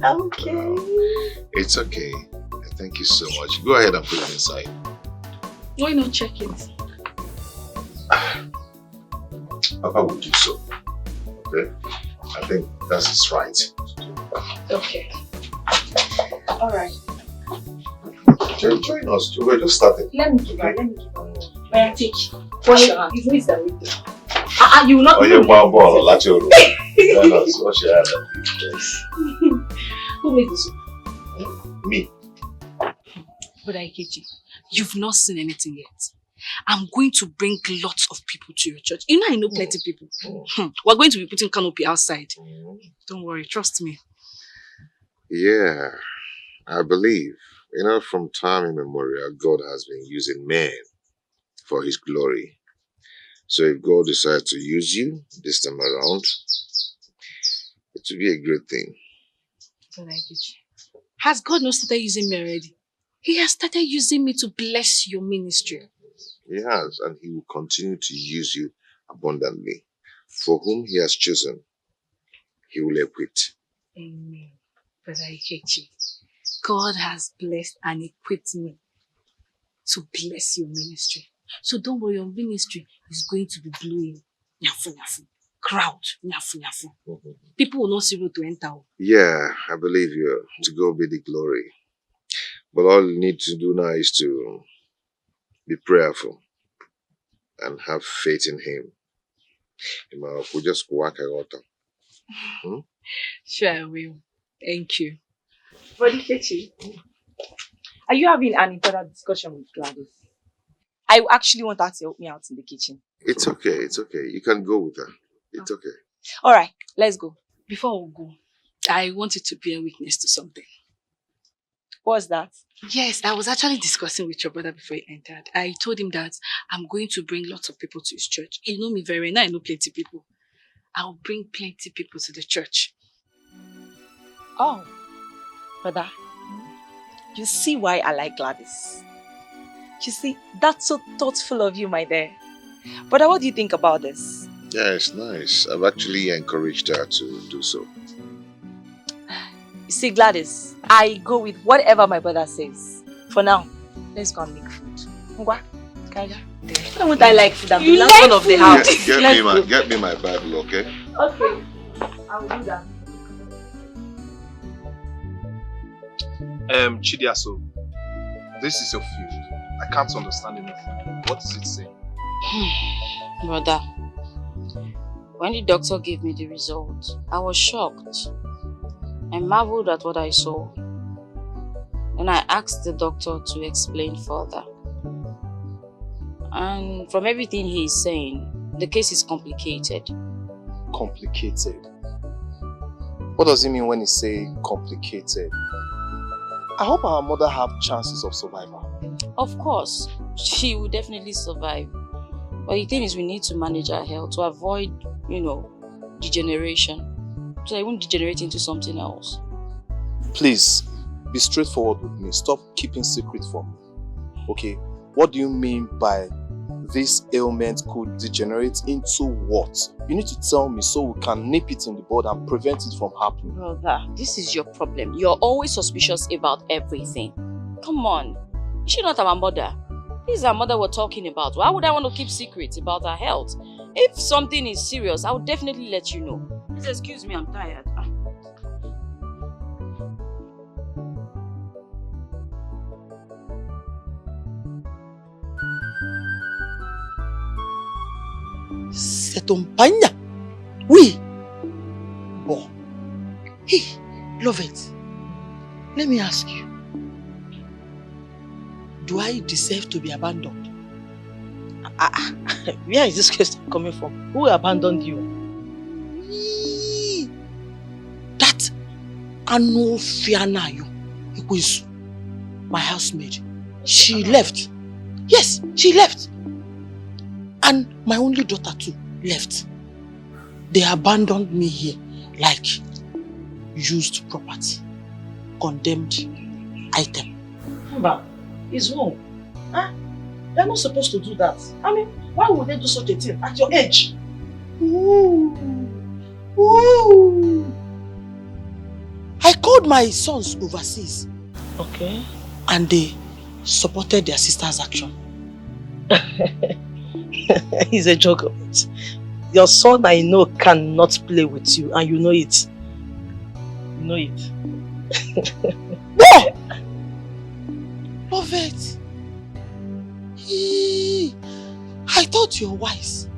Wow. Okay. It's okay. Thank you so much. Go ahead and put it inside. Why not check it? Papa will do so. Okay? I think that's his right. Okay. Alright. Join us. We're just starting. Let me give her. May I take? Wash your hand. It needs that way. You will not. Oh, you're ball. Let your room. Join us. Wash your hand. Yes. Who made this? Me. But Ikechi, you've not seen anything yet. I'm going to bring lots of people to your church. You know I know plenty of people. We're going to be putting canopy outside. Don't worry, trust me. Yeah, I believe. You know, from time immemorial, God has been using men for his glory. So if God decides to use you this time around, it will be a great thing. But Ikechi, Has God not started using me already? He has started using me to bless your ministry. He has, and he will continue to use you abundantly. For whom he has chosen, he will equip. Amen. Brother Ikechi, God has blessed and equipped me to bless your ministry. So don't worry, your ministry is going to be blowing. Nyafu, nyafu. Crowd. Nyafu, nyafu. People will not see road to enter. Yeah, I believe you. To God be the glory. But all you need to do now is to be prayerful and have faith in him. We'll just work out. Sure, I will. Thank you. But Ikechi, are you having an important discussion with Gladys? I actually want her to help me out in the kitchen. It's okay, it's okay. You can go with her. It's okay. Alright, let's go. Before we go, I wanted to bear witness to something. What's that? Yes, I was actually discussing with your brother before he entered. I told him that I'm going to bring lots of people to his church. You know me very well. I know plenty of people. I'll bring plenty of people to the church. Oh, brother, you see why I like Gladys. You see, that's so thoughtful of you, my dear. Brother, what do you think about this? Yeah, it's nice. I've actually encouraged her to do so. You see, Gladys, I go with whatever my brother says. For now, let's go and make food. Ngwa, Kaja. Why won't I like food? I'm the last one of the house. Get me my Bible, okay? Okay, I will do that. Chidiaso, this is your field. I can't understand anything. What is it saying? Brother, when the doctor gave me the result, I was shocked. I marveled at what I saw. And I asked the doctor to explain further. And from everything he is saying, the case is complicated. Complicated? What does he mean when he say complicated? I hope our mother have chances of survival. Of course, she will definitely survive. But the thing is, we need to manage our health to avoid, degeneration. So I won't degenerate into something else. Please, be straightforward with me. Stop keeping secret from me. Okay? What do you mean by this ailment could degenerate into what? You need to tell me so we can nip it in the bud and prevent it from happening. Brother, this is your problem. You're always suspicious about everything. Come on. Is she not our mother? This is our mother we're talking about. Why would I want to keep secrets about her health? If something is serious, I would definitely let you know. Please excuse me, I'm tired. C'est ton panya. Oui. Bon. Hey, love it. Let me ask you. Do I deserve to be abandoned? Where is this question coming from? Who abandoned you? That Anofianayo, Ikwesu, my housemaid. She left. Yes, she left. And my only daughter too left. They abandoned me here like used property, condemned item. Mba, it's wrong. Huh? They're not supposed to do that. I mean, why would they do such a thing at your age? Ooh. Ooh. I called my sons overseas. Okay. And they supported their sister's action. It's a joke of it. Your son, I know, cannot play with you, and you know it. You know it. What? Love it. I thought you were wise.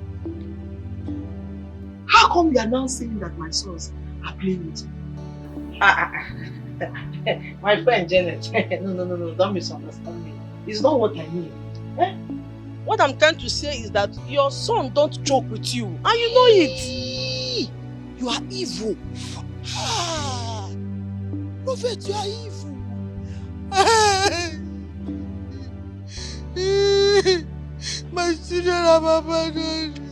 How come you are now saying that my sons are playing with you? My friend Janet, no, don't misunderstand me. It's not what I mean. Eh? What I'm trying to say is that your son don't joke with you, and you know it. You are evil. Prophet, you are evil. My children have abandoned me.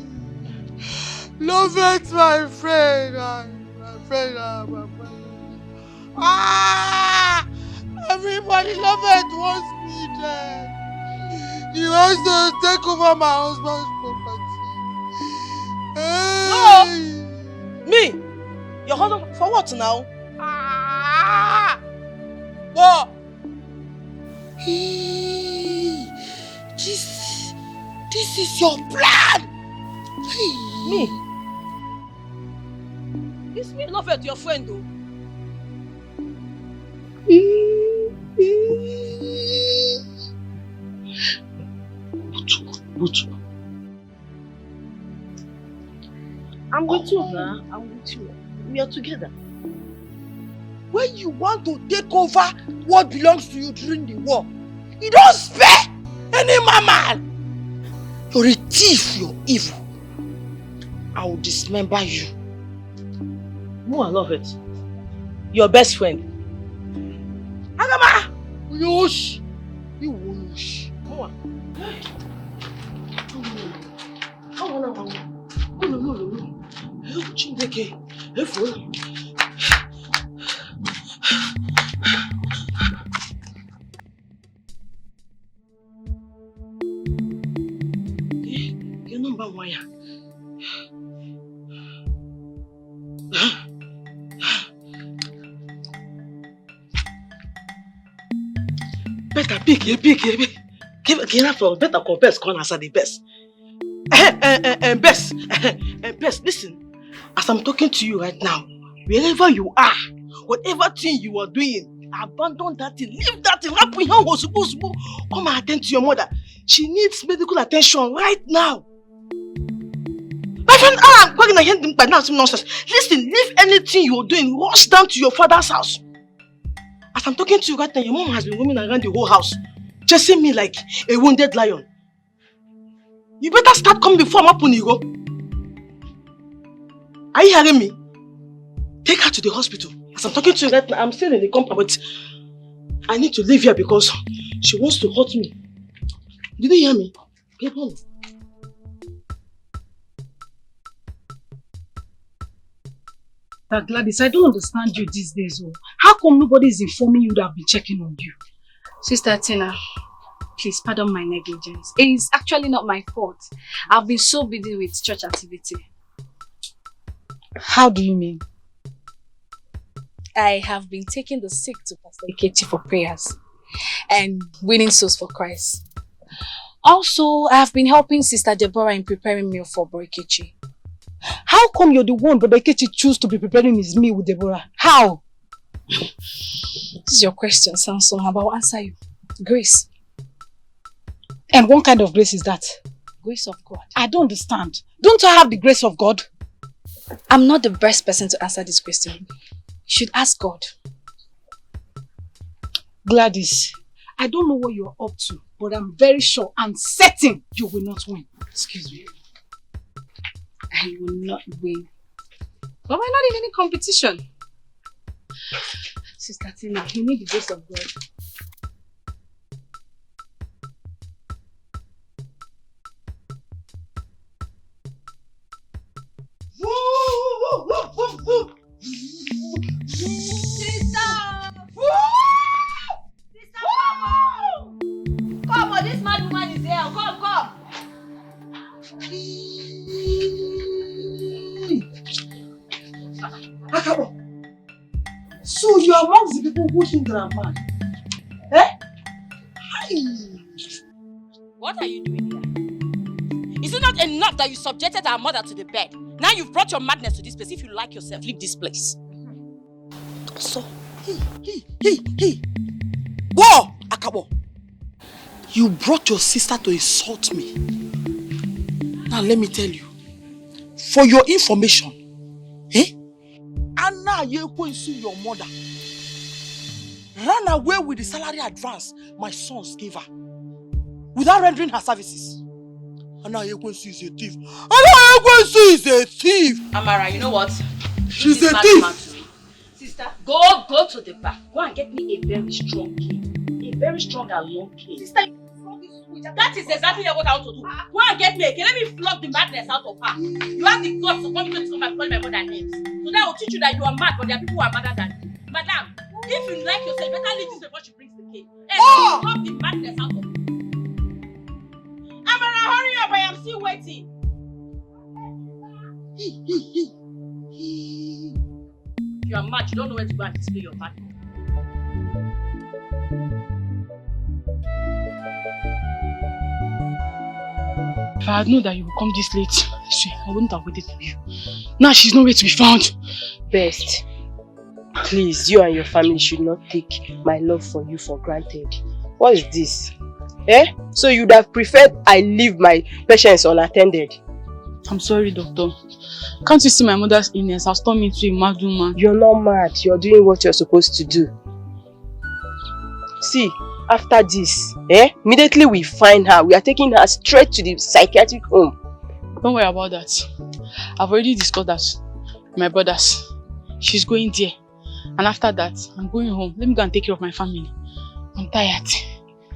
Love it, my friend. My friend have abandoned me. Everybody love it wants me dead. He wants to take over my husband's property. No! Me? Your husband? For what now? What? This is your plan. Me? It's me love it, your friend though. Butu. I'm with you now. I'm with you. We are together. When you want to take over what belongs to you during the war, you don't spare any mama. You're a thief, you're evil. I will dismember you. No, I love it. Your best friend. Agama! Yosh! You yosh. Moa. Better pick. Better compare corners are the best. Best, listen. As I'm talking to you right now, wherever you are, whatever thing you are doing, abandon that thing, leave that thing. Come and attend to your mother. She needs medical attention right now. My friend, nonsense. Listen, leave anything you're doing, rush down to your father's house. As I'm talking to you right now, your mom has been roaming around the whole house, chasing me like a wounded lion. You better start coming before I'm up on you go. Are you hearing me? Take her to the hospital. As I'm talking to you right now, I'm still in the compound, but I need to leave here because she wants to hurt me. Did you hear me? Get home. Gladys, I don't understand you these days. Oh. How come nobody is informing you that I've been checking on you? Sister Tina, please pardon my negligence. It's actually not my fault. I've been so busy with church activity. How do you mean? I have been taking the sick to Pastor Ikechi for prayers and winning souls for Christ. Also, I have been helping Sister Deborah in preparing meal for Bro Ikechi. How come you're the one Brother Ikechi choose to be preparing his meal with Deborah? How? This is your question, Samson, but I'll answer you. Grace. And what kind of grace is that? Grace of God. I don't understand. Don't I have the grace of God? I'm not the best person to answer this question. You should ask God. Gladys, I don't know what you're up to, but I'm very sure and certain you will not win. Excuse me. I will not win. But we're not in any competition. Sister Tina, you need the grace of God. Come on, this mad woman is here. Come. So you are amongst the people who think that I'm mad? Eh? What are you doing here? Is it not enough that you subjected our mother to the bed? Now you've brought your madness to this place. If you like yourself, leave this place. So, hey. Whoa, Akabo. You brought your sister to insult me. Now let me tell you. For your information, Anna Yekwensu, your mother, ran away with the salary advance my sons gave her without rendering her services. Anna Yekwensu is a thief. Anna Yekwensu is a thief. Amara, you know what? She's a thief. Sister, go to the back. Go and get me a very strong cane. A very strong and long cane. Sister, that is exactly what I want to do. Go and get me a cane. Let me flog the madness out of her. You have the guts to come to come and call my mother names. So that will teach you that you are mad, but there are people who are madder than you. Madam, if you like yourself, better leave this before she brings the okay? Oh! Stop the madness out of me. Amara, hurry up, I am still waiting. If you are mad, you don't know where to go and display your partner. If I had known that you would come this late, I swear, I wouldn't have waited for you. Now she's nowhere to be found. Best, please, you and your family should not take my love for you for granted. What is this? Eh? So you'd have preferred I leave my patients unattended? I'm sorry, doctor. Can't you see my mother's illness has turned me into a mad woman? You're not mad. You're doing what you're supposed to do. See, after this, immediately we find her. We are taking her straight to the psychiatric home. Don't worry about that. I've already discussed that with my brothers. She's going there. And after that, I'm going home. Let me go and take care of my family. I'm tired.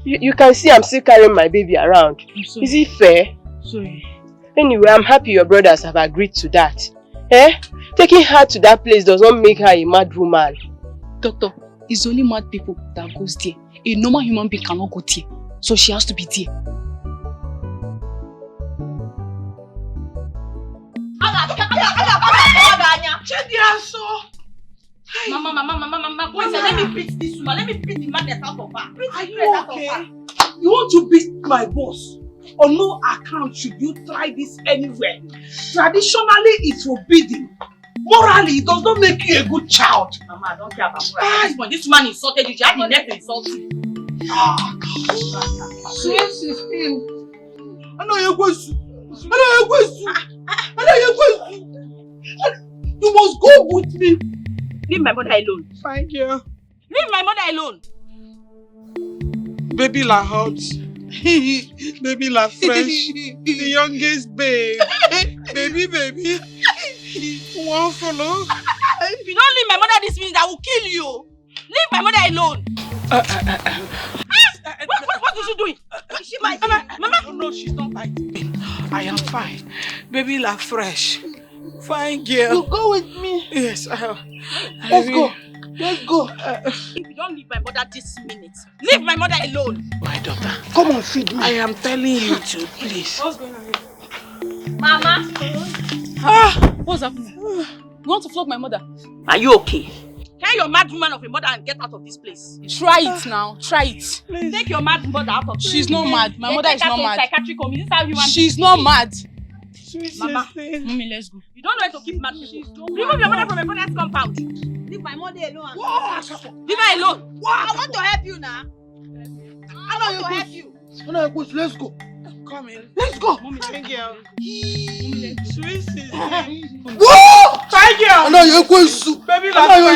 You can see I'm still carrying my baby around. Is it fair? Sorry. Anyway, I'm happy your brothers have agreed to that. Taking her to that place does not make her a mad woman. Doctor, it's only mad people that goes there. A normal human being cannot go there. So she has to be there. Mama, boys, let me beat this woman. Let me beat the madness out of her. Are you okay? You want to beat my boss? On no account should you try this anywhere. Traditionally, it's forbidden. Morally, it does not make you a good child. Mama, I don't care about moral. This woman insulted you. She had the nerve to insult you. Yes, it's him. I know you're going to. You must go with me. Leave my mother alone. Fine, girl. Leave my mother alone. Baby la hot. Baby la fresh. The youngest babe. Baby. One follow. If you don't leave my mother this minute, I will kill you. Leave my mother alone. What is she doing? Is she biting? Mama? No, she's not biting me. I am fine. Baby la fresh. Fine girl. You go with me. Yes, Let's go. If you don't leave my mother this minute, leave my mother alone. My daughter. Come on, feed me. I am telling you to, please. What's going on? Mama? What's happening? You want to flog my mother? Are you okay? Carry your mad woman of a mother and get out of this place. Try it now. Try it. Please. Take your mad mother out of this place. She's not mad. My mother is not mad. Psychiatric home. Is this how you want? She's not mad. Mama, Mommy, let's go. You don't know how to keep mad people. Remove your mother from my mother's compound. Leave my mother alone. Leave her alone. I want to help you now. I want to help you. Let's go. Come in. Let's go. Mommy, thank you. Sweet Whoa! Thank you. I know you're going to. Baby, Mama, you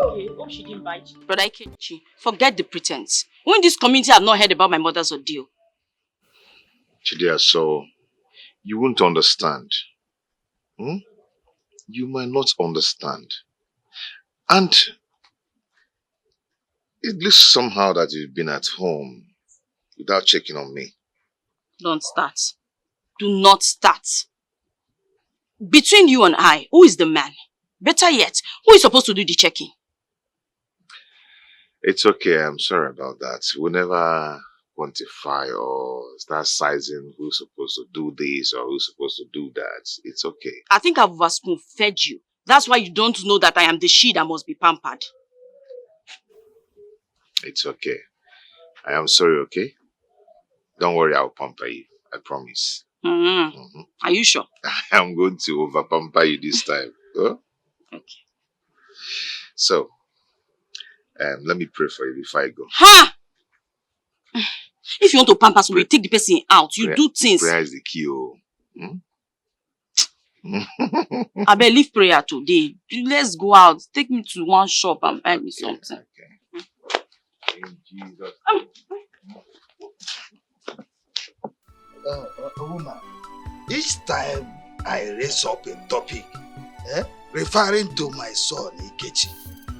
okay? Hope she didn't bite you. Brother Ikechi, forget the pretense. Who in this community have not heard about my mother's ordeal? Chidia, so you won't understand. You might not understand. And it looks somehow that you've been at home without checking on me. Don't start. Do not start. Between you and I, who is the man? Better yet, who is supposed to do the checking? It's okay, I'm sorry about that. We'll never quantify or start sizing who's supposed to do this or who's supposed to do that. It's okay. I think I've spoon-fed you. That's why you don't know that I am the she that must be pampered. It's okay. I am sorry, okay? Don't worry, I'll pamper you. I promise. Are you sure? I'm going to over-pamper you this time. Huh? Okay. So, let me pray for you before I go. Ha! If you want to pamper somebody, take the person out. You do things. Prayer is the key. I better leave prayer today. Let's go out. Take me to one shop and buy me something. Okay. In Jesus. Woman, each time I raise up a topic referring to my son Ikechi,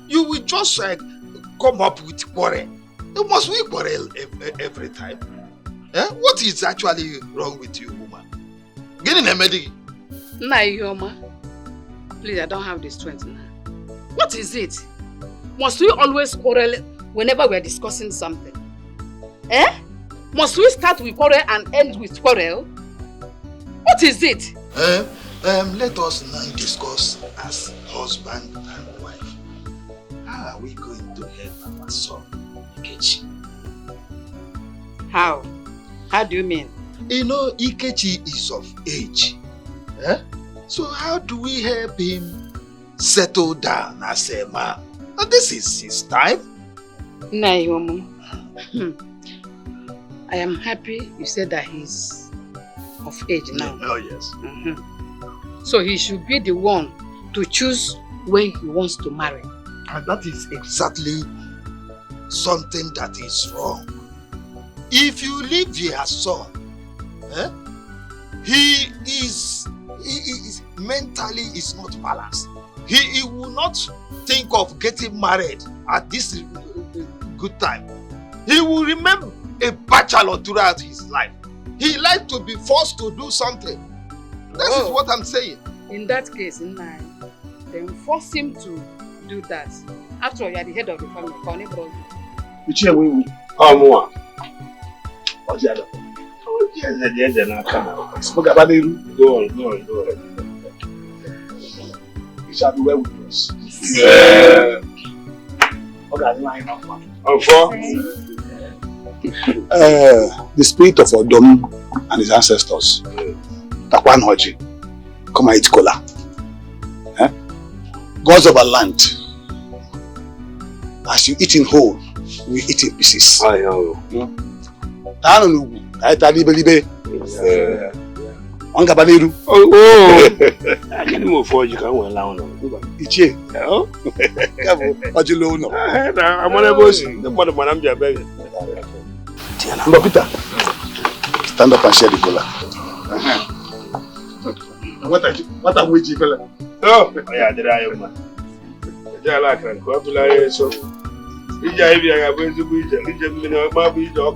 you will just come up with quarrel. Must we quarrel every time? What is actually wrong with you, woman? Get in a medic. Naioma, please, I don't have the strength now. What is it? Must we always quarrel whenever we are discussing something? Eh? Must we start with quarrel and end with quarrel? What is it? Let us now discuss as husband and wife. How are we going to help our son, Ikechi? How? How do you mean? You know, Ikechi is of age. So how do we help him settle down as a man? And this is his time. Naomi, I am happy you said that he's of age now. Oh, yes. So he should be the one to choose when he wants to marry. And that is exactly something that is wrong. If you leave your son, he is mentally is not balanced. He will not think of getting married at this good time. He will remain a bachelor throughout his life. He likes to be forced to do something. That is what I'm saying. In that case, then force him to do that. After all, you are the head of the family. Go on. You shall be well with us. The spirit of Odom and his ancestors, Takwan Hoji, come and eat kola. Gods of our land, as you eat in whole, we eat in pieces. I know. Angabaniru. I can't move forward. You can't well down. Ichie. What you know? I'm on a bus. The mother man, I'm just begging. Peter, stand up and share the cola. What am we doing? Oh, yeah, the I am. I like and copulate. So, if I am going to be my dog.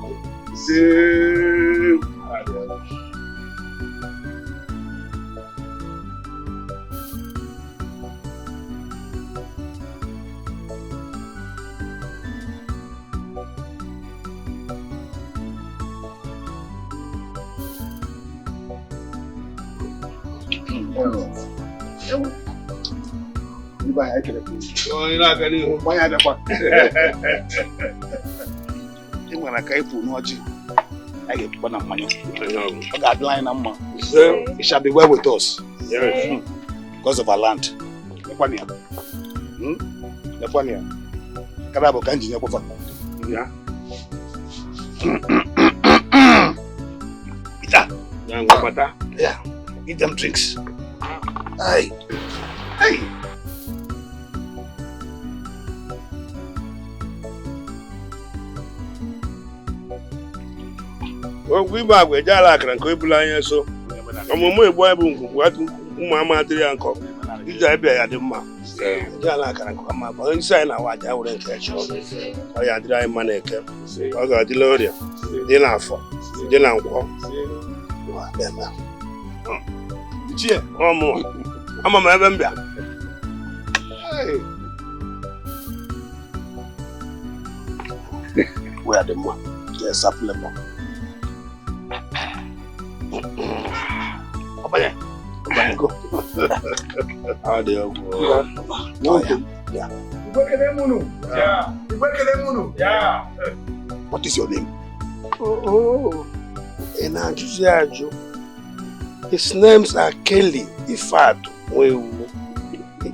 It shall be well with us. Yes. Because of our land. Yeah. Eat them drinks. Hey. Well, we back with Jalak and Koibulanya, so I'm a more boy, what Mamma uncle. Is I bear at the mouth. Jalak and come up inside our watch. I wouldn't catch you. I had dry money. I got the Loria. Dinner for dinner. Cheer, one more. I'm a member. Where the man? Yes, supplement. Go. How do you go? Yeah. Yeah. What is your name? Enanjuziajo. His names are Kelly Ifad.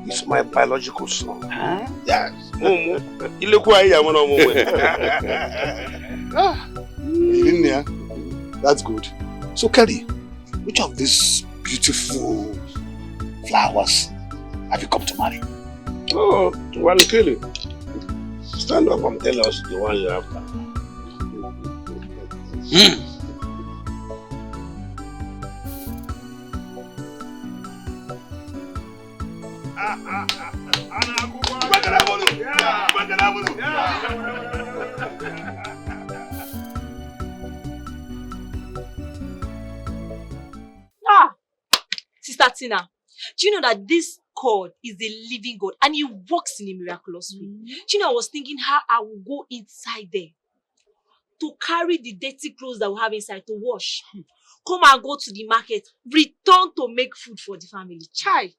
It's my biological son. Huh? Yes. You look why I am on a moment. That's good. So Kelly, which of these beautiful flowers have you come to marry? Oh, well, Kelly. Stand up and tell us the one you're after. Sister Tina, do you know that this God is a living God and he works in a miraculous way. You know, I was thinking how I will go inside there to carry the dirty clothes that we have inside to wash. Come and go to the market, return to make food for the family. Child.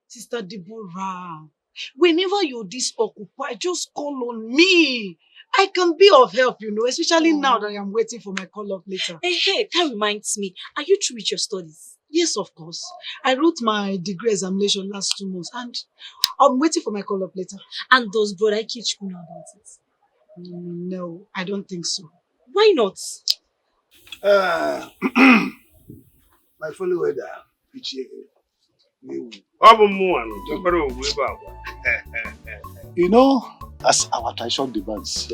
Sister Deborah, whenever you're disoccupied, just call on me. I can be of help, you know, especially now that I am waiting for my call-up later. Hey, that reminds me. Are you through with your studies? Yes, of course. I wrote my degree examination last 2 months and I'm waiting for my call-up later. And does Brother Ikechukwu know about it? No, I don't think so. Why not? My fellow weather, You know, as our tradition demands,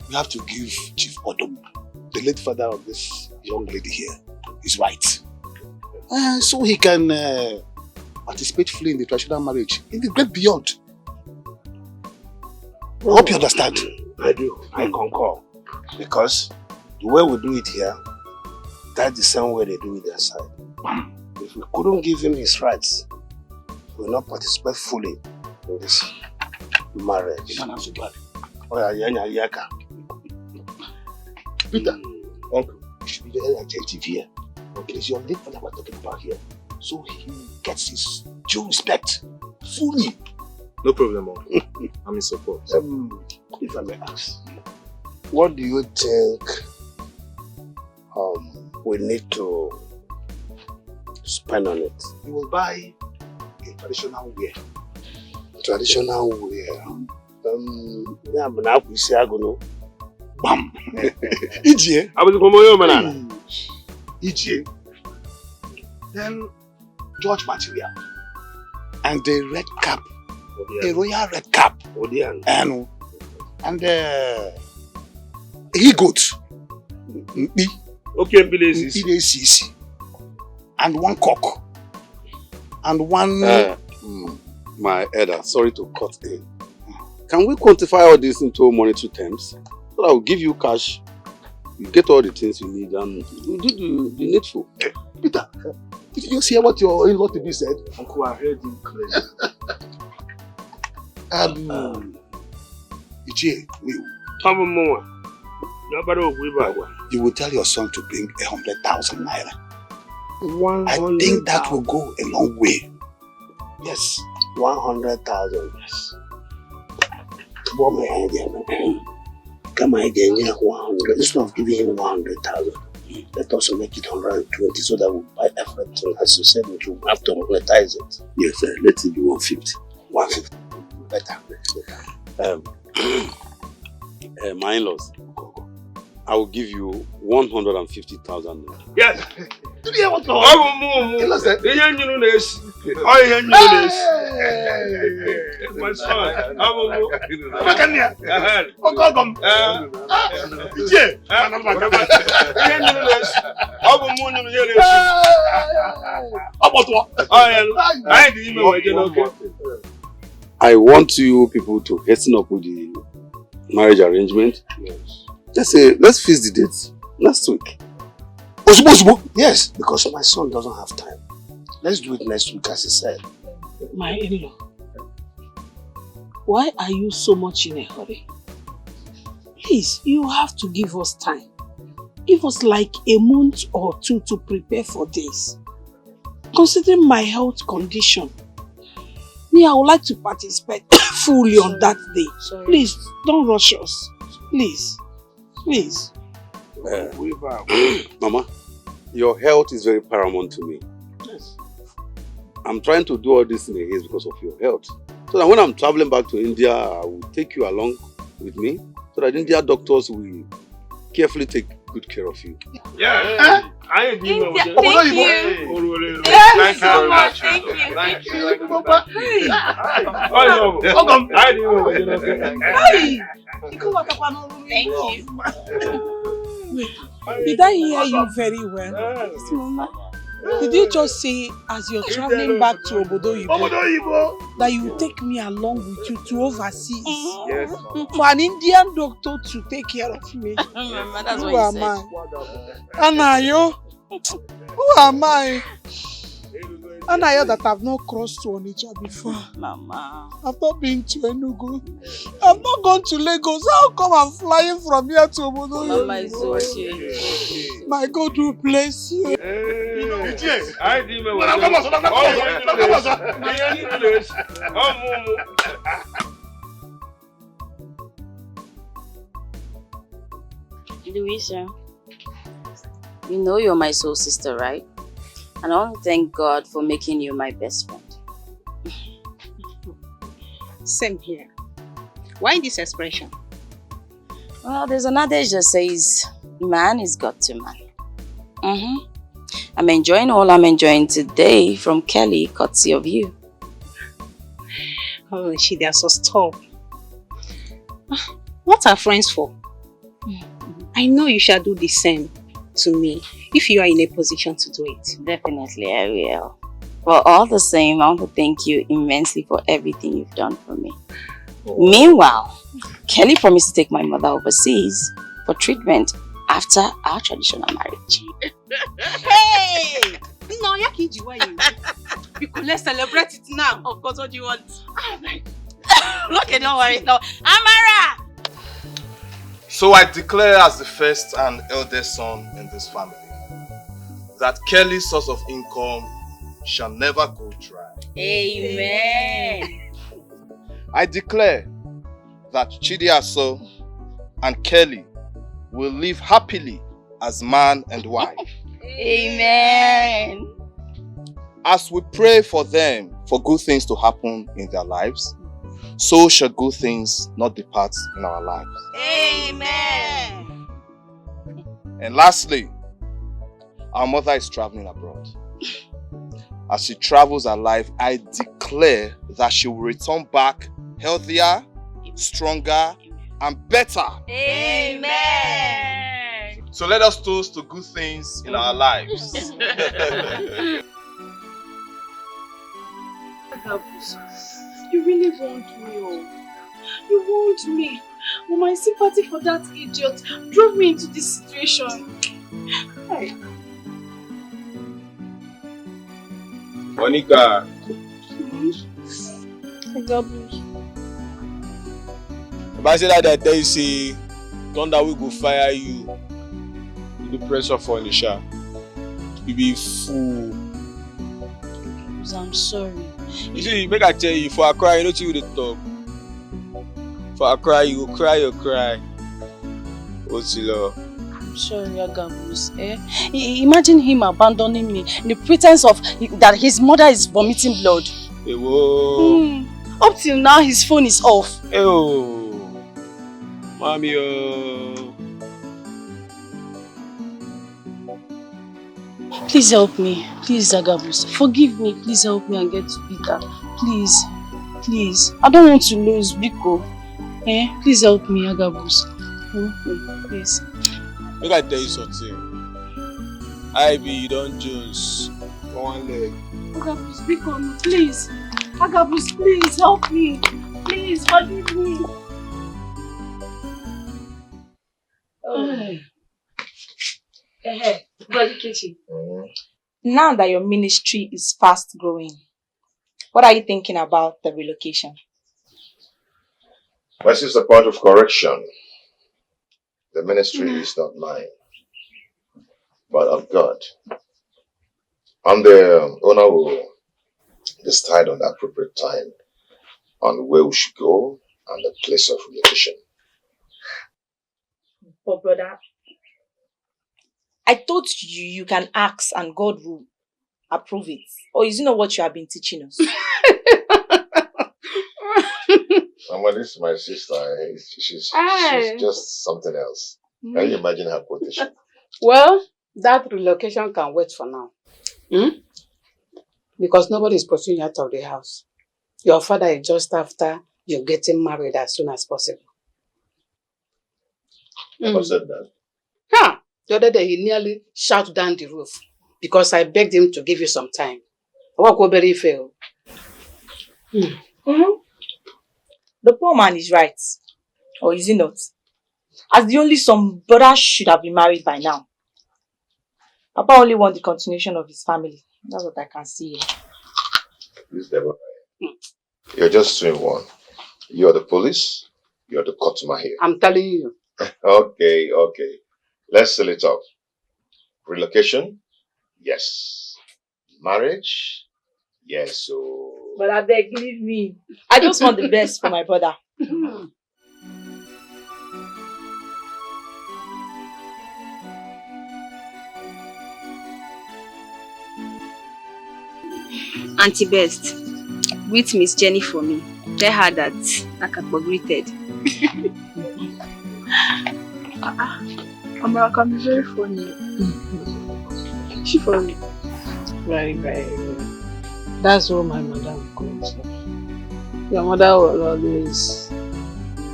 we have to give Chief Odom, the late father of this young lady here, his right. So he can participate fully in the traditional marriage in the great beyond. I hope you understand. I do. I concur. Because the way we do it here, that's the same way they do it their side. If we couldn't give him his rights, we will not participate fully in this marriage. Oh, yeah. Peter, uncle, you should be very attentive here. It is your late father we're talking about here. So he gets his due respect fully. No problem, uncle. I'm in support. If I may ask, what do you think we need to spend on it? You will buy a traditional wear. Traditional wear? Yeah, but now we see Agono. Bam! Ije. I was going to Ije. Then George material. And the red cap. A royal red cap. And he goat. Okay, Billy. And one cock. And one... my elder, sorry to cut in. Can we quantify all this into monetary terms? So that I will give you cash, you get all the things you need, and you do the needful. Peter, did you just hear what your in-law to be said? Uncle, I heard him clearly. You will tell your son to bring 100,000 naira. I think that will go a long way. Yes, 100,000. Yes. Come on again, 100. Instead of giving him 100,000, let us make it 120 so that we buy everything. As you said, we will have to monetize it. Yes, let it be 150. 150. Better. My in-laws, I will give you 150,000. Yes. Did you hear what my son. I want you people to hasten up with the marriage arrangement. Yes. Let's fix the date next week. Yes, because my son doesn't have time. Let's do it next week, as he said. My in-law, why are you so much in a hurry? Please, you have to give us time. Give us like a month or two to prepare for this. Considering my health condition, I would like to participate fully on that day. Sorry. Please, don't rush us. Please. Please. Mama, your health is very paramount to me. Yes. I'm trying to do all this in a haste because of your health. So that when I'm traveling back to India, I will take you along with me so that India doctors will carefully take good care of you. Yeah. Thank you. Thank Thank you so much. Thank you. Thank you. Wait, did I hear you very well? Yes, Mama. Did you just say as you're traveling back to Obodo Yibo that you will take me along with you to overseas? Yes. For an Indian doctor to take care of me? Mama, that's Who what am you I? Anayo? Who am I? And I heard that I've not crossed to Onitsha before. Mama. I've not been to Enugu. I've not gone to Lagos. How come I'm flying from here to Obodo? Mama is okay. My God will bless you. Louisa, you know you're my soul sister, right? And I want to thank God for making you my best friend. Same here. Why this expression? Well, there's an adage that says, man is God to man. I'm enjoying all I'm enjoying today from Kelly, courtesy of you. Oh, Chidi, so stop. What are friends for? I know you shall do the same to me if you are in a position to do it. Definitely, I will. Well, all the same, I want to thank you immensely for everything you've done for me. Oh. Meanwhile, Kelly promised to take my mother overseas for treatment after our traditional marriage. Hey! No, because let's celebrate it now. Of course, what do you want? Okay, don't worry. No, Amara! So I declare as the first and eldest son in this family that Kelly's source of income shall never go dry. Amen. I declare that Chidi Aso and Kelly will live happily as man and wife. Amen. As we pray for them for good things to happen in their lives, so shall good things not depart in our lives. Amen. And lastly, our mother is traveling abroad. As she travels her life, I declare that she will return back healthier, stronger, and better. Amen. So let us toast to good things in our lives. You really want me, oh. You want me. But my sympathy for that idiot drove me into this situation. Hey. Monica. If I say that I tell you, say, thunder will go fire you. You the pressure for Nisha. You be fool. I'm sorry. You see, make I tell you, for a cry, you know you the talk. For a cry, you go cry, you cry. What's it, love? I'm sorry, Agabus. Imagine him abandoning me in the pretense of that his mother is vomiting blood. Hey, whoa. Up till now, his phone is off. Hey, oh. Mommy, oh. Please help me. Please, Agabus. Forgive me. Please help me and get to Peter. Please. Please. I don't want to lose Biko. Please help me, Agabus. Help me, please. Make I tell you something. I be you don't Jones. For one leg. Agabus, Biko, please. Agabus, please help me. Please forgive me. Now that your ministry is fast growing, what are you thinking about the relocation? This is a point of correction. The ministry is not mine, but of God. And the owner will decide on the appropriate time on where we should go and the place of relocation. But brother, I thought you can ask and God will approve it. Or is it not what you have been teaching us? This is my sister. She's just something else. Can you imagine her quotation? Well, that relocation can wait for now. Because nobody is pursuing you out of the house. Your father is just after you getting married as soon as possible. Never said that. The other day he nearly shot down the roof because I begged him to give you some time. What will very fail? The poor man is right. Or is he not? As the only son, brother should have been married by now. Papa only wants the continuation of his family. That's what I can see here. This Deborah. You're just doing one. You're the police. You're the customer here. I'm telling you. Okay. Let's sell it off. Relocation? Yes. Marriage? Yes. So. But I beg, leave me. I just want the best for my brother. Auntie Best, greet Miss Jenny for me. Tell her that Akakbo greeted. Amara can be very funny. She funny. Very, very good. That's what my mother would call her. Your mother will always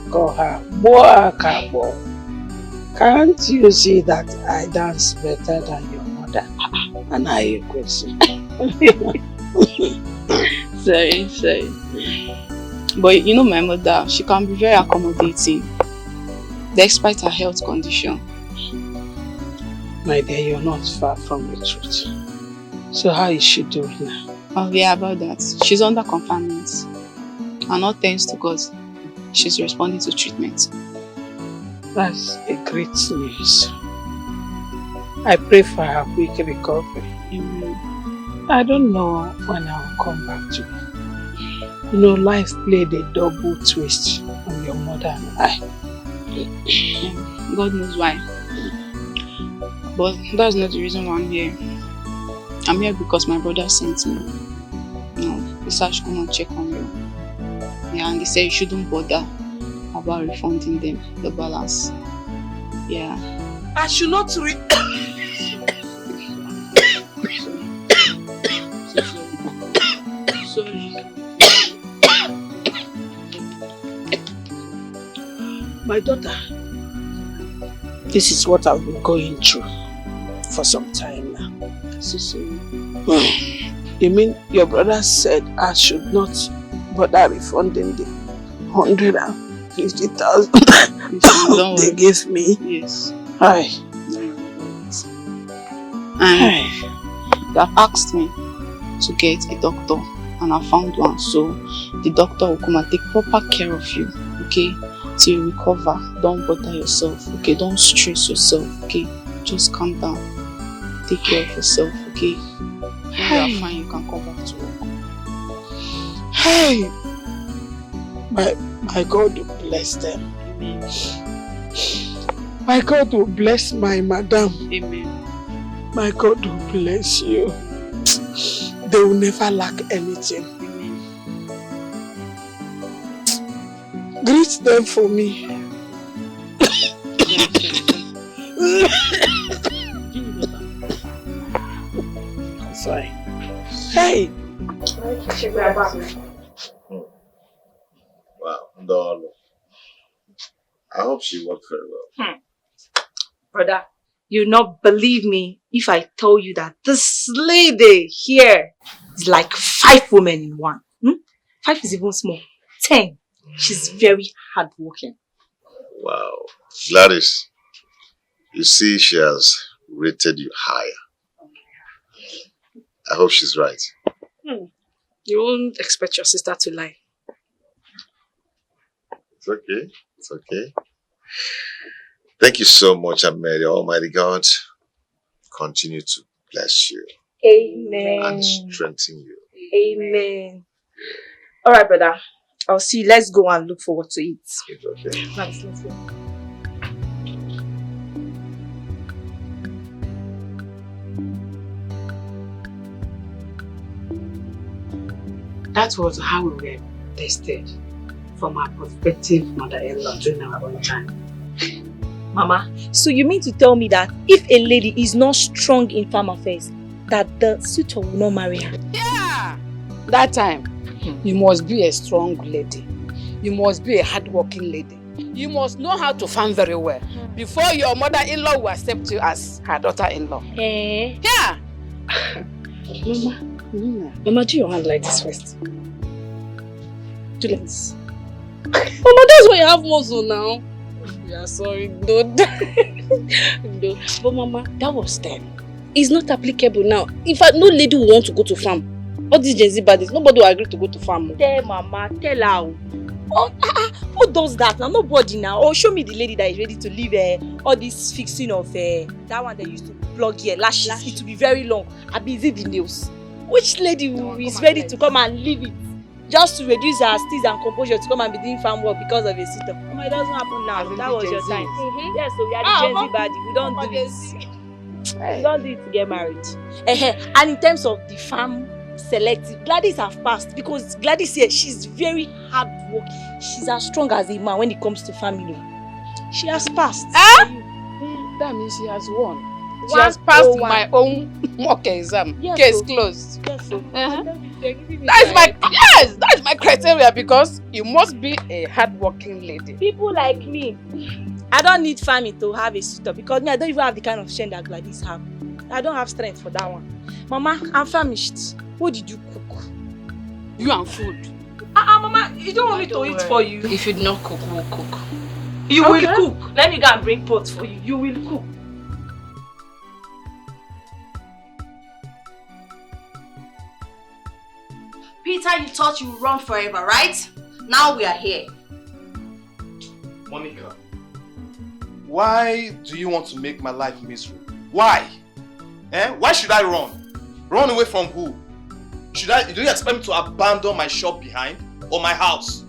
call her Boa Kabo. Can't you see that I dance better than your mother? And I question. Sorry. But you know my mother, she can be very accommodating, despite her health condition. My dear, you're not far from the truth. So how is she doing now? Oh yeah, about that. She's under confinement. And all thanks to God, she's responding to treatment. That's a great news. I pray for her quick recovery. Amen. I don't know when I'll come back to you. You know, life played a double twist on your mother and I. God knows why. But that's not the reason why I'm here. I'm here because my brother sent me. He said I should come and check on you. Yeah, and they said you shouldn't bother about refunding them the balance. Yeah. I should not Sorry. My daughter, this is what I've been going through for some time now. So sorry. You mean your brother said I should not bother refunding the 150,000 they gave me? Yes. Hi. And they have asked me to get a doctor, and I found one. So the doctor will come and take proper care of you, okay? Till you recover. Don't bother yourself, okay? Don't stress yourself, okay? Just calm down. Take care of yourself, okay? When you are fine, you can come back to work. Hey! My God will bless them. Amen. My God will bless my madam. Amen. My God will bless you. They will never lack anything. Amen. Greet them for me. Sorry. Hey! Wow, Ndolo. I hope she worked very well. Brother, you'll not believe me if I tell you that this lady here is like 5 women in one. 5 is even small. 10. She's very hardworking. Wow. Gladys, you see she has rated you higher. I hope she's right. You won't expect your sister to lie. It's okay. It's okay. Thank you so much, and may the Almighty God continue to bless you. Amen. And strengthen you. Amen. Alright, brother. I'll see you. Let's go and look for what to eat. It's okay. Let's go. That was how we were tested from our prospective mother-in-law during our own time. Mama, so you mean to tell me that if a lady is not strong in farm affairs, that the suitor will not marry her? Yeah! That time, you must be a strong lady. You must be a hard-working lady. You must know how to farm very well before your mother-in-law will accept you as her daughter-in-law. Eh? Yeah! Mama, do your hand like this first. Do like this. Mama, that's why you have muscle now. Yeah, sorry, dude. But Mama, that was then. It's not applicable now. In fact, no lady will want to go to farm. All these Gen Z baddies, nobody will agree to go to farm. Tell Mama, tell her. Who does that now? Nobody now. Or show me the lady that is ready to leave all this fixing of that one they used to plug here, lashes. It will be very long. I be the nails. Which lady is ready to come and leave it just to reduce her steeze and composure to come and be doing farm work because of a sitter? It doesn't happen now. That was your time. Yes, so we are the Gen Z body. We don't do it. We don't do it to get married. And in terms of the farm selective, Gladys have passed because Gladys here, she's very hard work. She's as strong as a man when it comes to family. She has passed. That means she has won. She has passed my own mock exam. Yes, case closed. Yes, so. That is my criteria because you must be a hard-working lady. People like me, I don't need family to have a suitor because me, I don't even have the kind of strength that Gladys have. I don't have strength for that one. Mama, I'm famished. What did you cook? You and food. Mama, you don't want me to eat for you. If you do not cook, we'll cook. You will cook. Let me go and bring pots for you. You will cook. Peter, you thought you would run forever, right? Now we are here. Monica, why do you want to make my life miserable? Why? Why should I run? Run away from who? Do you expect me to abandon my shop behind or my house?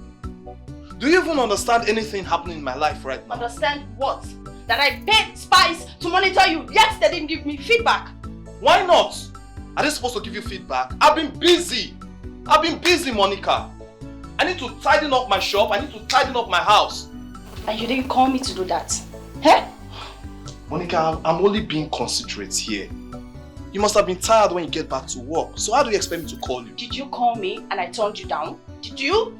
Do you even understand anything happening in my life right now? Understand what? That I paid spies to monitor you, yet they didn't give me feedback. Why not? Are they supposed to give you feedback? I've been busy, Monica. I need to tidy up my shop, I need to tidy up my house. And you didn't call me to do that? Monica, I'm only being considerate here. You must have been tired when you get back to work. So how do you expect me to call you? Did you call me and I turned you down? Did you?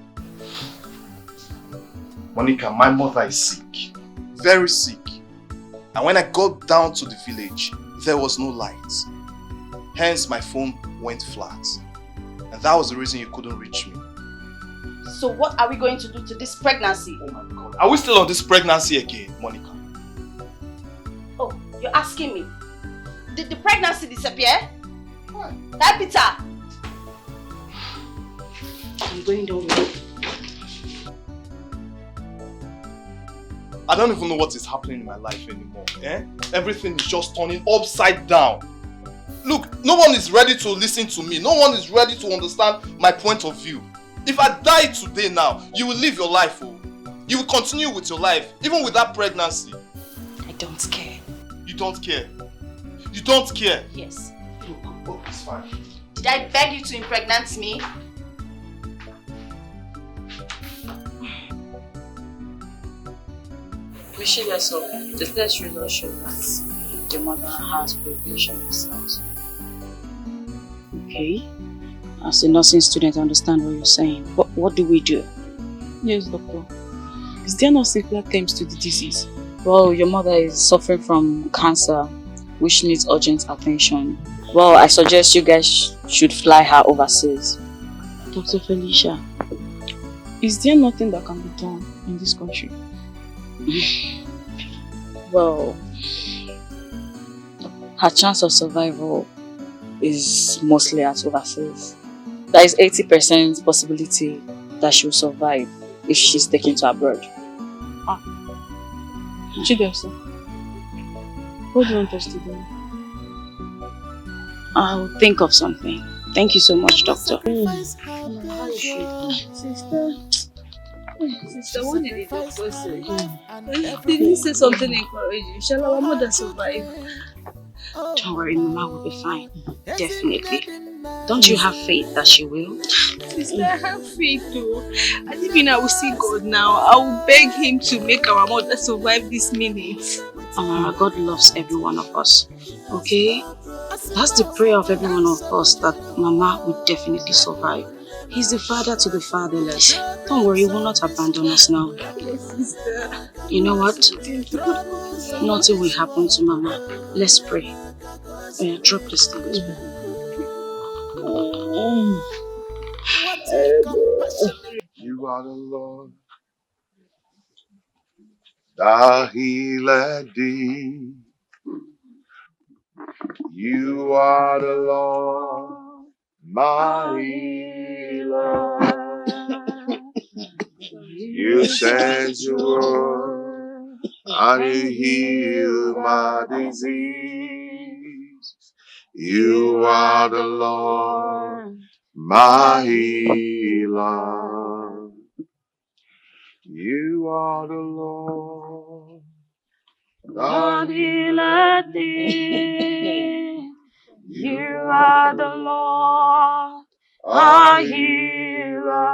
Monica, my mother is sick. Very sick. And when I got down to the village, there was no light. Hence my phone went flat. And that was the reason you couldn't reach me. So what are we going to do to this pregnancy? Oh my God. Are we still on this pregnancy again, Monica? Oh, you're asking me? Did the pregnancy disappear? Hey, Peter! I'm going down with you. I don't even know what is happening in my life anymore. Everything is just turning upside down. Look, no one is ready to listen to me. No one is ready to understand my point of view. If I die today now, you will live your life. Oh. You will continue with your life, even with that pregnancy. I don't care. You don't care? You don't care? Yes. Look, it's fine. Did I beg you to impregnate me? Michelle, yourself, the test results show that the mother has preparation cells. Okay. As a nursing student, I understand what you're saying. But what do we do? Yes, doctor. Is there no simpler terms to the disease? Well, your mother is suffering from cancer, which needs urgent attention. Well, I suggest you guys should fly her overseas. Dr. Felicia, is there nothing that can be done in this country? Well, her chance of survival is mostly at overseas. There is 80% possibility that she will survive if she's taken to abroad. Chidesa, what do you want us to do? I'll think of something. Thank you so much, doctor. Sister, what did the doctor say? Did he say something encouraging? Shall our mother survive? Don't worry, Mama will be fine. Definitely. Don't you have faith that she will? Sister, I have faith too. And even I will see God now. I will beg him to make our mother survive this minute. Amara, God loves every one of us. Okay? That's the prayer of every one of us, that Mama will definitely survive. He's the father to the fatherless. Don't worry, he will not abandon us now. Sister. You know what? Nothing will happen to Mama. Let's pray. Yeah, drop this thing. You are the Lord that healeth thee. You are the Lord my healer. You sent your word and you heal my disease. You are the Lord, my healer. You are the Lord, God healeth thee. You are the Lord, our healer.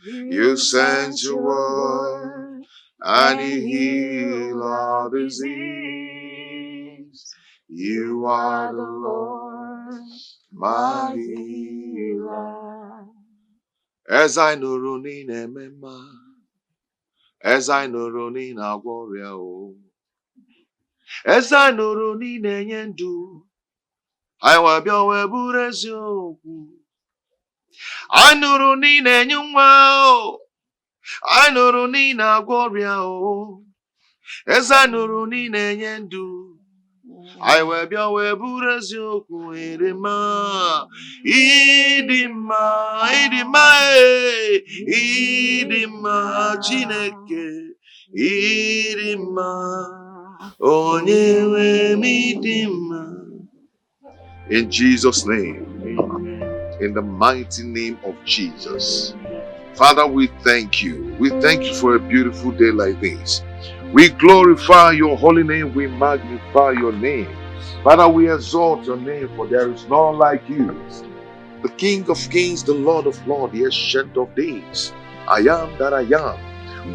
You sent your word and you heal our disease. You are the Lord, my healer. As I know running emema, as I know running a warrior, as I know running enyendu, I will be a burezio. I know running enyumwa, I know running a warrior. As I know running enyendu. I will be a burezio, Idima, Idima, Idima, Chineke, Idima, Onyewe Midima. In Jesus' name, in the mighty name of Jesus. Father, we thank you. We thank you for a beautiful day like this. We glorify your holy name. We magnify your name. Father, we exalt your name, for there is none like you. The King of kings, the Lord of lords, the Ancient of days. I am that I am.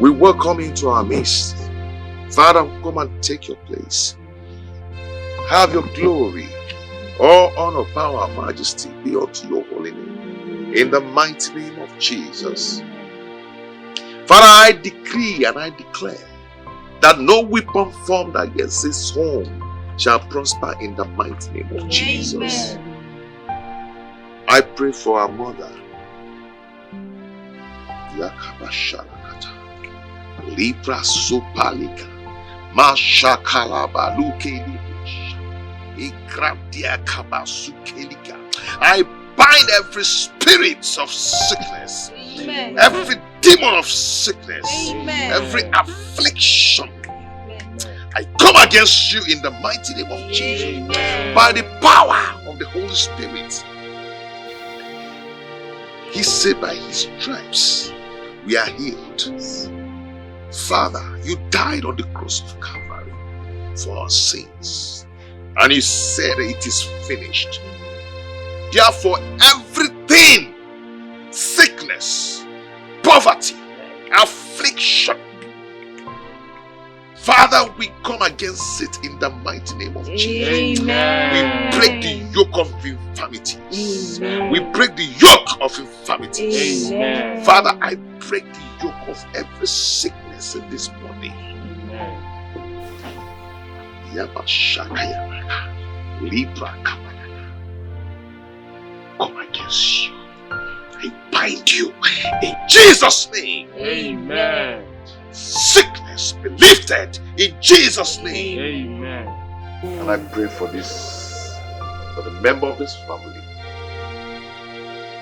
We welcome into our midst. Father, come and take your place. Have your glory. All honor, power, majesty be unto your holy name. In the mighty name of Jesus. Father, I decree and I declare that no weapon formed against this home shall prosper in the mighty name of Jesus. I pray for our mother. Yakabashalakata. Libra Supalika. Mashakalaba Lukelibush. Ikradia Kabasukelika. I bind every spirit of sickness. Amen. Every demon of sickness. Amen. Every affliction. I come against you in the mighty name of Jesus. Amen. By the power of the Holy Spirit. He said by his stripes we are healed. Father, you died on the cross of Calvary for our sins. And you said it is finished. Therefore, everything, sickness, poverty, affliction, Father, we come against it in the mighty name of Jesus. Amen. We break the yoke of infirmities. Amen. We break the yoke of infirmities. Amen. Father, I break the yoke of every sickness in this body. Amen. Come against you. I bind you in Jesus' name. Amen. Sickness be lifted in Jesus' name. Amen. And I pray for this, for the member of this family.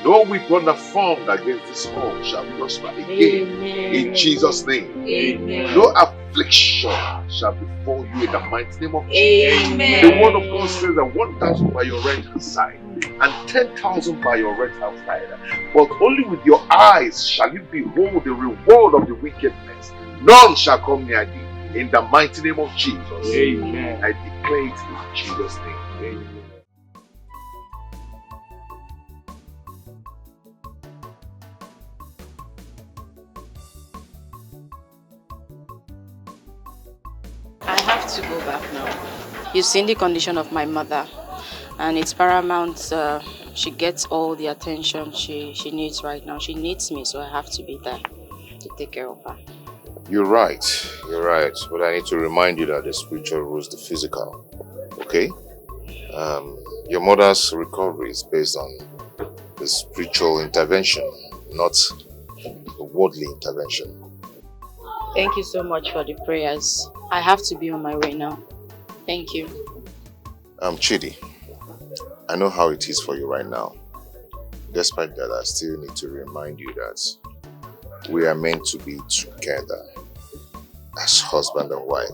No weapon that formed against this home shall prosper again. Amen. In Jesus' name. Amen. No affliction shall befall you in the mighty name of Jesus. Amen. The word of God says that 1,000 by your right hand side and 10,000 by your right hand side, but only with your eyes shall you behold the reward of the wickedness. None shall come near thee. In the mighty name of Jesus. Amen. I declare it in Jesus' name. Amen. I have to go back now. You've seen the condition of my mother, and it's paramount she gets all the attention she needs right now. She needs me, so I have to be there to take care of her. You're right. But I need to remind you that the spiritual rules the physical. Okay? Your mother's recovery is based on the spiritual intervention, not the worldly intervention. Thank you so much for the prayers. I have to be on my way now. Thank you. Chidi, I know how it is for you right now. Despite that, I still need to remind you that we are meant to be together as husband and wife.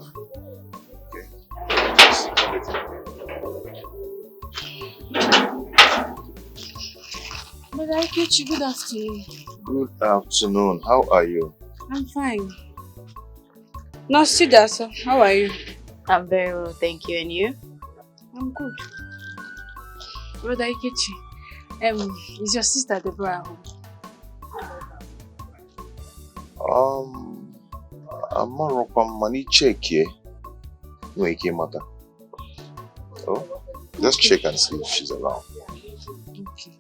Okay? Brother Ikechi, good afternoon. Good afternoon. How are you? I'm fine. No, Sidasa, how are you? I'm very well, thank you. And you? I'm good. Brother Ikechi, is your sister Deborah home? I'm more on money check here. No, it came matter. Oh, just check and see if she's around. Okay.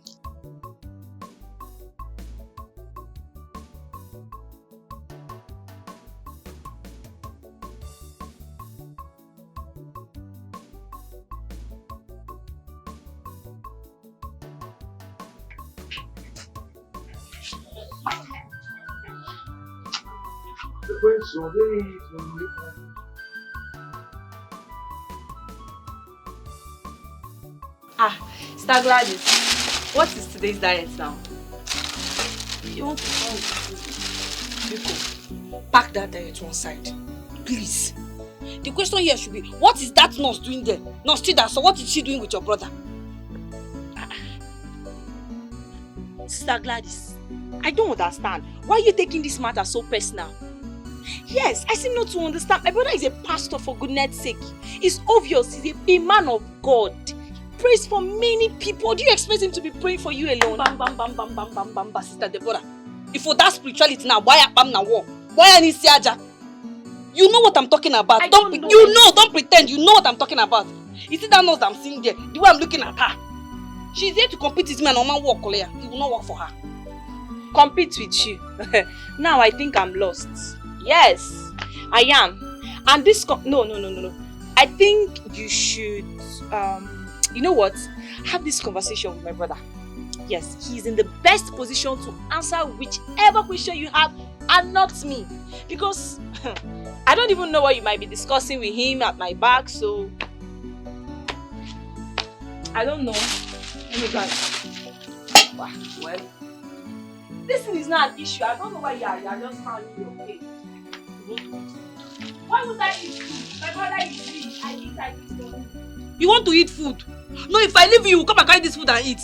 Sister Gladys, what is today's diet now? You want to go? Pack that diet to one side, please. The question here should be, what is that nurse doing there? Nurse Chida, so what is she doing with your brother? Sister Gladys, I don't understand. Why are you taking this matter so personal? Yes, I seem not to understand. My brother is a pastor, for goodness sake. It's obvious he's a man of God. He prays for many people. Do you expect him to be praying for you alone? Bam, bam, bam, bam, bam, bam, bam, bam, Sister Deborah. If for that spirituality now, why am na war? Why am I? You know what I'm talking about. Don't pretend. You know what I'm talking about. You see that nose I'm seeing there? The way I'm looking at her. She's there to compete with me and Norman work, Kolea. It will not work for her. Compete with you? Now I think I'm lost. Yes, I am. And this no. I think you should, you know what? Have this conversation with my brother. Yes, he's in the best position to answer whichever question you have and not me. Because I don't even know what you might be discussing with him at my back, so I don't know. Let me go. Well, this thing is not an issue. I don't know why you're just finding your way. Why would I eat food? My brother is eating. I eat for him. You want to eat food? No, if I leave you, you will come and carry this food and eat.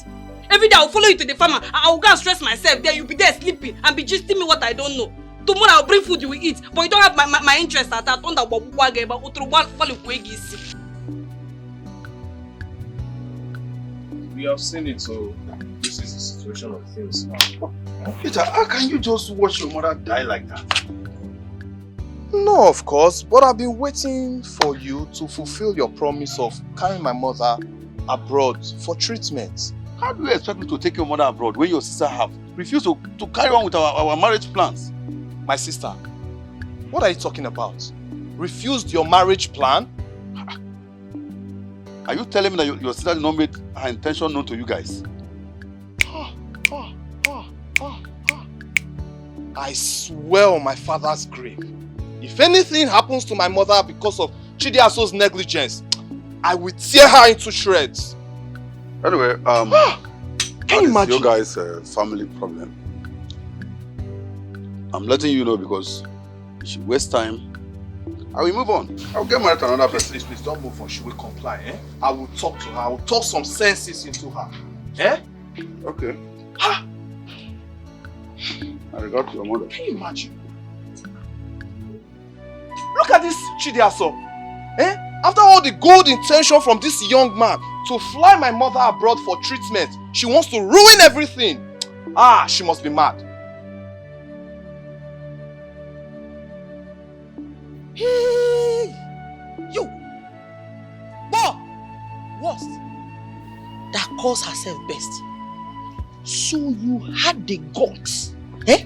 Every day I will follow you to the farm and I will go and stress myself. There you'll be there sleeping and be gisting me what I don't know. Tomorrow I will bring food you will eat, but you don't have my interest at that. We have seen it, so this is the situation of things now. Peter, how can you just watch your mother die like that? No, of course, but I've been waiting for you to fulfill your promise of carrying my mother abroad for treatment. How do you expect me to take your mother abroad when your sister have refused to carry on with our marriage plans? My sister, what are you talking about? Refused your marriage plan? Are you telling me that your sister did not make her intention known to you guys? I swear on my father's grave, if anything happens to my mother because of Chidiaso's negligence, I will tear her into shreds. Anyway, can you imagine? Your guys' family problem. I'm letting you know because if you waste time, I will move on. I'll get married to another person. Please, don't move on. She will comply, eh? I will talk to her. I will talk some senses into her. Eh? Okay. I regard to your mother. Can you imagine? Look at this Chidiaso. Eh? After all the good intention from this young man to fly my mother abroad for treatment, she wants to ruin everything. She must be mad. Hey! You! Boy! Worst. That calls herself best. So you had the guts, eh?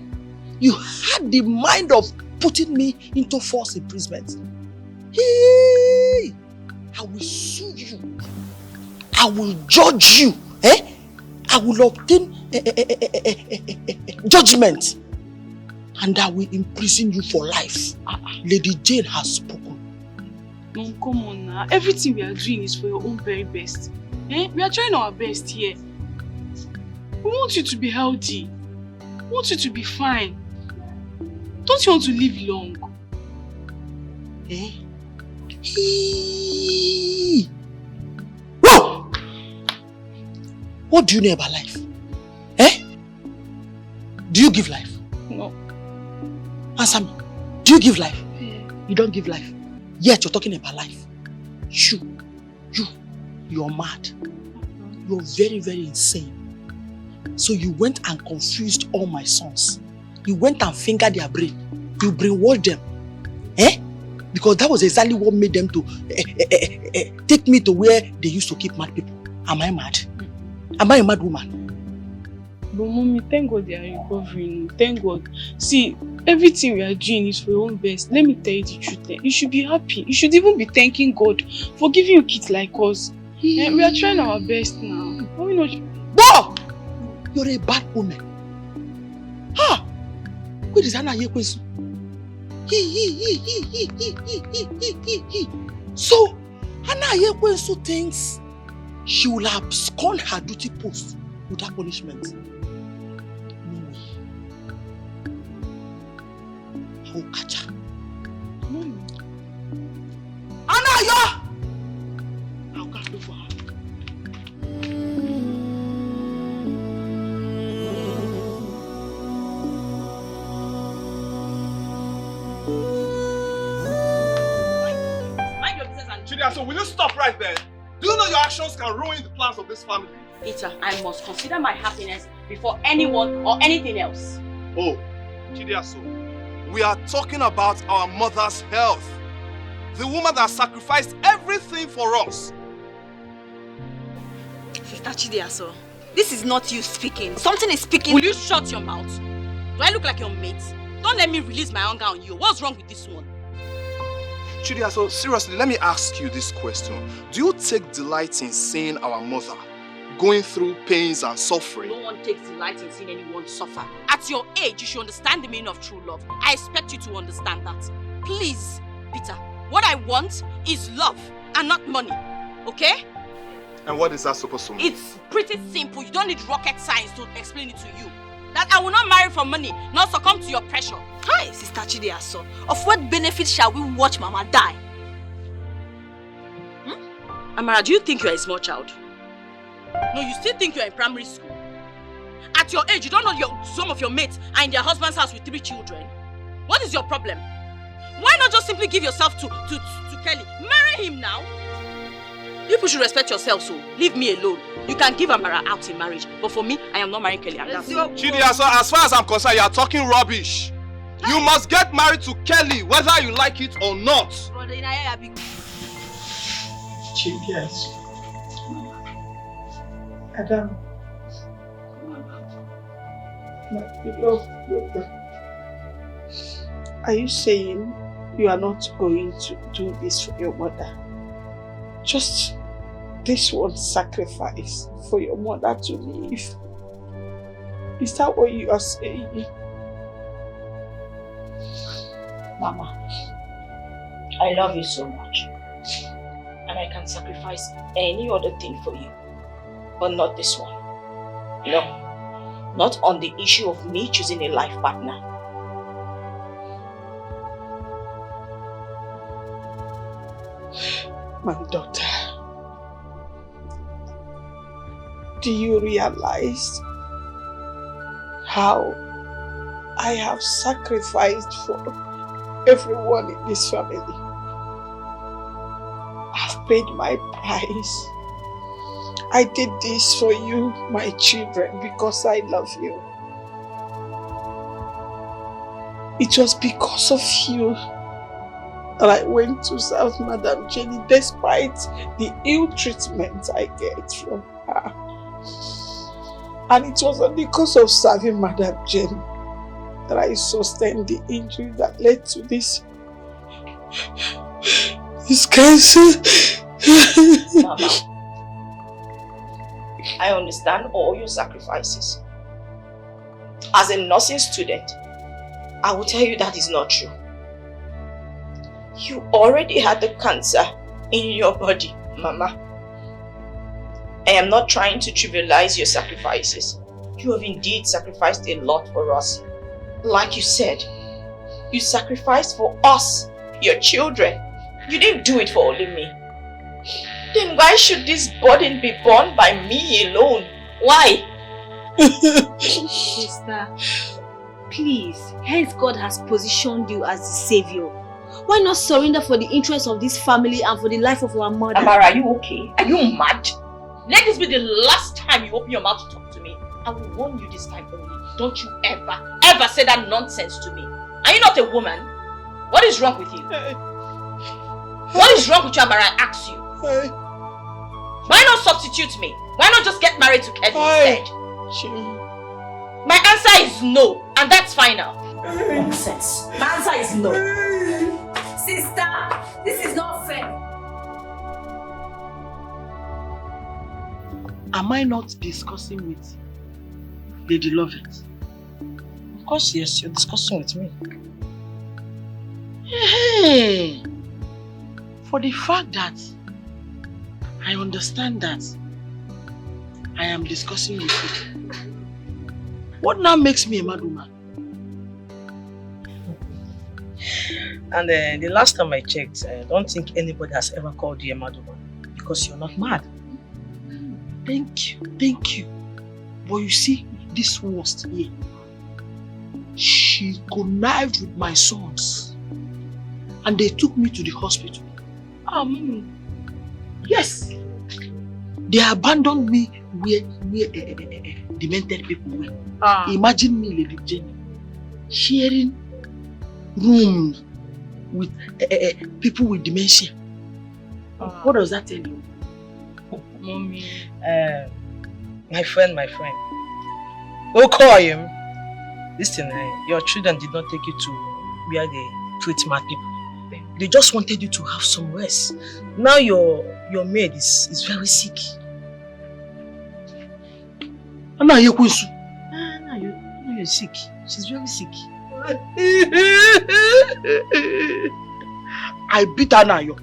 You had the mind of putting me into false imprisonment. Hey! I will sue you. I will judge you, eh? I will obtain judgment. And I will imprison you for life. Lady Jane has spoken. Mom, come on now. Everything we are doing is for your own very best. We are trying our best here. We want you to be healthy. We want you to be fine. Don't you want to live long? Whoa! What do you know about life? Do you give life? No. Answer me. Do you give life? Yeah. You don't give life. Yet you're talking about life. You're mad. You're very, very insane. So you went and confused all my sons. You went and fingered their brain. You brainwashed them. Because that was exactly what made them to take me to where they used to keep mad people. Am I mad? Am I a mad woman? But mommy, thank God they are recovering. Thank God. See, everything we are doing is for your own best. Let me tell you the truth. You should be happy. You should even be thanking God for giving you kids like us. We are trying our best now. Boh! You're a bad woman. Ha! Where is Anna Yekwesu? So, Anna Yekwesu thinks she will abscond her duty post without punishment. No way. I will catch her. Anaya! I'll go look for her. So will you stop right there? Do you know your actions can ruin the plans of this family? Peter, I must consider my happiness before anyone or anything else. Oh, Chidiaso, we are talking about our mother's health. The woman that sacrificed everything for us. Sister Chidiaso, this is not you speaking. Something is speaking. Will you shut your mouth? Do I look like your mate? Don't let me release my anger on you. What's wrong with this one? Chidiaso, seriously, let me ask you this question. Do you take delight in seeing our mother going through pains and suffering? No one takes delight in seeing anyone suffer. At your age, you should understand the meaning of true love. I expect you to understand that. Please, Peter, what I want is love and not money. Okay? And what is that supposed to mean? It's pretty simple. You don't need rocket science to explain it to you. That I will not marry for money, not succumb to your pressure. Hi, Sister Chidiaso. Of what benefit shall we watch Mama die? Amara, do you think you are a small child? No, you still think you are in primary school. At your age, you don't know some of your mates are in their husband's house with 3 children. What is your problem? Why not just simply give yourself to Kelly? Marry him now. People should respect yourself, so leave me alone. You can give Amara out in marriage, but for me, I am not marrying Kelly. Chidiaso, as far as I'm concerned, you are talking rubbish. You must get married to Kelly, whether you like it or not. Chidiaso. Adam. My beloved brother. Are you saying you are not going to do this for your mother? Just this one sacrifice for your mother to live. Is that what you are saying? Mama, I love you so much. And I can sacrifice any other thing for you. But not this one. No. Not on the issue of me choosing a life partner. My daughter, do you realize how I have sacrificed for everyone in this family? I've paid my price. I did this for you, my children, because I love you. It was because of you that I went to serve Madam Jenny despite the ill treatment I get from her. And it was because of serving Madam Jenny that I sustained the injury that led to this cancer. Mama, I understand all your sacrifices. As a nursing student, I will tell you that is not true. You already had the cancer in your body, Mama. I am not trying to trivialize your sacrifices. You have indeed sacrificed a lot for us. Like you said, you sacrificed for us, your children. You didn't do it for only me. Then why should this burden be borne by me alone? Why? Sister, please, hence God has positioned you as the savior. Why not surrender for the interest of this family and for the life of our mother? Amara, are you okay? Are you mad? Let this be the last time you open your mouth to talk to me. I will warn you this time only. Don't you ever say that nonsense to me. Are you not a woman? What is wrong with you? What is wrong with you, Amara? I ask you. Why not substitute me? Why not just get married to Kevin instead? My answer is no, and that's final. Nonsense. My answer is no. Sister, this is not fair. Am I not discussing with Lady Lovett? Of course, yes, you're discussing with me. Hey, for the fact that I understand that I am discussing with you, what now makes me a mad woman? And the last time I checked, I don't think anybody has ever called you a mad woman because you're not mad. Thank you. But you see, this worst here, she connived with my sons and they took me to the hospital. Yes. They abandoned me where demented people were. Imagine me, Lady Jenny, sharing rooms with people with dementia. What does that tell you? Mommy. My friend. We'll call him. Listen, your children did not take you to where they treat mad people. They just wanted you to have some rest. Now your maid is very sick. Now you're sick. She's very sick. I beat her now, yo.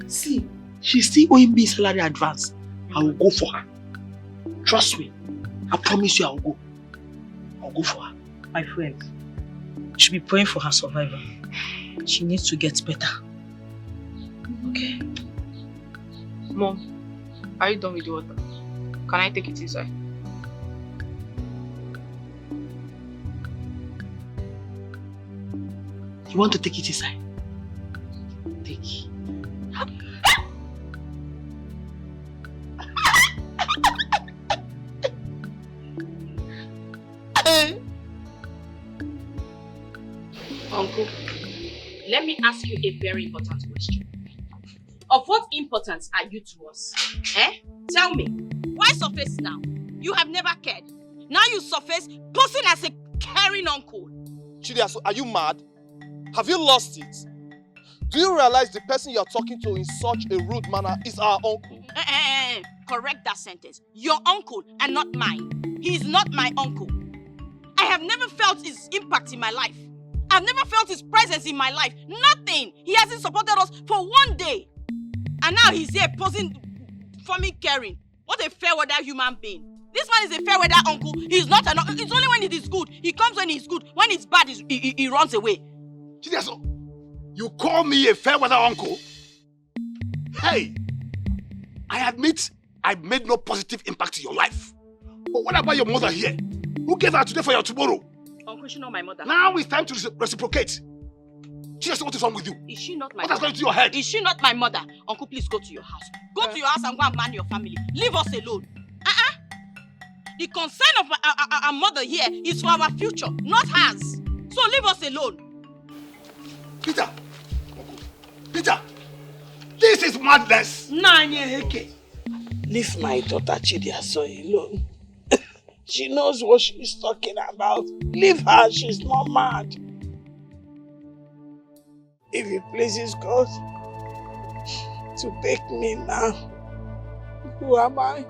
See, she's still owing me salary advance. I will go for her. Trust me. I promise you I will go. I'll go for her. My friend, you should be praying for her survival. She needs to get better. Okay? Mom, are you done with the water? Can I take it inside? You want to take it inside? Take it. Uncle, let me ask you a very important question. Of what importance are you to us? Tell me. Why surface now? You have never cared. Now you surface posing as a caring uncle. Chidia, so are you mad? Have you lost it? Do you realize the person you're talking to in such a rude manner is our uncle? Correct that sentence. Your uncle and not mine. He is not my uncle. I have never felt his impact in my life. I've never felt his presence in my life. Nothing. He hasn't supported us for one day. And now he's here posing for me caring. What a fair weather human being. This man is a fair weather uncle. He's not an uncle. It's only when it is good. He comes when he's good. When it's bad, he runs away. Chidiaso, you call me a fair weather uncle? Hey, I admit I made no positive impact in your life. But what about your mother here? Who gave her today for your tomorrow? Uncle, she's not my mother. Now it's time to reciprocate. Chidiaso, what is wrong with you? Is she not my What mother? has gone into your head? Is she not my mother? Uncle, please go to your house. Go to your house and go and man your family. Leave us alone. The concern of our mother here is for our future, not hers. So leave us alone. Peter! This is madness! Leave my daughter Chidiaso alone. She knows what she's talking about. Leave her, she's not mad. If it pleases God to take me now, who am I?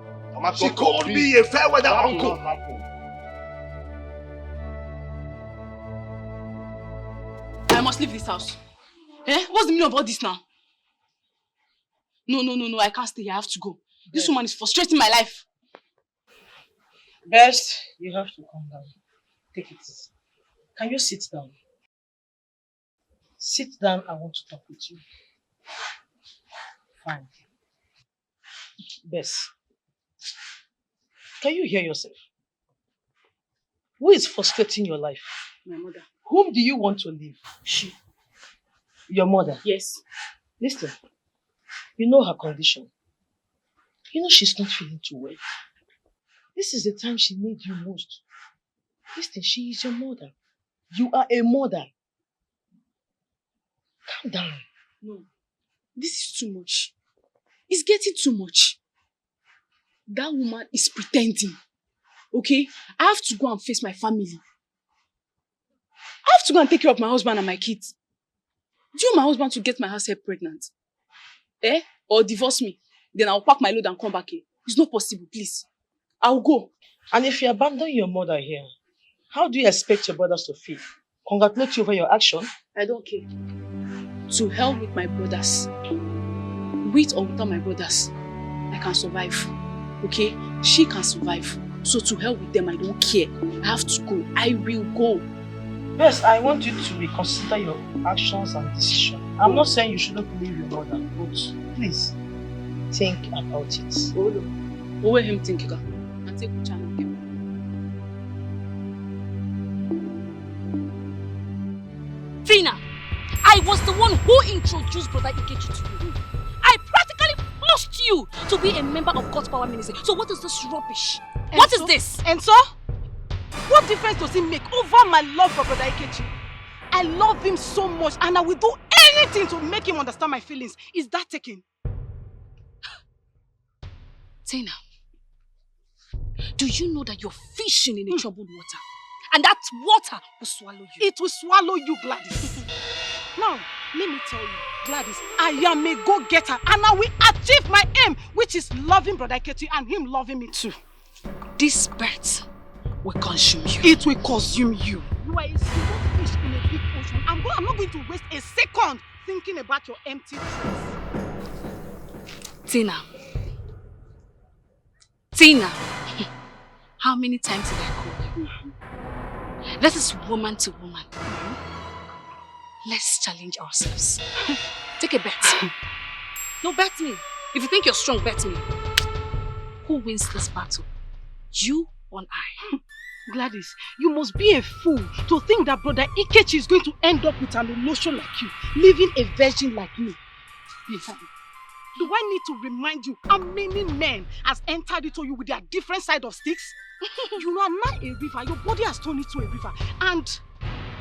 She called me a fair weather uncle. I must leave this house. What's the meaning of all this now? No, I can't stay here. I have to go. This woman is frustrating my life. Best, you have to calm down. Take it easy. Can you sit down? Sit down, I want to talk with you. Fine. Best, can you hear yourself? Who is frustrating your life? My mother. Whom do you want to leave? She. Your mother? Yes. Listen, you know her condition. You know she's not feeling too well. This is the time she needs you most. Listen, she is your mother. You are a mother. Calm down. No. This is too much. It's getting too much. That woman is pretending. Okay? I have to go and face my family. I have to go and take care of my husband and my kids. Do you want my husband to get my herself pregnant? Or divorce me? Then I'll pack my load and come back here. It's not possible, please. I'll go. And if you abandon your mother here, how do you expect your brothers to feel? Congratulate you over your action? I don't care. To hell with my brothers. With or without my brothers, I can survive. Okay? She can survive. So to hell with them, I don't care. I have to go. I will go. Yes, I want you to reconsider your actions and decisions. I'm not saying you shouldn't leave your mother, but please think about it. Hold on. Over him thinking. And take the channel. Tina, I was the one who introduced Brother Ikechi to you. I practically forced you to be a member of God's Power Ministry. So what is this rubbish? And what so, is this? And so? What difference does it make over my love for Brother Ikechi? I love him so much and I will do anything to make him understand my feelings. Is that taken? Tina, do you know that you're fishing in a troubled water? And that water will swallow you. It will swallow you, Gladys. Now, let me tell you, Gladys, I am a go-getter and I will achieve my aim, which is loving Brother Ikechi and him loving me too. This bird will consume you. It will consume you. You are a small fish in a big ocean. I'm not going to waste a second thinking about your empty Tina. Tina. How many times did I call you? This is woman to woman. Let's challenge ourselves. Take a bet. No, bet me. If you think you're strong, bet me. Who wins this battle? You or I? Gladys, you must be a fool to think that Brother Ikechi is going to end up with an emotion like you, leaving a virgin like me. Do I need to remind you how many men has entered into you with their different side of sticks? You are now a river. Your body has turned into a river. And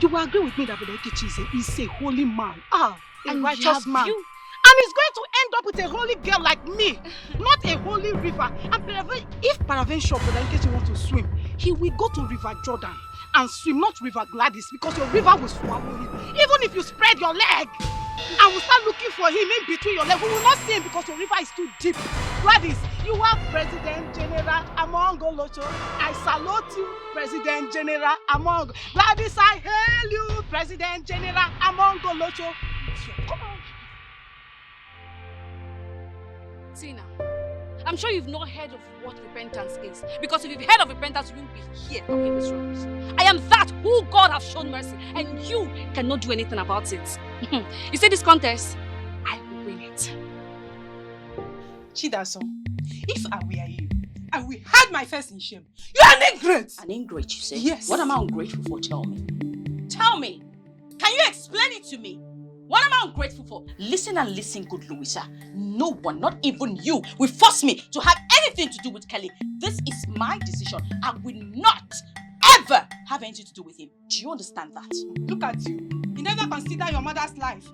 you will agree with me that Brother Ikechi is a holy man. A righteous man. And he's going to end up with a holy girl like me. Not a holy river. And if peradventure Brother Ikechi wants to swim, he will go to River Jordan and swim, not River Gladys, because your river will swallow him. Even if you spread your leg and we start looking for him in between your legs, we will not see him because your river is too deep. Gladys, you are President General among Olocho. I salute you, President General among. Gladys, I hail you, President General among Olocho. Come on. Tina, I'm sure you've not heard of what repentance is. Because if you've heard of repentance, you won't be here talking this rubbish. I am that who God have shown mercy, and you cannot do anything about it. You see this contest? I will win it. Chidaso, if I were you, I will hide my face in shame. You are an ingrate! An ingrate, you say? Yes. What am I ungrateful for? Tell me. Tell me. Can you explain it to me? What am I ungrateful for? Listen and listen, good Louisa. No one, not even you, will force me to have anything to do with Kelly. This is my decision. I will not ever have anything to do with him. Do you understand that? Look at you. You never consider your mother's life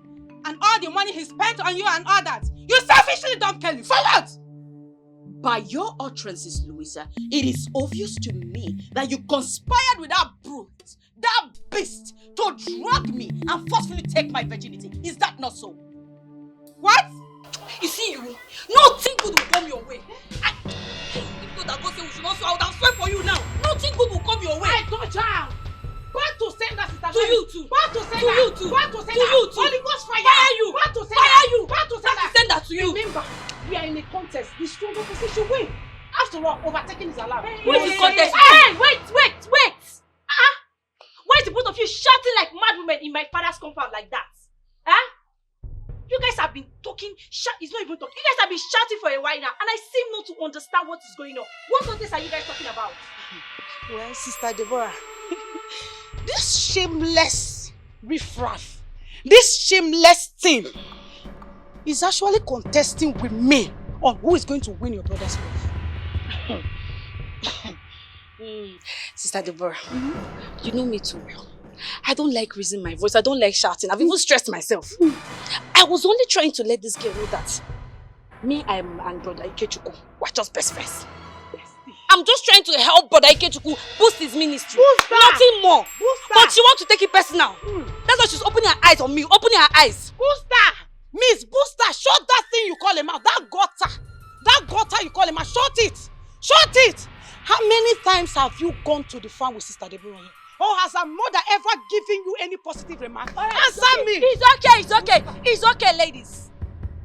and all the money he spent on you and all that. You selfishly dumped Kelly. For what? By your utterances, Louisa, it is obvious to me that you conspired with that brute, that beast, to drug me and forcefully take my virginity. Is that not so? What? You see, you, nothing good will come your way. If God had said we should not swear, I would have swear for you now. Nothing good will come your way. I touch her. Back to sender, sister. To you too. Back to sender. To you too. Back to sender. To you too. Holy Ghost fire. Fire you. Back to sender. Fire you. Back to sender. Back to sender that to you. Remember, we are in a contest. The stronger person should win. After all, overtaking is allowed. Who is the contest? Hey, wait! Why is the both of you shouting like mad women in my father's compound like that? You guys have been talking, it's not even talking. You guys have been shouting for a while now, and I seem not to understand what is going on. What contest are you guys talking about? Well, Sister Deborah, this shameless riffraff, this shameless thing is actually contesting with me on who is going to win your brother's love. Sister Deborah, you know me too well. I don't like raising my voice. I don't like shouting. I've even stressed myself. I was only trying to let this girl know that me and brother Ikechukwu were just best friends. I'm just trying to help brother Ikechukwu boost his ministry. Nothing more. But she wants to take it personal. That's why she's opening her eyes on me. Opening her eyes. Booster! Miss Booster, shut that thing you call him out. That gutter you call him out. Shut it! Shut it! How many times have you gone to the farm with Sister Deborah? Or has her mother ever given you any positive remark? Answer me! It's okay, ladies.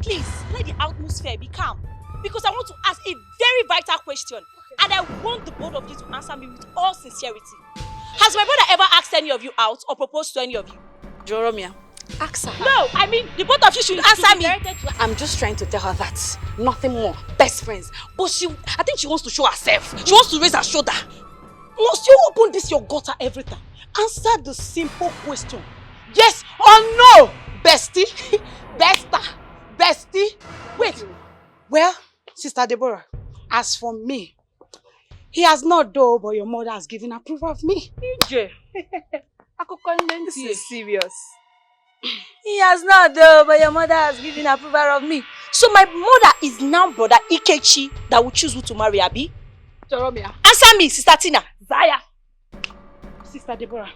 Please, let the atmosphere be calm. Because I want to ask a very vital question. And I want the both of you to answer me with all sincerity. Has my brother ever asked any of you out or proposed to any of you? Jeromia, ask her. No, I mean, the both of you should answer me. I'm just trying to tell her that. Nothing more. Best friends. But I think she wants to show herself. She wants to raise her shoulder. Must you open this your gutter every time? Answer the simple question. Yes or no, bestie? Bestie? Wait. Well, Sister Deborah, as for me, he has not though, but your mother has given approval of me. EJ, this is serious. He has not though, but your mother has given approval of me. So my mother is now brother Ikechi that will choose who to marry, Abi? Jeromia. Answer me, Sister Tina. Zaya. Sister Deborah,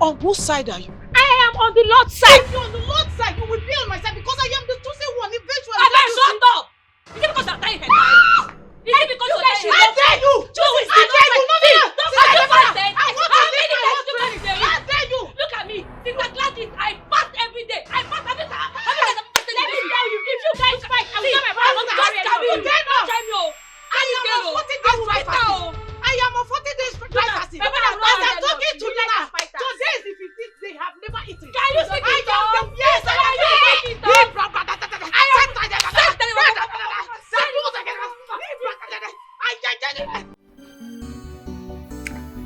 on whose side are you? I am on the Lord's side. If you're on the Lord's side, you will be on my side because I am the chosen one eventually. Shut up! Is it because I'm dying here? Is it because you're dying here? I dare you! Choose I dare you! Don't fight your fight. I want to live. I dare you! Look at me. Sister Gladys, I fast every day. I fast every time. Let me tell you, if you guys fight, I will tell my brother not to marry anyone. I am on 40 days fasting. As I'm talking to you now, today is the 15th day. I've never eaten. Can you speak it up? Yes, I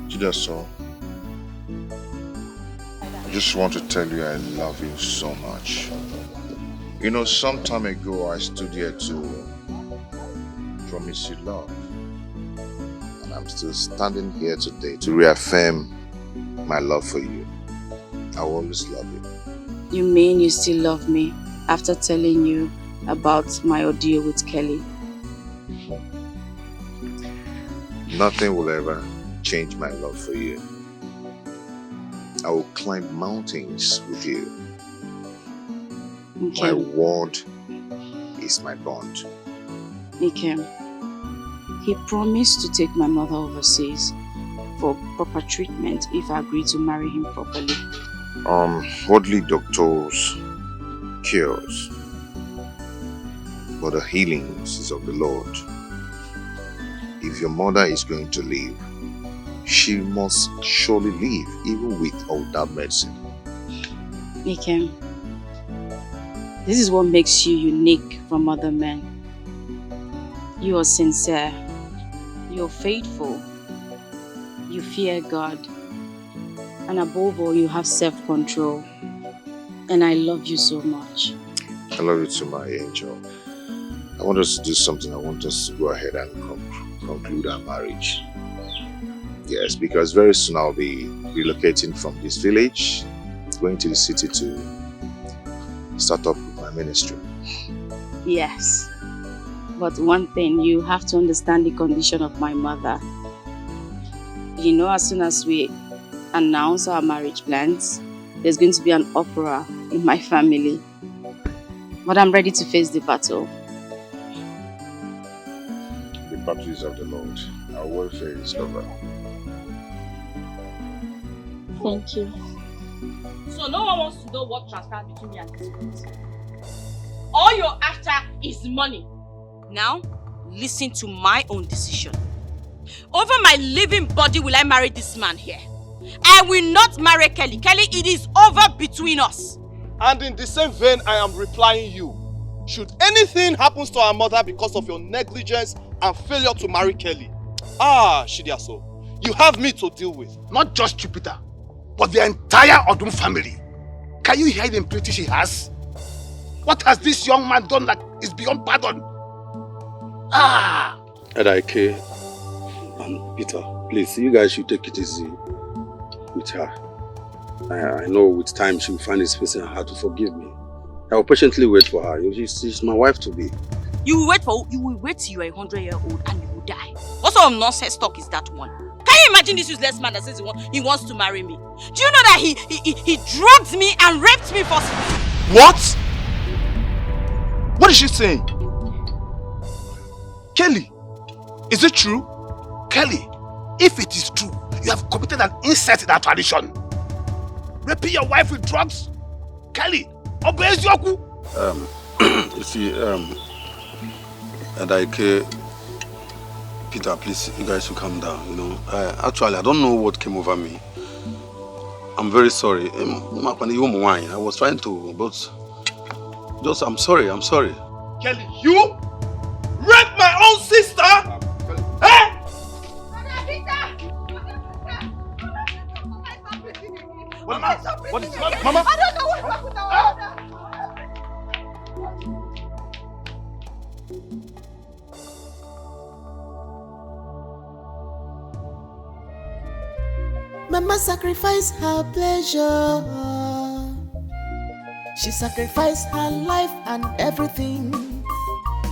Chidaso, I just want to tell you I love you so much. You know, some time ago I stood here to promise you love. And I'm still standing here today to reaffirm my love for you. I will always love you. You mean you still love me after telling you about my ordeal with Kelly? Nothing will ever change my love for you. I will climb mountains with you. Okay. My word is my bond. Dikeh, he promised to take my mother overseas for proper treatment if I agree to marry him properly. Worldly doctors cures, but the healings is of the Lord. If your mother is going to live, she must surely live, even with or without medicine. Dikeh, this is what makes you unique from other men. You are sincere, you're faithful, you fear God, and above all, you have self-control. And I love you so much. I love you too, my angel. I want us to do something. I want us to go ahead and conclude our marriage. Yes, because very soon I'll be relocating from this village, going to the city to start up with my ministry. Yes. But one thing, you have to understand the condition of my mother. You know, as soon as we announce our marriage plans, there's going to be an uproar in my family. But I'm ready to face the battle. The battle is of the Lord. Our warfare is over. Thank you. So no one wants to know what transpired between me and this girl. all you're after is money. Now, listen to my own decision. Over my living body will I marry this man here. I will not marry Kelly. Kelly, it is over between us. And in the same vein, I am replying you. Should anything happen to our mother because of your negligence and failure to marry Kelly, Shidiaso, you have me to deal with. Not just Jupiter, but the entire Odum family. Can you hear the impurity she has? What has this young man done that is beyond pardon? Dikeh and Peter, please, you guys should take it easy with her. I know with time she will find a space in her heart to forgive me. I will patiently wait for her. She's my wife to be. You will wait till you are 100-year-old and you will die. What sort of nonsense talk is that one? Can you imagine this useless man that says he wants to marry me? Do you know that he drugged me and raped me for... What? What is she saying? Kelly, is it true? Kelly, if it is true, you have committed an incest in our tradition. Raping your wife with drugs? Kelly, obey Yoku. You see, Dikeh, Peter, please, you guys should calm down, you know. Actually, I don't know what came over me. I'm very sorry. I was trying to, but just, I'm sorry. Kelly, you raped my own sister? Eh? Mama, what is Mama? I don't know what's wrong with our mother. Mama sacrificed her pleasure. She sacrificed her life and everything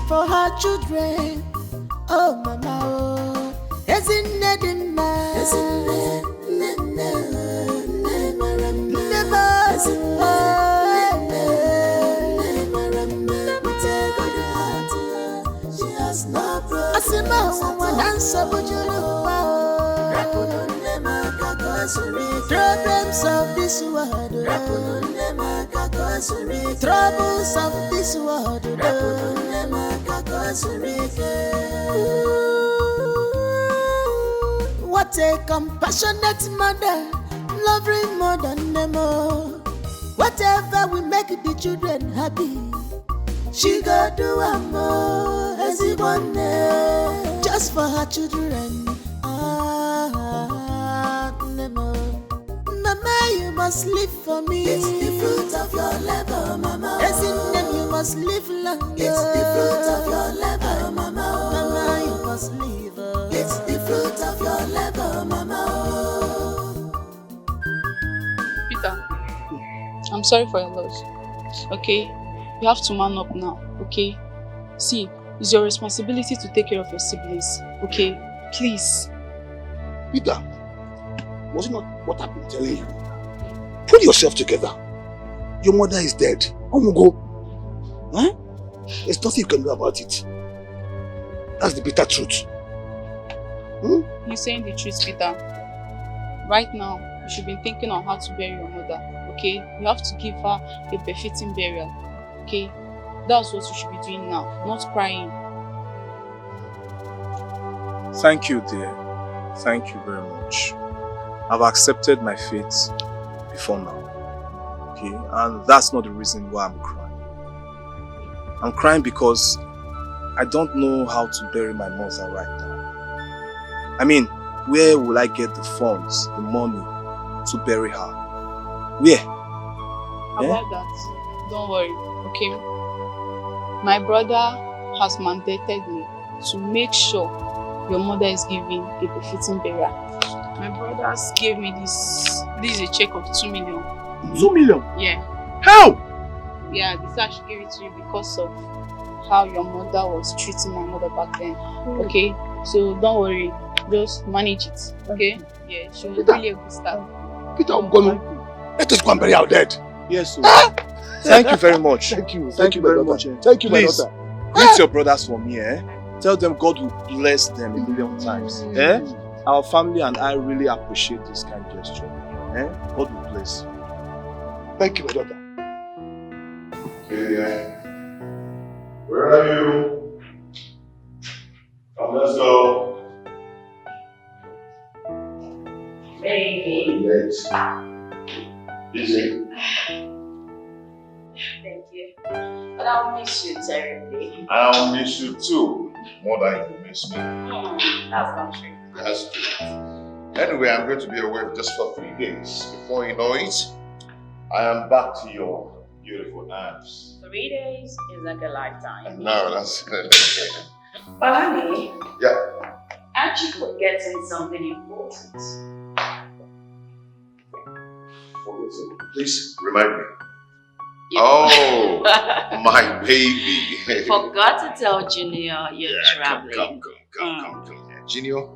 for her children. Oh, Mama, oh, isn't it she has no problems of this world, troubles of this world. What a compassionate mother, loving more than them all. Whatever we make the children happy, she go do a more as he want just for her children. Mama, you must live for me. It's the fruit of your labor, Mama. As in them, you must live longer. It's the fruit of your labor, Mama. Mama, you must live. It's the fruit of your labor, Mama. Peter, I'm sorry for your loss. Okay? You have to man up now. Okay? See, it's your responsibility to take care of your siblings. Okay? Please. Peter, was it not what I've been telling you? Put yourself together. Your mother is dead. Go. Huh? There's nothing you can do about it. That's the bitter truth. You're saying the truth, Peter. Right now, you should be thinking on how to bury your mother. Okay? You have to give her a befitting burial. Okay? That's what you should be doing now, not crying. Thank you, dear. Thank you very much. I've accepted my fate before now. Okay? And that's not the reason why I'm crying. I'm crying because I don't know how to bury my mother right now. I mean, where will I get the funds, the money to bury her? Where? About that, don't worry, okay? My brother has mandated me to make sure your mother is given a befitting burial. My brothers gave me this is a check of 2 million. 2 million? Yeah. How? Yeah, this I should give it to you because of how your mother was treating my mother back then. Okay? So don't worry, just manage it. Okay? Yeah, she was really a good staff. Peter, let us go and bury our dead. Yes, sir. Thank you very much. Thank you. Thank you very much. Thank you, Please, my daughter. greet your brothers for me, eh? Tell them God will bless them a million times. Eh? Our family and I really appreciate this kind gesture. Eh? God will bless you. Thank you, my daughter. Where are you? Come, let's go. Baby. Late. Busy? Thank you. But I'll miss you terribly. I'll miss you too. More than you miss me. That's not true. That's true. Anyway, I'm going to be away just for 3 days. Before you know it, I am back to your beautiful arms. 3 days is like a lifetime. No, that's But honey, yeah. aren't you forgetting something important? Please remind me. Oh, my baby. Forgot to tell Junior you're traveling. Come here. Junior?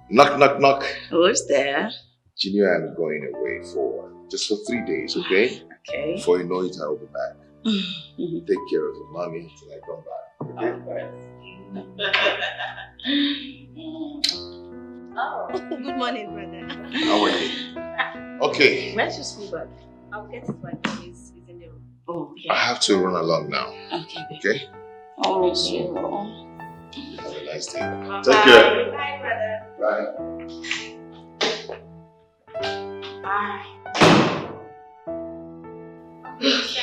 Knock, knock, knock. Who's there? Junior, I'm going away for just for 3 days, okay? Okay. Before you know it, I'll be back. Take care of your mommy till I come back, okay? Oh, good morning, brother. How are you? Okay. Where's your school bag? I'll get it right now. It's in the room. Oh, I have to run along now. Okay. Okay? I'll miss you. Have a nice day. Bye. Take care. Bye, brother. Bye. Bye. Yes.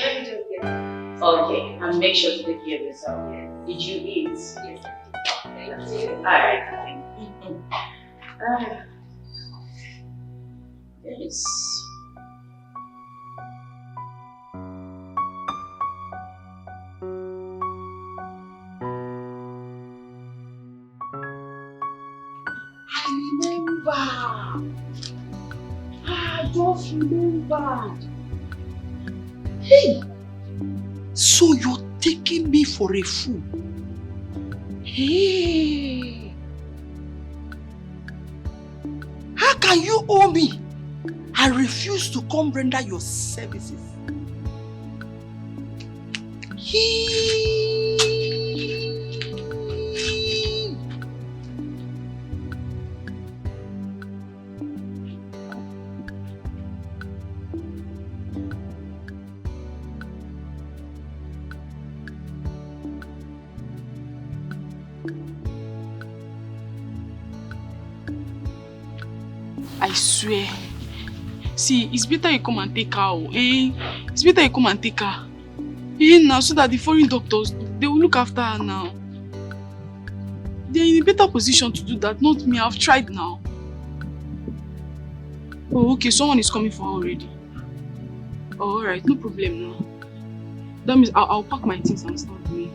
Okay, and make sure to take care of yourself. Did you eat? Yes. Thank you. Alright. Yes. I just remembered. Hey! So you're taking me for a fool? Hey! How can you owe me? I refuse to come render your services. I swear. See, it's better you come and take her, eh? It's better you come and take her. Eh, now, so that the foreign doctors, they will look after her now. They're in a better position to do that, not me. I've tried now. Oh, okay, someone is coming for her already. Oh, alright, no problem now. That means I'll pack my things and start doing.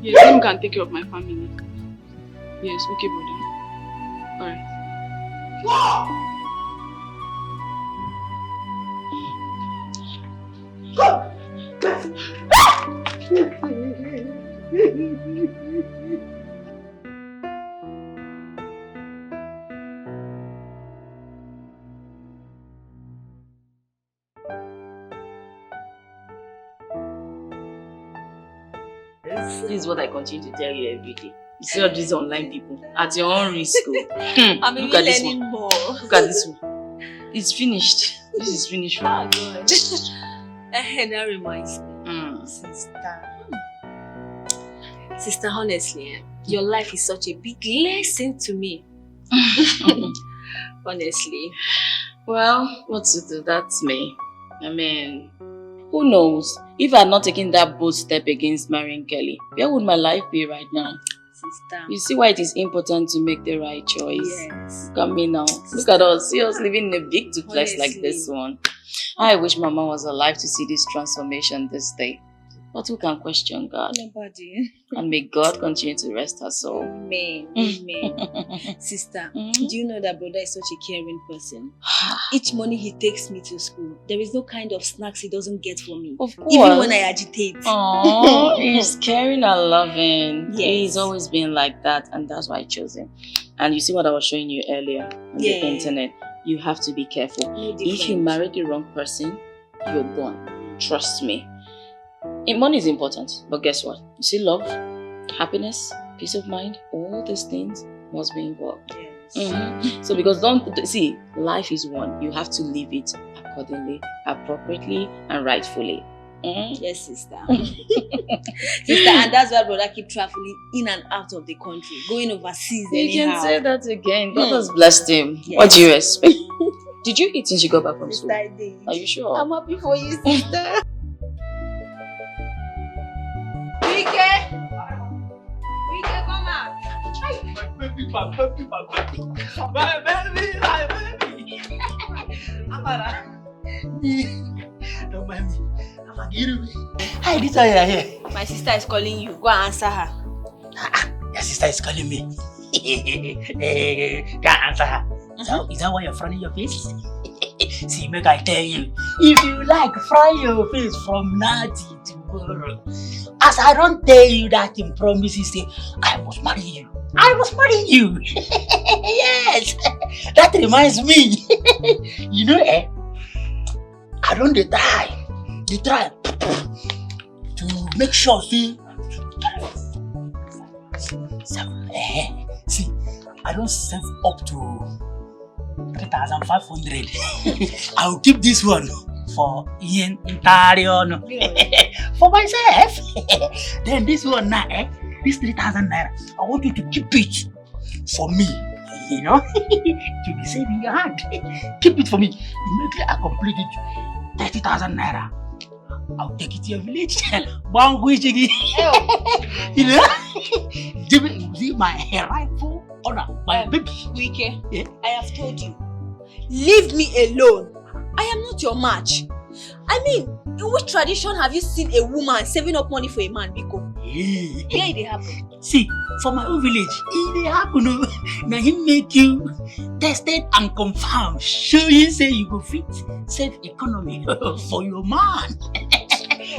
Yes, let me go and take care of my family. Yes, okay, brother. Alright. This is what I continue to tell you every day. You see all these online people at your own risk. I'm Look at this learning one. more. Look at this one. It's finished. This is finished. Oh, God. That reminds me. Sister, honestly, your life is such a big lesson to me. Honestly. Well, what to do? That's me. I mean, who knows? If I had not taken that bold step against marrying Kelly, where would my life be right now? Sister. You see why it is important to make the right choice. Yes. Look at me now. Sister. Look at us. See us living in a big duplex like this one. I wish Mama was alive to see this transformation this day. But who can question God? Nobody. And may God continue to rest her soul. Amen. Amen. Sister, do you know that brother is such a caring person? Each morning he takes me to school. There is no kind of snacks he doesn't get for me. Of course. Even when I agitate. Oh, he's caring and loving. Yes. He's always been like that, and that's why I chose him. And you see what I was showing you earlier on the internet? You have to be careful. No if you marry the wrong person, you're gone. Trust me. Money is important, but guess what? You see, love, happiness, peace of mind, all these things must be involved. Yes. So because life is one. You have to live it accordingly, appropriately, and rightfully. Yes, sister. Sister, and that's why brother keep traveling in and out of the country, going overseas You anyhow. can say that again. God has blessed him. Yes. What do you expect? Did you eat since you got back from school? Sister, I did. Are you sure? I'm happy for you, sister. Dikeh! Dikeh, come out. My baby. Amara. Don't mind me. I'm a girl. Hi, this are here. My sister is calling you. Go and answer her. Your sister is calling me. Can't answer her. Is that why you're frowning your face? See, make I tell you, if you like fry your face from now till tomorrow, as I don't tell you that in promises, say I must marry you. I must marry you. Yes, that reminds me. You know, I don't try to make sure, see, I don't save up to 3,500. I'll keep this one for Ian Intarion. For myself. Then this one now, this 3,000 naira, I want you to keep it for me. You know, to be safe in your hand. Keep it for me. Immediately I complete it, 30,000 naira. I'll take it to your village. You know, give my rightful honor, my baby. Dikeh, Yeah. I have told you, leave me alone. I am not your match. I mean, in which tradition have you seen a woman saving up money for a man, Biko? Yeah, it happen. See, for my own village, it happen. Now he make you tested and confirmed. Show you say you go fit save economy for your man.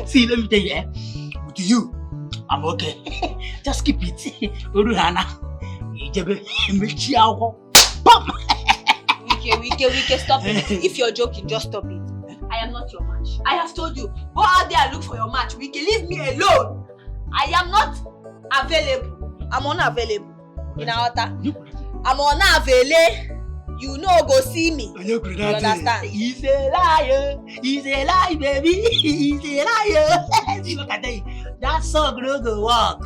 See, let me tell you, with you, I'm okay. Just keep it. Dikeh, stop it. If you're joking, just stop it. I am not your match. I have told you, go out there and look for your match. Dikeh, leave me alone. I am not available. I'm unavailable. In our I'm unavailable. You know, go see me. You understand? He's a liar. He's a lie, baby. He's a liar. See what I tell you? That song no go work.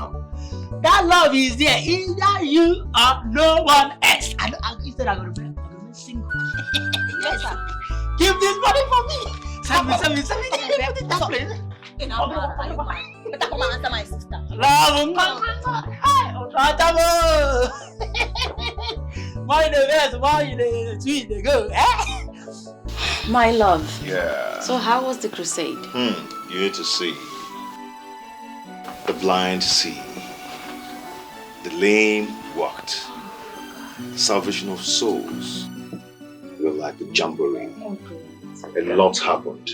That love is there. Either you or no one else. And instead I'm gonna be single. Yes, sir. Give this money for me. Send me. Put it that place. Better come and answer my sister. My love. Yeah. So how was the crusade? You need to see. The blind see. The lame walked. Salvation of souls. We were like a jamboree. A lot happened.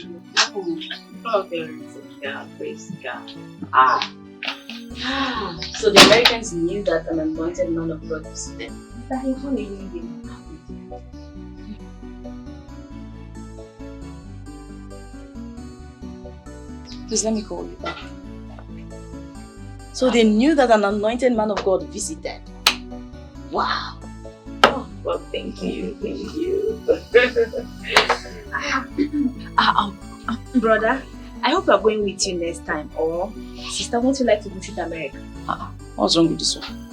Praise God. So the Americans knew that an anointed man of God was there. Please let me call you back. So they knew that an anointed man of God visited. Wow. Oh, well, thank you. Brother, I hope you're going with you next time. Or, sister, won't you like to visit America? What's wrong with this one?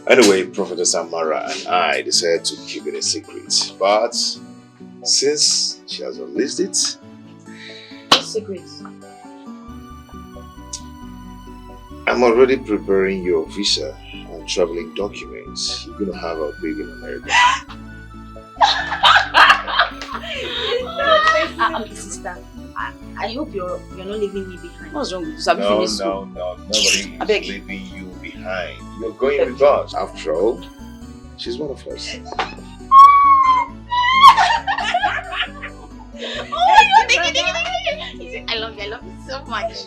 Anyway, Prophetess Amara and I decided to keep it a secret. But since she has unleashed it, What secret? I'm already preparing your visa and traveling documents. You're gonna have a baby in America. Sister, I hope you're not leaving me behind. What's wrong with this? No. Nobody is leaving you behind. You're going with us. After all, she's one of us. I love you so much.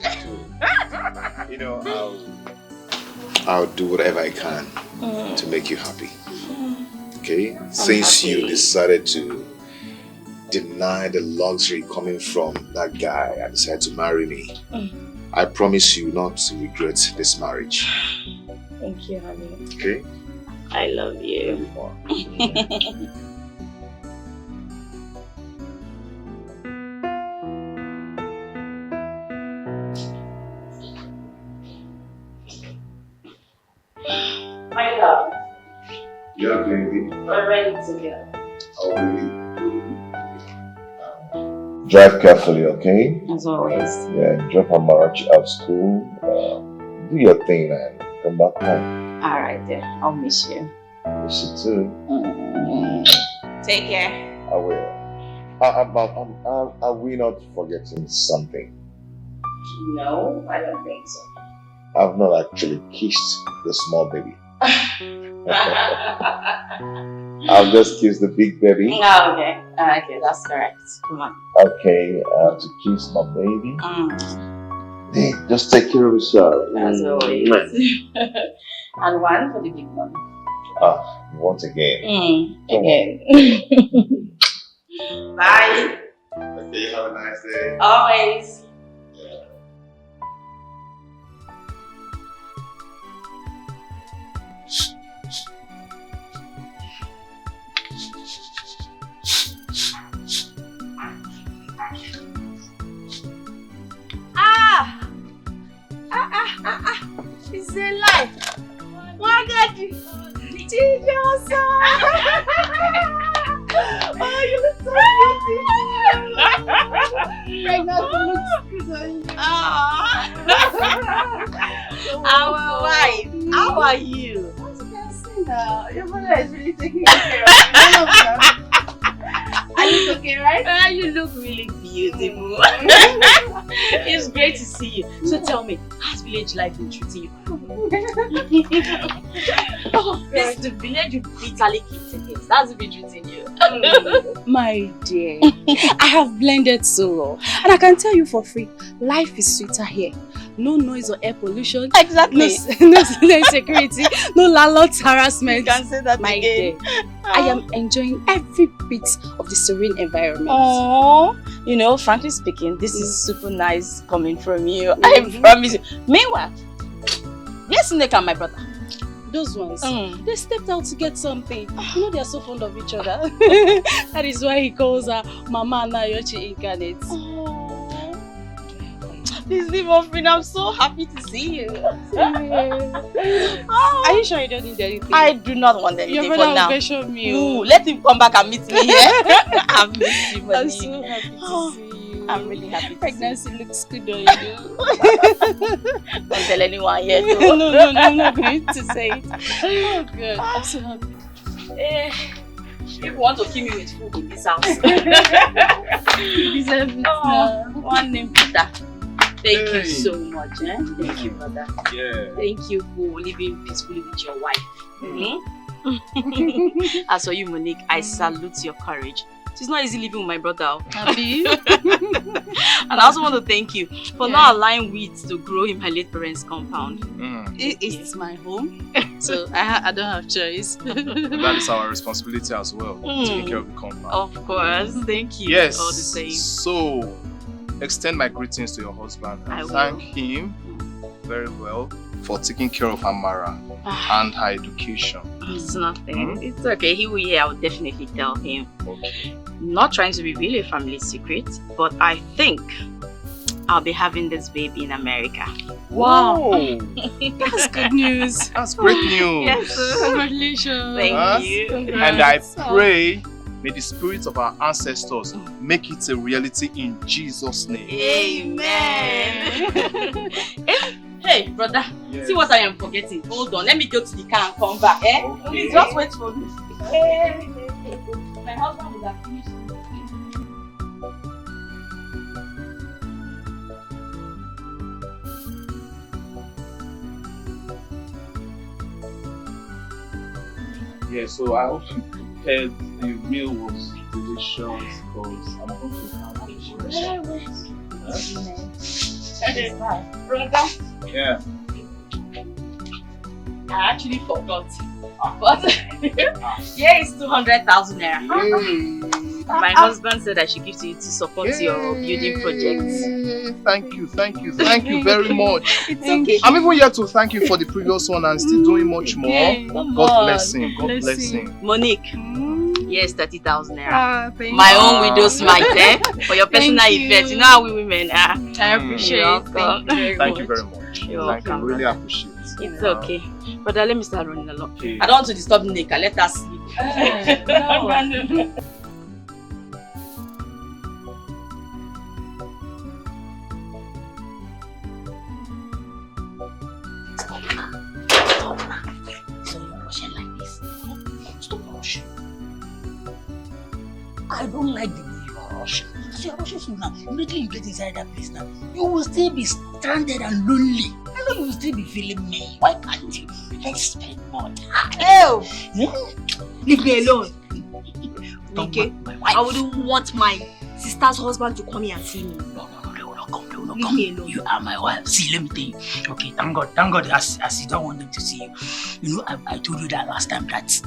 You know, I'll do whatever I can to make you happy. Okay? Since you decided to deny the luxury coming from that guy and decided to marry me, I promise you not to regret this marriage. Thank you, honey. Okay? I love you. My love. Yeah, baby. We're ready to go. I'll be. Drive carefully, okay? As always. Yeah, drop Amarachi out of school. Do your thing and come back home. Alright then, I'll miss you. Miss you too. Take care. I will. Are we not forgetting something? No, I don't think so. I've not actually kissed the small baby. I've just kissed the big baby. Oh, okay. Okay, that's correct. Come on. Okay, to kiss my baby. Hey, just take care of yourself. As always. And one for the big one. You want again? Again. Bye. Okay, have a nice day. Always. It's a lie. Margaret. Jesus. Oh, you look so beautiful. Pregnancy looks good on you. Our wife, how are you? Your mother is really taking care of you. I look okay, right? You look really beautiful. It's great to see you. So tell me, how's village life been treating you? This is the village you bitterly keep against. That's been treating you. My dear, I have blended so well. And I can tell you for free, life is sweeter here. No noise or air pollution. Exactly. No insecurity. No landlord's harassment. You can say that my again. Dear, I am enjoying every bit of the serene environment. Aww. You know, frankly speaking, this is super nice coming from you. I promise you. Meanwhile, yes, Nick and my brother. Those ones, they stepped out to get something. You know, they are so fond of each other. That is why he calls her Mama Nayochi Incarnate. This is Freedom. I'm so happy to see you. Are you sure you don't need anything? I do not want anything Your for now. brother will show me. Ooh, let him come back and meet me here. I'm missing you. I'm so happy to see you. I'm really happy. Pregnancy looks good on you. Don't tell anyone yet. No, I'm not going to say it. Oh, good. I'm so happy. You want to kill me with food in this house. You deserve it now. One name Peter. Thank you so much. Thank you, brother. Yeah. Thank you for living peacefully with your wife. As for you, Monique, I salute your courage. It's not easy living with my brother. Happy? And I also want to thank you for not allowing weeds to grow in my late parents' compound. It's my home, so I don't have choice. That is our responsibility as well, taking care of the compound. Of course, thank you. Yes. All the same. So, extend my greetings to your husband and thank him very well for taking care of Amara and her education. It's nothing. It's okay. He will hear. I will definitely tell him. Okay. Not trying to reveal a family secret, but I think I'll be having this baby in America. Wow! That's good news. That's great news. Yes, sir. Congratulations. Thank you. Congrats. And I pray, may the spirits of our ancestors make it a reality in Jesus' name. Amen. Hey, brother, see what I am forgetting. Hold on, let me go to the car and come back. Please just wait for me. My husband will have finished. Yeah, so I hope you prepared the meal was delicious because I'm going to have Brother. Yeah. I actually forgot. But here is 200,000 naira. My husband said I should give to you to support your building projects. Thank you very much. It's okay. I'm even here to thank you for the previous one and still doing much more. God bless him. God bless him. Monique, yes, 30,000 naira. Thank My you. own widow's mite, for your personal effect. You know how we women are. I appreciate it. Thank you very much. You're Thank you. welcome. Really appreciate it. It's okay. But let me start running along. Okay. I don't want to disturb Nika. Let us sleep. No. I don't like the way you are rushing. As you are rushing so now, immediately you get inside that place now, you will still be stranded and lonely. I know you will still be feeling me. Why can't you? Let's spend more time. Leave me alone. Okay? I wouldn't want my sister's husband to come here and see me. Leave me alone. You are my wife. See, let me tell you. Okay, thank God, as you don't want them to see you. You know, I told you that last time that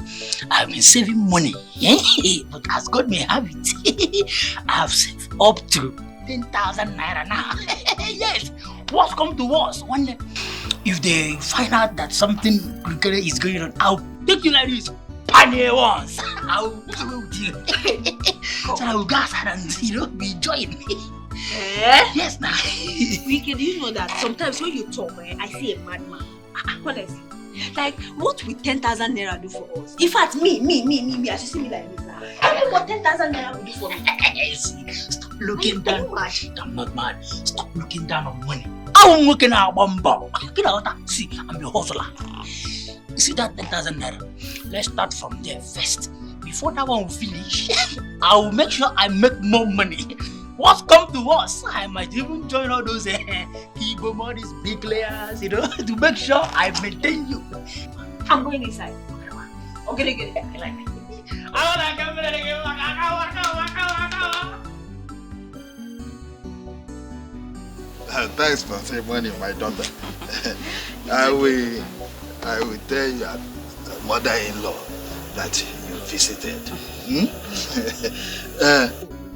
I've been saving money. But as God may have it, I have saved up to 10,000 naira now. Yes. What's come to us? One day, if they find out that something is going on, I'll take you like this. Panier once. I'll do you. So I will go outside and, be enjoying. Yes, now. Wicked, do you know that sometimes when you talk, I see a madman. Honestly. Like, what will 10,000 naira do for us? In fact, me, as you see me like this now. I know what 10,000 naira will do for me. See, stop looking down. I'm not mad. Stop looking down on money. I'm looking at Bamba. See, I'm a hustler. You see that 10,000 naira? Let's start from there first. Before that one will finish, I will make sure I make more money. What's come to us? I might even join all those Igbo money, big players, to make sure I maintain you. I'm going inside. Okay, get it. Thanks for saving money, my daughter. I will tell your mother-in-law that you visited.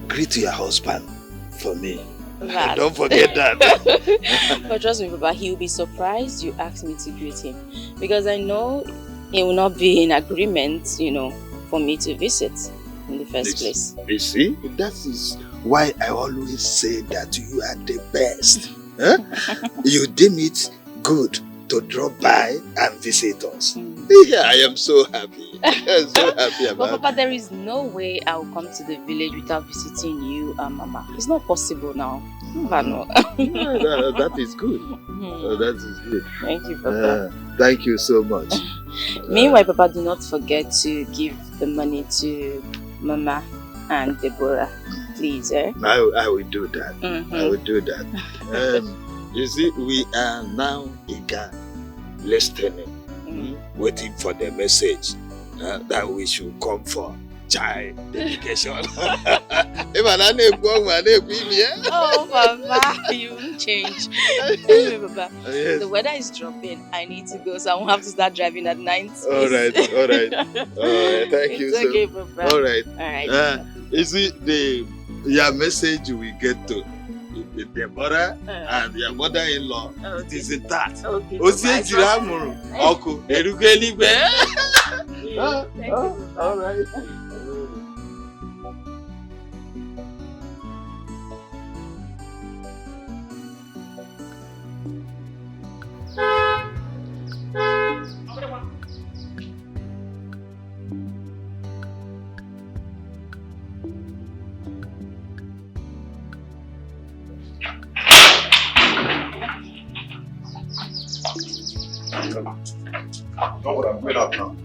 Greet your husband for me. Don't forget that. But trust me, Papa, he'll be surprised you asked me to greet him. Because I know it will not be in agreement, for me to visit in the first place. You see, that is why I always say that you are the best. Huh? You deem it good to drop by and visit us. Yeah, I am so happy. I'm so happy about But Papa, there is no way I will come to the village without visiting you and Mama. It's not possible now. That is good. That is good. Thank you, Papa. Thank you so much. Meanwhile, Papa, do not forget to give the money to Mama and Deborah. Please, I will do that. I will do that. You see, we are now eager listening, waiting for the message that we should come for child dedication. Oh, Papa, you won't change. Anyway, Papa, the weather is dropping. I need to go, so I won't have to start driving at night. All right. Thank you. It's okay, Papa. All right. You see, your message we get to Deborah and your mother-in-law. It is in that. All right. Don't worry, I'm going out now.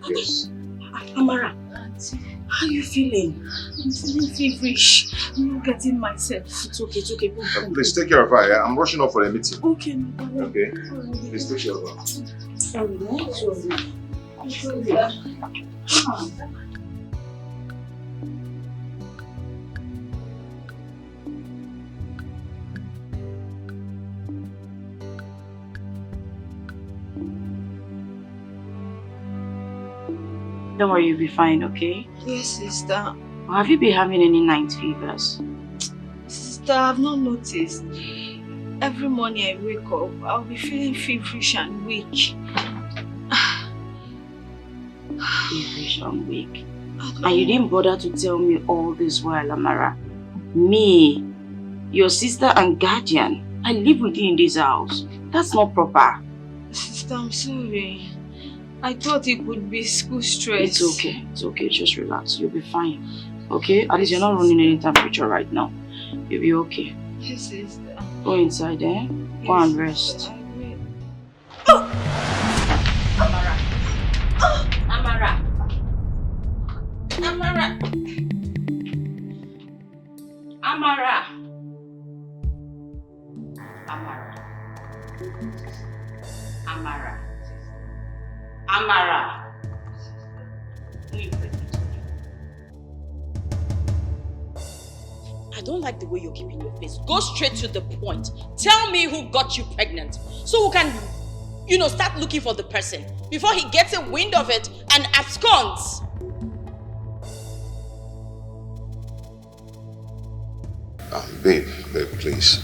Yes. Amara, how are you feeling? I'm feeling feverish. I'm not getting myself. It's okay. Please take care of her. Yeah? I'm rushing off for a meeting. Okay, no problem. Okay. Please take care of her. Sorry. Don't worry, you'll be fine, okay? Yes, sister. Have you been having any night fevers? Sister, I've not noticed. Every morning I wake up, I'll be feeling feverish and weak. Feverish and weak? And you didn't bother to tell me all this while, Amara. Me, your sister and guardian, I live with you in this house. That's not proper. Sister, I'm sorry. I thought it would be school stress. It's okay. It's okay. Just relax. You'll be fine. Okay? At least you're not running any temperature right now. You'll be okay. Yes, sister. Go inside, eh? Go and rest. Amara. Amara. Amara. Amara. Amara. Amara. Amara. I don't like the way you're keeping your face. Go straight to the point. Tell me who got you pregnant so we can, start looking for the person before he gets a wind of it and absconds. Babe, please.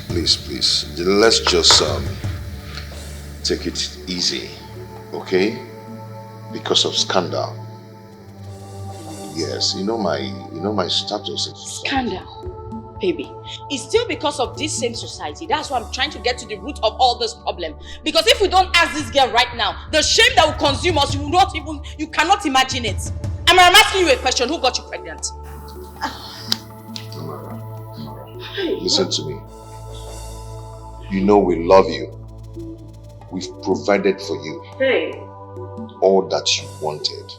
Let's just take it easy, okay? Because of scandal. Yes, you know my status. Scandal, baby. It's still because of this same society. That's why I'm trying to get to the root of all this problem. Because if we don't ask this girl right now, the shame that will consume us, you cannot imagine it. I'm asking you a question. Who got you pregnant? Listen to me. You know we love you. We've provided for you all that you wanted.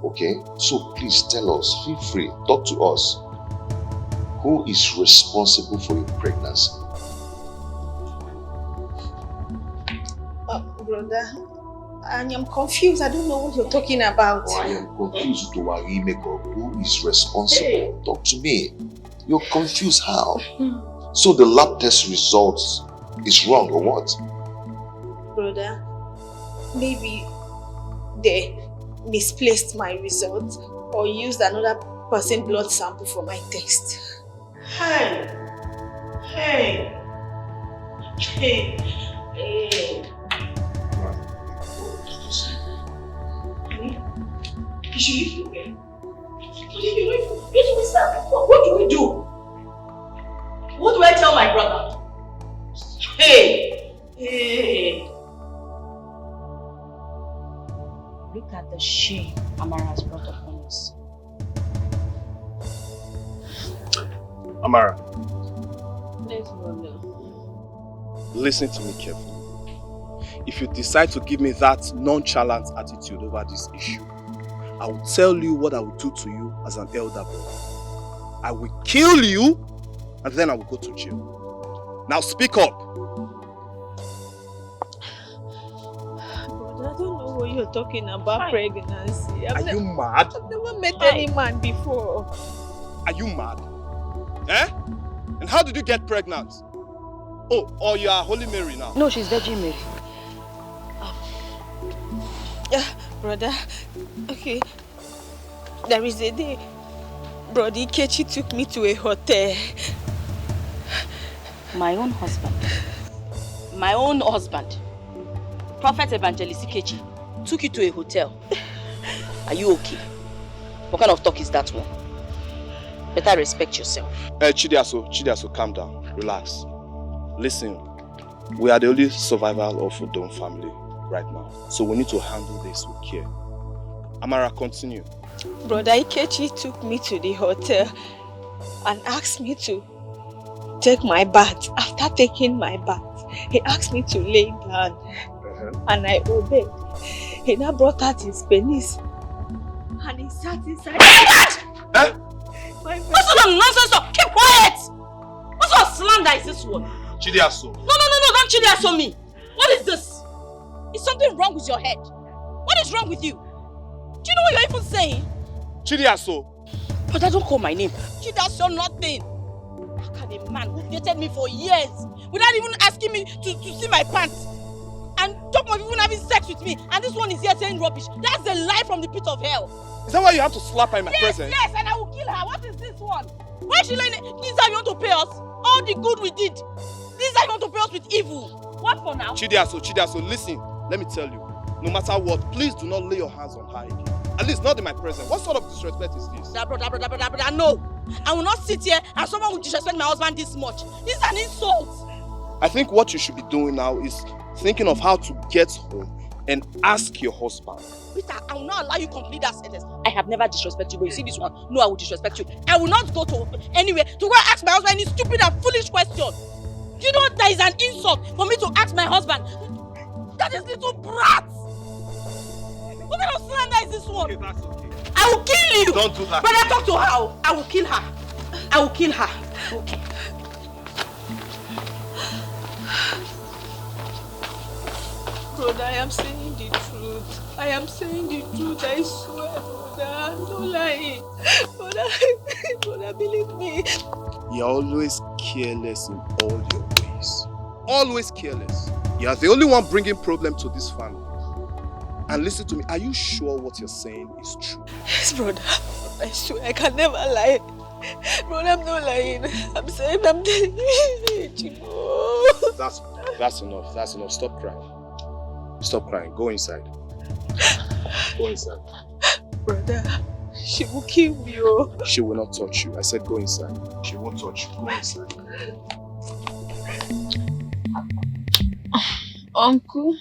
Okay? So please tell us, feel free, talk to us. Who is responsible for your pregnancy? Brother, I am confused. I don't know what you're talking about. I am confused to who is responsible. Talk to me. You're confused how? So the lab test results is wrong or what? Brother, maybe they misplaced my result or used another person's blood sample for my test. Hey! You should leave the bed. What do we do? What do I tell my brother? Hey! Look at the shame Amara has brought upon us. Amara, Let's go. listen to me carefully. If you decide to give me that nonchalant attitude over this issue, I will tell you what I will do to you as an elder brother. I will kill you and then I will go to jail. Now speak up. Brother, I don't know what you're talking about pregnancy. Are you mad? I've never met any man before. Are you mad? Eh? And how did you get pregnant? Oh, or you are Holy Mary now? No, she's Virgin Mary. Yeah, brother. Okay. There is a day Brother Ikechi took me to a hotel. My own husband. Prophet Evangelist Ikechi took you to a hotel. Are you okay? What kind of talk is that one? Better respect yourself. Chidiaso, calm down. Relax. Listen, we are the only survival of Udom family right now. So we need to handle this with care. Amara, continue. Brother Ikechi took me to the hotel and asked me to take my bath. After taking my bath, he asked me to lay down. And I obeyed. He now brought out his penis and he sat inside. What sort of nonsense? Keep quiet! What sort of slander is this one? Chidiaso. No, don't Chidiaso me. What is this? Is something wrong with your head? What is wrong with you? Do you know what you're even saying? Chidiaso. But I don't call my name. Chidiaso nothing. How can a man who dated me for years without even asking me to see my pants and talk of even having sex with me, and this one is here saying rubbish? That's a lie from the pit of hell. Is that why you have to slap her in my presence? Yes, and I will kill her. What is this one? Why is she laying it? This is how you want to pay us? All the good we did. This is how you want to pay us with evil. What for now? Chidiaso, listen. Let me tell you. No matter what, please do not lay your hands on her again. At least not in my presence. What sort of disrespect is this? Brother, no. I will not sit here and someone will disrespect my husband this much. This is an insult. I think what you should be doing now is thinking of how to get home and ask your husband. Peter, I will not allow you to complete that sentence. I have never disrespected you, but you see this one? No, I will disrespect you. I will not go to anywhere to go and ask my husband any stupid and foolish question. Do you know that is an insult for me to ask my husband? That is little brat. What kind of slander is this one? Okay, that's okay. I will kill you. Don't do that. Brother, talk to her. I will kill her. I will kill her. Okay. Brother, I am saying the truth. I am saying the truth, I swear, brother. I'm not lying. Brother, believe me. You're always careless in all your ways. Always careless. You're the only one bringing problem to this family. And listen to me, are you sure what you're saying is true? Yes, brother. I swear, I can never lie. Brother, I'm not lying. I'm saying I'm telling you. That's enough. That's enough. Stop crying. Stop crying. Go inside. Go inside. Brother, she will kill me. Oh. She will not touch you. I said go inside. She won't touch you. Go inside. Uncle,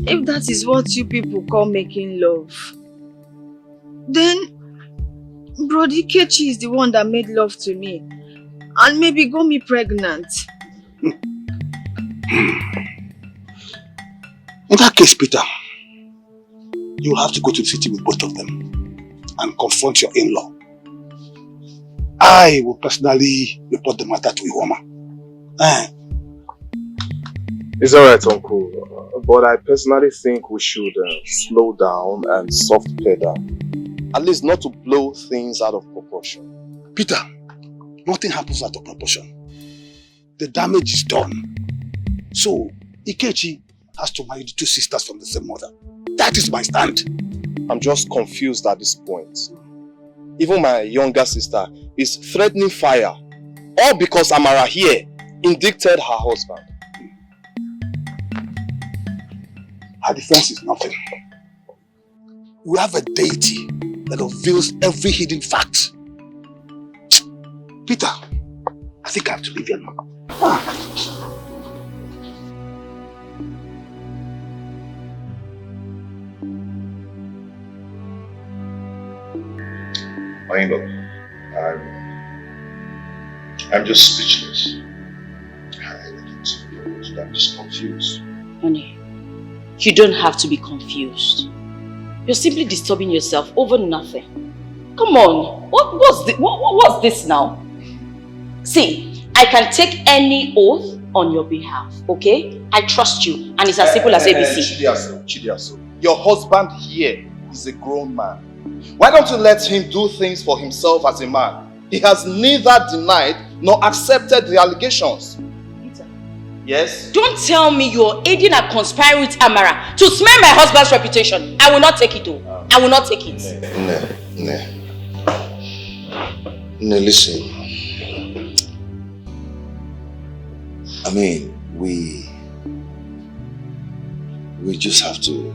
if that is what you people call making love, then Bro Dikeh is the one that made love to me and maybe got me pregnant. In that case, Peter, you will have to go to the city with both of them and confront your in-law. I will personally report the matter to Iwoma. It's alright, Uncle. But I personally think we should slow down and soft pedal. At least not to blow things out of proportion. Peter, nothing happens out of proportion. The damage is done. So, Ikechi has to marry the two sisters from the same mother. That is my stand. I'm just confused at this point. Even my younger sister is threatening fire. All because Amara here indicted her husband. Her defense is nothing. We have a deity that reveals every hidden fact. Peter, I think I have to leave here now. I'm just speechless. I'm just confused. Honey, you don't have to be confused. You're simply disturbing yourself over nothing. Come on, what's this now? See, I can take any oath on your behalf, okay? I trust you, and it's as simple as ABC. Chidiaso, your husband here is a grown man. Why don't you let him do things for himself as a man? He has neither denied nor accepted the allegations. Peter. Yes? Don't tell me you're aiding and conspiring with Amara to smear my husband's reputation. I will not take it, though. I will not take it. No, listen. I mean, we just have to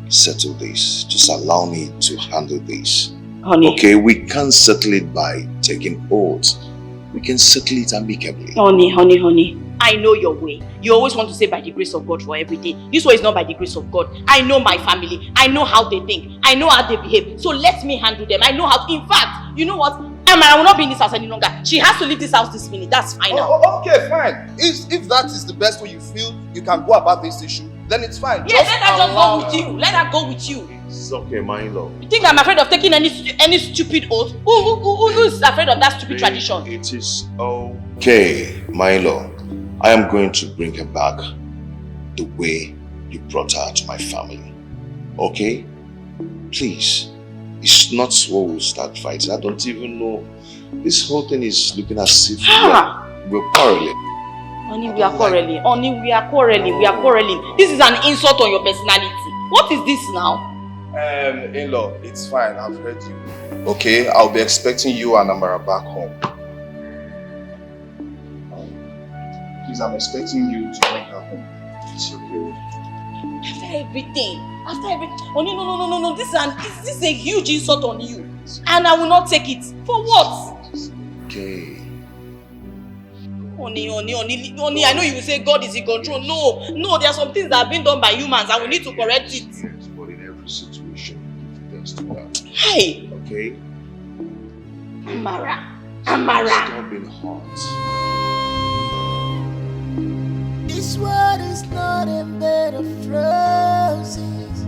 settle this. Just allow me to handle this. Honey. Okay, we can't settle it by taking oaths. We can settle it amicably. Honey. I know your way. You always want to say by the grace of God for everything. This way is not by the grace of God. I know my family. I know how they think. I know how they behave. So let me handle them. I know how to. In fact, you know what? Amara will not be in this house any longer. She has to leave this house this minute. That's fine now. Okay, fine. If that is the best way you feel you can go about this issue, then it's fine. Yes, let her just go with you. Let her go with you. It's okay, my in-law. You think I'm afraid of taking any stupid oath? Who is afraid of that stupid tradition? It is okay, my in-law. I am going to bring her back the way you brought her to my family. Okay? Please. It's not what we'll start fighting. I don't even know. This whole thing is looking as if we're quarreling. Honey, we are quarreling. This is an insult on your personality. What is this now? In-law, it's fine. I've heard you. Okay, I'll be expecting you and Amara back home. Please, I'm expecting you to bring her home. It's okay. everything. Oh no. This is a huge insult on you. And I will not take it. For what? Okay. Honey, I know you will say God is in control. No, there are some things that have been done by humans and we need to correct it. Yes, but in every situation, thanks to God. Hey! Okay? Amara. Stop being hot. This world is not a bed of roses.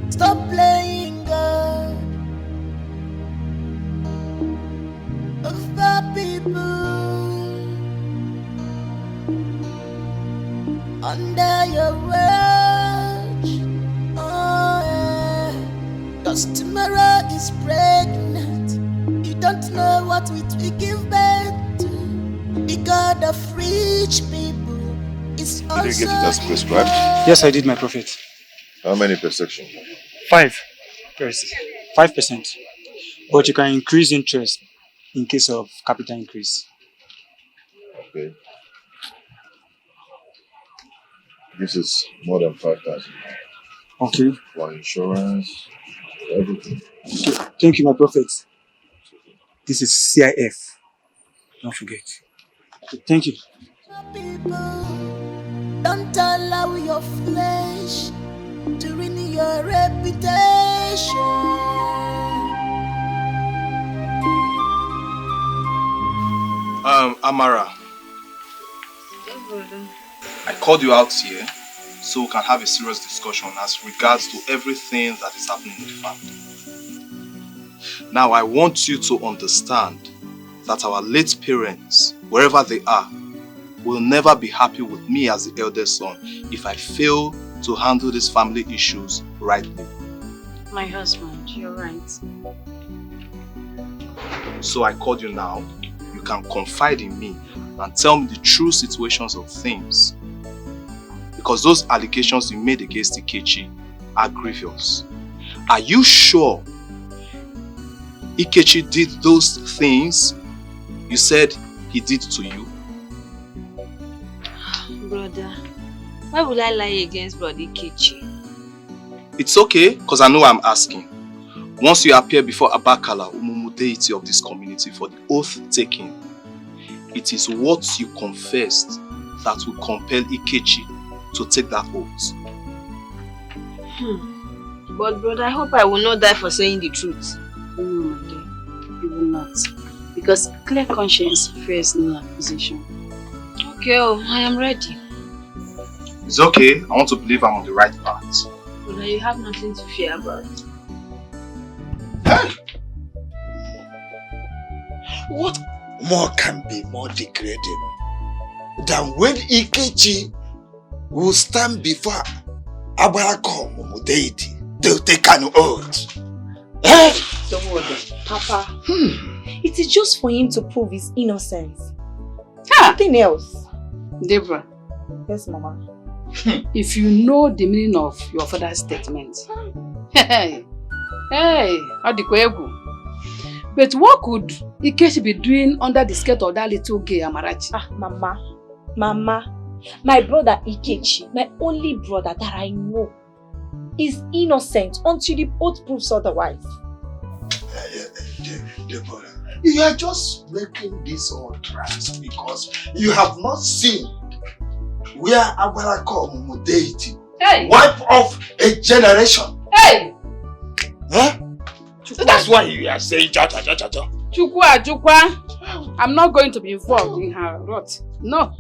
Stop playing God. Of the people under your watch. Oh yeah. 'Cause tomorrow is pregnant. You don't know what it will give birth to. The God of rich people is also. Did you get it as prescribed? Yes, I did, my prophet. How many per section? 5%. But you can increase interest in case of capital increase. Okay. This is more than 5,000. Okay. For insurance, everything. Okay. Thank you, my prophet. This is CIF. Don't forget. Okay. Thank you. Don't allow your flesh to ruin your reputation. Amara. I called you out here so we can have a serious discussion as regards to everything that is happening in the family. Now, I want you to understand that our late parents, wherever they are, will never be happy with me as the eldest son if I fail to handle these family issues rightly. My husband, you're right. So I called you now. You can confide in me and tell me the true situations of things. Because those allegations you made against Ikechi are grievous. Are you sure Ikechi did those things you said he did to you? Brother, why would I lie against Brother Ikechi? It's okay, because I know I'm asking. Once you appear before Abakala, Umumu deity of this community, for the oath taking, it is what you confessed that will compel Ikechi to take that oath. But brother, I hope I will not die for saying the truth. No, my dear, you will not. Because clear conscience fears no accusation. Okay, I am ready. It's okay, I want to believe I'm on the right path. Brother, you have nothing to fear about. What more can be more degrading than when Ikechi will stand before Abarakom deity to take an oath? Don't worry, Papa. It is just for him to prove his innocence. Nothing else. Deborah. Yes, Mama. If you know the meaning of your father's statement, hey, Adikweegu. But what could Ikechi be doing under the skirt of that little gay Amarachi? Mama, my brother Ikechi, my only brother that I know, is innocent until the oath proves otherwise. Deborah, you are just making this all trans because you have not seen where Abarakom deity wipe off a generation. Hey! Huh? That's why you are saying cha. Chukwa. I'm not going to be involved in her rot. No.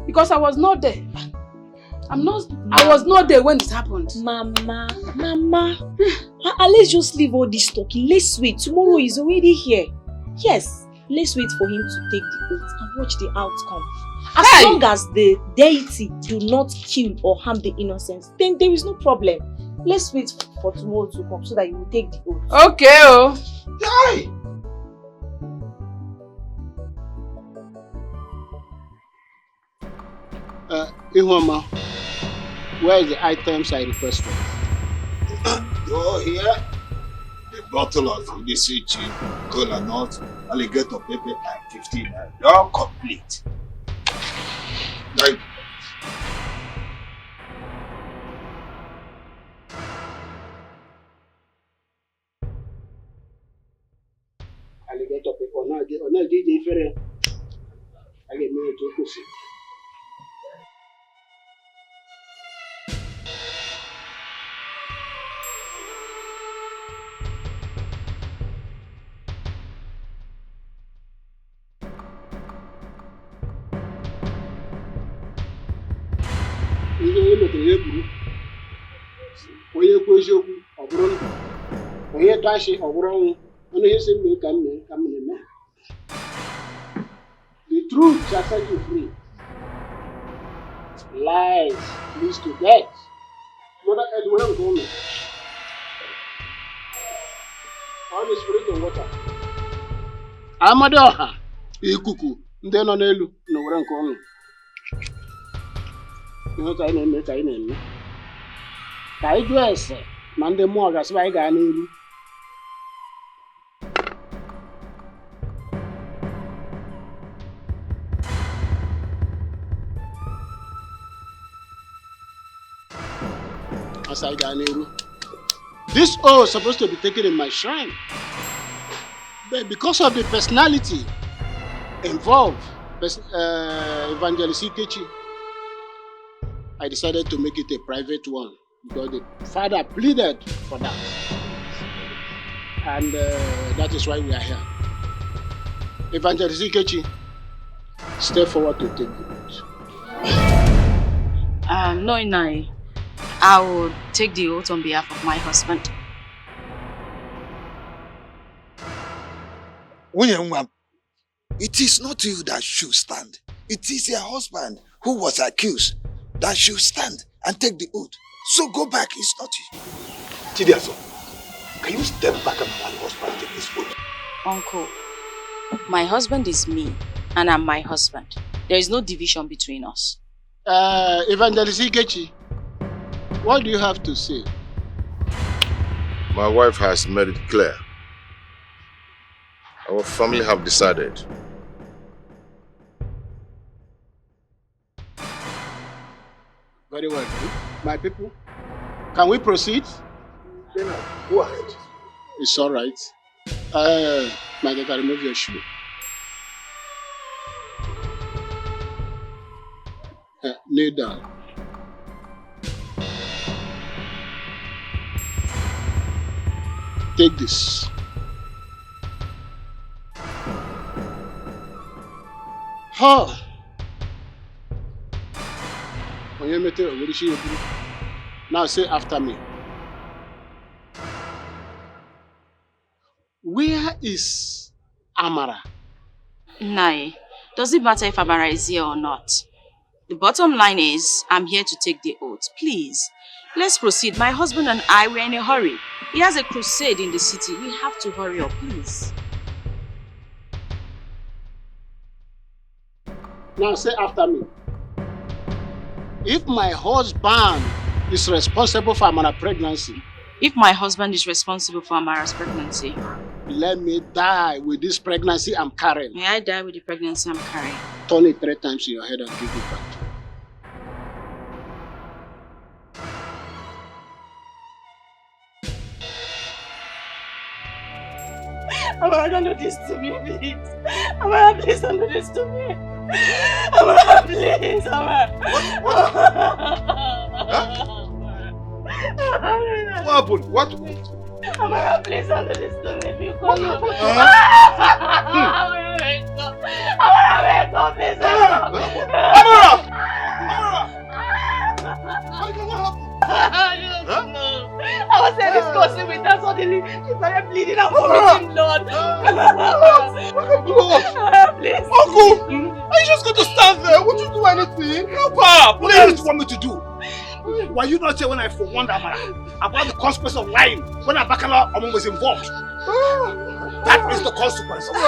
Because I was not there. I was not there when it happened. Mama. Let's just leave all this talking. Let's wait. Tomorrow is already here. Yes, let's wait for him to take the oath and watch the outcome. As long as the deity do not kill or harm the innocents, then there is no problem. Let's wait for tomorrow to come so that you will take the oath. Okay, Yay! Ihoma, where is the items I requested? Go here. The bottle of Unisichi, cola nut, alligator pepper, and 15. You're complete. Thank you. na DJ ifere. I get me to kusi. Ihe emetere ya buru. Onye kwu eziokwu ọ bụrụ ndụ. Onye tụ ashị ọ bụrụ ọnwụ. Ọnụ ihe si mme ka m na-eme. The truth shall set you free. Lies leads to death. Mother Edward told me. On the spirit of water. Amadi ọha ikuku ndị nọ n'elu na were nke ọnụ. Ihe ka anyị na-eme ka anyị jụọ ese ma ndị mmụọ gasịba anyị gaa n'iru. As I got n'iru. This oath is supposed to be taken in my shrine. But because of the personality involved, Evangelist Ikechi, I decided to make it a private one because the father pleaded for that. And that is why we are here. Evangelist Ikechi, step forward to take the oath. No, Inai. I will take the oath on behalf of my husband. It is not you that should stand. It is your husband who was accused that should stand and take the oath. So go back, it's not you. Chidiaso, can you step back and allow your husband take this oath? Uncle, my husband is me and I'm my husband. There is no division between us. Evangelist Ikechi, what do you have to say? My wife has made it clear. Our family have decided. Very well. My people, can we proceed? Denard, go ahead. It's all right. My daughter, remove your shoe. Kneel down. Take this. Ha! Now say after me. Where is Amara? Nai, does it matter if Amara is here or not? The bottom line is, I'm here to take the oath. Please, let's proceed. My husband and I were in a hurry. He has a crusade in the city. We have to hurry up, please. Now say after me. If my husband is responsible for Amara's pregnancy. If my husband is responsible for Amara's pregnancy. Let me die with this pregnancy I'm carrying. May I die with the pregnancy I'm carrying? Turn it 3 times in your head and give it back. Amara, don't do this to me, please. Amara, please don't do this to me. Amara, please, Amara. What happened? What? Amara, please don't do this to me. Because Amara, wake up. Amara, wake up, please. Amara! I was there discussing with her, suddenly she started bleeding and vomiting blood. Please. Uncle, are you just going to stand there? Won't you do anything? Help her, What else do you want me to do? Were you not here when I forewarned Amara about the consequence of lying when Abakala Omo was involved? That is the consequence. No.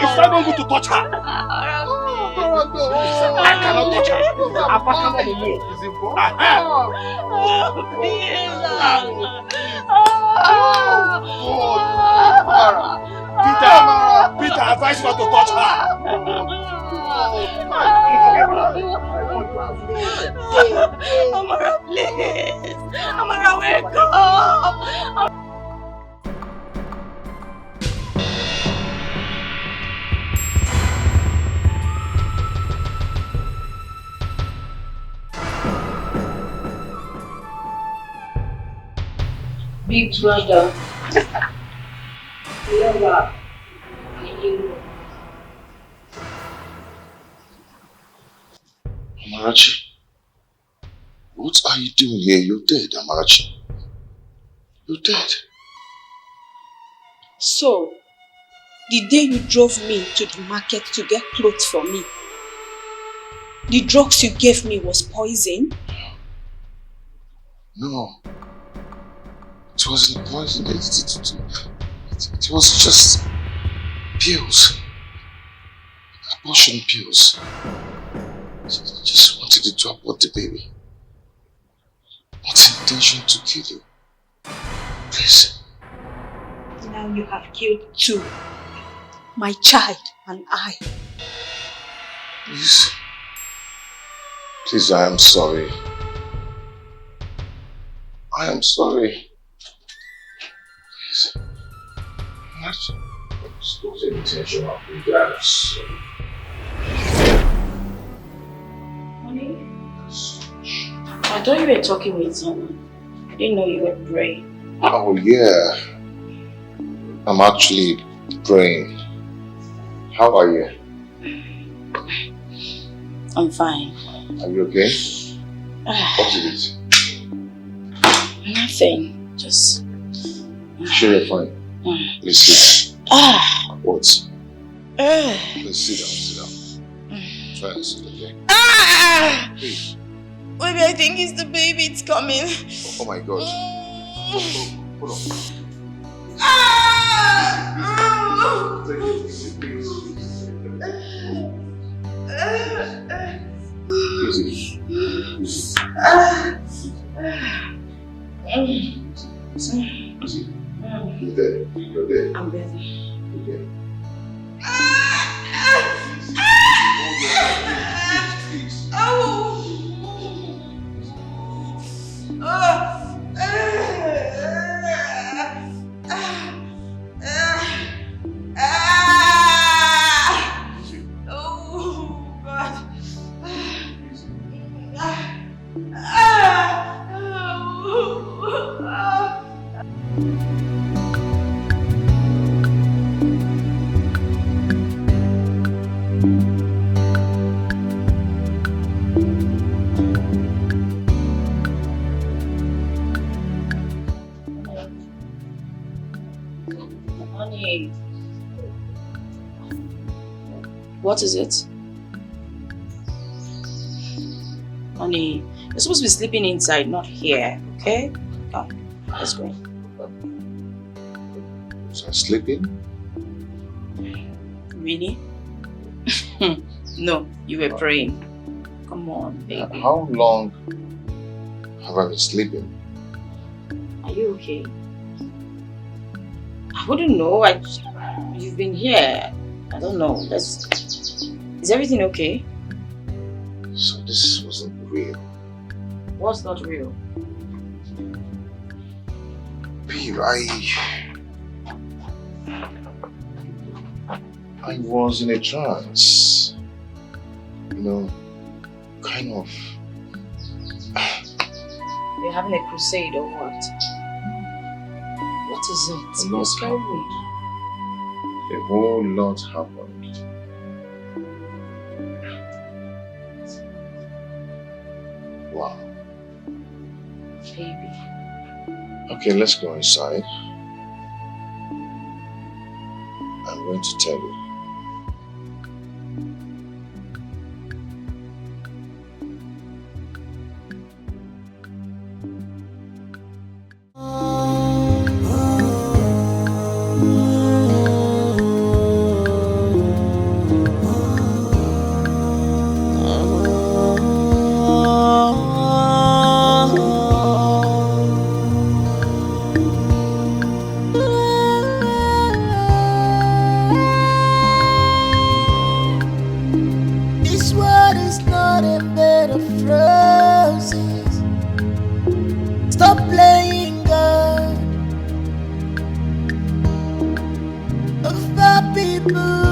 If I don't go to touch her, I cannot touch her. Abakala Omo is involved. Peter, advise not to touch her. Amara, please. Amara, wake up. big brother. Lover. Amarachi, what are you doing here? You're dead, Amarachi. You're dead. So, the day you drove me to the market to get clothes for me, the drugs you gave me was poison? No. It wasn't poison. It was just pills. Abortion pills. Just wanted to abort the baby. What's intention to kill you? Please. Now you have killed two. My child and I. Please. Please, I am sorry. I am sorry. Please. Let's go take attention of you guys. Honey? I thought you were talking with someone. I didn't know you were praying. Oh, yeah. I'm actually praying. How are you? I'm fine. Are you okay? What is it? Nothing. Just... Sure you're fine. Please sit. What? Please sit down. Try and sit, okay? Please. Maybe I think it's the baby, it's coming. Oh my God. Hold on. Easy. You're dead. You're dead. I'm dead. You're dead. Honey. What is it? Honey, you're supposed to be sleeping inside, not here, okay? Come, let's go. Was I sleeping? Really? No, you were praying. Come on, baby. How long have I been sleeping? Are you okay? I wouldn't know. You've been here. I don't know. Is everything okay? So this wasn't real. What's not real? Babe, I was in a trance. You know, kind of. You're having a crusade or what? What is it? You're scaring me. A whole lot happened. Wow. Baby. Okay, let's go inside. I'm going to tell you. This world is not a bed of roses. Stop playing God. Of the people